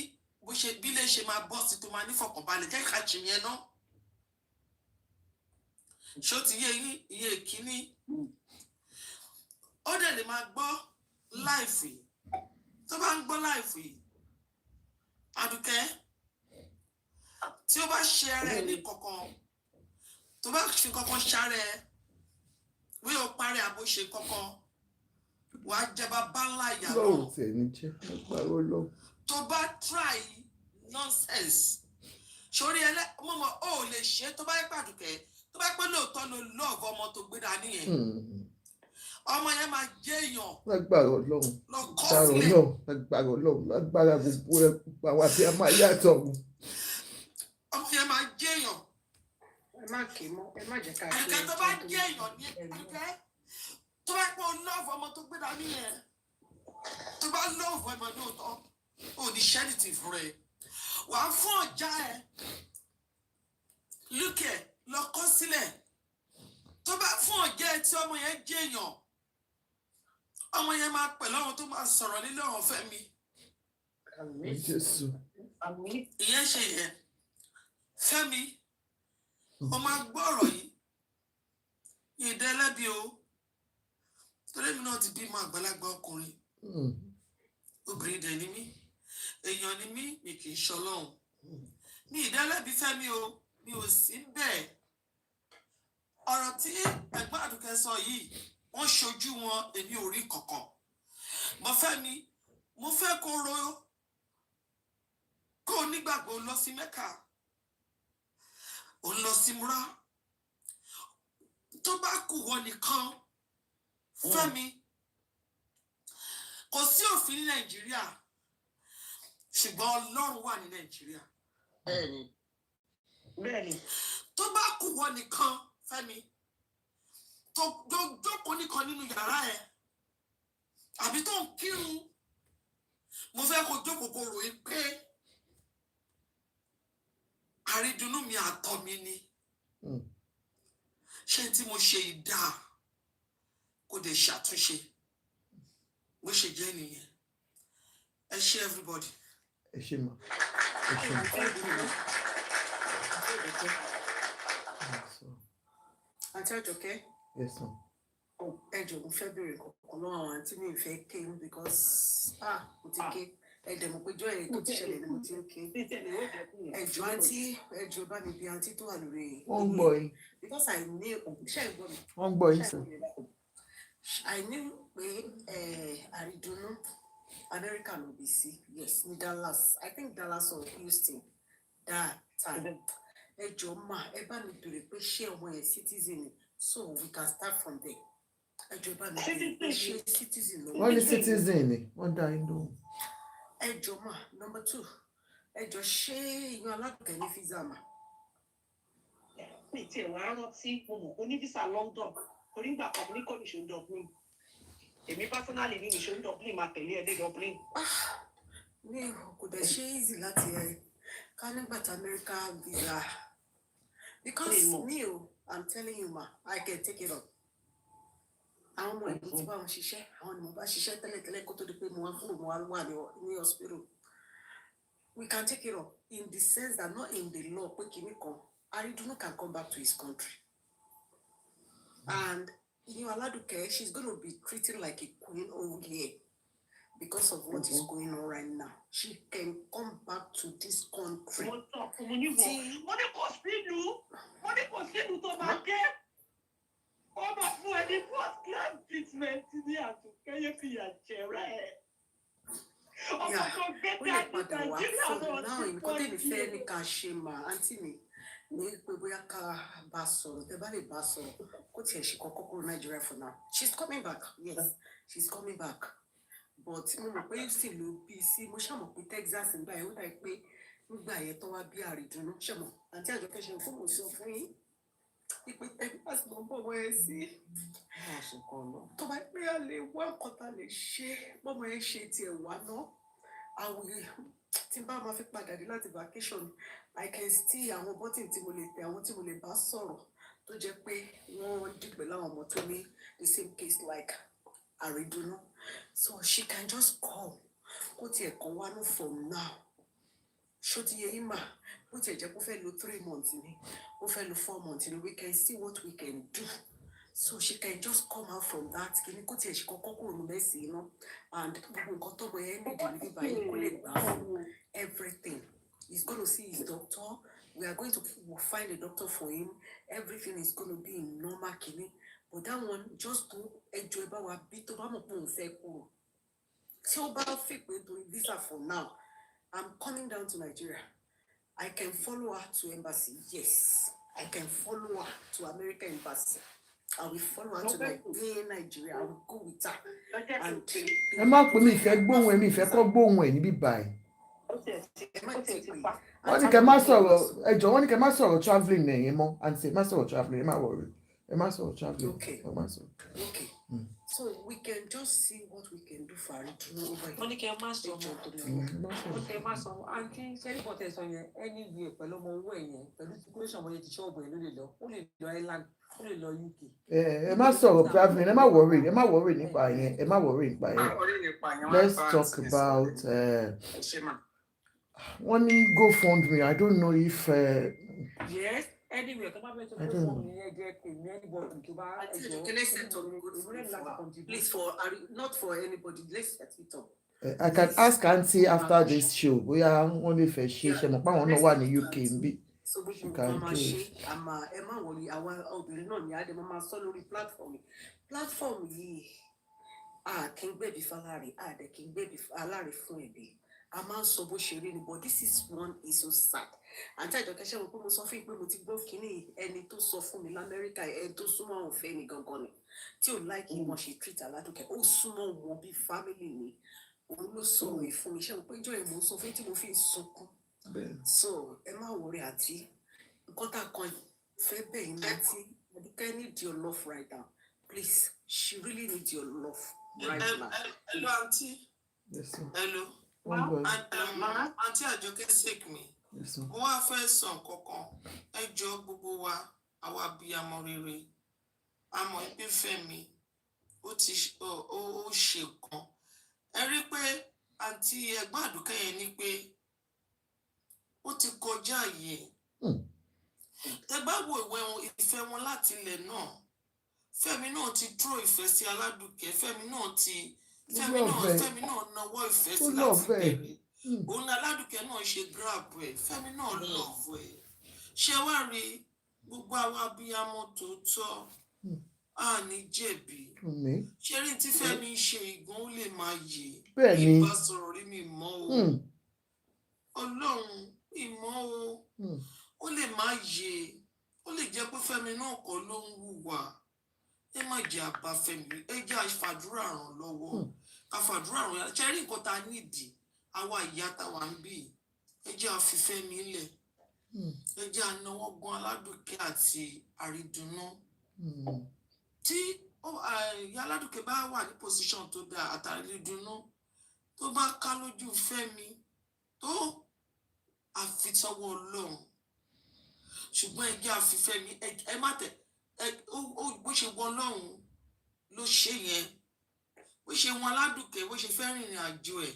bó ṣe bí lè ṣe máa bọ́ sí tó máa ní fọkànbalẹ̀, jẹ́ ká ṣe yẹn náà. Ṣó ti yé yín, iye ìkíní. Ó dẹ̀ lè máa gbọ́ láìfì. Tó bá ń gbọ́ láìfì, Àdùkẹ́, tí ó bá ṣe ara ẹ̀ ní kankan, tó bá fi kankan ṣàrẹ̀, bí o parí àbò ṣe kankan, wà á jẹba bá ńlá ìyàwó. lọ́wọ́ tẹ̀ ní jẹ́ agbára Ọlọ́run. Tó bá try nonsense, sórí mọ́mọ́ ó lè ṣe, tó bá yẹ pàdùkẹ́, tó bá pẹ́ lóòótọ́ ló lọ́ọ̀bù ọmọ tó gbé dání yẹn, ọmọ yẹn máa jẹ́ èèyàn. Lágbára Ọlọ́run, lágbára Ọlọ́run, lágbára gbogbo ẹ̀ àwọn àti àmọ́ ayé àtọ̀run. Ọmọ yẹn máa jẹ́ èèyàn. Ẹ má kì í mọ́, ẹ má jẹ́ ká kí ẹ. Àdùkẹ́ tó bá jẹ́ èèyàn ní Àdùkẹ́, tó bá pẹ́ lọ́ọ̀bù ọmọ tó gbé dání yẹn, tó bá lọ́ọ̀bù ọmọ lóòótọ́, ò ní ṣẹ́nìtì fún rẹ̀. Wàá fún ọjà ẹ̀ lúkẹ̀ lọ kọ́ sílẹ̀. Tó bá fún ọjà ẹ̀ tí ọmọ yẹn jẹ́ èèyàn, ọmọ yẹn máa pẹ̀lú àwọn tó máa sọ̀rọ̀ nílé ọ̀hún Fẹ́mi. Jésù. Ìyẹn ṣe yẹn. Fẹ́mi, o máa gbọ́ ọ̀rọ̀ yìí. Ìdẹ́lẹ́bi o. Torí mi náà ti bímọ àgbàlagbà ọkùnrin. Obìnrin dẹ̀ ni mí. Èèyàn ni mí, mi kì í ṣọlọ́run. Mi ìdẹ́lẹ́bi Fẹ́mi o, mi ò sí bẹ́ẹ̀. Ọ̀rọ̀ tí ẹ̀gbọ́n Àdùkẹ́ sọ yìí, wọ́n ṣojú wọn, èmi ò rí kankan. Mo Fẹ́mi, mo fẹ́ kó o nígbàgbọ́ lọ sí Mẹ́kà, ò ń lọ sí múra. Tó bá kù wọ nìkan, Fẹ́mi, kò sí òfin ní tó bá kù wọ́n nìkan Fẹ́mi tó jókòó nìkan nínú yàrá ẹ̀ àbí tó ń kírun mo fẹ́ kó jókòó kó ròyìn pé àrídùnnú mi àtọ̀ mi ni ṣé tí mo ṣe ìdá kó dé ṣàtúnṣe bó ṣe jẹ́ nìyẹn ẹ ṣé everybody. ẹ ṣé ma ẹ ṣé ma. Àǹtí Àjọkẹ́. Yes ma. Ẹ jọ̀ọ́ mo fẹ́ bèrè kọ̀ọ̀kan lọ́wọ́ àwọn àǹtí mi fẹ́ ké because mo ti ké ẹ dẹ̀ mọ̀ pé jọ́ ẹ̀ tó ti ṣẹlẹ̀ ni mo ti ń ké. Ẹ jọ̀ọ́ àǹtí ẹ jọ̀ọ́ bá mi bí àǹtí tó wà lórí. Wọ́n ń gbọ́ yín. Because I knew ṣé ẹ gbọ́ mi. Wọ́n ń gbọ́ yín sir. I knew pé àrídùnnú America ló bí sí yes ní Dallas I think Dallas or Houston that time. Ẹ jọ̀ọ́ mà ẹ bá mi bèrè pé ṣé ọmọ yẹn citizen ni so we can start from there. Ẹ jọ̀ọ́ bá mi bèrè pé ṣé citizen ló. Wọ́n ní citizen ni wọ́n dá yín lóhùn. Ẹ jọ̀ọ́ mà number 2 ẹ jọ̀ọ́ ṣé ìyan Aládùkẹ́ ní visa mà. Mi tiẹ̀ wá rántí mo mọ̀ ó ní visa London torí ìgbà kan ní kò ní ṣe Dublin èmi personally ní ìṣó Dublin máa tẹ̀lé ẹ dé Dublin. Mi kò dẹ̀ ṣe easy láti ká nígbà tí America visa because me I'm telling you ma I can take it up. Àwọn ọmọ ìlú tí bá wọn ṣiṣẹ́ àwọn ni mo bá ṣiṣẹ́ tẹ́lẹ̀tẹ́lẹ̀ kó tó di pé mo wá wà ní hospital. We can take it up in the sense that not in the law pé kìíní kan Àrídùnnú can come back to his country and Aladuke she's going to be treated like a queen over here because of what is going on right now. She can come back to this country. Mo ní kò sínú tó máa gẹ́ ọmọ fún ẹni first class treatment ní Àdùkẹ́ yẹ fi yà jẹrẹ ẹ. Ọmọ kan gbé jáde Nàìjíríà náà ti pọ̀ jù. Nǹkan tẹ̀mí fẹ́ ní ká ṣe mà àǹtí mi ní pé bóyá ká bá sọ̀rọ̀ tẹ́ bá lè bá sọ̀rọ̀ kó tiẹ̀ ṣe kọ́kọ́ kúrò Nigeria for now. She's coming back yes she's coming back but mo mọ̀ pé Houston ló bí sí mo ṣàmọ̀ pé Texas nígbà yẹn ó dà pé nígbà yẹn tó wá bí Àrídùnnú ṣàmọ̀ àǹtí Àjọkẹ́ ṣe fún mo sọ fún yín ìpè Texas ló ń bọ̀ wọ́n ẹ sí tó bá pé a lè wá nǹkan tá a lè ṣe bọ́mọ yẹn ṣe tiẹ̀ wá náà àwòrán tí n bá máa fi padà dé láti vacation I can still àwọn bọ́tìn tí mo lè tẹ àwọn tí mo lè bá sọ̀rọ̀ tó jẹ́ pé wọ́n dìgbẹ́ láwọn ọmọ tó ní the same case like Àrídùnnú so she can just call kó tiẹ̀ kàn wá ní from now ṣó ti yẹ yín mà bó tiẹ̀ jẹ́ kó fẹ́ lo 3 months ni ó fẹ́ lo 4 months ni we can see what we can do so she can just come out from that kìíní kó tiẹ̀ ṣe kọ́kọ́ kúrò ní mẹ́sì iná and gbogbo nǹkan tó bọ̀ yẹn nídìí níbí báyìí kó lè gbà fún everything. He's going to see his doctor. We are going to find a doctor for him. Everything is going to be in normal kidney. But that one, just to enjoy our bit of so visa for now. I'm coming down to Nigeria. I can follow her to embassy. Yes. I can follow her to American embassy. I will follow her to Nigeria. I will go with her. And ẹ má pè mí ìfẹ́ gbóhùn ẹ̀ mi ìfẹ́ kọ́ gbóhùn ẹ̀ níbí báyìí. Wọ́n ní kẹ́ má sọ̀rọ̀ ẹ jọ̀ọ́ wọ́n ní kẹ́ má sọ̀rọ̀ travelling nìyẹn mọ́ àǹtí ẹ má sọ̀rọ̀ travelling ẹ má worry ẹ má sọ̀rọ̀ travelling ẹ má sọ̀rọ̀. Okay. So we can just see what we can do for Àrídùnnú over here. Wọ́n ní kẹ́ má sọ wọ́n kẹ́ má sọ àǹtí sẹ́ríkọ̀ tẹ̀sán yẹn ẹni ìwé pẹ̀lú ọmọ owó ẹ̀yẹn pẹ̀lú situation ọmọ yẹn ti ṣọ́ọ̀bù ẹ̀ ló lè lọ ó lè lọ Ireland ó lè lọ UK. Ẹ má sọ̀rọ̀ travelling ẹ má worry nípa yẹn ẹ má worry nípa yẹn. Let's talk about wọ́n ní GoFundMe I don't know if. Yes. Anyway, come on, please for not for anybody. Let's set it up. I can ask Auntie after this show. We are only for she mo pa wọ́n náà wà ní UK nbí. So we can do it. Emma worry our obìnrin náà ni ade mama sọ lórí platform. Platform yìí kin gbe bi falare de kin gbe bi alare fún ẹbí. A máa ń sọ bó ṣe rí ni but this is one is so sad. Àǹtí Àjọkẹ́ ṣe mo pé mo sọ fún yín pé mo ti gbọ́ kínní ẹni tó sọ fún mi l'Amẹ́ríkà ẹni tó súnmọ́ àwọn fẹ́ ni gangan ni tí ò láìkí wọn ṣe treat Aládùkẹ́ ó súnmọ́ wọn bí family ni òun ló sọ òye fún mi ṣe mo pé ìjọ yẹn mo ń sọ fún yín tí mo fi ń sunkún so ẹ má wọrí àǹtí nǹkan tá a kan fẹ́ bẹ̀yìn láti Aduke need your love right now. Please, she really needs your love right now. Hello, auntie. Yes, sir. Hello. Auntie Ajoke sick me. Yes, sir. Mo wá fẹ́ sọ nǹkankan. Ẹ jọ̀ọ́ gbogbo wa, àwa abiyamọ rere. A mọ̀ pé Fẹ́mi ó ṣe kan. Ẹ rí pé àǹtí ẹ̀gbọ́n Aduke yẹn ní pé ó ti kọjá yìí. Tẹ bá wo ìfẹ́ wọn láti ilẹ̀ náà. Fẹ́mi náà ti tró ìfẹ́ sí Aladuke. Fẹ́mi náà nawọ́ ìfẹ́ sí láti bẹ̀rẹ̀. Òun ni Aladuke náà ṣe grab ẹ̀. Fẹ́mi náà love ẹ̀. Ṣé wá rí gbogbo àwọn abiyamọ tòótọ́ a ní jẹ̀bi. Ṣé rí tí Fẹ́mi ṣe ìgbọ́n ó lè máa yè. Bẹ́ẹ̀ni. Ìbá sọ̀rọ̀ rí mi mọ́ o. Ọlọ́run ìmọ̀ o. Ó lè máa yè. Ó lè jẹ́ pé Fẹ́mi náà kọ́ ló ń hùwà. Ẹ má jẹ́ àbá Fẹ́mi. Ẹ jẹ́ àfàdúrà ràn lọ́wọ́. Àfàdúrà ràn yàrá. Ṣé rí nǹkan tá a nídìí? Àwa ìyá táwa ń bì. Ẹ jẹ́ àfi Fẹ́mi lẹ̀. Ẹ jẹ́ ànáwọ́ gan Aladuke àti àrídùnnú. Tí ìyá Aladuke bá wà ní position tó dáa àtàrídùnnú tó bá ká lójú Fẹ́mi tó àfitọ́wọ́ Ọlọ́run. Ṣùgbọ́n ẹ jẹ́ àfi Fẹ́mi ẹ má tẹ̀ bó ṣe wọ Ọlọ́run ló ṣe yẹn. Bó ṣe wọn Aladuke bó ṣe fẹ́ rìnrìn àjò ẹ̀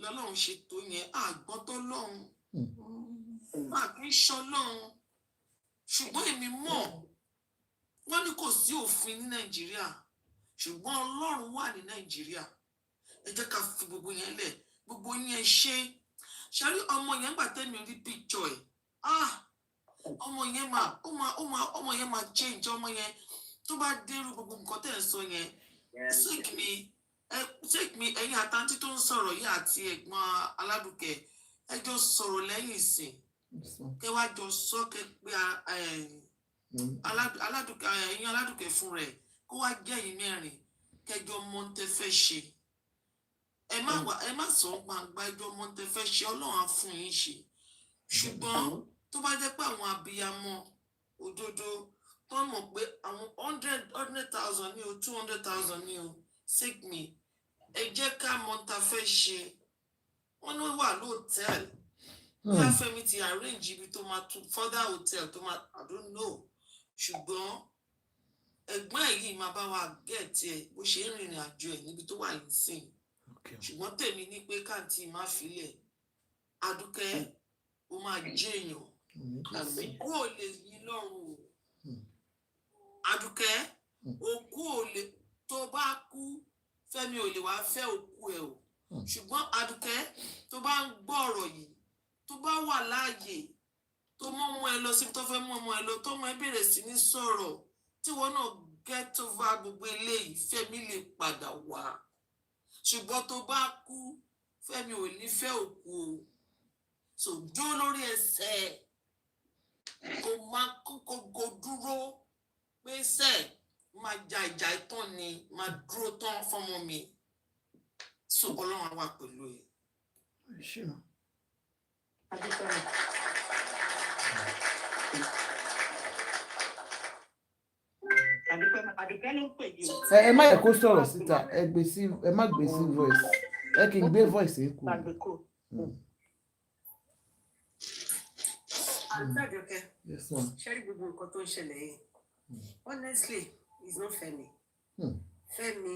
lọ́lọ́run ṣe tó yẹn àgbọ́n tó lọ́run. Kì í ṣọlọ́run. Ṣùgbọ́n èmi mọ̀ wọ́n ní kò sí òfin ní Nàìjíríà ṣùgbọ́n Ọlọ́run wà ní Nàìjíríà. Ẹ jẹ́ ká fi gbogbo yẹn lẹ̀ gbogbo yẹn ṣe rí ọmọ yẹn gbà tẹ́mi rí picture ẹ̀ ọmọ yẹn máa change ọmọ yẹn tó bá dérú gbogbo nǹkan tẹ̀ ń sọ yẹn take me ẹ̀yin àtàntí tó ń sọ̀rọ̀ yìí àti ẹ̀gbọ́n Aladuke ẹ jọ sọ̀rọ̀ lẹ́yìn ìsìn kẹ wá jọ sọ kẹ pé ẹ̀yin Aladuke fún rẹ̀ kó wá jẹ́ ẹ̀yin mẹ́rin kẹjọ mọ́ntẹ fẹ́ ṣe ẹ má sọ gbangba ẹjọ mọ́ntẹ fẹ́ ṣe Ọlọ́run á fún yín ṣe ṣùgbọ́n tó bá jẹ́ pé àwọn abiyamọ òdodo tó mọ̀ pé àwọn 100,000 ní o 200,000 ní o sick me ẹ jẹ́ ká mọ́ntà fẹ́ ṣe wọ́n ní wà lóòtẹ́ẹ̀lì bí Fẹ́mi ti arrange ibi tó máa tún further hotel tó máa I don't know ṣùgbọ́n ẹ̀gbọ́n ẹ̀ yìí máa bá wa get ẹ̀ bó ṣe ń rìnrìn àjò ẹ̀ níbi tó wà yìí sìn ṣùgbọ́n tèmi ní pé káàntì má filẹ̀ Aduke ó máa jẹ́ èèyàn kó o lè yí lọ́rùn o Aduke òkú ò lè tó bá kú Fẹ́mi ò lè wá fẹ́ òkú ẹ̀ o ṣùgbọ́n Aduke tó bá ń gbọ́ ọ̀rọ̀ yìí tó bá wà láàyè tó mọ́ ọmọ ẹ lọ síbi tó fẹ́ mú ọmọ ẹ lọ tó mọ́ ẹ bẹ̀rẹ̀ sí ní sọ̀rọ̀ tí wọ́n náà get over gbogbo eléyìí Fẹ́mi lè padà wá ṣùgbọ́n tó bá kú Fẹ́mi ò ní fẹ́ òkú o so dúró lórí ẹsẹ̀ kò máa kó dúró pé sẹ́ẹ̀ máa ja ìjà ìtàn ni máa dúró tán fọmọ mi so Ọlọ́run á wà pẹ̀lú ẹ̀. Aduke ló ń pè yìí o. Ẹ má yẹ kó sọ̀rọ̀ síta ẹ má gbé sí voice ẹ kì í gbé voice ẹ kú. Aladuke Yes, ma'am. ṣé rí gbogbo nǹkan tó ń ṣẹlẹ̀ yìí honestly it's not Femi. Fẹ́mi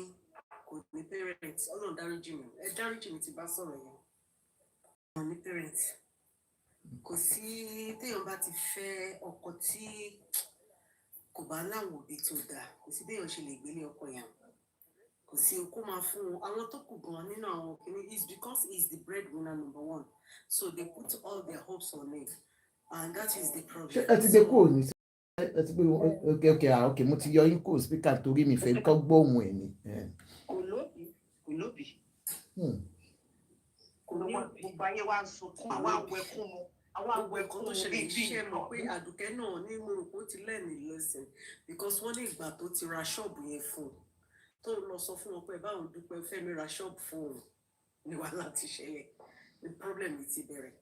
kò ní parents Ọlọ́run dáríjì mi ẹ dáríjì mi ti bá sọ̀rọ̀ yẹn kò ní parents kò sí téèyàn bá ti fẹ́ ọkọ tí kò bá láwọn òbí tó dáa kò sí béèyàn ṣe lè gbélé ọkọ yẹn kò sí kó máa fún wọn àwọn tó kù gan nínú àwọn kìnìún is because he is the breadwinner number one so they put all their hopes on him and that is the problem. ẹ ti gbé kúrò ní ẹ ti gbé ok mo ti yọ yín kúrò speaker torí mi fẹ́ kọ́ gbóhùn ẹ̀ ni. kò lóbi kò ní gbogbo ayé wa ń sunkún àwọn àwẹ̀kún mu àwọn àwẹ̀kún tó mu ṣẹlẹ̀ bíi ṣe mọ̀ pé Aduke náà ní mo rò pé ó ti lẹ́ẹ̀ni lẹ́sìn because wọ́n ní ìgbà tó ti ra ṣọ́ọ̀bù yẹn fún un tó lọ sọ fún wọn pé báwọn dúpẹ́ Fẹ́mi ra ṣọ́ọ̀bù fún òun ní wàhálà ti ṣẹlẹ̀ ní problem yìí ti bẹ̀rẹ̀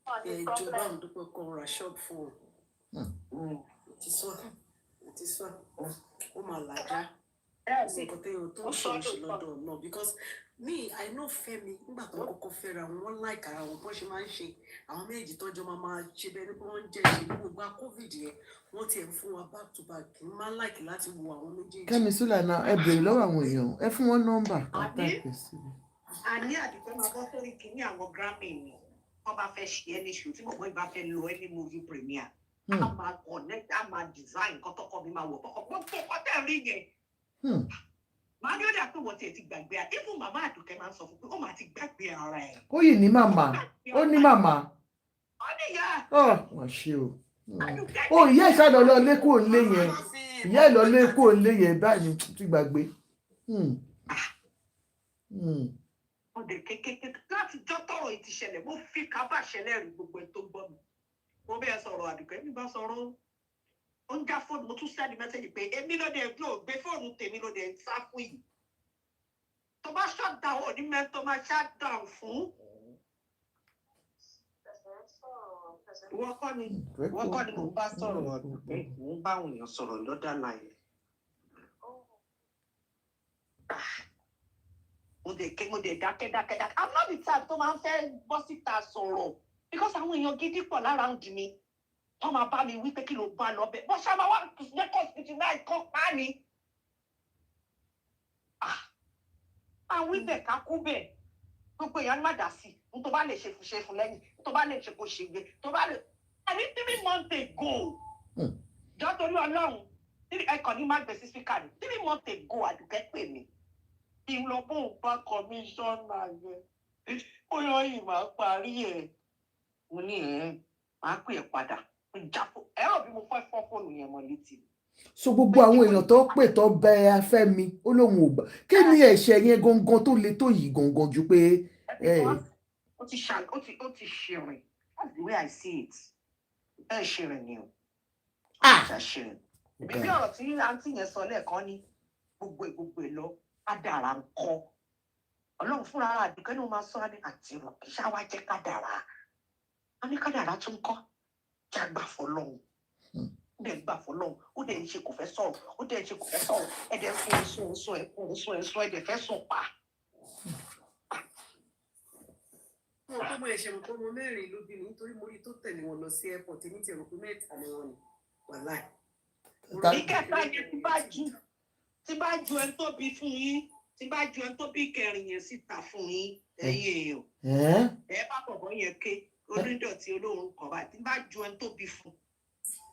ìjọba àwọn dúpẹ́ kan ra ṣọ́ọ̀bù fún wọn. Ti sọ ó máa làjá. Nǹkan tẹ́yọ̀ tó ń ṣe lọ́dọ̀ náà because me I know Femi nígbà tó kọ́kọ́ fẹ́ra wọn like ara wọn bó ṣe máa ń ṣe àwọn méjì tọ́jọ́ máa ṣe bẹ́ẹ̀ ni wọ́n ń jẹ́ ṣe ní gbogbo covid yẹn wọ́n tiẹ̀ ń fún wa back to back kì í máa like láti wo àwọn méjèèjì. Kẹ́mi Súlànà ẹ bèrè lọ́wọ́ àwọn èèyàn ẹ fún wọn nọ́mbà kọ́tà ìpèsè. Àní àdìpẹ́ máa bọ́ sórí kìíní àwọn Grammy ni wọ́n bá fẹ́ ṣe ẹni ṣù tí bọ̀bọ́ ìbá fẹ́ lo ẹni movie premiere a máa connect a máa design nǹkan tọkọ mi máa wọ̀ gbogbo ọtẹ rí yẹn. Màá ní ó dà pé wọ́n tiẹ̀ ti gbàgbé à even màmá Àdùkẹ́ máa ń sọ fún pé ó máa ti gbàgbé ara ẹ̀. Ó yìí ní màmá ó ní màmá. Ó ní ìyá. Wọ́n ṣe o. Ó ìyá ìṣàdọ̀ lọ lé kúrò nílé yẹn ìyá ẹ̀ lọ lé kúrò nílé yẹn báyìí ti gbàgbé. Ọdẹ kékeré láti jọ́ tọrọ ìtì ṣẹlẹ̀ mo fi kábà ṣẹlẹ̀ rí gbogbo ẹ̀ tó gbọ́ mi. Mo bẹ́ẹ̀ sọ̀rọ̀ Àdùkẹ́ mi bá sọ̀rọ̀ ó ń já fóònù mo tún sẹ́ni mẹ́sẹ̀jì pé èmi ló dé gbé ògbé fóònù tèmi ló dé sá fún yìí. Tó bá shut down òní mẹ́tọ́ máa shut down fún. Wọ́n kọ́ ni mo bá sọ̀rọ̀ Àdùkẹ́ mo ń bá àwọn èèyàn sọ̀rọ̀ lọ́dà láyé. Mo dé dákẹ́. I'm not the type tó máa ń fẹ́ bọ́ síta sọ̀rọ̀ because àwọn èèyàn gidi pọ̀ lára ń dì mí. Wọ́n máa bá mi wí pé kí ló bá lọ bẹ́ẹ̀. Bọ́ ṣá máa wá lẹ́kọ̀ọ́ hospital náà kọ́ pa ni. Àwọn ibẹ̀ ká kú bẹ̀. Gbogbo èèyàn má dà sí. N tó bá lè ṣe fún lẹ́yìn. N tó bá lè ṣe kó ṣe gbé. Tó bá lè. Àní 3 months ago. Jọ́ torí Ọlọ́run. Ẹ̀kọ́ ní má gbé sí spíkà ni. 3 months ago Àdùkẹ́ pè mí. Ìlọ́bùn bá kọmíṣánná yẹn. Ó yọ ìmọ̀ parí ẹ̀. Mo ní máa pè é padà. Ẹ̀rọ bí mo fẹ́ fọ́ fóònù yẹn mọ́ létí. So gbogbo àwọn èèyàn tó pè tó bẹ Fẹ́mi ó lóun ò gbà kí ni ẹ̀ṣẹ̀ yẹn gangan tó le tó yìí gangan ju pé. Ó ti ṣèrìn that's the way I see it. Ẹ ṣèrìn ni o. Ṣèrìn. Bí ọ̀rọ̀ tí àǹtí yẹn sọ lẹ́ẹ̀kan ní gbogbo èlò kádàrá ń kọ́. Ọlọ́run fúnra Àdùkẹ́ ló máa sọ á ní àti ìṣáwá jẹ́ kádàrá. A ní kádàrá tún kọ́. Kí a gbà fọlọ́hún. Ó dẹ̀ gbà fọlọ́hún. Ó dẹ̀ ń ṣe kò fẹ́ sọ̀rọ̀. Ẹ̀dẹ̀ sún ẹ̀dẹ̀ fẹ́ sùn pa. Wọ́n tó mọ ẹ̀ṣẹ̀ mọ̀ pé ọmọ mẹ́rin ló bí mi nítorí mo rí tó tẹ̀lé wọn lọ sí airport èmi ti rò pé mẹ́ta ni wọ́n ní wàláì. Ìkẹta yẹn tí bá ju ẹni tó bí fún yín tí bá ju ẹni tó bí kẹrin yẹn síta fún yín ẹ̀yin èèyàn. Ẹ bá bọ̀bọ̀ yẹn ké onídọ̀tí olóhùn kan báyìí tí bá ju ẹni tó bí fún.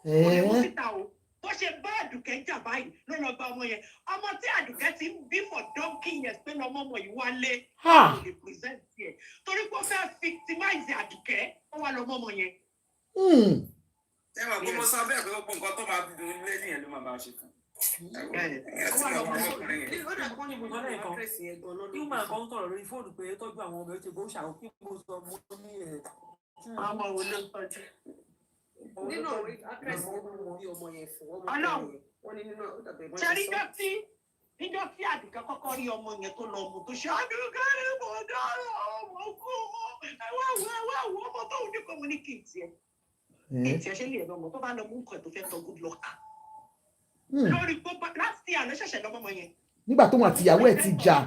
Òye mú síta o bó ṣe bá Àdùkẹ́ jà báyìí ló lọ gba ọmọ yẹn ọmọ tí Àdùkẹ́ ti ń bí for donkey years pé lọmọ ọmọ yìí wálé kò lè present yẹ torí pé ó fẹ́ victimize Àdùkẹ́ ó wá lọmọ ọmọ yẹn. Ẹ wà kó mo sọ bẹ́ẹ̀ pé gbogbo nǹkan tó máa dùn lé nìyẹn ló máa bá ṣe fún. Ó dà kọ́ ní gbogbo ọ̀rẹ́ kan kí wọ́n máa kọ́ ń sọ̀rọ̀ lórí fóònù pé tọ́jú àwọn ọmọ ètò ìgbóhùn ṣàwọn kí mo sọ mo ní ẹ̀. Ọmọ wo ló ń tọ́jú? Nínú orí actress yẹn ló bí ọmọ yẹn fún ọmọ yẹn wọ́n ní nínú ó dàbẹ̀ ìbọn. Ṣé níjọ́ tí Àdùkẹ́ kọ́kọ́ rí ọmọ yẹn tó lọ mú tó ṣe Àdùkẹ́ rí mo dára ọmọ kú ẹwà wo ọmọ tó ní communicate yẹn. Ètì ẹ̀ ṣe lè lọ́mọ tó bá lọ mú nǹkan tó fẹ́ tọ́ good luck. Lórí gbogbo láti àná ṣẹ̀ṣẹ̀ lọ́mọ yẹn. Nígbà tó wọn àtìyàwó ẹ̀ ti jà.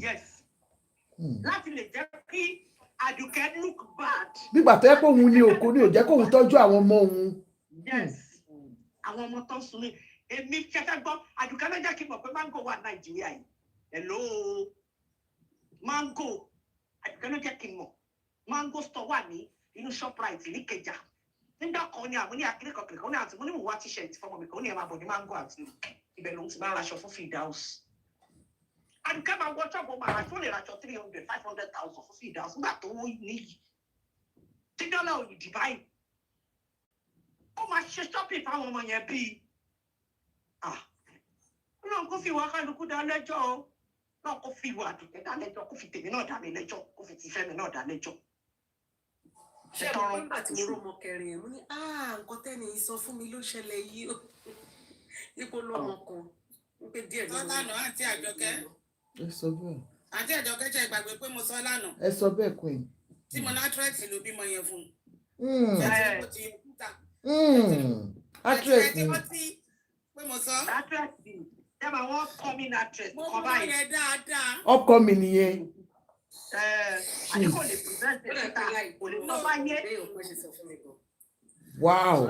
Yes. Láti lè jẹ́ kí Àdùkẹ́ look bad. Nígbà tó yẹ pé òun ní oko ní ò jẹ́ kóun tọ́jú àwọn ọmọ òun. Yes. Àwọn ọmọ tó ń sun ní èmi fẹ́fẹ́ gbọ́ Àdùkẹ́ ló jẹ́ kí n mọ̀ pé mango wà Nàìjíríà yìí. Hello. Mango. Àdùkẹ́ ló jẹ́ kí n mọ̀. Mango store wà ní inú Shoprite ní Ìkẹjà. Nígbà kan ní àwọn ní akérèkọ́ kìrìkan ní àti mo ní mo wá t-shirt fọmọ mi kan ní ẹ̀ máa bọ̀ ní mango àti ibẹ̀ ló ń ti máa raṣọ fún Fidaus. Àdùkẹ́ máa wọ ṣọ́ọ̀bù máa raṣọ lè raṣọ 300,000-500,000 fún Fidaus nígbà tó wọ́n níyì. Tí dọ́là òyìnbí báyìí. Ó máa ṣe shopping fáwọn ọmọ yẹn bíi. Ọlọ́run kò fi ìwà kálukú dá lẹ́jọ́ o. Náà kò fi ìwà Àdùkẹ́ dá lẹ́jọ́, kò fi tèmi náà dá mi lẹ́jọ́, kò fi ti Fẹ́mi náà dá lẹ́jọ́. Ṣé ọ̀rọ̀ nígbà tí mo rọ́mọ kẹrin ẹ̀ mo ní nǹkan tẹ́ni sọ fún mi ló ṣẹlẹ̀ yìí o. Ipò lọ́mọ kan ń pé díẹ̀ nínú. Lánàá àǹtí Àjọkẹ́. Ẹ sọ bẹ́ẹ̀. Àǹtí Àjọkẹ́ jẹ́ ìgbàgbé pé mo sọ lánàá. Ẹ sọ bẹ́ẹ̀ Queen. tí mo actress ló bímọ yẹn fún actress ni pé mo sọ actress ni ẹ máa wọ́n coming actress mo kan mọ báyìí. yẹn dáadáa. upcoming nìyẹn. Àní kò lè present ẹ̀ síta kò lè tó bá yé. Wow.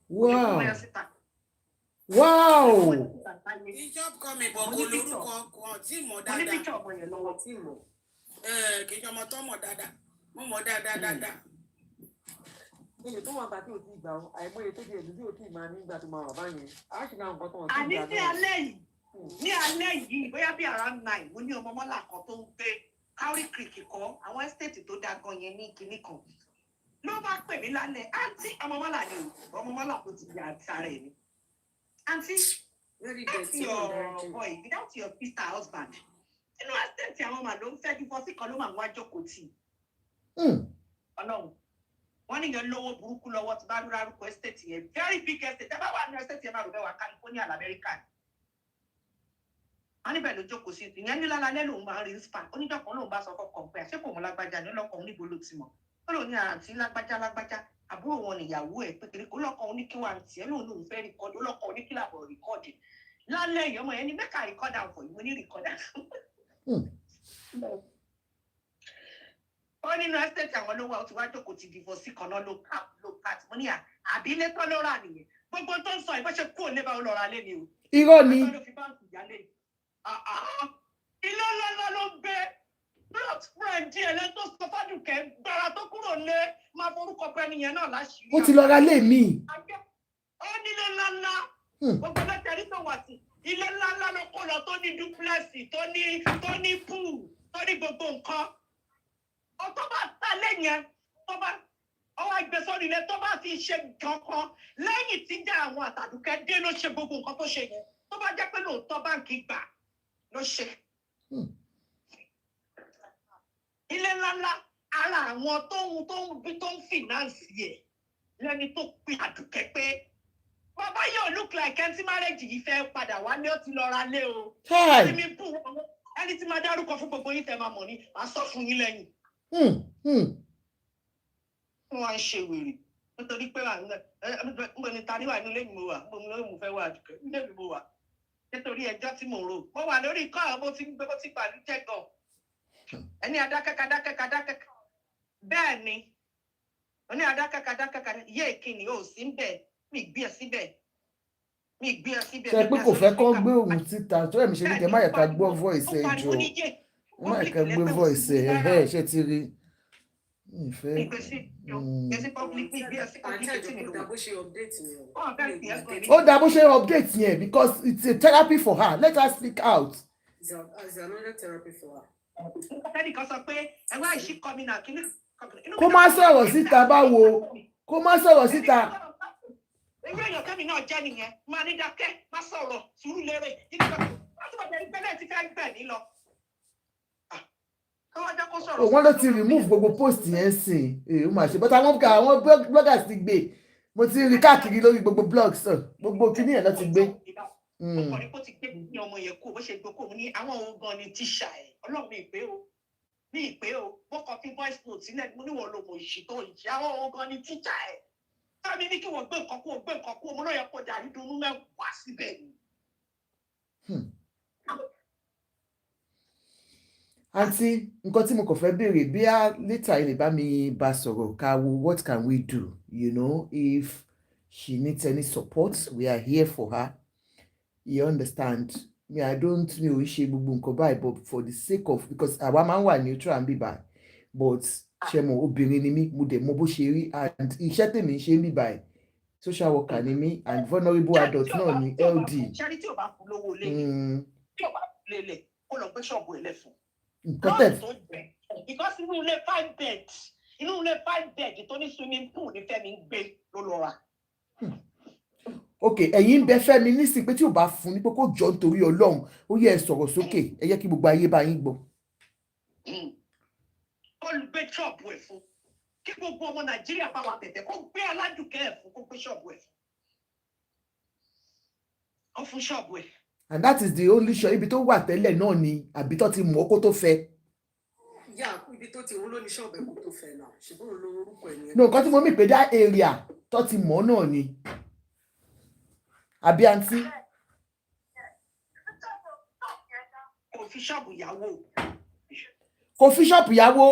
Wow. Wow. Bishop kọ́ mi bọ̀ kó lórúkọ kan tí mọ̀ dáadáa. Mo ní picture ọmọ yẹn lọ́wọ́ tí mọ̀. Kì í ṣe ọmọ tó mọ̀ dáadáa. Mo mọ̀ dáadáa. Èyí tó wà bá tí o ti gbà ọ́, àìmọye tó di èdè tí o ti máa nígbà tó máa wà báyẹn. A ṣì náà nǹkan tó wọ́n ti gbà náà. Àní ní alẹ́ yìí bóyá bí around 9 mo ní ọmọ mọ́là kan tó ń gbé Cowrie Creek kọ́ àwọn estate tó dáa gan yẹn ní kinní kan. Ló bá pè mí lálẹ́ àǹtí ọmọ mọ́là ni ọmọ mọ́là tó ti yà sára ẹ̀ ni. Àǹtí that's your boy without your sister husband. Inú estate àwọn màá ló ń fẹ́ divorce kan ló máa ń wá jókòó tì. Ọlọ́run wọ́n níyàn lówó burúkú lọ́wọ́ tí bá dúró arúgbó estate yẹn very big estate ẹ bá wà ní estate yẹn máa rò bẹ́ẹ̀ wá California l'Amẹ́ríkà. Wọ́n níbẹ̀ ló jókòó sí ìyẹn ní lálálẹ́ lòun máa ń rí spa oníjọ́kan lòun bá sọ fọ́kàn pé àṣẹ kò mú lágbájá ní ọlọ́kàn oníbo ló ti mọ̀ ó lòun ní àǹtí lágbájá àbúrò wọn nìyàwó ẹ̀ pé kiri ọlọ́kàn oníkíwà àǹtí ẹ̀ lòun fẹ́ rìkọ́dì ọlọ́kàn oníkílàbọ̀ rìkọ́dì lálẹ́ yìí ọmọ yẹn ní mẹ́ka rìkọ́dà fọ̀ ìwé ní rìkọ́dà. Ó nínú estate àwọn olówó àwọn tí wàá jókòó ti divorce kan náà ló ká tí mo ní àbí ilé tán ló rà nìyẹn gbogbo tó ń sọ ìbáṣe kúrò lébà ó lọ ra lé ni o. Irọ́ ni. Ilé ńlá ló gbé plot friend díẹ̀ lẹ́ tó sọ fádùkẹ́ gbára tó kúrò lé máa forúkọ pẹ́ nìyẹn náà láṣìírí. Ó ti lọ ra lé mi. Ó nílé ńlá gbogbo lẹ́tẹ̀rí tó wà sí ilé ńlá ló kó lọ tó ní duplex tó ní pool tó ní gbogbo nǹkan. Ọtọ́ bá ta lẹ́yìn tó bá ọwọ́ ẹgbẹ́ sórí ilé tó bá fi ṣe kankan lẹ́yìn tí jẹ́ àwọn àtàdùkẹ́ dé ló ṣe gbogbo nǹkan tó ṣe yẹn tó bá jẹ́ pé lóòótọ́ báǹkì gbà ló ṣe. Ilé ńláńlá ara àwọn tó ń fìnáǹsì ẹ̀ lẹ́ni tó pe àdùkẹ́ pé bàbá yóò look like ẹni tí marriage yìí fẹ́ padà wá ní ó ti lọ ra lé o. Ẹni tí máa dárúkọ fún gbogbo yín tẹ́ máa mọ̀ ní màá sọ fún yín lẹ́yìn. Wọ́n á ṣe wèrè nítorí pé mo ní tani wà nílé mi mo wà mo fẹ́ wà àdùkẹ́ nílé mi mo wà nítorí ẹjọ́ tí mo rò mo wà lórí kọ́ àwọn bó ti pàlú jẹ́ gan ẹni adákẹ́kẹ́ bẹ́ẹ̀ ni oní adákẹ́kẹ́ yé ìkíni ò sí ń bẹ̀ mi gbé ẹ síbẹ̀. Ṣé pé kò fẹ́ kọ́ gbé òun síta tó ẹ̀mí ṣe ní kẹ́ má yẹ ká gbọ́ voice ẹ̀ jọ má yẹ ká gbé voice ẹ̀ ṣe ti rí ìfẹ́. Ó dà bó ṣe update yẹn because it's a therapy for her, let her speak out. It's another therapy for her. Kó má sọ̀rọ̀ síta báwo kó má sọ̀rọ̀ síta. Ewé èèyàn kẹ́mi náà jẹ́ nìyẹn máa ní dákẹ́ má sọ̀rọ̀ sùúrù lérè ìgbẹ́lẹ̀ ti fẹ́ gbẹ̀ ní lọ. Wọ́n ló ti remove gbogbo post yẹn sìn ó mà ṣe but àwọn bloggers ti gbé mo ti rí káàkiri lórí gbogbo blogs gbogbo kíní ẹ̀ ló ti gbé. Ọkọ̀ ní kó ti gbé ní ọmọ yẹn kó bó ṣe gbé kó ní àwọn ohun gan ni tíṣà ẹ̀ ọlọ́run ní ìpè o wọ́n kọ fi voice note sílẹ̀ mo níwọ̀n lo mo ìṣì tó ìṣì àwọn ohun gan ni tíṣà ẹ̀. Tábí ní kí wọ́n gbé nǹkan kú mo lóye kó dàrí dunú mẹ́wàá síbẹ̀ ni. Àǹtí nǹkan tí mo kàn fẹ́ béèrè bí a later ilé bá mi bá sọ̀rọ̀ ká wo what can we do, you know, if she needs any support we are here for her, you understand me. I don't mi ò ṣe gbogbo nǹkan báyìí but for the sake of because àwa máa ń wà neutral and bí báyìí but ṣe mo obìnrin ni mí mo dẹ̀ mọ bó ṣe rí and iṣẹ́ tèmi ń ṣe ń bí báyìí social worker ni mí and vulnerable adult náà ni LD. Ṣáàrí tí ò bá fún lówó lé tí ò bá fún lélẹ̀ kó lọ gbé ṣọ́ọ̀bù ẹ̀ lẹ́fun. Because inú ilé 5 bed tó ní swimming pool ní Fẹ́mi ń gbé ló lọ rà. Ok, ẹ̀yin ń bẹ Fẹ́mi nísìnyí pé tí ò bá fún ní pé kó jọ nítorí Ọlọ́run ó yẹ ẹ sọ̀rọ̀ sókè ẹ yẹ kí gbogbo ayé bá yín gbọ́. Olùgbé ṣọ́ọ̀bù ẹ̀ fún kí gbogbo ọmọ Nàìjíríà bá wà tẹ̀tẹ̀ kó gbé Aládùkẹ́ ẹ̀ fún kó gbé ṣọ́ọ̀bù ẹ̀ fún. Ó fún ṣọ́ọ̀bù ẹ̀. And that is the only shop ibi tó wà tẹ́lẹ̀ náà ni àbí tó ti mọ̀ kó tó fẹ́. Yeah, ibi tó ti òun ló ní ṣọ́ọ̀bù ẹ̀kú tó fẹ́ náà ṣùgbọ́n òun ló orúkọ ẹ̀ nìyẹn. no nǹkan tí mo mì pé that area tó ti mọ̀ náà ni àbí àǹtí. kò fi ṣọ́ọ̀bù yàwó. kò fi ṣọ́ọ̀bù yàwó.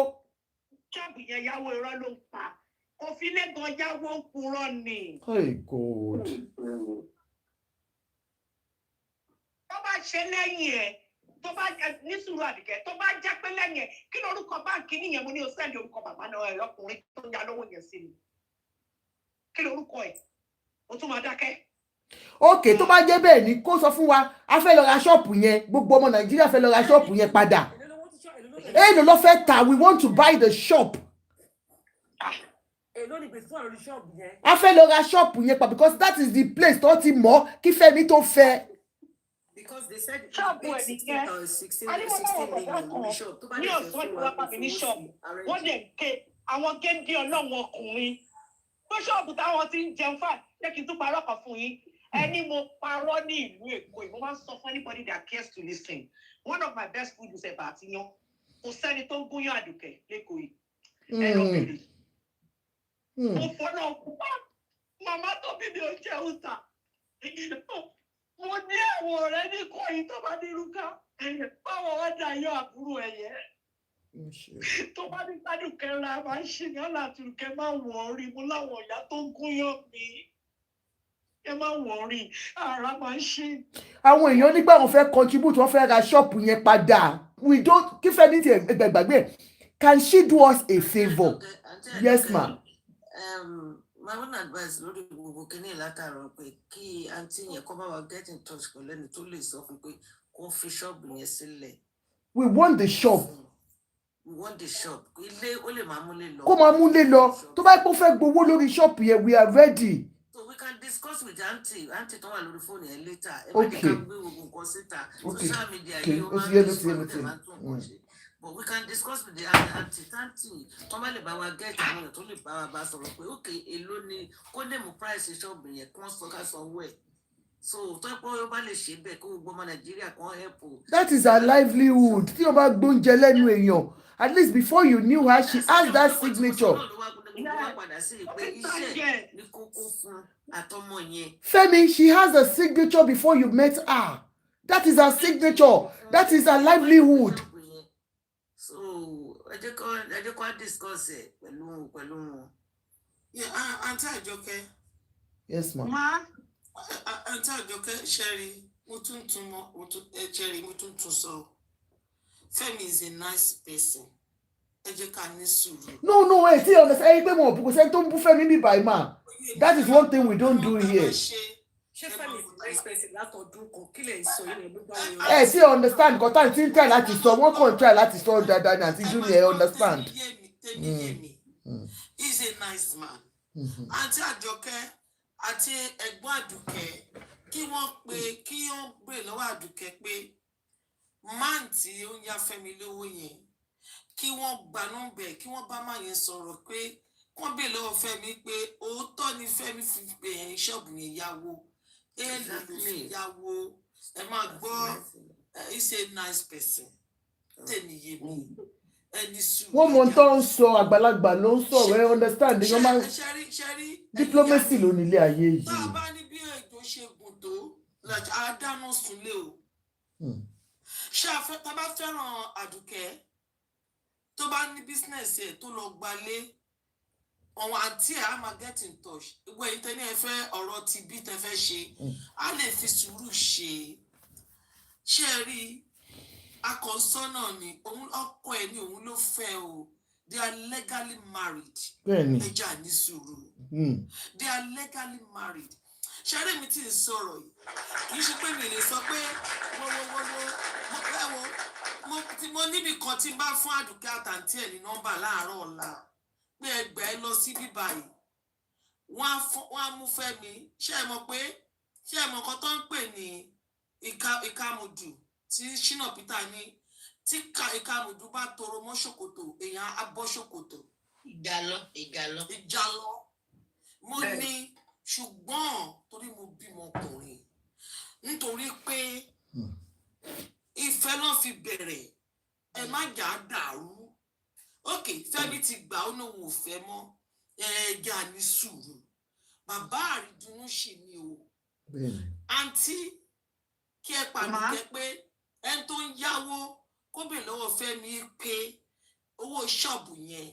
ṣọ́ọ̀bù yẹn yàwó irọ́ ló ń pa kò fi lẹ́gàn yàwó ń purọ́ ni. Hey God. tó bá ṣe lẹ́yìn ẹ̀ tó bá ní sùúrù Àdìkẹ́ tó bá jẹ́ pé lẹ́yìn ẹ̀ kí lórúkọ báńkì nìyẹn mo ní o sẹ́ndì orúkọ bàbá náà ẹ̀ ọkùnrin tó ń ya lówó yẹn sí mi kí lórúkọ ẹ̀ o tún máa dákẹ́. Okay, tó bá jẹ́ bẹ́ẹ̀ ni kó sọ fún wa a fẹ́ lọ ra ṣọ́ọ̀pù yẹn gbogbo ọmọ Nàìjíríà fẹ́ lọ ra ṣọ́ọ̀pù yẹn padà èlò ló fẹ́ tà we want to buy the shop. a fẹ́ lọ ra ṣọ́ọ̀pù yẹn pa because that is the place tó ti mọ̀ kí Fẹ́mi tó fẹ́. Because they said ṣọ́ọ̀bù ẹ̀ nìyẹn 16 million ní ṣọ́ọ̀bù tó bá ní ọ̀sán ìwà pàmì ní ṣọ́ọ̀bù wọ́n dẹ̀ ké àwọn géńdé ọlọ́run ọkùnrin pé ṣọ́ọ̀bù táwọn ti ń jẹun fà jẹ́ kí n tún parọ́ kan fún yín ẹni mo parọ́ ní ìlú Èkó ìwọ́n máa ń sọ fún anybody that cares to listen one of my best food is ẹ̀bà àti yan kò sẹ́ni tó ń gúnyán Àdùkẹ́ lẹ́kọ̀ọ́ yìí ẹ lọ bèrè mo fọ́nà òkúpa màmá tó bí mi ò jẹ́ òòtà mo ní àwọn ọ̀rẹ́ ní kọ́yìn tó bá ní irúkà báwọn wá dá yọ àbúrò ẹ̀yẹ tó bá ní Àdùkẹ́ ra máa ń ṣe ní Àlàdùkẹ́ máa wọ̀ rí mo láwọn ìyá tó ń gúnyán mi ẹ má wọrí ara máa ń ṣe. àwọn èèyàn nígbà wọn fẹ́ contribute wọn fẹ́ ra ṣọ́ọ̀pù yẹn padà we don't kí Fẹ́mi ti gbàgbé can she do us a favour. Yes ma. My own advice lórí gbogbo kìíní látàrọ pé kí àǹtí yẹn kọ́ bá wa get in touch pẹ̀lú ẹni tó lè sọ fún pé kó fi ṣọ́ọ̀bù yẹn sílẹ̀. we want the shop. We want the shop. Ilé ó lè máa múlé lọ. kó máa múlé lọ tó bá pẹ́ fẹ́ gbowó lórí ṣọ́ọ̀bù yẹn we are ready. So we can discuss with auntie tó wà lórí fóònù yẹn later. Ẹ má jẹ́ ká gbé gbogbo nǹkan síta. Social media yìí ó máa ń discuss ẹ̀ máa tún nǹkan ṣe. But we can discuss with the auntie tó bá lè bá wa get àwọn èèyàn tó lè bá wa bá sọ̀rọ̀ pé okay èló ni kó lè mú price ṣọ́ọ̀bù yẹn kí wọ́n sọ ká sanwó ẹ̀. So tó pé ó bá lè ṣe bẹ́ẹ̀ kó gbogbo ọmọ Nàìjíríà kan help o. That is her livelihood. Tí o bá gbóúnjẹ lẹ́nu èèyàn at least before you knew her she has that signature. Femi, she has a signature before you met her. That is her signature. That is her livelihood. So I just discuss it pẹ̀lú wọn. Yeah, Auntie Àjọkẹ́. Yes ma. Auntie Àjọkẹ́ Sherry mo tún sọ. Femi is a nice person. No, wait, see, understand? Pé mo kò sẹ́ni tó ń bú Fẹ́mi bí báyìí ma. That is one thing we don't do here. See, understand? Because time ti try láti sọ, wọ́n kàn try láti sọ dáadáa ní àti Junior understand. He's a nice man. Àǹtí Àjọkẹ́ àti ẹ̀gbọ́n Àdùkẹ́ kí wọ́n gbé lọ́wọ́ Àdùkẹ́ pé man tí ó ń yá Fẹ́mi lówó yẹn kí wọ́n gba nọ́mbà ẹ̀ kí wọ́n bá máa yẹn sọ̀rọ̀ pé wọ́n bèèrè lọ́wọ́ Fẹ́mi pé òótọ́ ni Fẹ́mi fi ṣọ́ọ̀bù yẹn yáwó èèlò ló fi yáwó ẹ máa gbọ́ he's a nice person tẹ̀mí yé mi ẹni sùn. wọ́n mọ̀ tó ń sọ àgbàlagbà ló ń sọ̀rọ̀ ẹ understand ní normal diplomacy ló nílé ayé yìí. tá a bá ní bí ètò ṣe gùn tó àádáná súnlé o ṣé tá a bá fẹ́ràn Àdùkẹ́ tó bá ní business ẹ̀ tó lọ gbalé ọ̀wọ́n àti ẹ̀ á máa get in touch ìwé ìtẹ́ni ẹ fẹ́ ọ̀rọ̀ ti bí tẹ fẹ́ ṣe á lè fi sùúrù ṣe rí akọ̀sọ́nà ni òun ọkọ ẹ̀ ni òun ló fẹ́ o they are legally married ẹja ní sùúrù they are legally married ṣe rí mi tí ń sọ̀rọ̀ yìí kì í ṣe pé mi lè sọ pé mo níbi kan tí n bá fún Àdùkẹ́ àtàntí ẹ̀ ní nọ́mbà láàárọ̀ ọ̀la pé ẹgbẹ́ lọ sí bíbá yìí wọ́n á mú Fẹ́mi ṣé ẹ mọ̀ kan tó ń pè ní ìkàmùdù tí Ṣínà Peter ní tí ìkàmùdù bá toro mọ́ ṣòkòtò èèyàn á bọ́ ṣòkòtò. ìjàlọ mo ní ṣùgbọ́n torí mo bímọ ọkùnrin nítorí pé ìfẹ́ náà fi bẹ̀rẹ̀ ẹ má jà á dàrú Okay, Fẹ́mi ti gbà ó lóun ò fẹ́ mọ́ ẹ̀ẹ́dà ní sùúrù bàbá àrídùnnú ṣì ni o àǹtí kí ẹ pàdé jẹ́ pé ẹni tó ń yáwó kóbè lọ́wọ́ Fẹ́mi pé owó ṣọ́ọ̀bù yẹn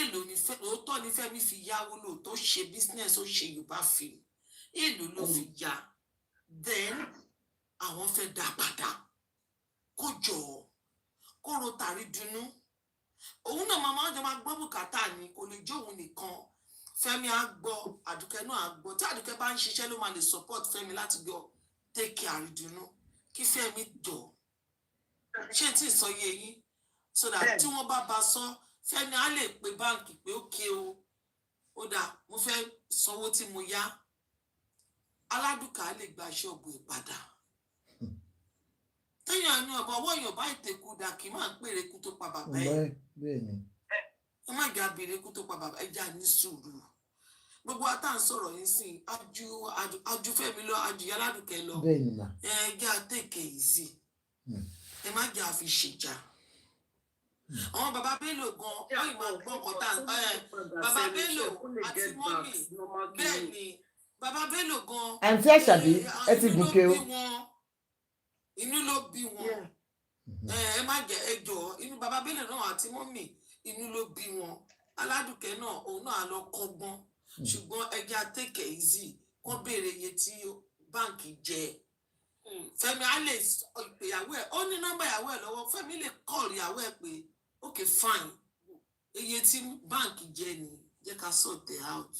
èlò ní òótọ́ ni Fẹ́mi fi yáwó lóòótọ́ ṣe business ó ṣe Yorùbá film èlò ló fi yá then àwọn fẹ́ dá padà kó jọ kó ro tàrí dunnú òun náà máa gbọ́ bùkátà ni kò lè jó òun nìkan Fẹ́mi á gbọ́ Àdùkẹ́ náà á gbọ́ tí Àdùkẹ́ bá ń ṣiṣẹ́ ló máa lè support Fẹ́mi láti gbọ́ take care àrídùnnú kí Fẹ́mi jọ ṣé tí ì sọ yé yín so that tí wọ́n bá sọ Fẹ́mi á lè pe báǹkì pé ókè o ó dà mo fẹ́ sanwó tí mo yá Aládùkẹ́ á lè gba ṣọ́ọ̀bù ìpadà téèyàn ní ọ̀bọ̀ ọwọ́ èèyàn bá ìtẹ̀kù dà kí máa ń pèrè kú tó pa bàbá ẹ̀ ẹ má jà bèrè kú tó pa bàbá ẹ̀ jà ní sùúrù gbogbo ata ń sọ̀rọ̀ yín sí aju Fẹ́mi lọ aju Aládùkẹ́ lọ ẹ jẹ́ àtẹ̀kẹ̀ easy ẹ má jà fi ṣèjà àwọn bàbá Bello gan ọyìn máa gbọ́ kọ́tà bàbá Bello àti mọ́mì bẹ́ẹ̀ ni bàbá Bello gan àǹtí Àṣàbí ẹ ti gòkè o inú ló bí wọn ẹ má jẹ ẹjọ́ inú bàbá Bello náà àti mọ́mì inú ló bí wọn Aládùkẹ́ náà òun náà lọ kọ́gbọ́n ṣùgbọ́n ẹjẹ àtẹkẹ easy kó béèrè iye tí báǹkì jẹ Fẹ́mi á lè pè ìyàwó ẹ̀ ó ní nọ́mbà ìyàwó ẹ̀ lọ́wọ́ Fẹ́mi lè kọọlù ìyàwó ẹ̀ pé okay fine iye tí báǹkì jẹ ni jẹ́ ká sort it out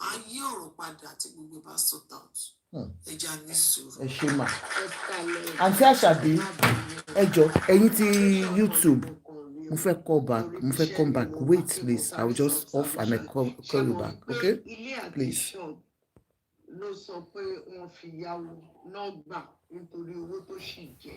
ayé ọ̀rọ̀ padà tí gbogbo bá sort out ẹja ní sùúrù. ẹ ṣe mà àǹtí Àṣàbí ẹ jọ ẹ̀yin tí YouTube mo fẹ́ come back wait please I will just off and I call you back okay please. ló sọ pé wọ́n fi yáwó náà gbà nítorí owó tó ṣì jẹ.